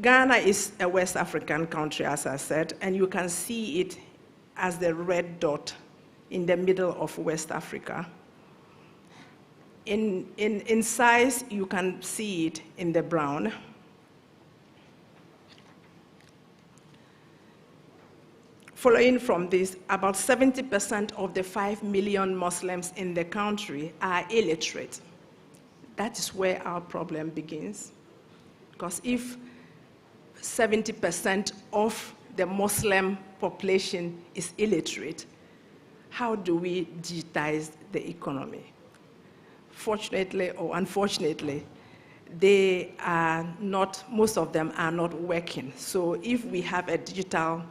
Speaker 21: Ghana is a West African country, as I said, and you can see it as the red dot in the middle of West Africa. In size, you can see it in the brown. Following from this, about 70% of the 5 million Muslims in the country are illiterate. That is where our problem begins. Because if 70% of the Muslim population is illiterate, how do we digitize the economy? Fortunately or unfortunately, they are not, most of them are not working. So if we have a digital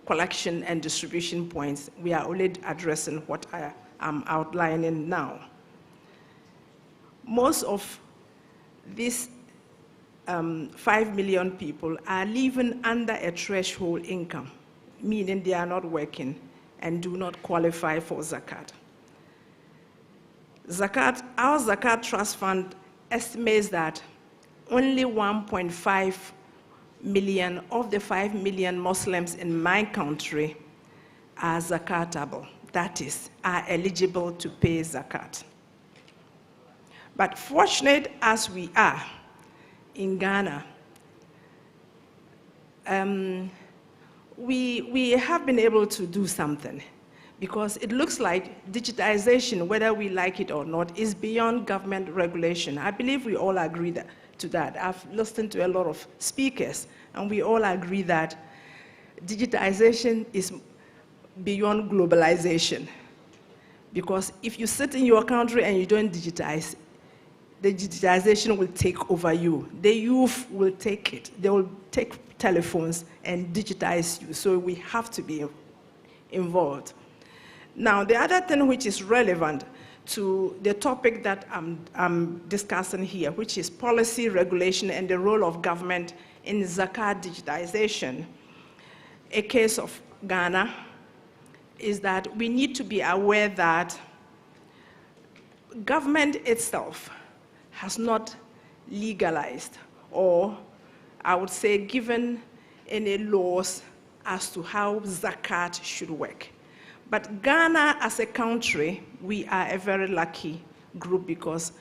Speaker 21: collection and distribution points, we are only addressing what I am outlining now. Most of these 5 million people are living under a threshold income, meaning they are not working and do not qualify for Zakat. Our Zakat Trust Fund estimates that only 1.5 million of the 5 million Muslims in my country are zakatable, that is, are eligible to pay Zakat. But fortunate as we are in Ghana, we have been able to do something, because it looks like digitization, whether we like it or not, is beyond government regulation. I believe we all agree to that. I've listened to a lot of speakers, and we all agree that digitization is beyond globalization. Because if you sit in your country and you don't digitize, the digitization will take over you. The youth will take it. They will take telephones and digitize you. So we have to be involved. Now, the other thing which is relevant to the topic that I'm discussing here, which is policy, regulation, and the role of government in Zakat digitization, a case of Ghana, is that we need to be aware that government itself has not legalized, or I would say given any laws as to how Zakat should work. But Ghana as a country, we are a very lucky group, because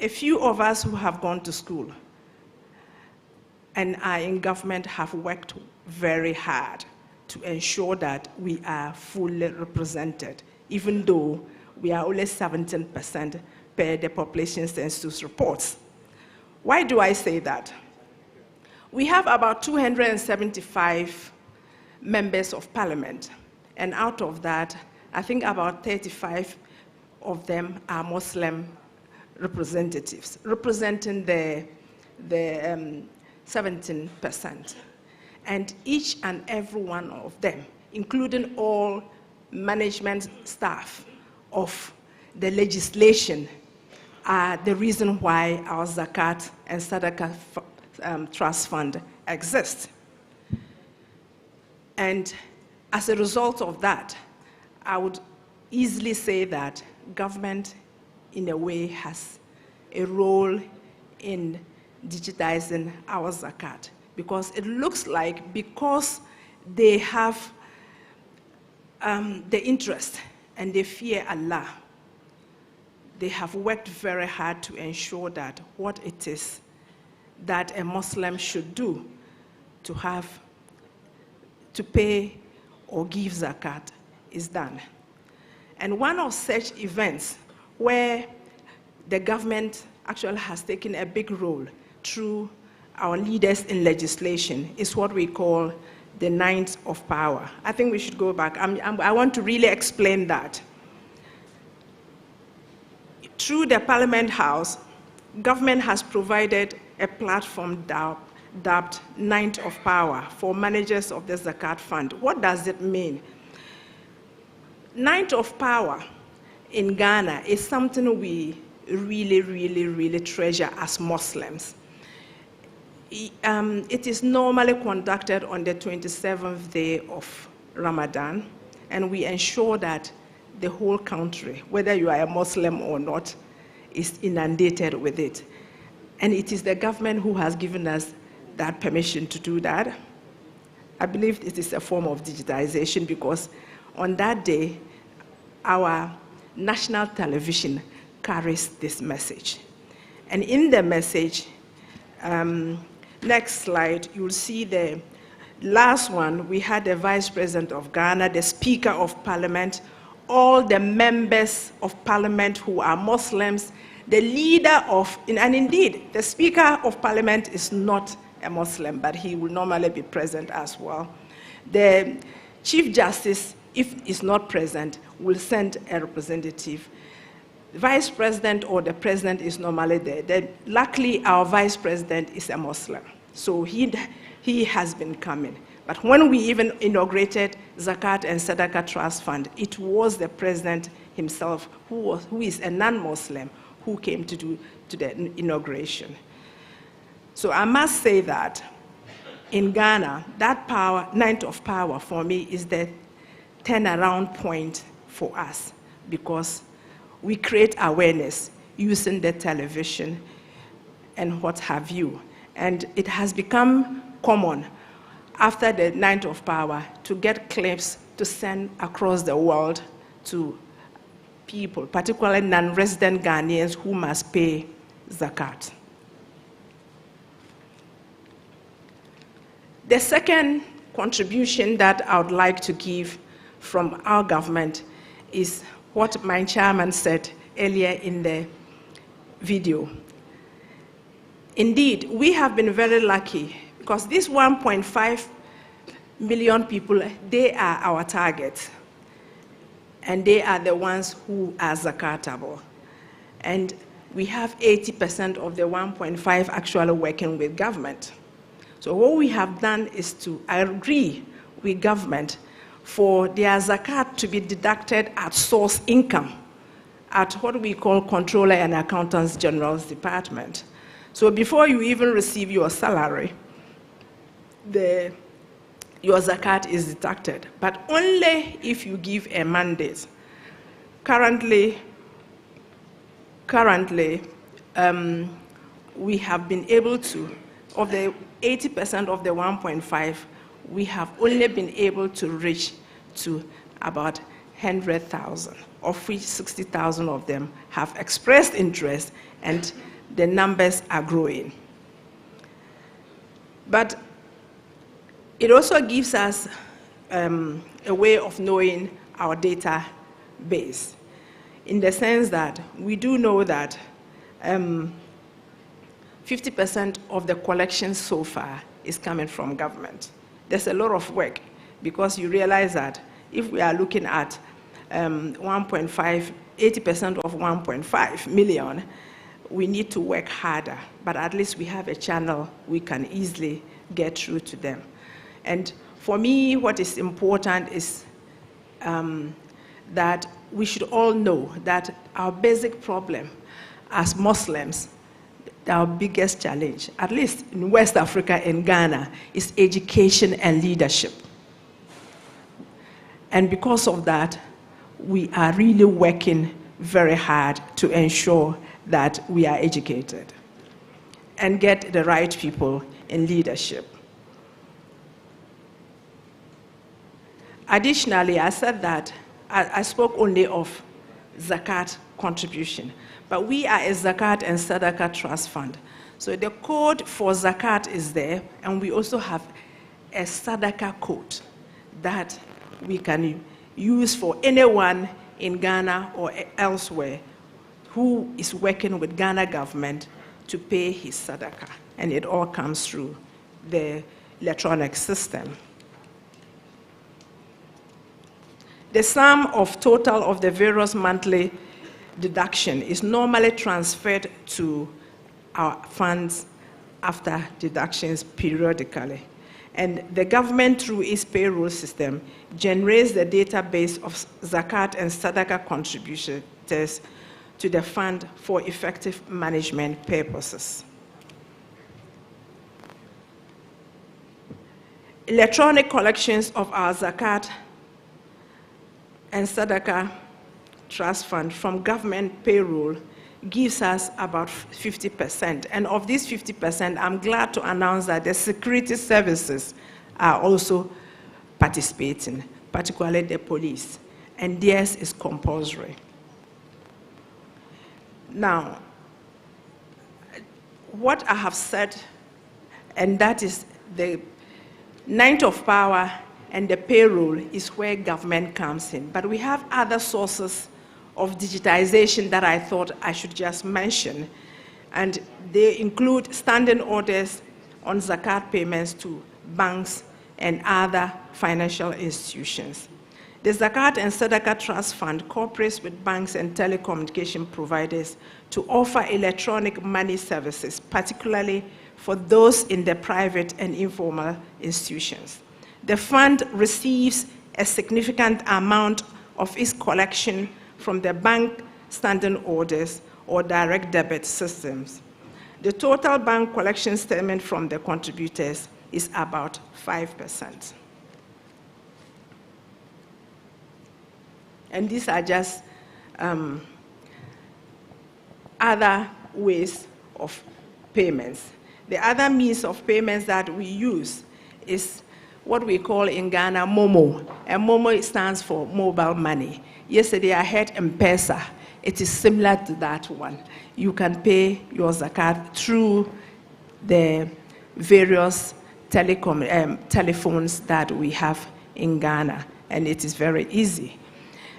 Speaker 21: a few of us who have gone to school and are in government have worked very hard to ensure that we are fully represented, even though we are only 17% per the population census reports. Why do I say that? We have about 275 members of parliament, and out of that, I think about 35 of them are Muslim representatives, representing the 17%. And each and every one of them, including all management staff of the legislation, are the reason why our Zakat and Sadaqah Trust Fund exists. And as a result of that, I would easily say that government, in a way, has a role in digitizing our Zakat, because it looks like, because they have the interest and they fear Allah, they have worked very hard to ensure that what it is that a Muslim should do to pay or give Zakat is done. And one of such events where the government actually has taken a big role through our leaders in legislation is what we call the Ninth of Power. I think we should go back. I want to really explain that. Through the Parliament House, government has provided a platform dubbed Ninth of Power for managers of the Zakat Fund. What does it mean? Ninth of Power in Ghana is something we really treasure as Muslims. It is normally conducted on the 27th day of Ramadan, and we ensure that the whole country, whether you are a Muslim or not, is inundated with it. And it is the government who has given us that permission to do that. I believe it is a form of digitalization because on that day, our national television carries this message. And in the message, next slide, you'll see the last one. We had the Vice President of Ghana, the Speaker of Parliament, all the members of Parliament who are Muslims, the leader of, and indeed, the Speaker of Parliament is not a Muslim, but he will normally be present as well. The Chief Justice, if is not present, will send a representative. The Vice President or the President is normally there. Luckily, our Vice President is a Muslim, so he has been coming. But when we even inaugurated Zakat and Sadaqah Trust Fund, it was the President himself, who is a non-Muslim, who came to the inauguration. So I must say that in Ghana, that power, Ninth of Power for me is the turnaround point for us because we create awareness using the television and what have you. And it has become common after the Ninth of Power to get clips to send across the world to people, particularly non-resident Ghanaians who must pay Zakat. The second contribution that I would like to give from our government is what my chairman said earlier in the video. Indeed, we have been very lucky because these 1.5 million people, they are our target. And they are the ones who are zakatable. And we have 80% of the 1.5 actually working with government. So what we have done is to agree with government for their zakat to be deducted at source income at what we call Controller and Accountants General's Department. So before you even receive your salary, your zakat is deducted, but only if you give a mandate. Currently, we have been able to, of the 80% of the 1.5, we have only been able to reach to about 100,000, of which 60,000 of them have expressed interest, and the numbers are growing. But it also gives us a way of knowing our database, in the sense that we do know that 50% of the collection so far is coming from government. There's a lot of work because you realize that if we are looking at 80% of 1.5 million, we need to work harder, but at least we have a channel we can easily get through to them. And for me, what is important is that we should all know that our basic problem as Muslims, our biggest challenge, at least in West Africa and Ghana, is education and leadership. And because of that, we are really working very hard to ensure that we are educated and get the right people in leadership. Additionally, I said that I spoke only of Zakat contribution, but we are a Zakat and Sadaqah Trust Fund. So the code for Zakat is there, and we also have a Sadaqah code that we can use for anyone in Ghana or elsewhere who is working with Ghana government to pay his sadaqah, and it all comes through the electronic system. The sum of total of the various monthly deduction is normally transferred to our funds after deductions periodically. And the government, through its payroll system, generates the database of zakat and sadaqah contributors to the fund for effective management purposes. Electronic collections of our zakat and sadaqah trust fund from government payroll gives us about 50%. And of this 50%, I'm glad to announce that the security services are also participating, particularly the police, and theirs is compulsory. Now, what I have said, and that is the ninth of power and the payroll is where government comes in. But we have other sources of digitization that I thought I should just mention. And they include standing orders on zakat payments to banks and other financial institutions. The Zakat and Sadaqah Trust Fund cooperates with banks and telecommunication providers to offer electronic money services, particularly for those in the private and informal institutions. The fund receives a significant amount of its collection from the bank standing orders or direct debit systems. The total bank collection statement from the contributors is about 5%. And these are just other ways of payments. The other means of payments that we use is what we call in Ghana Momo. And Momo stands for mobile money. Yesterday I heard M-Pesa. It is similar to that one. You can pay your zakat through the various telephones that we have in Ghana, and it is very easy.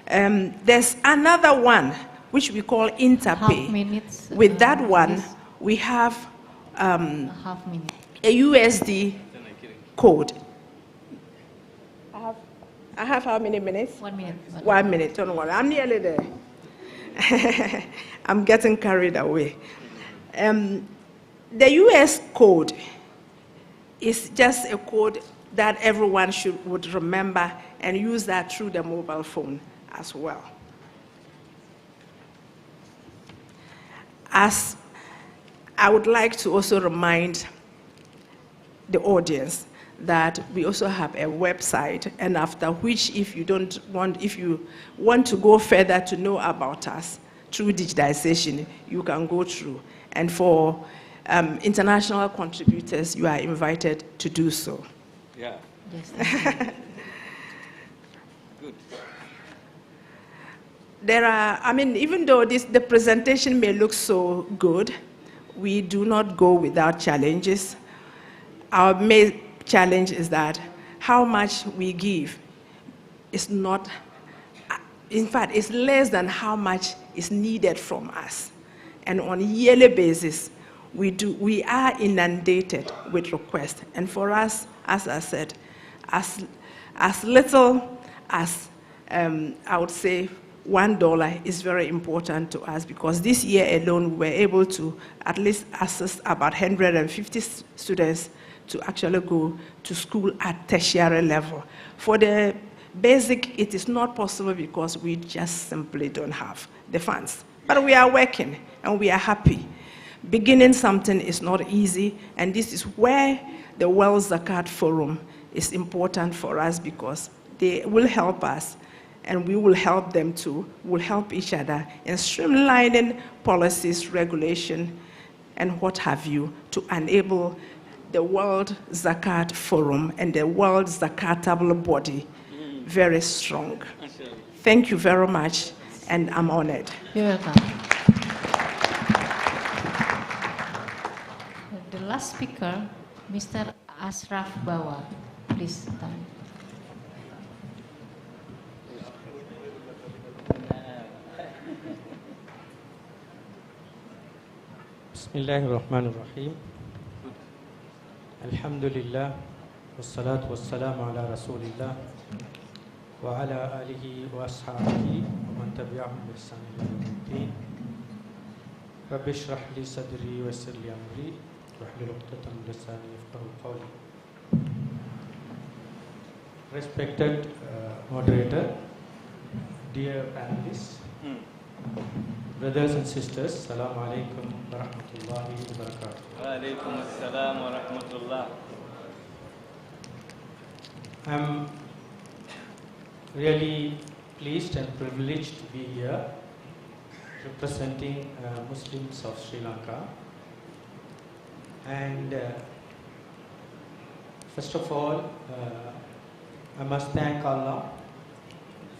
Speaker 21: There's another one which we call Interpay. With that one, we have a USD code. I have how many minutes?
Speaker 16: 1 minute.
Speaker 21: 1 minute, don't worry. I'm nearly there. I'm getting carried away. The US code is just a code that everyone would remember and use that through the mobile phone as well. As I would like to also remind the audience that we also have a website, and after which, if you want to go further to know about us through digitization, you can go through. And for international contributors, you are invited to do so.
Speaker 20: Yeah.
Speaker 21: Yes. Good. There are, I mean, even though the presentation may look so good, we do not go without challenges. Our main challenge is that how much we give is not, in fact, it's less than how much is needed from us. And on a yearly basis, we are inundated with requests. And for us, as I said, as little as I would say $1 is very important to us, because this year alone we were able to at least assist about 150 students to actually go to school at tertiary level. For the basic, it is not possible because we just simply don't have the funds. But we are working and we are happy. Beginning something is not easy, and this is where the World Zakat Forum is important for us, because they will help us and we will help them too. We'll help each other in streamlining policies, regulation, and what have you, to enable the World Zakat Forum and the World Zakatable body very strong. Thank you very much, and I'm honored.
Speaker 16: You're welcome. The last speaker, Mr. Ashraf Bawa. Please stand.
Speaker 4: Bismillahirrahmanirrahim. Alhamdulillah. Wassalatu wassalamu ala rasulillah. Wa ala alihi wa ashabihi wa man tabi'ahum bi ihsan ila yaumiddin. Rabbi shrah li sadri wa yassir li amri wahlul 'uqdatam min lisani yafqahu qawli. Respected moderator, dear panelists, brothers and sisters, Assalamu alaikum wa rahmatullahi wa barakatuh.
Speaker 19: Wa alaikum assalam wa rahmatullah.
Speaker 4: I'm really pleased and privileged to be here representing Muslims of Sri Lanka. And first of all, I must thank Allah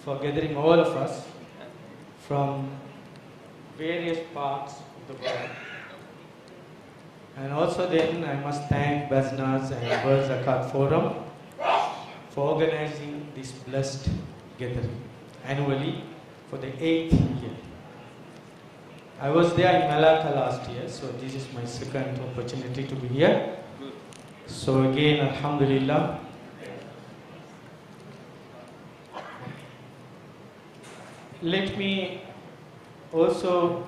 Speaker 4: for gathering all of us from various parts of the world. And also then I must thank BAZNAS and World Zakat Forum for organizing this blessed gathering annually for the 8th year. I was there in Malacca last year, so this is my second opportunity to be here. So again, Alhamdulillah. Let me also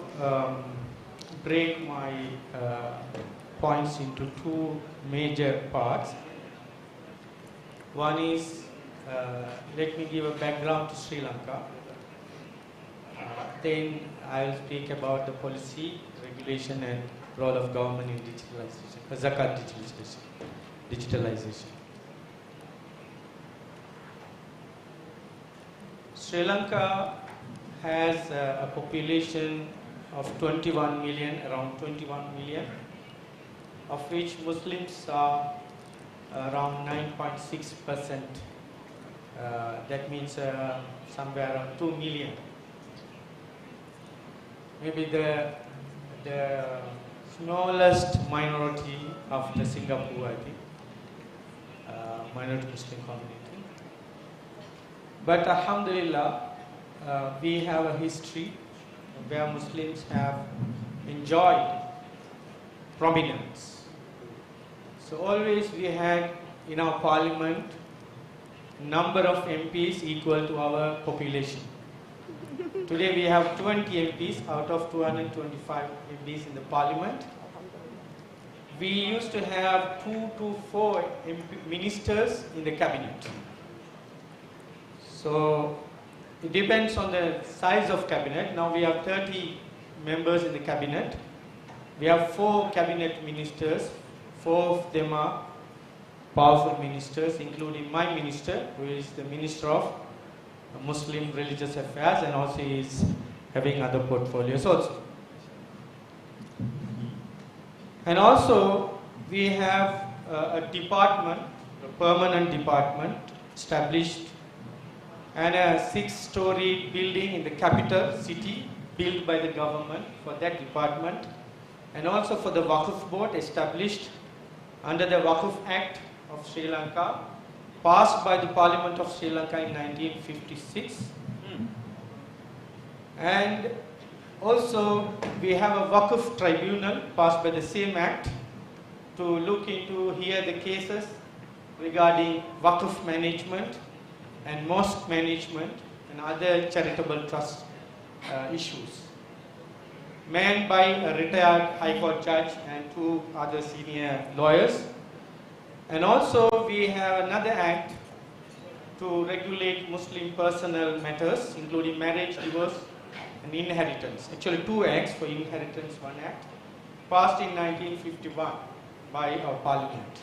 Speaker 4: break my points into two major parts. One is, let me give a background to Sri Lanka. Then I'll speak about the policy, regulation and role of government in digitalization, Zakat digitalization. Sri Lanka has a population of 21 million, around 21 million, of which Muslims are around 9.6%. That means somewhere around 2 million. Maybe the smallest minority after Singapore, I think, minority Muslim community. But Alhamdulillah, we have a history where Muslims have enjoyed prominence. So always we had in our parliament number of MPs equal to our population. Today we have 20 MPs out of 225 MPs in the parliament. We used to have 2 to 4 ministers in the cabinet. So it depends on the size of cabinet. Now we have 30 members in the cabinet. We have 4 cabinet ministers. 4 of them are powerful ministers, including my minister, who is the Minister of Muslim Religious Affairs, and also is having other portfolios also. And also we have a department, a permanent department established, and a 6-story building in the capital city built by the government for that department, and also for the Waqf board established under the Waqf Act of Sri Lanka, passed by the Parliament of Sri Lanka in 1956. And also we have a Waqf tribunal passed by the same act to look into, hear the cases regarding Waqf management and mosque management and other charitable trust issues, manned by a retired High Court judge and 2 other senior lawyers. And also we have another act to regulate Muslim personal matters, including marriage, divorce and inheritance. Actually 2 acts for inheritance, 1 act, passed in 1951 by our parliament.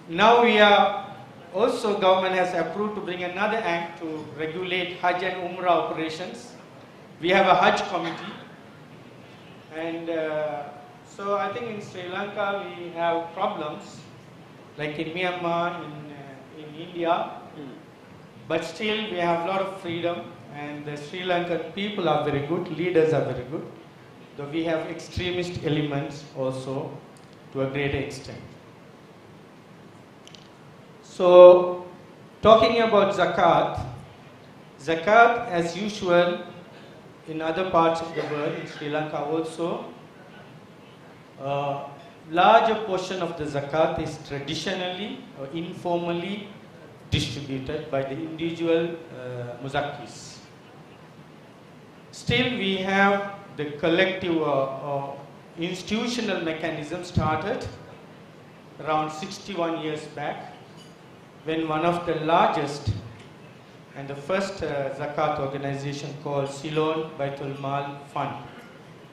Speaker 4: Now we are also, government has approved to bring another act to regulate Hajj and Umrah operations. We have a Hajj committee, and so I think in Sri Lanka we have problems like in Myanmar, in India, but still we have a lot of freedom, and the Sri Lankan people are very good, leaders are very good, though we have extremist elements also to a great extent. So talking about Zakat, Zakat as usual in other parts of the world, in Sri Lanka also, larger portion of the zakat is traditionally or informally distributed by the individual muzakkis. Still, we have the collective or institutional mechanism started around 61 years back, when one of the largest and the first zakat organization called Ceylon Baitul Mal Fund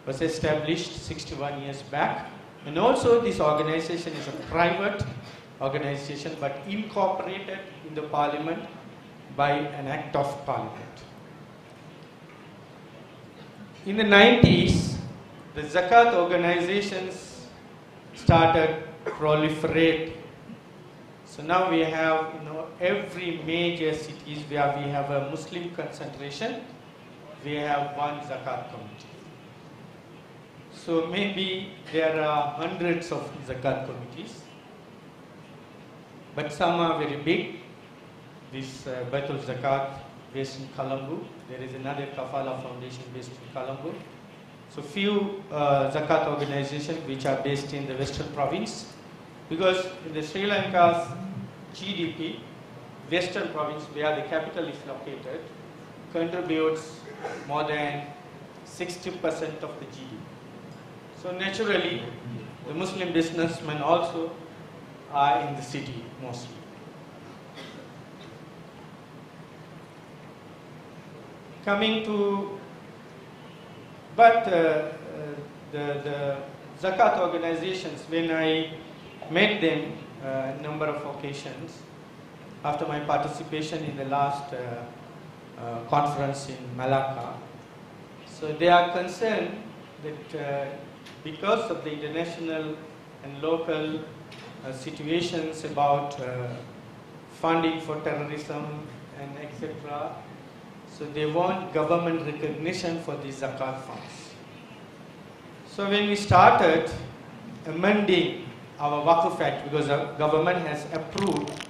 Speaker 4: was established 61 years back. And also this organization is a private organization but incorporated in the parliament by an act of parliament. In the 90s, the zakat organizations started proliferate. So now we have, every major cities where we have a Muslim concentration, we have one zakat committee. So maybe there are hundreds of zakat committees, but some are very big. This Baitul Zakat based in Colombo. There is another Kafala Foundation based in Colombo. So few zakat organizations which are based in the Western Province, because in the Sri Lanka's GDP, Western Province, where the capital is located, contributes more than 60% of the GDP. So naturally, the Muslim businessmen also are in the city mostly. Coming to, but the zakat organizations, when I met them a number of occasions after my participation in the last conference in Malacca, so they are concerned that because of the international and local situations about funding for terrorism and etc., so they want government recognition for these zakat funds. So when we started amending our Waqf Act, because the government has approved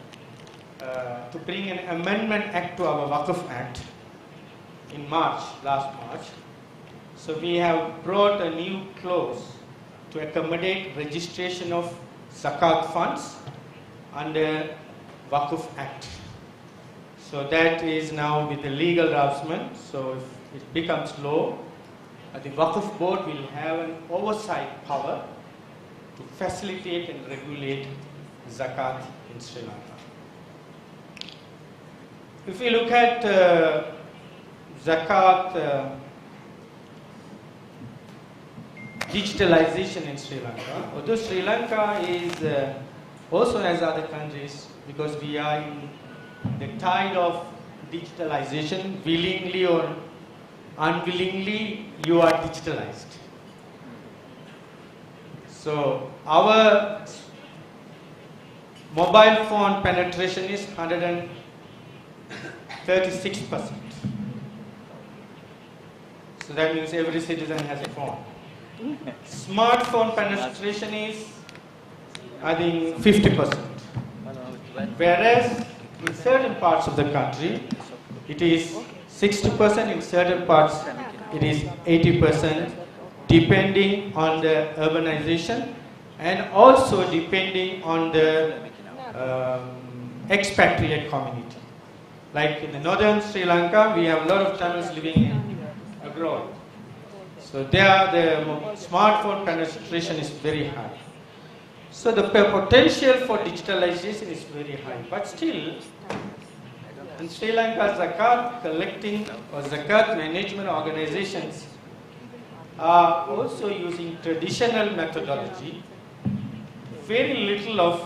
Speaker 4: to bring an amendment act to our Waqf Act in March, last March. So we have brought a new clause to accommodate registration of zakat funds under Waqf Act. So that is now with the legal draftsman. So if it becomes law, the Waqf board will have an oversight power to facilitate and regulate zakat in Sri Lanka. If we look at zakat digitalization in Sri Lanka, although Sri Lanka is also as other countries, because we are in the tide of digitalization, willingly or unwillingly, you are digitalized. So our mobile phone penetration is 136%. So that means every citizen has a phone. Smartphone penetration is, I think, 50%. Whereas in certain parts of the country, it is 60%, in certain parts it is 80%, depending on the urbanization and also depending on the expatriate community. Like in the northern Sri Lanka, we have a lot of Tamils living abroad. So there the smartphone penetration is very high. So the potential for digitalization is very high. But still, in Sri Lanka, zakat collecting or zakat management organizations are also using traditional methodology, very little of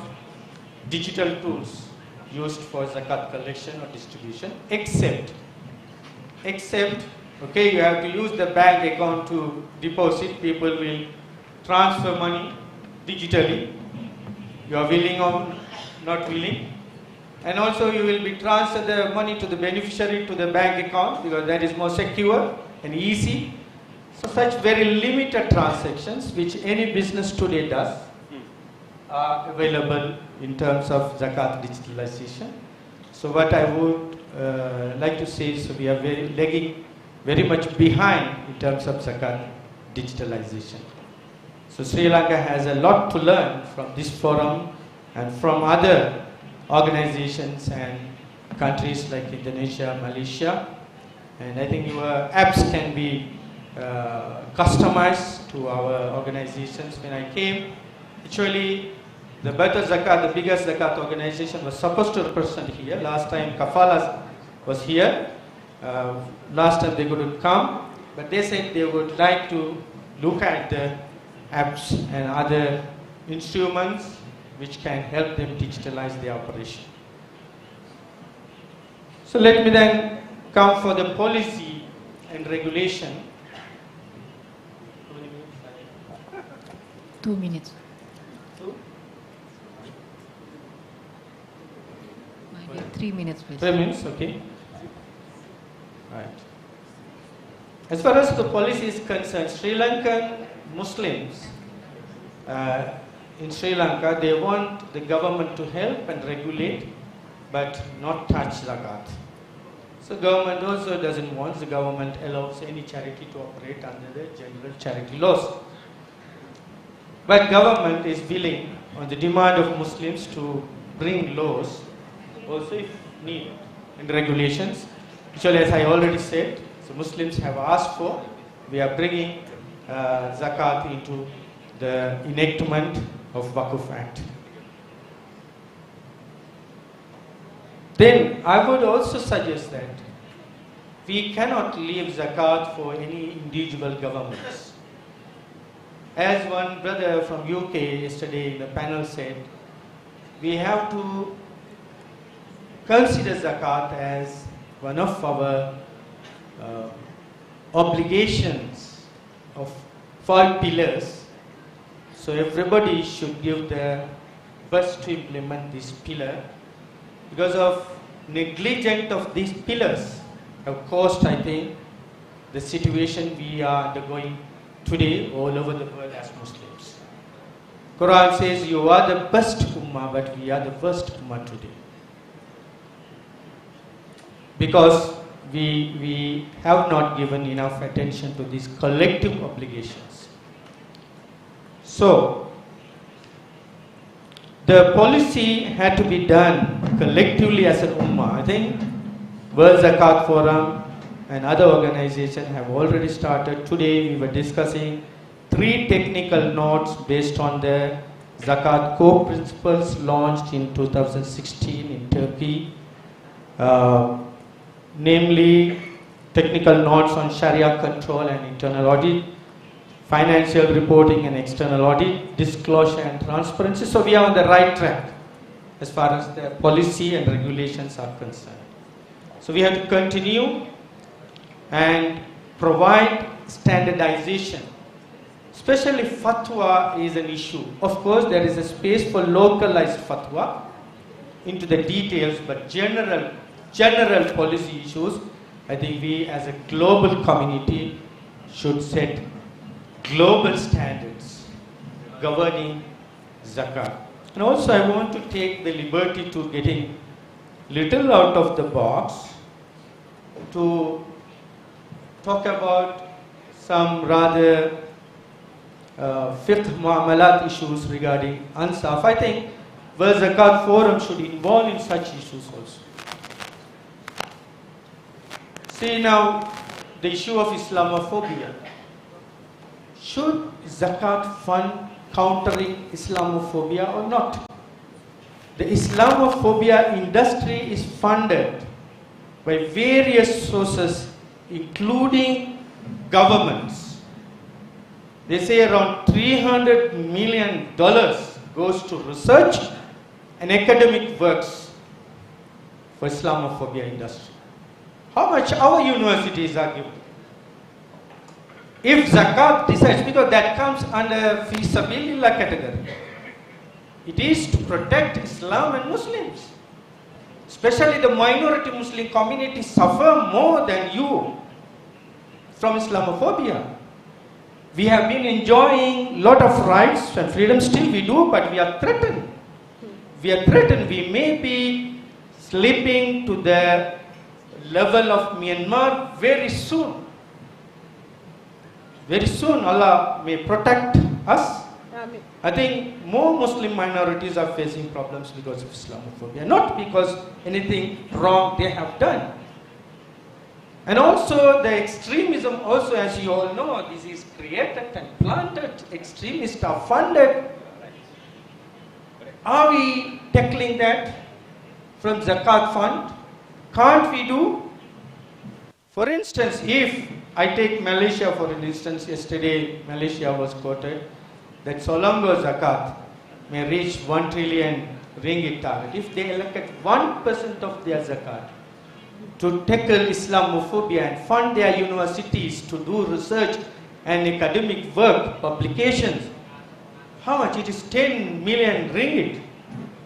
Speaker 4: digital tools used for zakat collection or distribution, except, okay, you have to use the bank account to deposit, people will transfer money digitally, you are willing or not willing, and also you will be transfer the money to the beneficiary to the bank account, because that is more secure and easy. So such very limited transactions which any business today does are available in terms of zakat digitalization. So what I would like to say is we are very lagging very much behind in terms of zakat digitalization. So Sri Lanka has a lot to learn from this forum and from other organizations and countries like Indonesia, Malaysia. And I think your apps can be customized to our organizations. When I came, actually the better zakat, the biggest zakat organization was supposed to represent here. Last time Kafalas was here. Last time they couldn't come, but they said they would like to look at the apps and other instruments which can help them digitalize their operation. So let me then come for the policy and regulation.
Speaker 16: 2 minutes. Maybe 3 minutes, please.
Speaker 4: 3 minutes, okay. Right. As far as the policy is concerned, Sri Lankan Muslims in Sri Lanka, they want the government to help and regulate, but not touch zakat. So government also doesn't want, the government allows any charity to operate under the general charity laws. But government is willing, on the demand of Muslims, to bring laws, also if need, and regulations. Actually, as I already said, so Muslims have asked for, we are bringing zakat into the enactment of Waqf Act. Then I would also suggest that we cannot leave zakat for any individual governments. As one brother from UK yesterday in the panel said, we have to consider zakat as one of our obligations of 5 pillars. So everybody should give their best to implement this pillar. Because of negligence of these pillars have caused, I think, the situation we are undergoing today all over the world as Muslims. Quran says you are the best ummah, but we are the worst ummah today. Because we have not given enough attention to these collective obligations. So, the policy had to be done collectively as an ummah. I think World Zakat Forum and other organizations have already started. Today we were discussing 3 technical notes based on the Zakat core principles launched in 2016 in Turkey. Namely, technical notes on Sharia control and internal audit, financial reporting and external audit, disclosure and transparency. So we are on the right track as far as the policy and regulations are concerned. So we have to continue and provide standardization. Especially fatwa is an issue. Of course, there is a space for localized fatwa into the details, but general policy issues, I think we as a global community should set global standards governing zakat. And also I want to take the liberty to getting little out of the box to talk about some rather fiqh mu'amalat issues regarding ansaf. I think World Zakat Forum should involve in such issues also. See now, the issue of Islamophobia. Should Zakat fund countering Islamophobia or not? The Islamophobia industry is funded by various sources, including governments. They say around $300 million goes to research and academic works for Islamophobia industry. How much our universities are given? If zakat decides, because that comes under fi sabilillah category, it is to protect Islam and Muslims. Especially the minority Muslim community suffer more than you from Islamophobia. We have been enjoying lot of rights and freedom, still we do, but we are threatened. We are threatened. We may be slipping to the level of Myanmar very soon. very soon Allah may protect us. I think more Muslim minorities are facing problems because of Islamophobia, not because anything wrong they have done. And also the extremism also, as you all know, this is created and planted. Extremists are funded. Are we tackling that from Zakat fund? Can't we do? For instance, if I take Malaysia for instance, yesterday Malaysia was quoted that so long as Zakat may reach 1 trillion ringgit target, if they allocate 1% of their Zakat to tackle Islamophobia and fund their universities to do research and academic work, publications, how much? It is 10 million ringgit.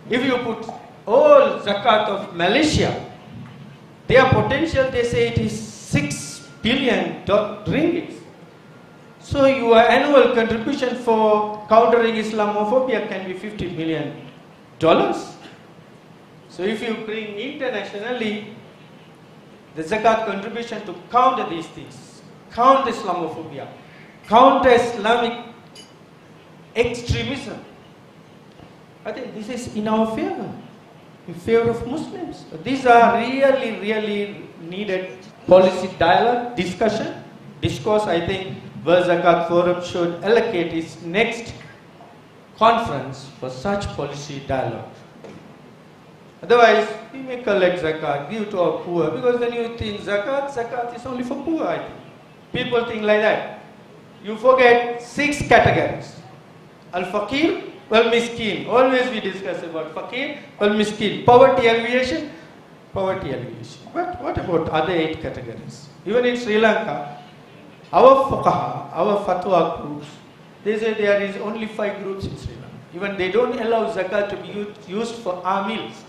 Speaker 4: If you put all Zakat of Malaysia, their potential, they say it is 6 billion ringgit. So your annual contribution for countering Islamophobia can be $50 million. So if you bring internationally the Zakat contribution to counter these things, counter Islamophobia, counter Islamic extremism, I think this is in our favor, in favor of Muslims. These are really, really needed policy dialogue, discussion, discourse. I think World Zakat Forum should allocate its next conference for such policy dialogue. Otherwise, we may collect zakat, give to our poor, because when you think zakat is only for poor, I think. People think like that. You forget 6 categories. Al-Faqir, Wal-Miskin. Always we discuss about Faqir, Wal-Miskin. Poverty alleviation, poverty alleviation. But what about other 8 categories? Even in Sri Lanka, our fuqaha, our fatwa groups, they say there is only 5 groups in Sri Lanka. Even they don't allow zakat to be used for our meals.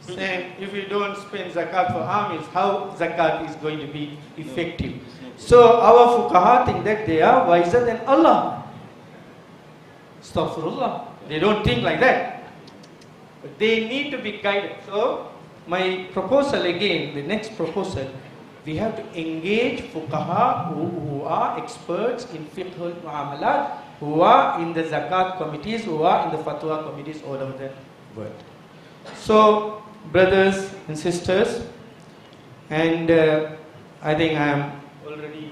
Speaker 4: Saying if you don't spend zakat for our meals, how zakat is going to be effective? So our fuqaha think that they are wiser than Allah. Astaghfirullah. They don't think like that. But they need to be guided. So my proposal again, the next proposal, we have to engage fuqaha who are experts in fiqh al-mu'amalat, who are in the zakat committees, who are in the fatwa committees all over the world. So, brothers and sisters, and I think I am already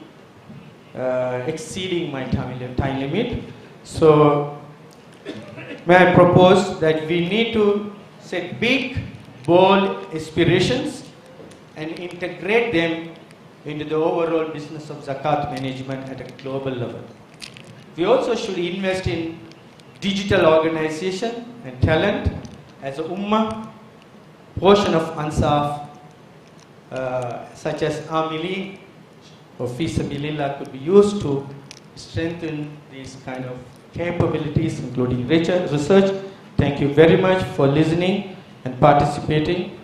Speaker 4: exceeding my time limit. So, may I propose that we need to set big, bold aspirations and integrate them into the overall business of zakat management at a global level. We also should invest in digital organization and talent as a ummah. Portion of Ansaf, such as Amili or Fi Sabilillah, could be used to strengthen these kind of capabilities, including research. Thank you very much for listening and participating.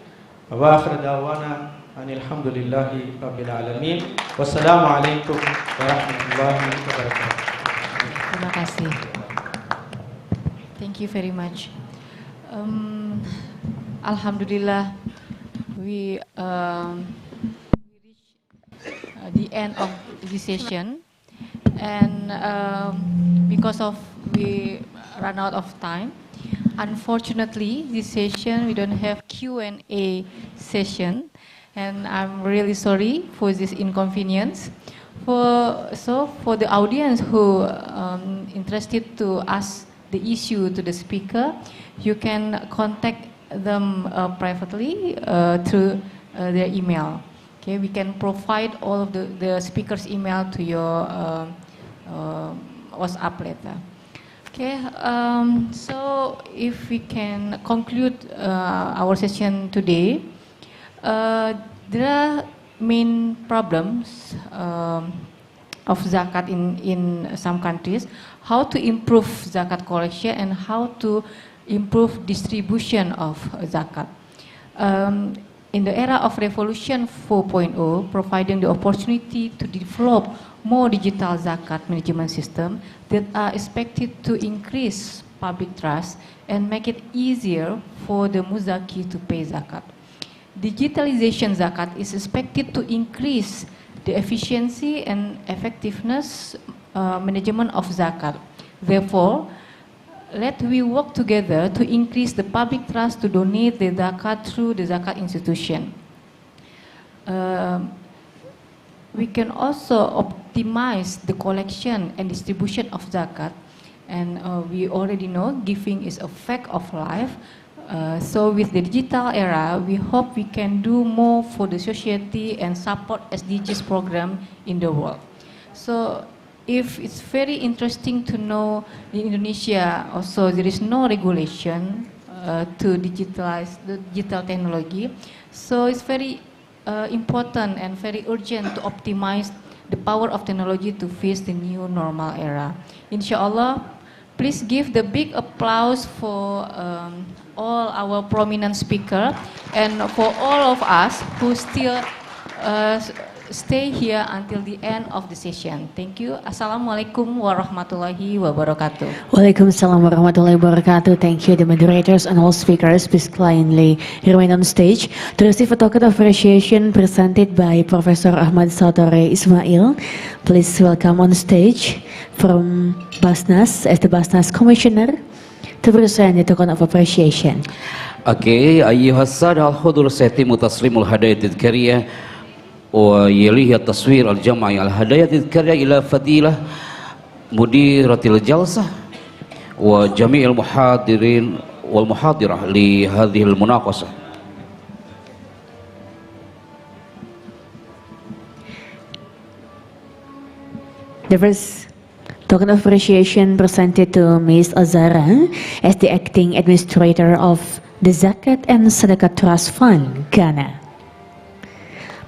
Speaker 4: Wa akhir da'wana alhamdulillahi rabbil alamin. Wassalamu alaikum wa rahmatullahi wa barakatuh.
Speaker 16: Terima kasih. Thank you very much. Alhamdulillah, we reach the end of this session, and because of we run out of time, unfortunately, this session we don't have Q&A session, and I'm really sorry for this inconvenience. For the audience who interested to ask the issue to the speaker, you can contact them privately through their email. Okay, we can provide all of the speaker's email to your WhatsApp later. Okay, so if we can conclude our session today, there are main problems of zakat in some countries, how to improve zakat collection and how to improve distribution of zakat. In the era of Revolution 4.0, providing the opportunity to develop more digital zakat management system that are expected to increase public trust and make it easier for the muzaki to pay zakat. Digitalization zakat is expected to increase the efficiency and effectiveness management of zakat. Therefore, let we work together to increase the public trust to donate the zakat through the zakat institution. We can also optimize the collection and distribution of zakat, and we already know giving is a fact of life. So with the digital era, we hope we can do more for the society and support SDGs program in the world. So if it's very interesting to know in Indonesia also there is no regulation to digitalize the digital technology, so it's very important and very urgent to optimize the power of technology to face the new normal era. Inshallah, please give the big applause for all our prominent speakers and for all of us who still stay here until the end of the session. Thank you. Assalamualaikum warahmatullahi wabarakatuh.
Speaker 1: Waalaikumsalam warahmatullahi wabarakatuh. Thank you, the moderators and all speakers. Please kindly remain on stage to receive a token of appreciation presented by Professor Ahmad Satore Ismail. Please welcome on stage from BAZNAS as the BAZNAS Commissioner to present the token of appreciation.
Speaker 2: Okay, ayyuhas sadah al-hudur saytimu taslimul hadayatid kariyah ويليه التصوير الجمعي الهدايا تذكرها إلى فضيلة مديرة الجلسة وجميع المحاضرين والمحاضرة لهذه المناقشة.
Speaker 1: The first token of appreciation presented to Ms. Azara as the acting administrator of the Zakat and Zakat Trust Fund, Ghana.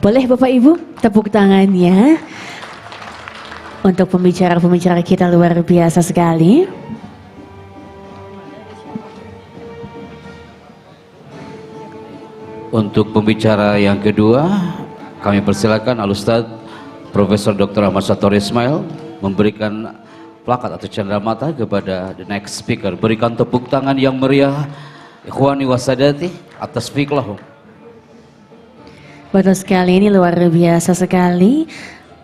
Speaker 1: Boleh Bapak Ibu tepuk tangannya untuk pembicara-pembicara kita, luar biasa sekali.
Speaker 2: Untuk pembicara yang kedua, kami persilakan Al-Ustadz Profesor Dr. Ahmad Satore Ismail memberikan plakat atau cenderamata kepada the next speaker. Berikan tepuk tangan yang meriah ikhwani wasadati atas fiqlahum.
Speaker 1: Betul sekali, ini luar biasa sekali.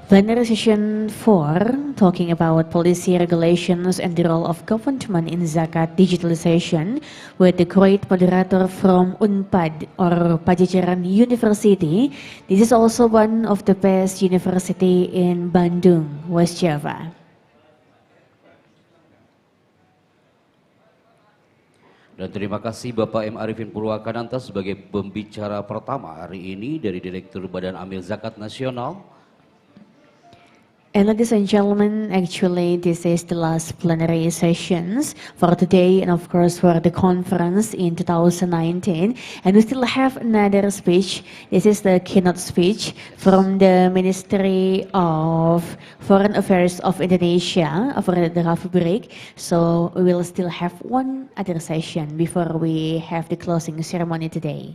Speaker 1: Plenary session 4 talking about policy regulations and the role of government in zakat digitalization with the great moderator from UNPAD or Pajajaran University. This is also one of the best university in Bandung, West Java.
Speaker 2: Dan terima kasih Bapak M. Arifin Purwakananta sebagai pembicara pertama hari ini dari Direktur Badan Amil Zakat Nasional.
Speaker 1: And ladies and gentlemen, actually this is the last plenary sessions for today and of course for the conference in 2019. And we still have another speech. This is the keynote speech from the Ministry of Foreign Affairs of Indonesia of the Republic. So we will still have one other session before we have the closing ceremony today.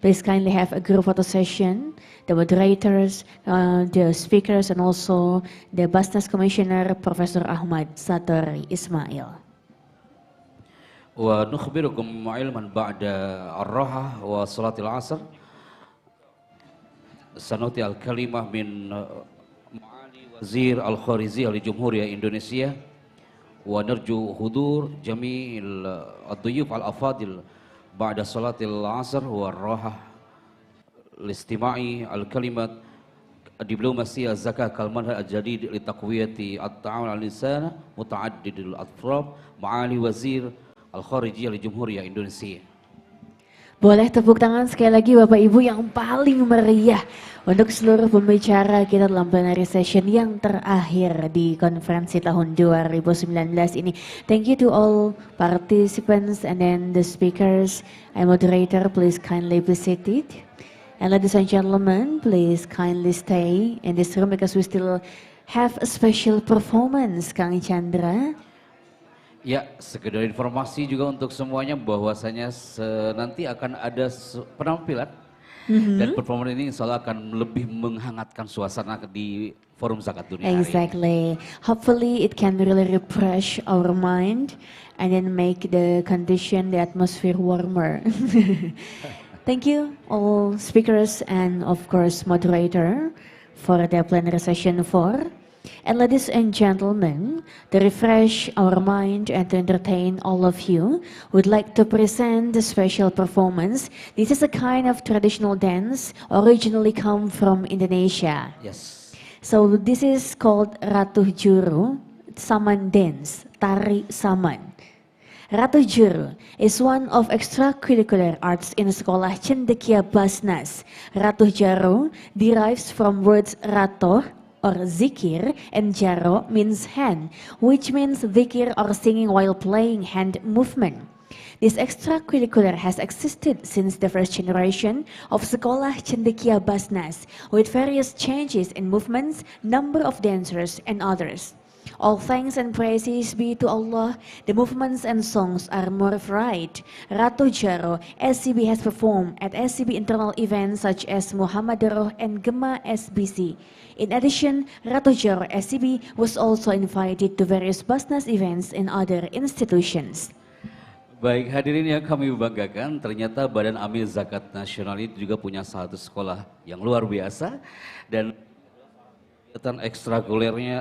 Speaker 1: Please kindly have a group photo session, the moderators, the speakers, and also the BAZNAS Commissioner, Professor Ahmad Satore Ismail.
Speaker 2: ونخبركم علما بعد الراحة وصلاة العصر سنعطي الكلمة من معالي وزير الخارجية لجمهورية إندونيسيا ونرجو حضور جميع الضيوف الأفاضل بعد صلاة العصر والراحة لاستماع الكلمة الدبلوماسية الزكاة كالمنهج الجديد لتقوية التعاون على الإنسان متعدد الأطراف معالي وزير الخارجية لجمهورية Indonesia.
Speaker 1: Boleh tepuk tangan sekali lagi Bapak Ibu yang paling meriah untuk seluruh pembicara kita dalam plenary session yang terakhir di konferensi tahun 2019 ini. Thank you to all participants and then the speakers and moderator. Please kindly be seated. And ladies and gentlemen, please kindly stay in this room because we still have a special performance, Kang Chandra.
Speaker 2: Ya, sekedar informasi juga untuk semuanya bahwasanya nanti akan ada penampilan dan performa ini insya Allah akan lebih menghangatkan suasana di Forum Zakat Dunia hari ini.
Speaker 1: Exactly. Hopefully it can really refresh our mind and then make the condition, the atmosphere warmer. Thank you all speakers and of course moderator for the plenary session 4. And ladies and gentlemen, to refresh our mind and to entertain all of you, we'd like to present the special performance. This is a kind of traditional dance originally come from Indonesia.
Speaker 2: Yes.
Speaker 1: So this is called Ratu Juru, Saman dance, Tari Saman. Ratu Juru is one of extracurricular arts in Sekolah Cendekia BAZNAS. Ratu Juru derives from words rato or zikir and jaro means hand, which means zikir or singing while playing hand movement. This extracurricular has existed since the first generation of Sekolah Cendekia BAZNAS with various changes in movements, number of dancers and others. All thanks and praises be to Allah, the movements and songs are more varied. Ratu Jaro SCB has performed at SCB internal events such as Muhammadoroh and Gema SBC. In addition, Ratu Jaro SCB was also invited to various BAZNAS events in other institutions.
Speaker 2: Baik, hadirin yang kami banggakan, ternyata Badan Amil Zakat Nasional itu juga punya satu sekolah yang luar biasa dan kegiatan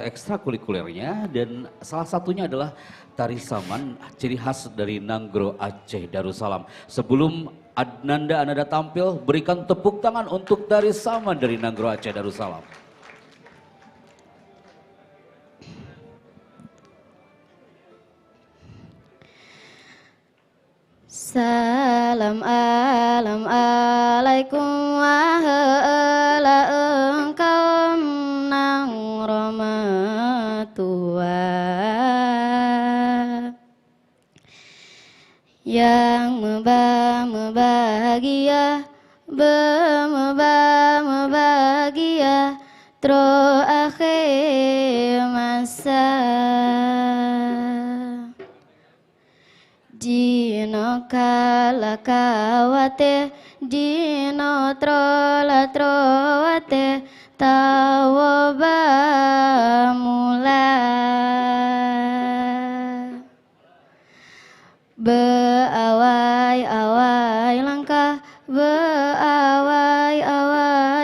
Speaker 2: ekstrakurikulernya dan salah satunya adalah tari saman, ciri khas dari Nanggro Aceh Darussalam. Sebelum Ananda tampil, berikan tepuk tangan untuk tari saman dari Nanggro Aceh Darussalam.
Speaker 5: Salam alam alaikum wahala engkau nang rahmatua yang membahagia tro akhir masa dino kala kawate dino trola trowate tawoba mula beawai langkah beawai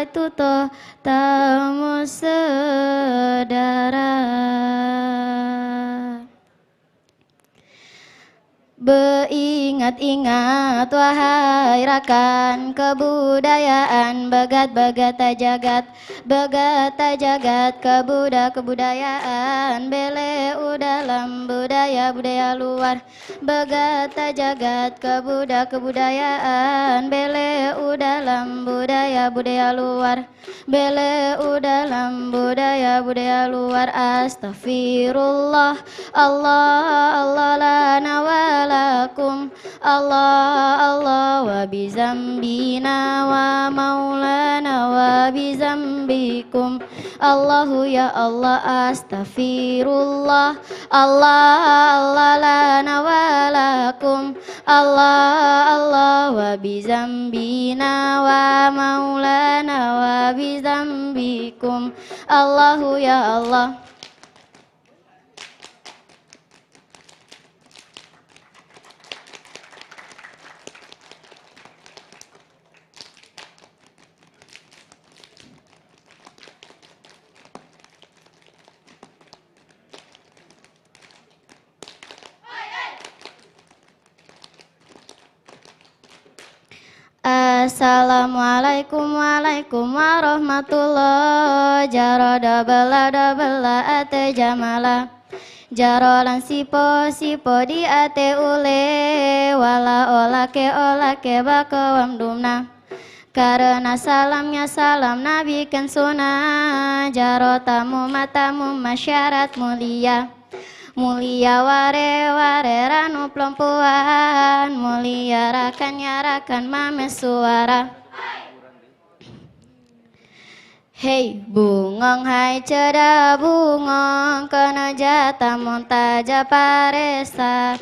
Speaker 5: tuto tamu sedara Beingat-ingat wahai rakan kebudayaan Begat-begat jagat kebudayaan Beleu dalam budaya luar Begat jagat kebudayaan Beleu dalam budaya luar Beleu dalam budaya luar Astaghfirullah Allah lana walakum Allah wa bizambina wa maulana wa bizambikum Allahu ya Allah astaghfirullah Allah lana walakum Allah wa bizambina wa maulana wa bizambikum Allahu ya Allah. Assalamualaikum warahmatullahi jaroda bela ate jamala jarolan sipo di ate ule wala olake bakawam dumna karena salamnya salam nabi kan sunnah jarotamu matamu masyarat mulia ware ranu pelompuan mulia rakan mame suara Hei bungong hai ceda bungong kena jata montaja paresa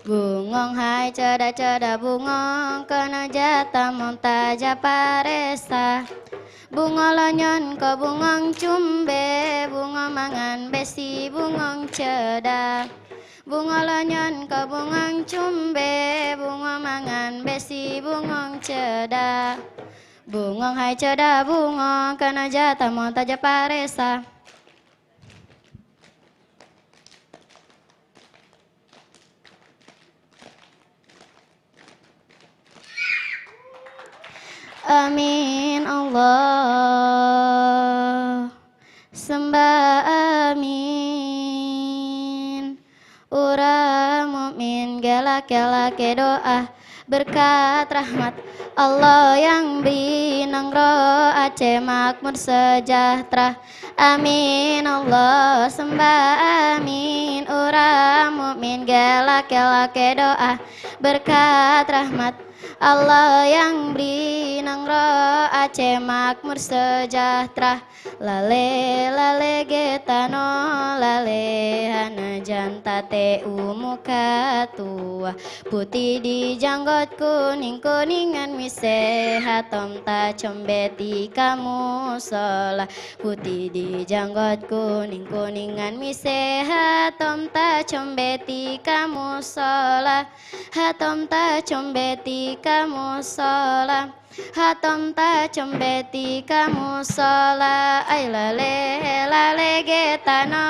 Speaker 5: Bungong hai ceda bungong kena jata montaja paresa Bunga lonyon ko bungong cumbe bunga mangan besi bungong ceda Bunga lonyon ko bungong cumbe bunga mangan besi bungong ceda bungong hai ceda bungong kana jata monta japaresa. Amin Allah sembah amin ura mukmin gelak-gelak doa berkat rahmat Allah yang beri nangro Aceh makmur sejahtera. Amin Allah sembah amin ura mukmin gelak-gelak doa berkat rahmat Allah yang beri nangro Aceh makmur sejahtera. Lale lale getano lale hana janta te umuka tua putih di janggot kuning kuningan mise hatom ta combeti kamu sola putih di janggot kuning kuningan mise hatom ta combeti kamu sola hatom ta combeti kamu sola hatom ta combeti kamu sola ay lale lale getano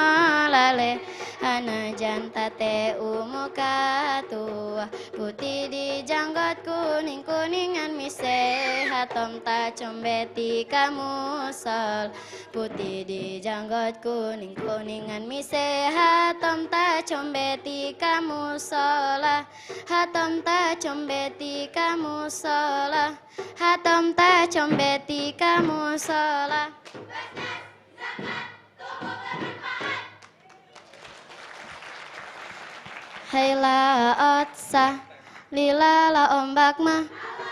Speaker 5: lale hana janta te umuka tua putih di janggot kuning kuningan mise hatom ta combeti kamu sol putih di janggot kuning kuningan mise hatom ta combeti kamu sola hatom ta combeti kamu sola hatom ta combeti kamu sola. Haila otsa lila la ombak mah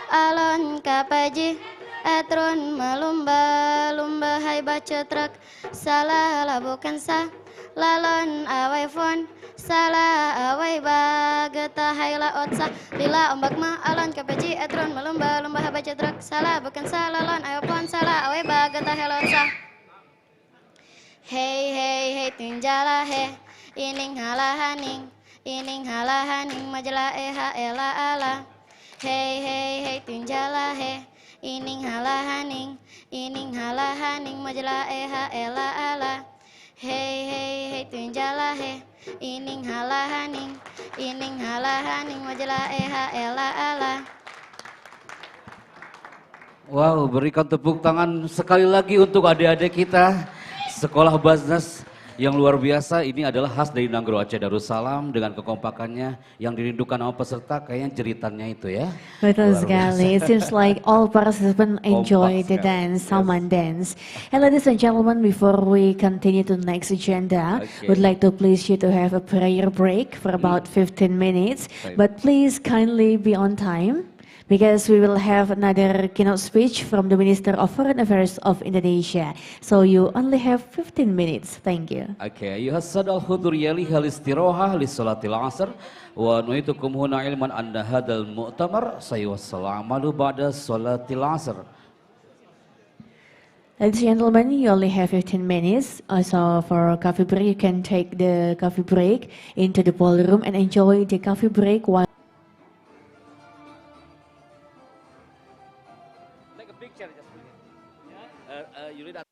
Speaker 5: alon kapaji etron melumba lumba hai baca truk salah lah bukan sah lalon awai phone salah awai bageta haila otsa lila ombak mah alon kapaji etron melumba lumba hai baca truk salah bukan sah lalon awai phone salah awai bageta haila otsa. Hey hey hey tinjala he ining halahaning ining halahaning majalah eha ela ala. Hey hey hey tinjala he ining halahaning majalah eha ela ala. Hey hey hey tinjala he ining halahaning majalah eha ela ala.
Speaker 2: Wow, berikan tepuk tangan sekali lagi untuk adik-adik kita sekolah BAZNAS yang luar biasa. Ini adalah khas dari Nanggro Aceh Darussalam dengan kekompakannya yang dirindukan sama peserta kayaknya jeritannya itu ya.
Speaker 1: Betul sekali. It seems like all participants enjoy the dance, Saman dance. And ladies and gentlemen, before we continue to the next agenda, would like to please you to have a prayer break for about 15 minutes. But please kindly be on time, because we will have another keynote speech from the Minister of Foreign Affairs of Indonesia. So you only have 15 minutes. Thank you.
Speaker 2: Oke, yuhasadal hudur yali halistiroha lisolatil asr wa nuitukum huna ilman anna hadal mu'tamar sayyuwassalamu ba'da solatil asr.
Speaker 1: Ladies and gentlemen, you only have 15 minutes. So for coffee break, you can take the coffee break into the ballroom and enjoy the coffee break while
Speaker 2: You read that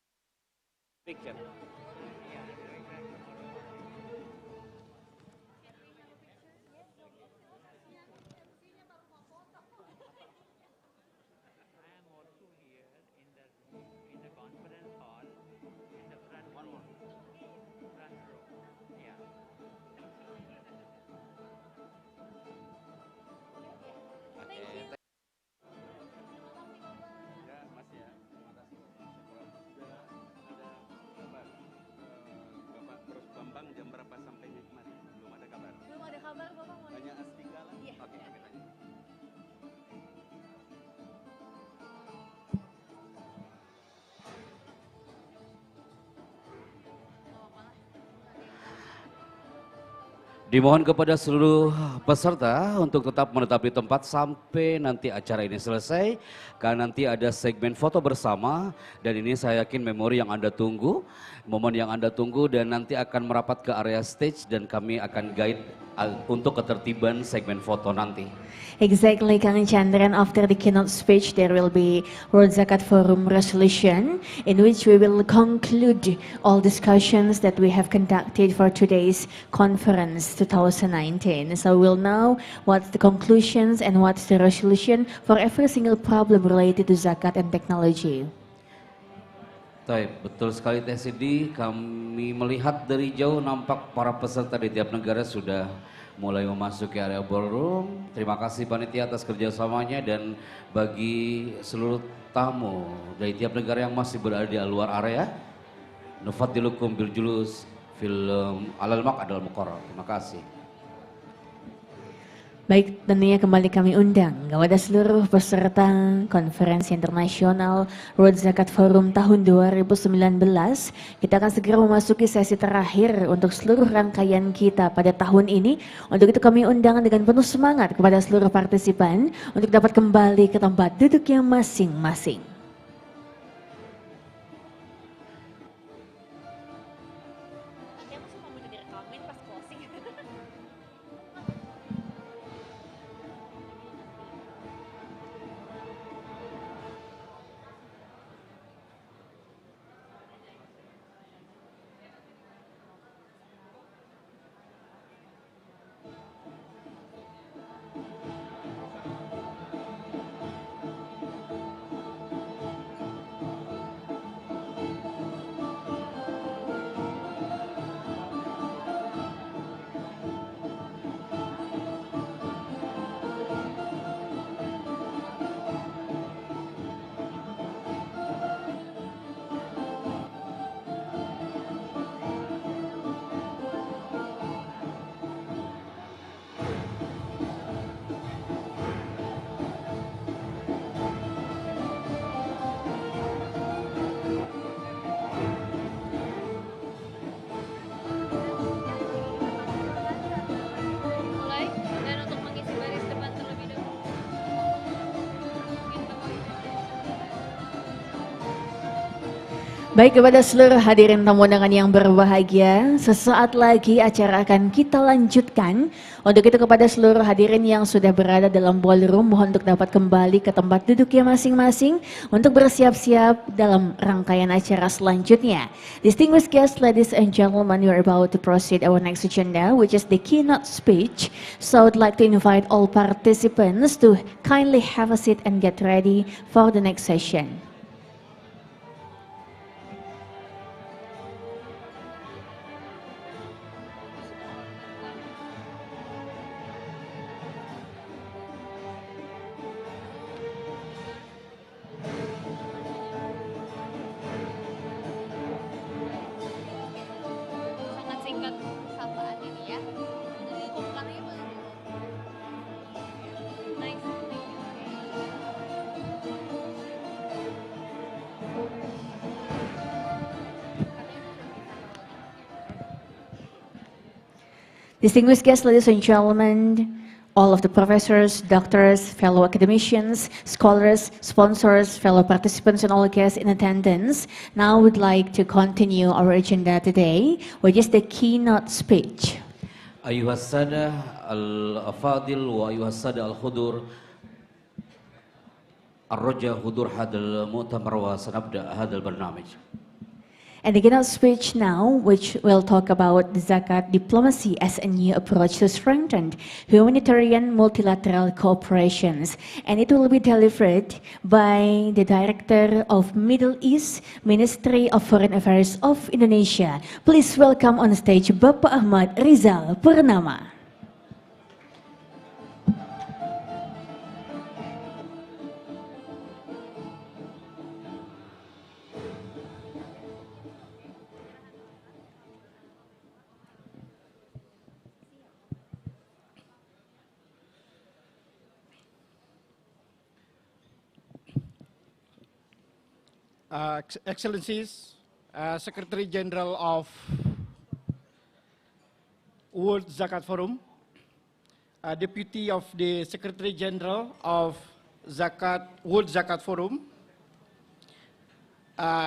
Speaker 2: picture. Dimohon kepada seluruh peserta untuk tetap menetapi tempat sampai nanti acara ini selesai. Karena nanti ada segmen foto bersama dan ini saya yakin memori yang Anda tunggu, momen yang Anda tunggu dan nanti akan merapat ke area stage dan kami akan guide untuk ketertiban segmen foto nanti.
Speaker 1: Exactly, Kang Chandran. After the keynote speech, there will be World Zakat Forum resolution in which we will conclude all discussions that we have conducted for today's conference 2019. So we'll know what's the conclusions and what's the resolution for every single problem related to zakat and technology.
Speaker 2: Baik, betul sekali Teh Cindy. Kami melihat dari jauh nampak para peserta di tiap negara sudah mulai memasuki area ballroom. Terima kasih panitia atas kerjasamanya dan bagi seluruh tamu dari tiap negara yang masih berada di luar area, nufaddilukum bil julus film alal maq'adil muqarrar. Terima kasih.
Speaker 1: Baik, tentunya kembali kami undang kepada seluruh peserta konferensi internasional World Zakat Forum tahun 2019. Kita akan segera memasuki sesi terakhir untuk seluruh rangkaian kita pada tahun ini. Untuk itu kami undang dengan penuh semangat kepada seluruh partisipan untuk dapat kembali ke tempat duduknya masing-masing. Baik, kepada seluruh hadirin tamu undangan yang berbahagia, sesaat lagi acara akan kita lanjutkan. Untuk itu kepada seluruh hadirin yang sudah berada dalam ballroom, mohon untuk dapat kembali ke tempat duduknya masing-masing untuk bersiap-siap dalam rangkaian acara selanjutnya. Distinguished guests, ladies and gentlemen, we are about to proceed our next agenda, which is the keynote speech. So I'd like to invite all participants to kindly have a seat and get ready for the next session. Distinguished guests, ladies and gentlemen, all of the professors, doctors, fellow academicians, scholars, sponsors, fellow participants, and all guests in attendance, now we'd like to continue our agenda today, which is the keynote speech.
Speaker 2: أيها السادة الأفاضل وأيها السادة الحضور الرجاء حضور هذا المؤتمر وسنبدأ هذا البرنامج.
Speaker 1: And the keynote speech now, which will talk about the zakat diplomacy as a new approach to strengthen humanitarian multilateral cooperations. And it will be delivered by the Director of Middle East, Ministry of Foreign Affairs of Indonesia. Please welcome on stage Bapak Ahmad Rizal Purnama.
Speaker 7: Excellencies, Secretary General of World Zakat Forum, Deputy of the Secretary General of World Zakat Forum,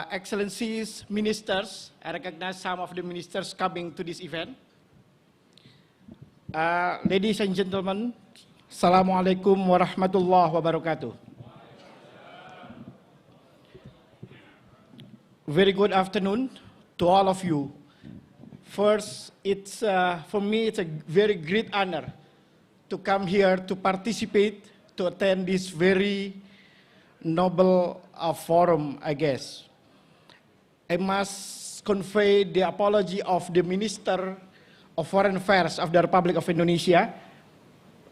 Speaker 7: Excellencies, Ministers, I recognize some of the ministers coming to this event. Ladies and gentlemen, Assalamualaikum warahmatullahi wabarakatuh. Very good afternoon to all of you. First, for me, it's a very great honor to come here to participate, to attend this very noble forum, I guess. I must convey the apology of the Minister of Foreign Affairs of the Republic of Indonesia,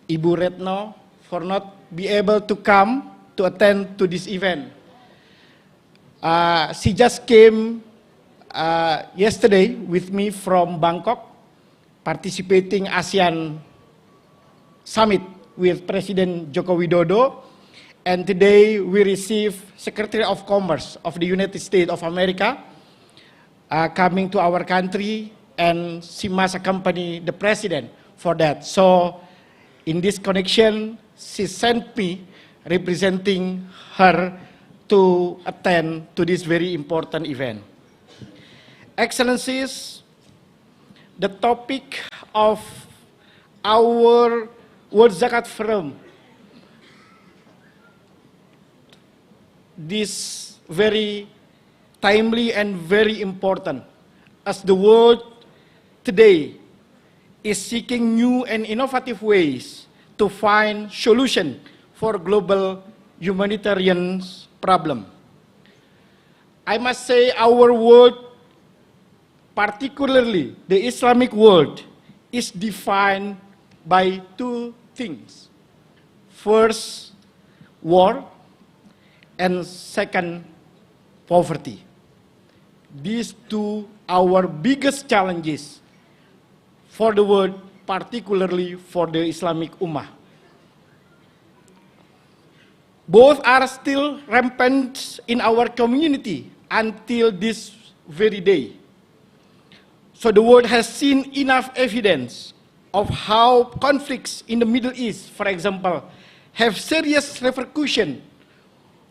Speaker 7: Ibu Retno, for not be able to come to attend to this event. She just came yesterday with me from Bangkok, participating ASEAN Summit with President Joko Widodo, and today we receive Secretary of Commerce of the United States of America coming to our country, and she must accompany the President for that. So in this connection, she sent me representing her to attend to this very important event. Excellencies, the topic of our World Zakat Forum, this very timely and very important, as the world today is seeking new and innovative ways to find solution for global humanitarian problem. I must say our world, particularly the Islamic world, is defined by two things. First, war, and second, poverty. These two are our biggest challenges for the world, particularly for the Islamic Ummah. Both are still rampant in our community until this very day. So the world has seen enough evidence of how conflicts in the Middle East, for example, have serious repercussions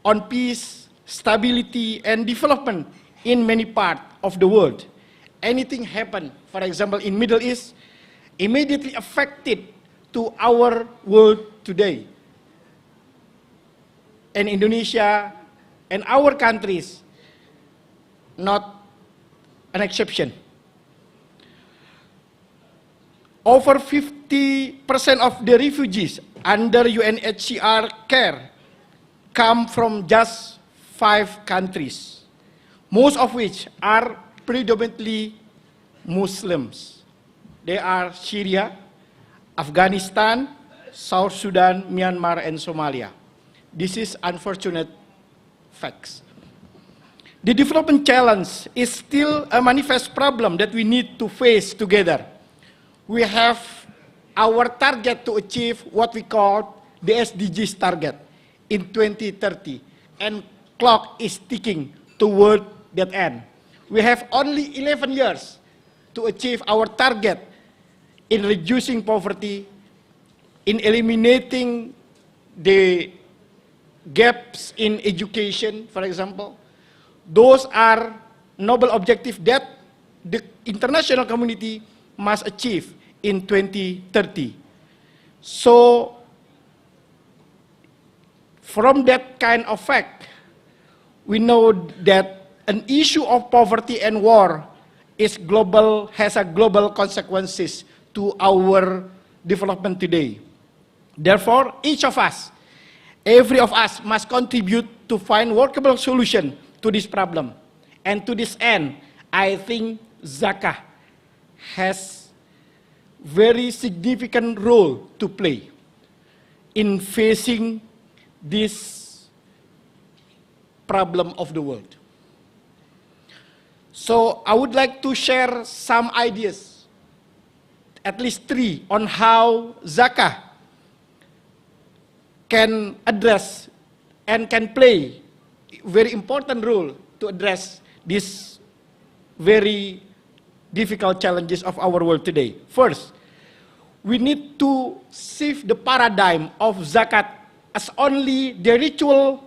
Speaker 7: on peace, stability, and development in many parts of the world. Anything happen, for example, in Middle East, immediately affected to our world today. And Indonesia and our countries, not an exception. Over 50% of the refugees under UNHCR care come from just 5 countries, most of which are predominantly Muslims. They are Syria, Afghanistan, South Sudan, Myanmar, and Somalia. This is unfortunate facts. The development challenge is still a manifest problem that we need to face together. We have our target to achieve what we call the SDGs target in 2030, and clock is ticking toward that end. We have only 11 years to achieve our target in reducing poverty, in eliminating the gaps in education, for example. Those are noble objectives that the international community must achieve in 2030. So, from that kind of fact, we know that an issue of poverty and war is global, has a global consequences to our development today. Therefore, each of us, every of us must contribute to find workable solution to this problem. And to this end, I think Zakah has very significant role to play in facing this problem of the world. So I would like to share some ideas, at least 3, on how Zakah can address and can play a very important role to address these very difficult challenges of our world today. First, we need to shift the paradigm of zakat as only the ritual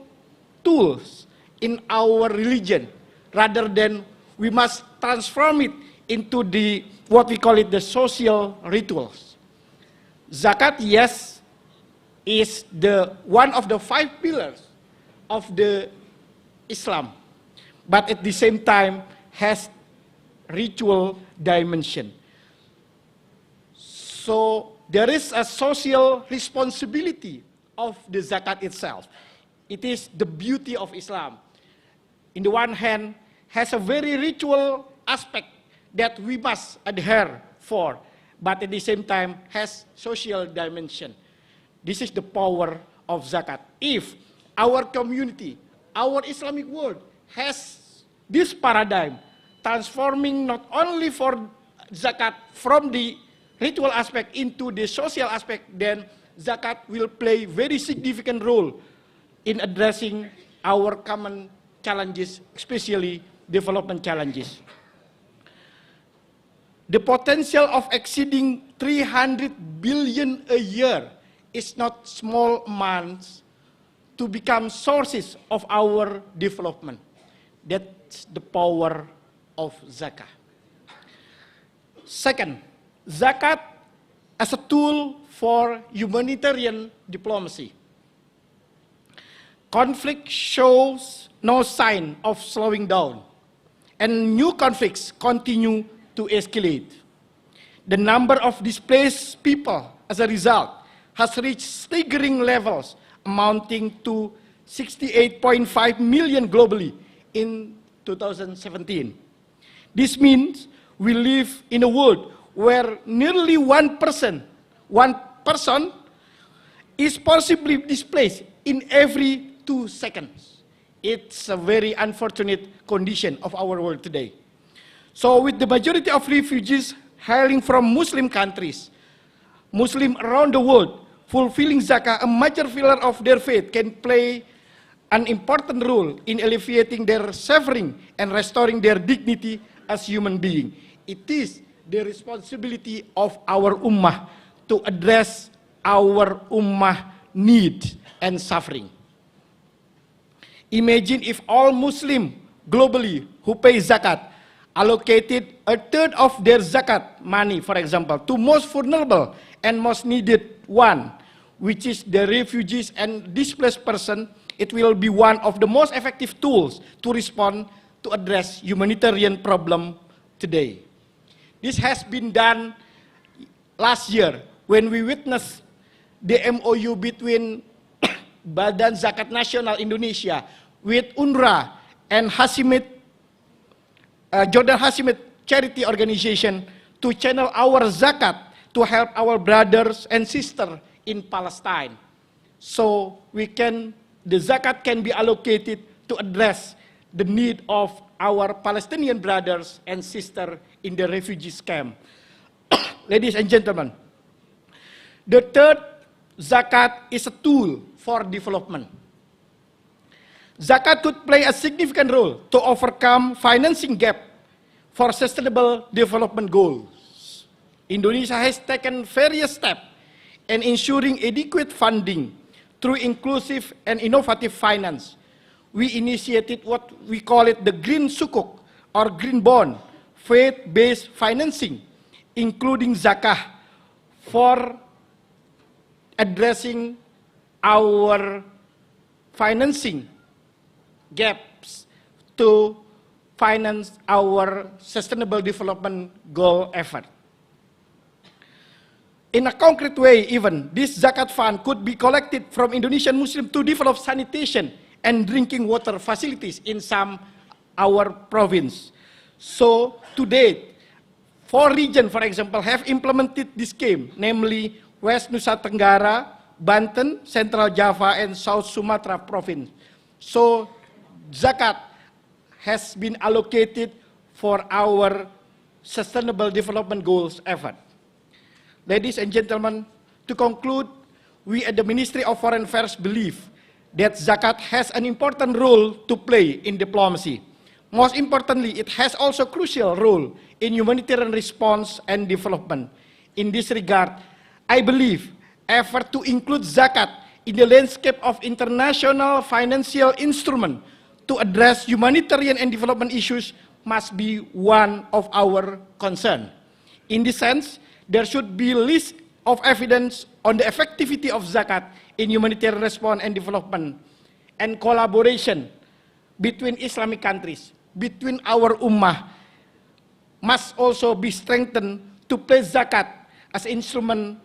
Speaker 7: tools in our religion, rather than we must transform it into the what we call it the social rituals. Zakat, yes, is the one of the 5 pillars of the Islam, but at the same time has ritual dimension. So there is a social responsibility of the zakat itself. It is the beauty of Islam. In the one hand, has a very ritual aspect that we must adhere for, but at the same time has social dimension. This is the power of zakat. If our community, our Islamic world has this paradigm, transforming not only for zakat from the ritual aspect into the social aspect, then zakat will play very significant role in addressing our common challenges, especially development challenges. The potential of exceeding 300 billion a year is not small amounts to become sources of our development. That's the power of zakat. Second, zakat as a tool for humanitarian diplomacy. Conflict shows no sign of slowing down, and new conflicts continue to escalate. The number of displaced people as a result has reached staggering levels, amounting to 68.5 million globally in 2017. This means we live in a world where nearly one person is possibly displaced in every 2 seconds. It's a very unfortunate condition of our world today. So with the majority of refugees hailing from Muslim countries, Muslims around the world fulfilling zakat, a major pillar of their faith, can play an important role in alleviating their suffering and restoring their dignity as human beings. It is the responsibility of our ummah to address our ummah need and suffering. Imagine if all Muslims globally who pay zakat allocated a third of their zakat money, for example, to most vulnerable and most needed one, which is the refugees and displaced person. It will be one of the most effective tools to respond to address humanitarian problem today. This has been done last year when we witnessed the MOU between Badan Zakat Nasional Indonesia with UNRWA and Jordan Hashimit Charity Organization to channel our zakat to help our brothers and sisters in Palestine. So the zakat can be allocated to address the need of our Palestinian brothers and sisters in the refugees camp. Ladies and gentlemen, the third, zakat is a tool for development. Zakat could play a significant role to overcome financing gap for sustainable development goals. Indonesia has taken various steps in ensuring adequate funding through inclusive and innovative finance. We initiated what we call it the green sukuk or green bond, faith-based financing, including zakah, for addressing our financing gaps to finance our sustainable development goal effort. In a concrete way, even, this zakat fund could be collected from Indonesian Muslims to develop sanitation and drinking water facilities in our province. So, to date, 4 regions, for example, have implemented this scheme, namely West Nusa Tenggara, Banten, Central Java, and South Sumatra province. So, zakat has been allocated for our sustainable development goals effort. Ladies and gentlemen, to conclude, we at the Ministry of Foreign Affairs believe that zakat has an important role to play in diplomacy. Most importantly, it has also a crucial role in humanitarian response and development. In this regard, I believe effort to include zakat in the landscape of international financial instrument to address humanitarian and development issues must be one of our concern. In this sense, there should be list of evidence on the effectivity of zakat in humanitarian response and development, and collaboration between Islamic countries, between our ummah, must also be strengthened to place zakat as instrument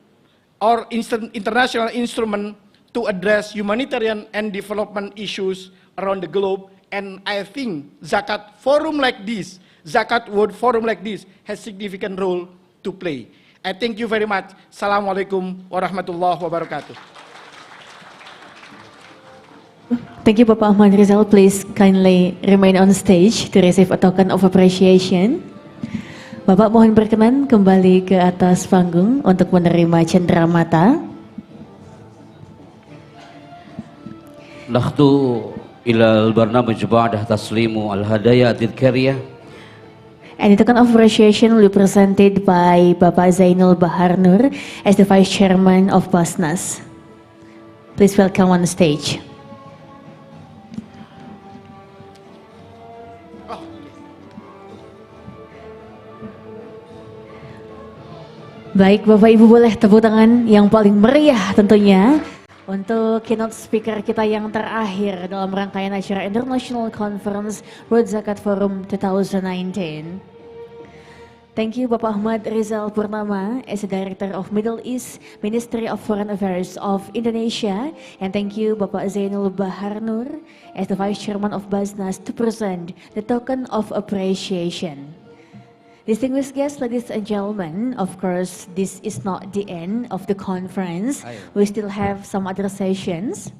Speaker 7: or international instrument to address humanitarian and development issues around the globe. And I think Zakat Forum like this, Zakat World Forum like this, has significant role to play. I thank you very much. Assalamualaikum warahmatullahi wabarakatuh.
Speaker 1: Thank you, Bapak Ahmad Rizal. Please kindly remain on stage to receive a token of appreciation. Bapak mohon berkenan kembali ke atas panggung untuk menerima cenderamata.
Speaker 2: Nakhdu ila al-barnamij ba'dah taslimu al-hadaya ad-didkariyah.
Speaker 1: And the token of appreciation will be presented by Bapak Zainul Bahar Nur as the Vice Chairman of BAZNAS. Please welcome on stage. Baik, Bapak Ibu boleh tepuk tangan yang paling meriah tentunya untuk keynote speaker kita yang terakhir dalam rangkaian acara International Conference World Zakat Forum 2019. Thank you Bapak Ahmad Rizal Purnama as the Director of Middle East Ministry of Foreign Affairs of Indonesia, and thank you Bapak Zainul Bahar Nur as the Vice Chairman of BAZNAS to present the token of appreciation. Distinguished guests, ladies and gentlemen, of course, this is not the end of the conference. We still have some other sessions.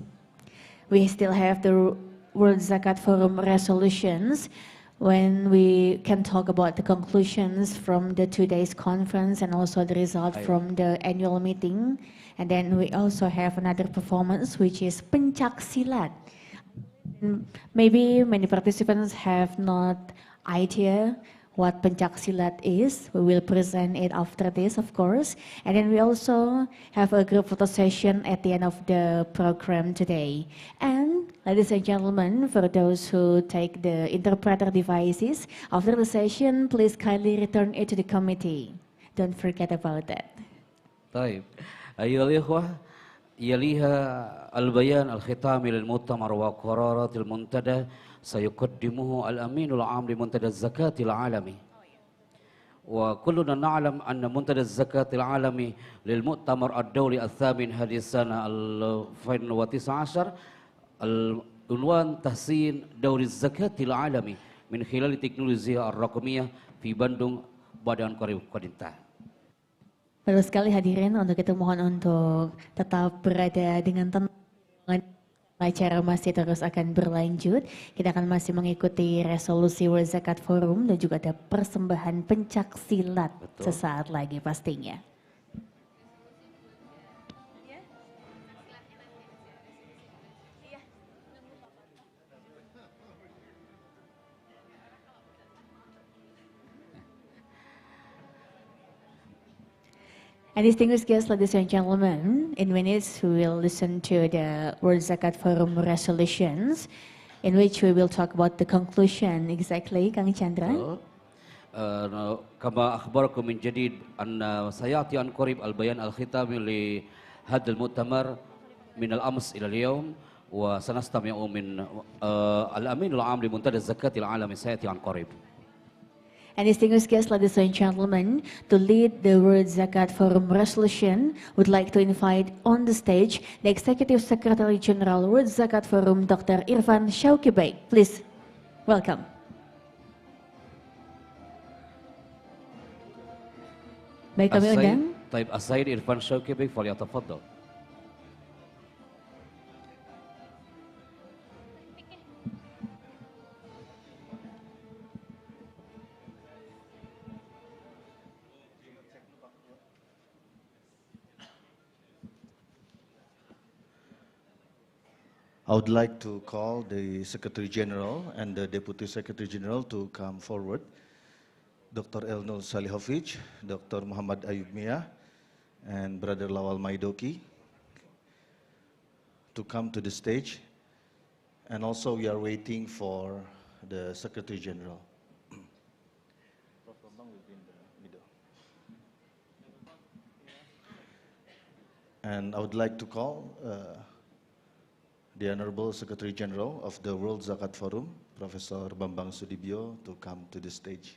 Speaker 1: We still have the World Zakat Forum resolutions when we can talk about the conclusions from the 2 days conference and also the result from the annual meeting. And then we also have another performance, which is Pencak Silat. Maybe many participants have not idea what Pencak Silat is. We will present it after this, of course. And then we also have a group photo session at the end of the program today. And ladies and gentlemen, for those who take the interpreter devices, after the session, please kindly return it to the committee. Don't forget about that.
Speaker 2: طيب أيها الإخوة يليها البيان الختامي للمؤتمر وقرارات المنتدى سيقدمه الأمين العام لمنتدى الزكاة العالمي. وكلنا نعلم أن منتدى الزكاة العالمي للمؤتمر الدولي الثامن هذه السنة 2019 العنوان تحسين دور الزكاة العالمي من خلال التكنولوجيا الرقمية في Bandung Badan Korib Kodinta.
Speaker 1: Baru sekali hadirin, untuk itu mohon untuk tetap berada dengan tenang. Acara masih terus akan berlanjut. Kita akan masih mengikuti resolusi World Zakat Forum dan juga ada persembahan pencak silat sesaat lagi pastinya. And distinguished guests, ladies and gentlemen, in minutes we will listen to the World Zakat Forum resolutions, in which we will talk about the conclusion. Exactly, Kang Chandra.
Speaker 2: كما أخبركم من جديد أن سيأتي عن قريب البيان الختامي لهذا المؤتمر من الأمس إلى اليوم، وسنستمع من الأمين العام لمنتدى الزكاة العالمي سيأتي عن قريب.
Speaker 1: And distinguished guests, ladies and gentlemen, to lead the World Zakat Forum resolution, would like to invite on the stage the Executive Secretary General World Zakat Forum, Dr. Irfan Shauki Bey. Please, welcome. Baik, kami undang.
Speaker 2: طيب السيد إرفان شوقي بك فليتفضل.
Speaker 8: I would like to call the Secretary General and the Deputy Secretary General to come forward. Dr. Elnur Salihovic, Dr. Muhammad Ayub Mia, and Brother Lawal Maidoki to come to the stage. And also we are waiting for the Secretary General. And I would like to call the Honorable Secretary General of the World Zakat Forum, Professor Bambang Sudibyo, to come to the stage.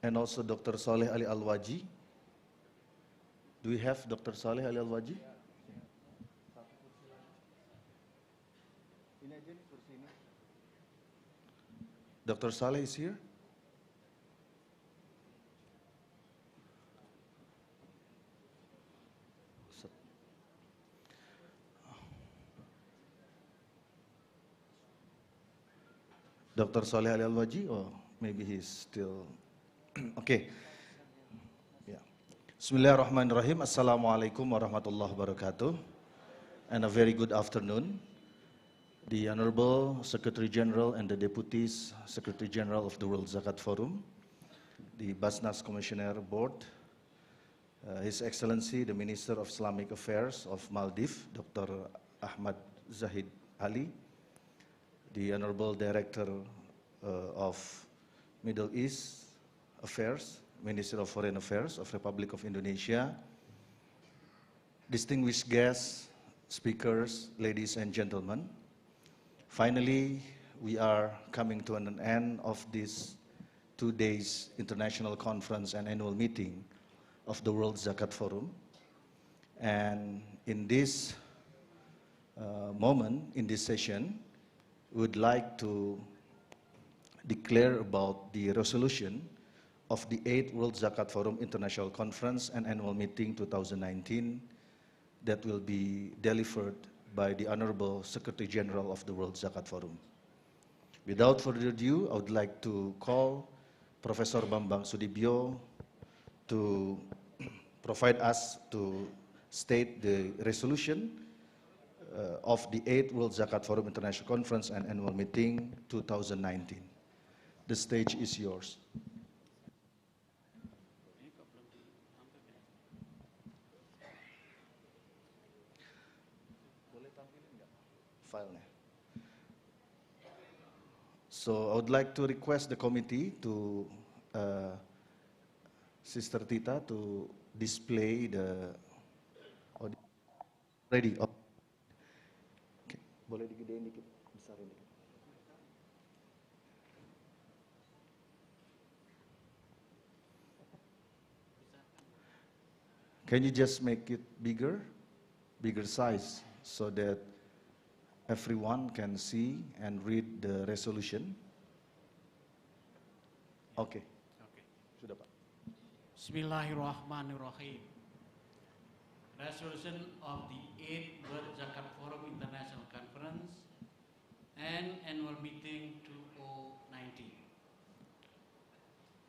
Speaker 8: And also Dr. Saleh Ali Al-Waji. Do we have Dr. Saleh Ali Al-Waji? Dr. Saleh is here? Dr. Saleh Ali Al-Waji, or maybe he's still... Okay. Yeah. Bismillahirrahmanirrahim. Assalamualaikum warahmatullahi wabarakatuh. And a very good afternoon. The Honorable Secretary General and the Deputies Secretary General of the World Zakat Forum, the BAZNAS Commissioner Board, His Excellency the Minister of Islamic Affairs of Maldives, Dr. Ahmad Zahid Ali, the Honorable Director of Middle East Affairs, Minister of Foreign Affairs of Republic of Indonesia, distinguished guests, speakers, ladies and gentlemen. Finally, we are coming to an end of this 2 days international conference and annual meeting of the World Zakat Forum. And in this moment, in this session, we would like to declare about the resolution of the 8th World Zakat Forum International Conference and Annual Meeting 2019 that will be delivered by the Honorable Secretary General of the World Zakat Forum. Without further ado, I would like to call Professor Bambang Sudibyo to provide us to state the resolution of the 8th World Zakat Forum International Conference and Annual Meeting 2019. The stage is yours. Filenya. So I would like to request the committee to Sister Tita to display the ready. Oh. Okay. Boleh digedein dikit, besarin dikit. Can you just make it bigger size, so that everyone can see and read the resolution? Okay.
Speaker 6: Okay.
Speaker 8: Sudah, Pak.
Speaker 6: Bismillahirrahmanirrahim. Resolution of the 8th World Zakat Forum International Conference and Annual Meeting 2019.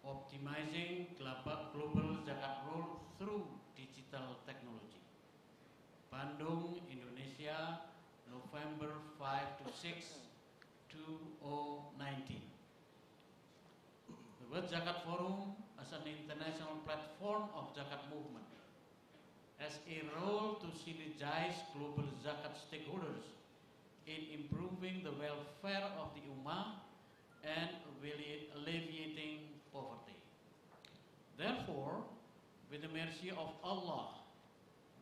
Speaker 6: Optimizing global zakat role through digital technology. Bandung, Indonesia, November 5 to 6, 2019. The World Zakat Forum as an international platform of zakat movement has a role to synergize global zakat stakeholders in improving the welfare of the Ummah and alleviating poverty. Therefore, with the mercy of Allah,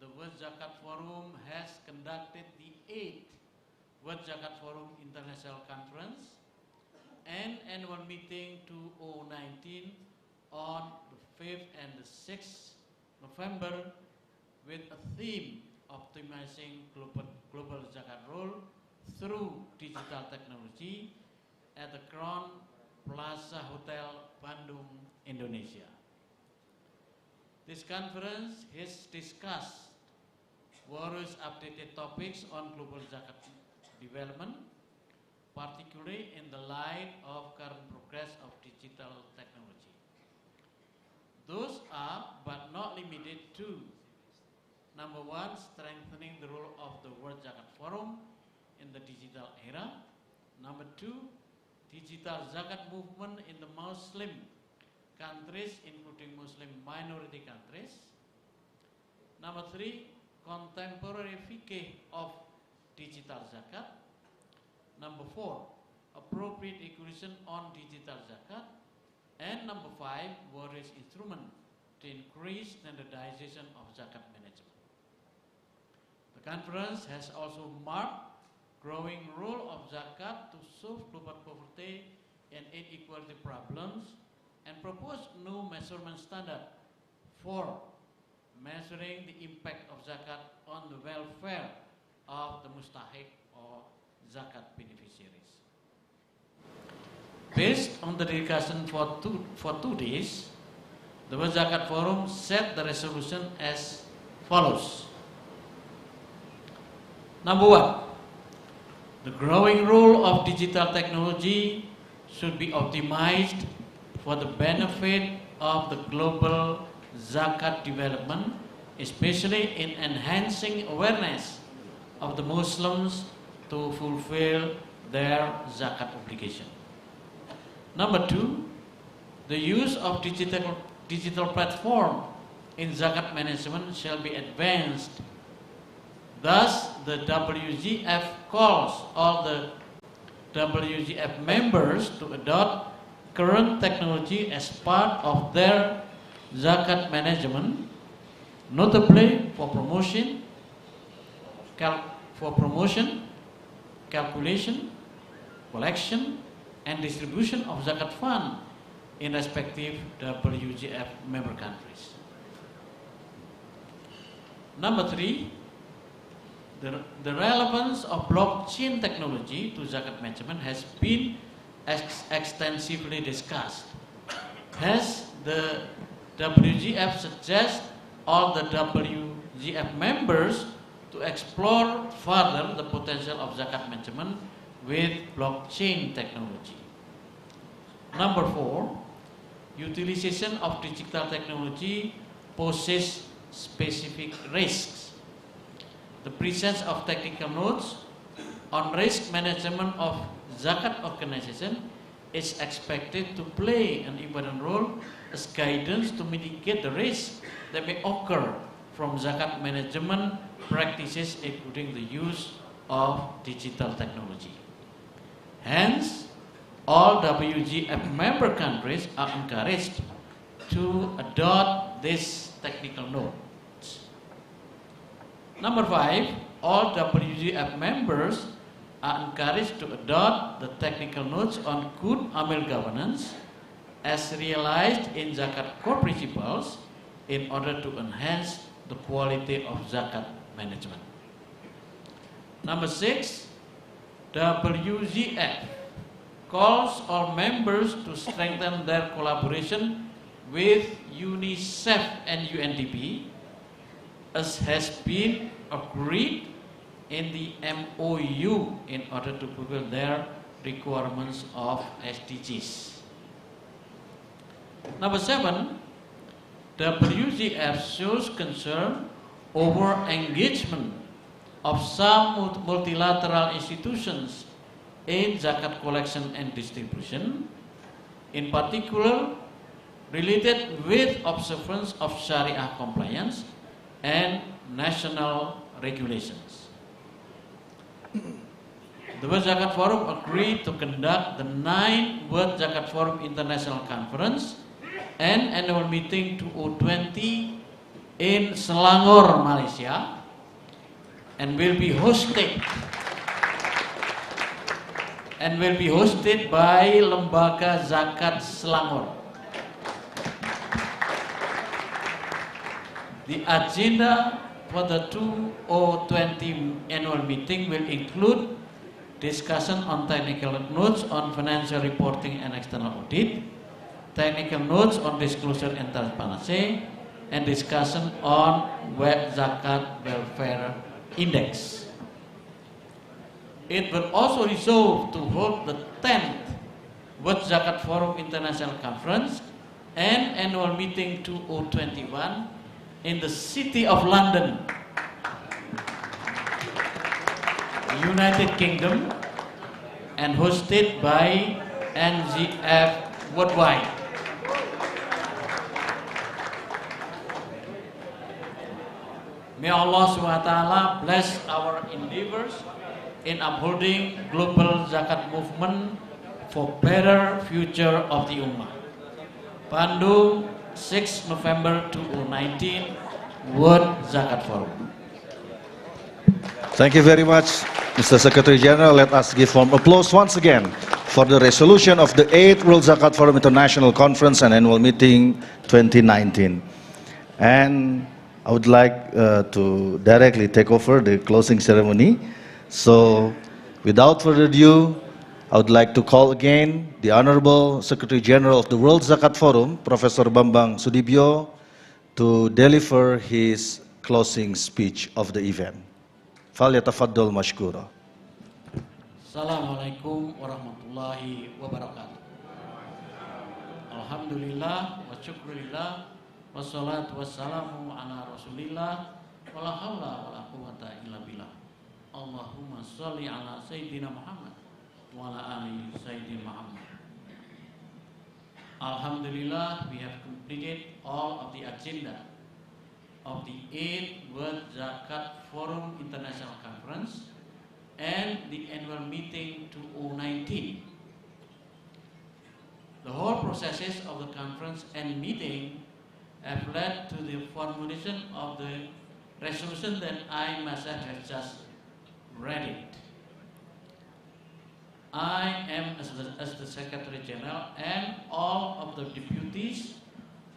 Speaker 6: the World Zakat Forum has conducted the 8th World Zakat Forum International Conference and Annual Meeting 2019 on the 5th and the 6th November with a theme optimizing global zakat role through digital technology at the Crown Plaza Hotel, Bandung, Indonesia. This conference has discussed various updated topics on global zakat development, particularly in the light of current progress of digital technology. Those are, but not limited to, Number one, strengthening the role of the World Zakat Forum in the digital era. Number two, digital zakat movement in the Muslim countries, including Muslim minority countries. Number three, contemporary fiqh of digital zakat. Number four, appropriate regulation on digital zakat. And number five, various instruments to increase standardization of zakat management. The conference has also marked growing role of zakat to solve global poverty and inequality problems and proposed new measurement standard for measuring the impact of zakat on the welfare of the mustahiq or zakat beneficiaries. Based on the discussion for two days, the World Zakat Forum set the resolution as follows. Number one, the growing role of digital technology should be optimized for the benefit of the global zakat development, especially in enhancing awareness of the Muslims to fulfill their zakat obligation. Number two, the use of digital platform in zakat management shall be advanced. Thus, the WZF calls all the WZF members to adopt current technology as part of their zakat management, notably for promotion, calculation, collection, and distribution of zakat fund in respective WZF member countries. Number three, the relevance of blockchain technology to zakat management has been extensively discussed. Hence, the WZF suggests all the WZF members to explore further the potential of zakat management with blockchain technology. Number four, utilization of digital technology poses specific risks. The presence of technical notes on risk management of zakat organization is expected to play an important role as guidance to mitigate the risk that may occur from zakat management practices, including the use of digital technology. Hence, all WZF member countries are encouraged to adopt this technical notes. Number five, all WZF members are encouraged to adopt the technical notes on good amil governance as realized in zakat core principles in order to enhance the quality of zakat management. Number six, WZF calls all members to strengthen their collaboration with UNICEF and UNDP as has been agreed in the MOU in order to fulfill their requirements of SDGs. Number seven, WZF shows concern over engagement of some multilateral institutions in zakat collection and distribution, in particular related with observance of Sharia compliance and national regulations. The World Zakat Forum agreed to conduct the 9th World Zakat Forum International Conference and annual meeting 2020 in Selangor, Malaysia, and will be hosted by Lembaga Zakat Selangor. The agenda for the 2020 annual meeting will include discussion on technical notes on financial reporting and external audit, technical notes on disclosure and transparency, and discussion on World Zakat Welfare Index. It will also resolve to hold the 10th World Zakat Forum International Conference and annual meeting 2021 in the city of London United Kingdom, and hosted by NZF Worldwide. May Allah SWT bless our endeavors in upholding global zakat movement for better future of the Ummah. Bandung, 6 November 2019, World Zakat Forum.
Speaker 8: Thank you very much, Mr. Secretary General. Let us give warm applause once again for the resolution of the 8th World Zakat Forum International Conference and Annual Meeting 2019. And I would like to directly take over the closing ceremony. So, without further ado, I would like to call again the Honorable Secretary General of the World Zakat Forum, Professor Bambang Sudibyo, to deliver his closing speech of the event. Falyatafaddal mashkura.
Speaker 6: Assalamualaikum warahmatullahi wabarakatuh. Alhamdulillah wa syukurillah wassalatu wassalamu ala rasulillah wala hawla wala quwwata illa billah. Allahumma sholli ala Sayyidina Muhammad wa ala ali Sayyidina Muhammad. Alhamdulillah, we have completed all of the agenda of the 8th World Zakat Forum International Conference and the annual meeting 2019. The whole processes of the conference and meeting have led to the formulation of the resolution that I myself have just read it. I am, as the Secretary General, and all of the deputies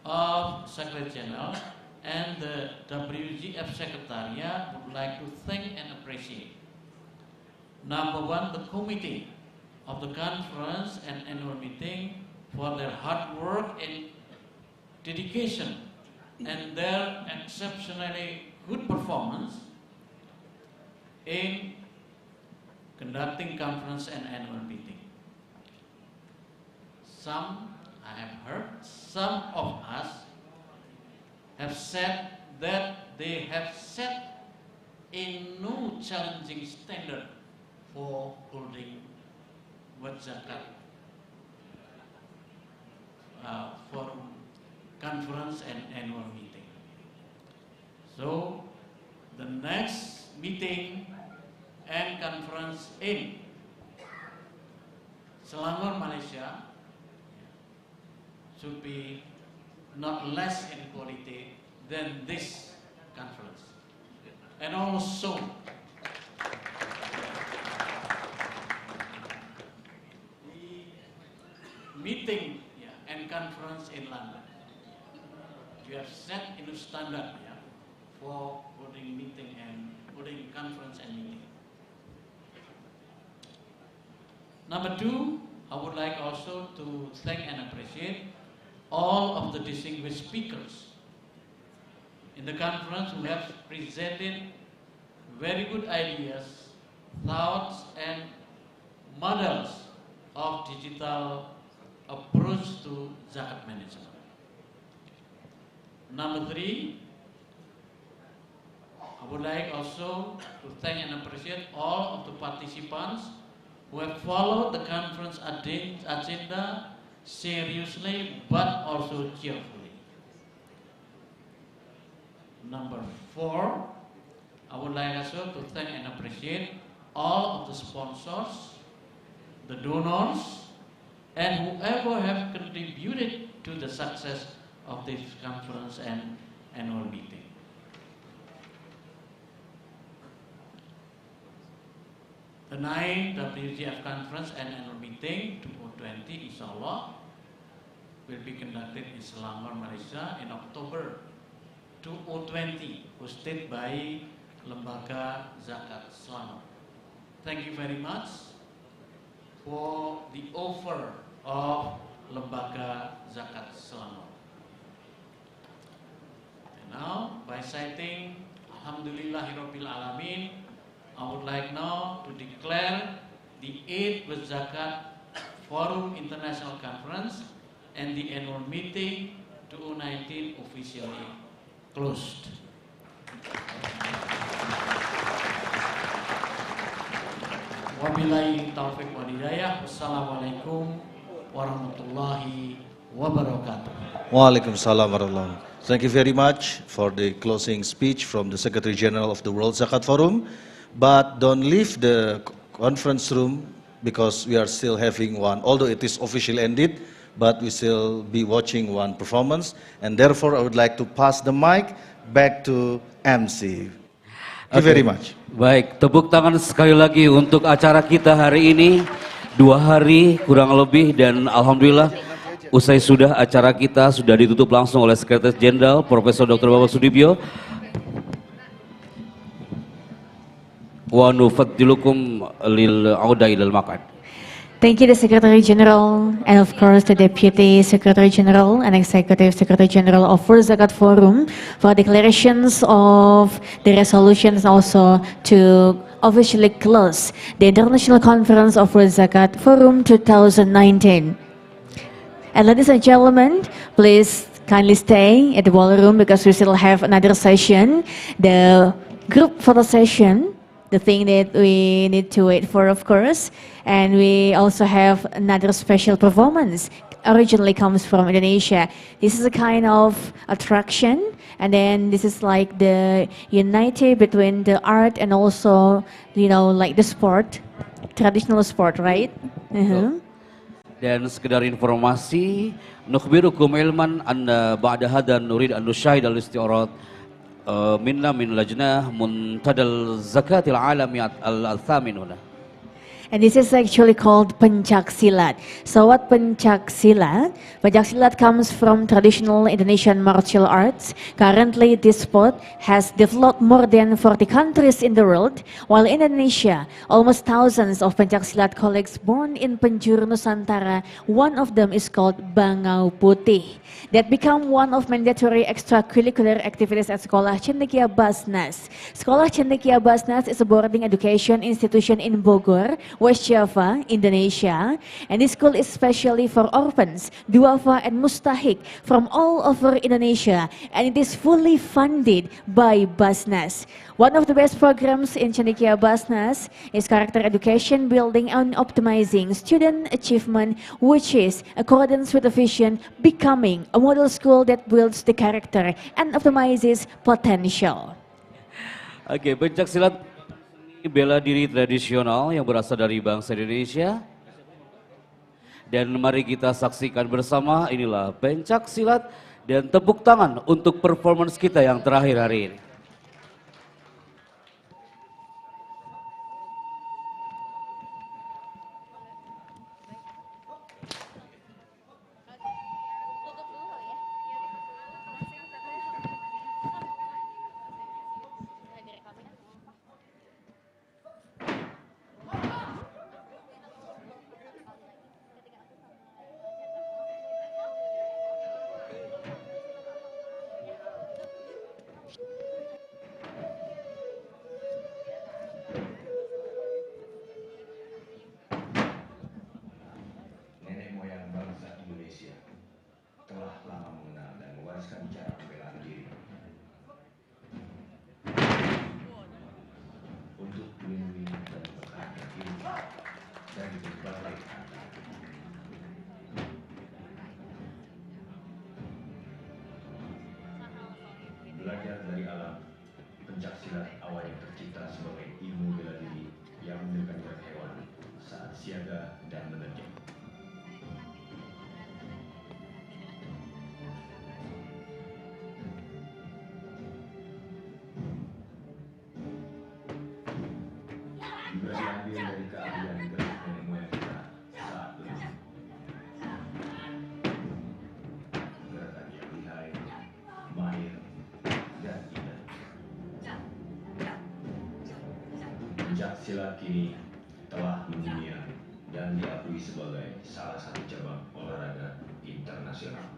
Speaker 6: of Secretary General and the WZF Secretariat would like to thank and appreciate. Number one, the committee of the conference and annual meeting for their hard work and dedication and their exceptionally good performance in conducting conference and annual meeting. Some, I have heard, some of us have said that they have set a new challenging standard for holding World Zakat Forum conference and annual meeting. So the next meeting and conference in Selangor, Malaysia should be not less in quality than this conference. And also the meeting and conference in London. We have set a new standard for holding meeting and holding conference and meeting. Number two, I would like also to thank and appreciate all of the distinguished speakers in the conference who have presented very good ideas, thoughts, and models of digital approach to zakat management. Number three, I would like also to thank and appreciate all of the participants who have followed the conference agenda seriously but also cheerfully. Number four, I would like also to thank and appreciate all of the sponsors, the donors, and whoever have contributed to the success of this conference and annual meeting. The 9th WZF Conference and Annual Meeting 2020, inshallah, will be conducted in Selangor, Malaysia in October 2020, hosted by Lembaga Zakat Selangor. Thank you very much for the offer of Lembaga Zakat Selangor. And now, by citing Alhamdulillahirabbil Alamin, I would like now to declare the 8th World Zakat Forum International Conference and the annual meeting 2019 officially closed. Wabillahi taufiq wal hidayah. Wassalamualaikum warahmatullahi wabarakatuh.
Speaker 8: Waalaikumsalam warahmatullahi wabarakatuh. Thank you very much for the closing speech from the Secretary General of the World Zakat Forum. But don't leave the conference room because we are still having one, although it is officially ended, but we still be watching one performance. And therefore I would like to pass the mic back to MC. Thank you very much.
Speaker 2: Baik, tepuk tangan sekali lagi untuk acara kita hari ini. 2 hari kurang lebih dan alhamdulillah usai sudah acara kita sudah ditutup langsung oleh Sekretaris Jenderal Profesor Dr. Bapak Sudibyo. Wa nufaddilukum lil auda ilal maq'ad.
Speaker 1: Thank you, the Secretary General, and of course the Deputy Secretary General and Executive Secretary General of World Zakat Forum for declarations of the resolutions, also to officially close the International Conference of World Zakat Forum 2019. And ladies and gentlemen, please kindly stay at the ballroom because we still have another session, the group photo session. The thing that we need to wait for, of course, and we also have another special performance. Originally comes from Indonesia. This is a kind of attraction, and then this is like the unity between the art and also, you know, like the sport, traditional sport, right?
Speaker 2: Dan sekedar informasi, nukhbirukum ilman anna ba'da hadan nurid an nusyahid al-isti'rad minna min lajnah muntadal zakatil alami al-thamin huna.
Speaker 1: And this is actually called pencak silat. So what pencak silat? Pencak silat comes from traditional Indonesian martial arts. Currently this sport has developed more than 40 countries in the world, while in Indonesia, almost thousands of pencak silat colleagues born in penjuru Nusantara. One of them is called Bangau Putih, that become one of mandatory extracurricular activities at Sekolah Cendekia BAZNAS. Sekolah Cendekia BAZNAS is a boarding education institution in Bogor, West Java, Indonesia, and this school is specially for orphans, duafa, and mustahik from all over Indonesia, and it is fully funded by BAZNAS. One of the best programs in Cendekia BAZNAS is character education, building and optimizing student achievement, which is accordance with the vision becoming a model school that builds the character and optimizes potential.
Speaker 2: Oke, pencak silat bela diri tradisional yang berasal dari bangsa Indonesia. Dan mari kita saksikan bersama, inilah pencak silat, dan tepuk tangan untuk performance kita yang terakhir hari ini.
Speaker 9: Belajar dari alam, pencak silat awal yang tercipta sebagai ilmu bela diri yang mendekat hewan saat siaga dan menerjang. Juga diambil dari keahlian gerak nenek moyang kita saat berenang. Gerakan yang lihai, mahir, dan indah. Pencak silat kini telah mendunia dan diakui sebagai salah satu cabang olahraga internasional.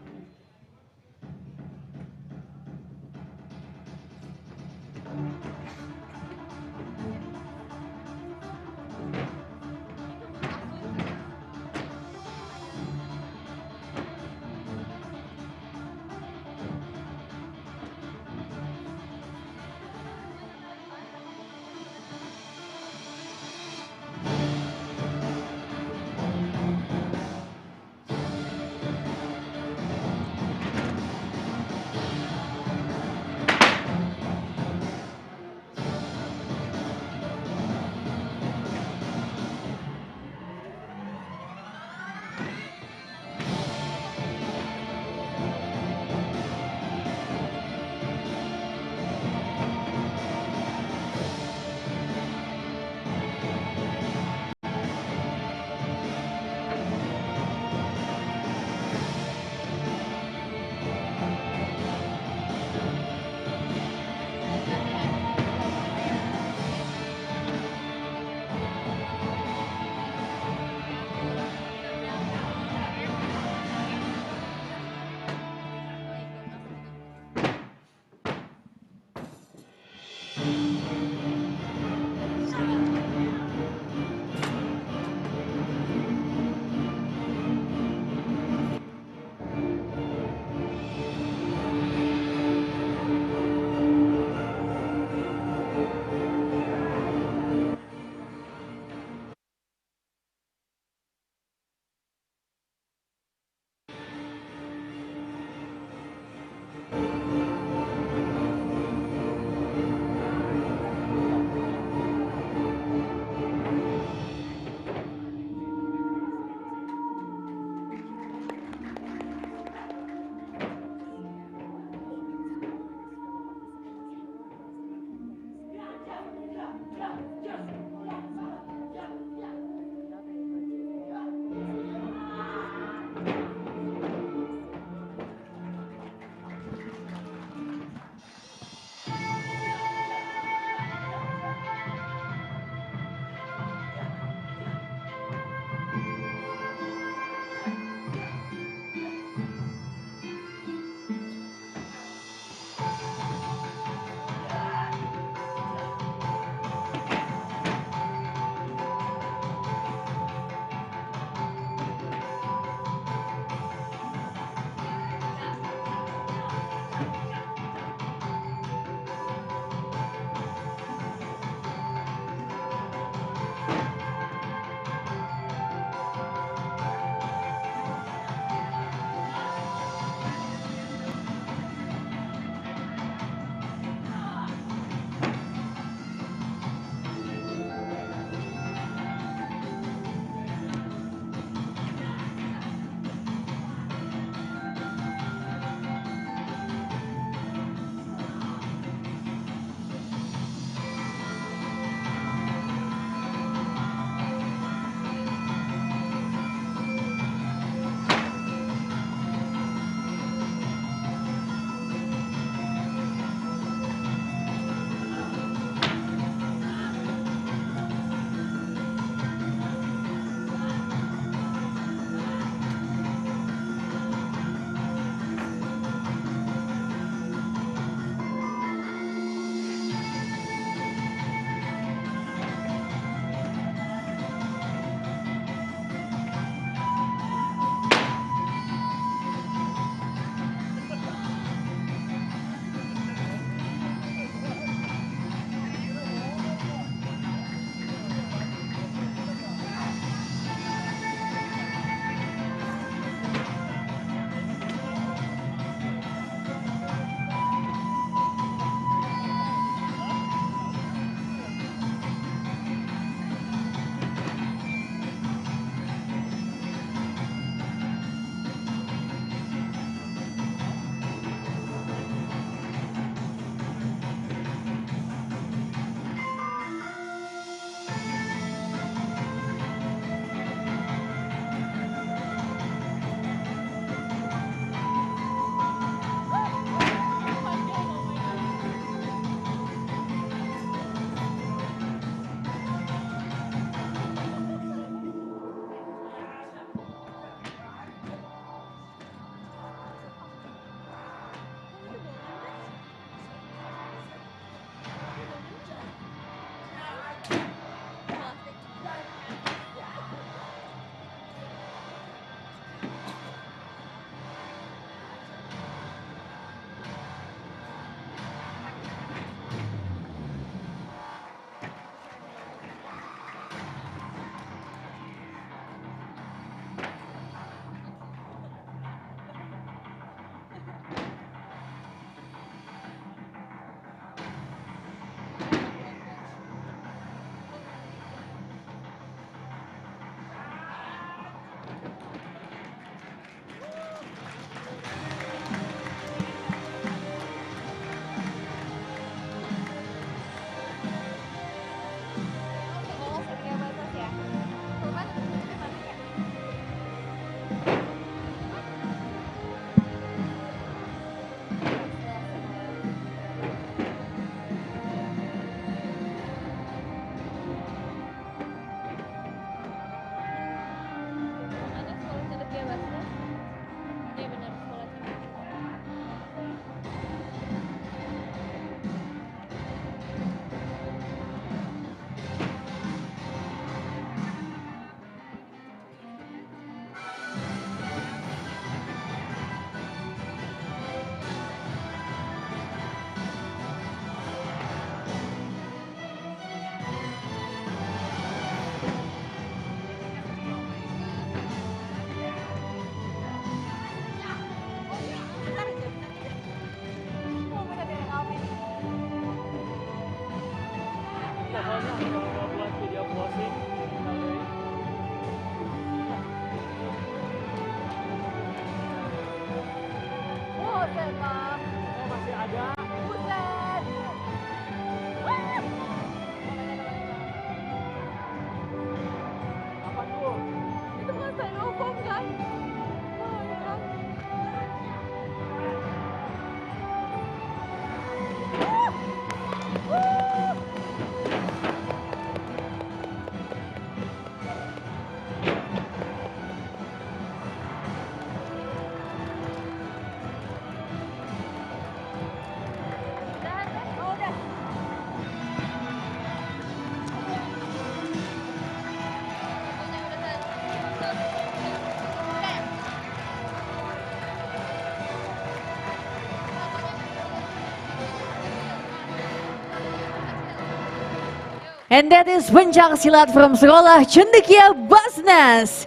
Speaker 1: And that is Pencak Silat from Sekolah Cendekia BAZNAS.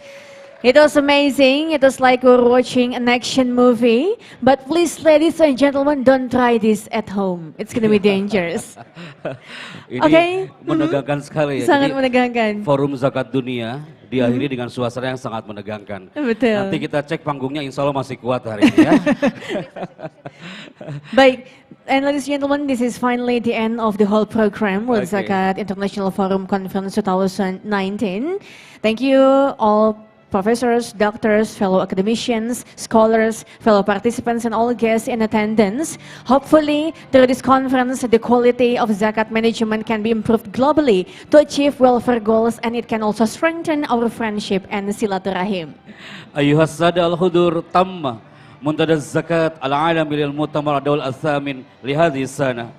Speaker 1: It was amazing. It was like we're watching an action movie. But please, ladies and gentlemen, don't try this at home. It's going to be dangerous.
Speaker 2: Ini menegangkan sekali ya.
Speaker 1: Sangat
Speaker 2: Jadi,
Speaker 1: menegangkan.
Speaker 2: Forum Zakat Dunia diakhiri dengan suasana yang sangat menegangkan.
Speaker 1: Betul.
Speaker 2: Nanti kita cek panggungnya, insya Allah masih kuat hari ini ya.
Speaker 1: Baik, and ladies and gentlemen, this is finally the end of the whole program, World
Speaker 2: Okay.
Speaker 1: Zakat International Forum Conference 2019. Thank you all professors, doctors, fellow academicians, scholars, fellow participants, and all guests in attendance. Hopefully, through this conference, the quality of zakat management can be improved globally to achieve welfare goals, and it can also strengthen our friendship and silaturahim.
Speaker 2: Ayuhas sada al-hudur tamma muntada zakat al-alami lil mu'tamar dawl al-thamin li hadhihi sana.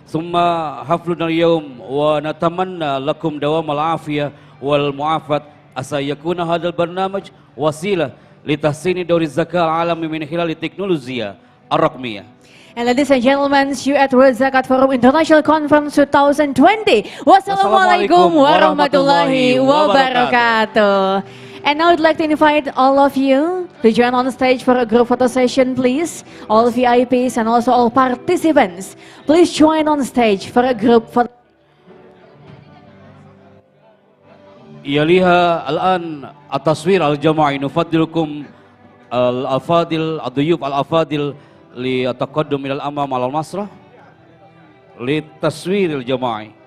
Speaker 2: Thumma hafluna al-yawm wa natamanna lakum dawam al-afiyah wal mu'afat asa yakuna hadal barnamaj wasilah li tahsini dawri zakat al-alami min khilal teknologiya ar-raqmiyah.
Speaker 1: And ladies and gentlemen, you at World Zakat Forum International Conference 2020. Wassalamualaikum warahmatullahi wabarakatuh. And now I'd like to invite all of you to join on stage for a group photo session, please. All VIPs and also all participants, please join on stage for a group photo.
Speaker 2: Yaliha al-an at-taswir al-jama'i nufaddilukum al-afadil ad-duyuf al-afadil li ataqaddum ila al-amam al-masrah li taswir al-jama'i.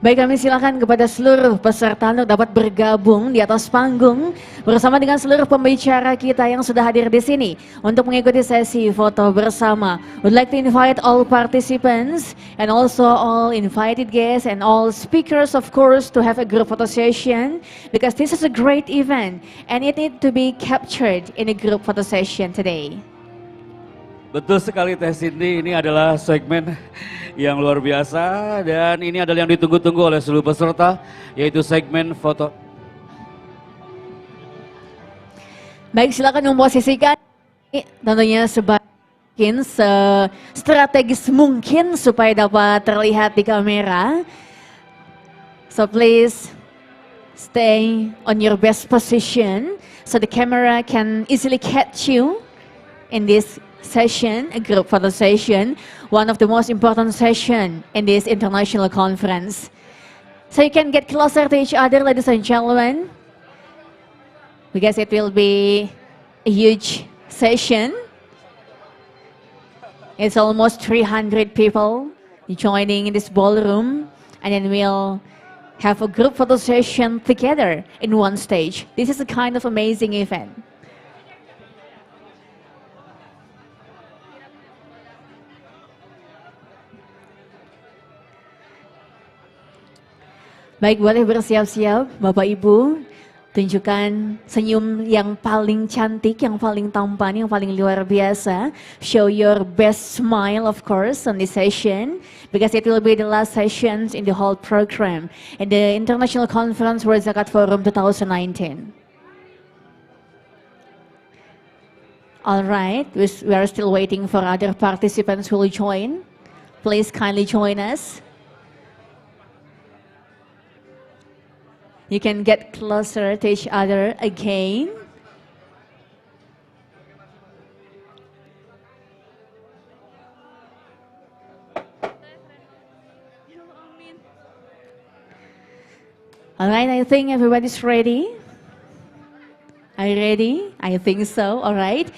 Speaker 1: Baik, kami silakan kepada seluruh peserta untuk dapat bergabung di atas panggung bersama dengan seluruh pembicara kita yang sudah hadir di sini untuk mengikuti sesi foto bersama. Would like to invite all participants and also all invited guests and all speakers, of course, to have a group photo session because this is a great event and it need to be captured in a group photo session today.
Speaker 2: Betul sekali Teh Cindy, ini adalah segmen yang luar biasa dan ini adalah yang ditunggu-tunggu oleh seluruh peserta, yaitu segmen foto.
Speaker 1: Baik, silakan memposisikan tentunya sebagian strategis mungkin supaya dapat terlihat di kamera. So please stay on your best position so the camera can easily catch you in this session, a group photo session, one of the most important session in this international conference. So you can get closer to each other, ladies and gentlemen, because it will be a huge session. It's almost 300 people joining in this ballroom, and then we'll have a group photo session together in one stage. This is a kind of amazing event. Baik, boleh bersiap-siap Bapak Ibu. Tunjukkan senyum yang paling cantik, yang paling tampan, yang paling luar biasa. Show your best smile, of course, on this session, because it will be the last sessions in the whole program in the International Conference World Zakat Forum 2019. All right, we are still waiting for other participants who will join. Please kindly join us. You can get closer to each other again. All right, I think everybody's ready. Are you ready? I think so, all right.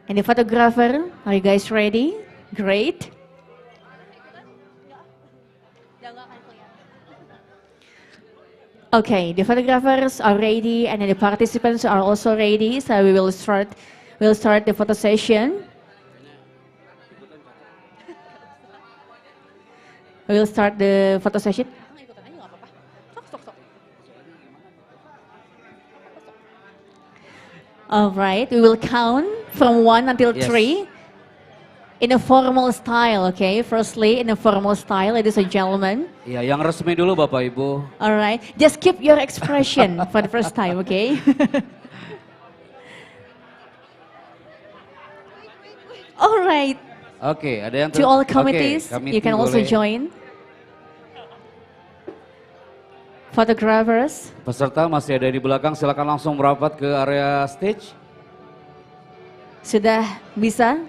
Speaker 1: And the photographer, are you guys ready? Great. Okay, the photographers are ready and the participants are also ready. So we'll start the photo session. We will start the photo session. All right, we will count from 1 until 3 in a formal style, okay? Firstly, in a formal style, ladies and gentlemen.
Speaker 2: Ya, yang resmi dulu Bapak Ibu.
Speaker 1: All right, just keep your expression for the first time, okay? All right.
Speaker 2: Oke, ada yang
Speaker 1: To all committees, you can also join. Photographers.
Speaker 2: Peserta masih ada di belakang, silakan langsung merapat ke area stage.
Speaker 1: Sudah bisa?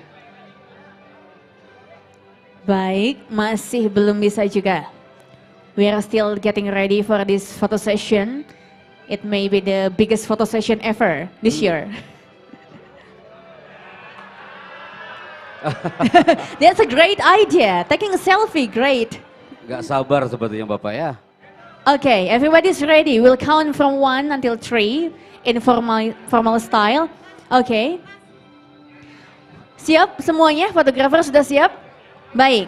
Speaker 1: Baik, masih belum bisa juga. We are still getting ready for this photo session. It may be the biggest photo session ever this year. That's a great idea. Taking a selfie, great.
Speaker 2: Gak sabar sepertinya Bapak ya.
Speaker 1: Okay, everybody's ready. We'll count from 1 until 3 in formal style. Okay. Siap semuanya? Fotografer sudah siap? Baik.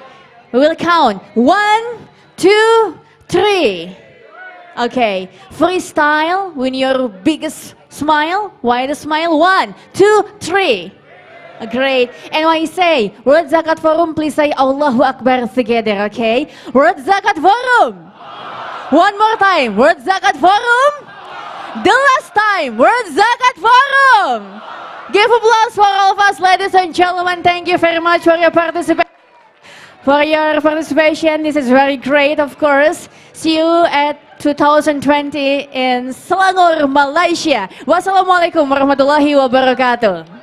Speaker 1: We will count. 1, 2, 3. Okay. Freestyle with your biggest smile. Widest smile. 1, 2, 3. Great. And when you say World Zakat Forum, please say Allahu Akbar together, okay? World Zakat Forum. One more time. World Zakat Forum. The last time. World Zakat Forum. Give applause for all of us, ladies and gentlemen. Thank you very much for your participation. This is very great, of course. See you at 2020 in Selangor, Malaysia. Wassalamualaikum warahmatullahi wabarakatuh.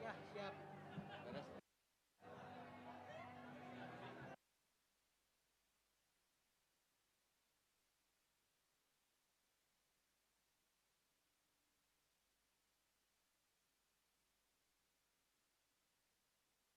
Speaker 2: Ya, siap.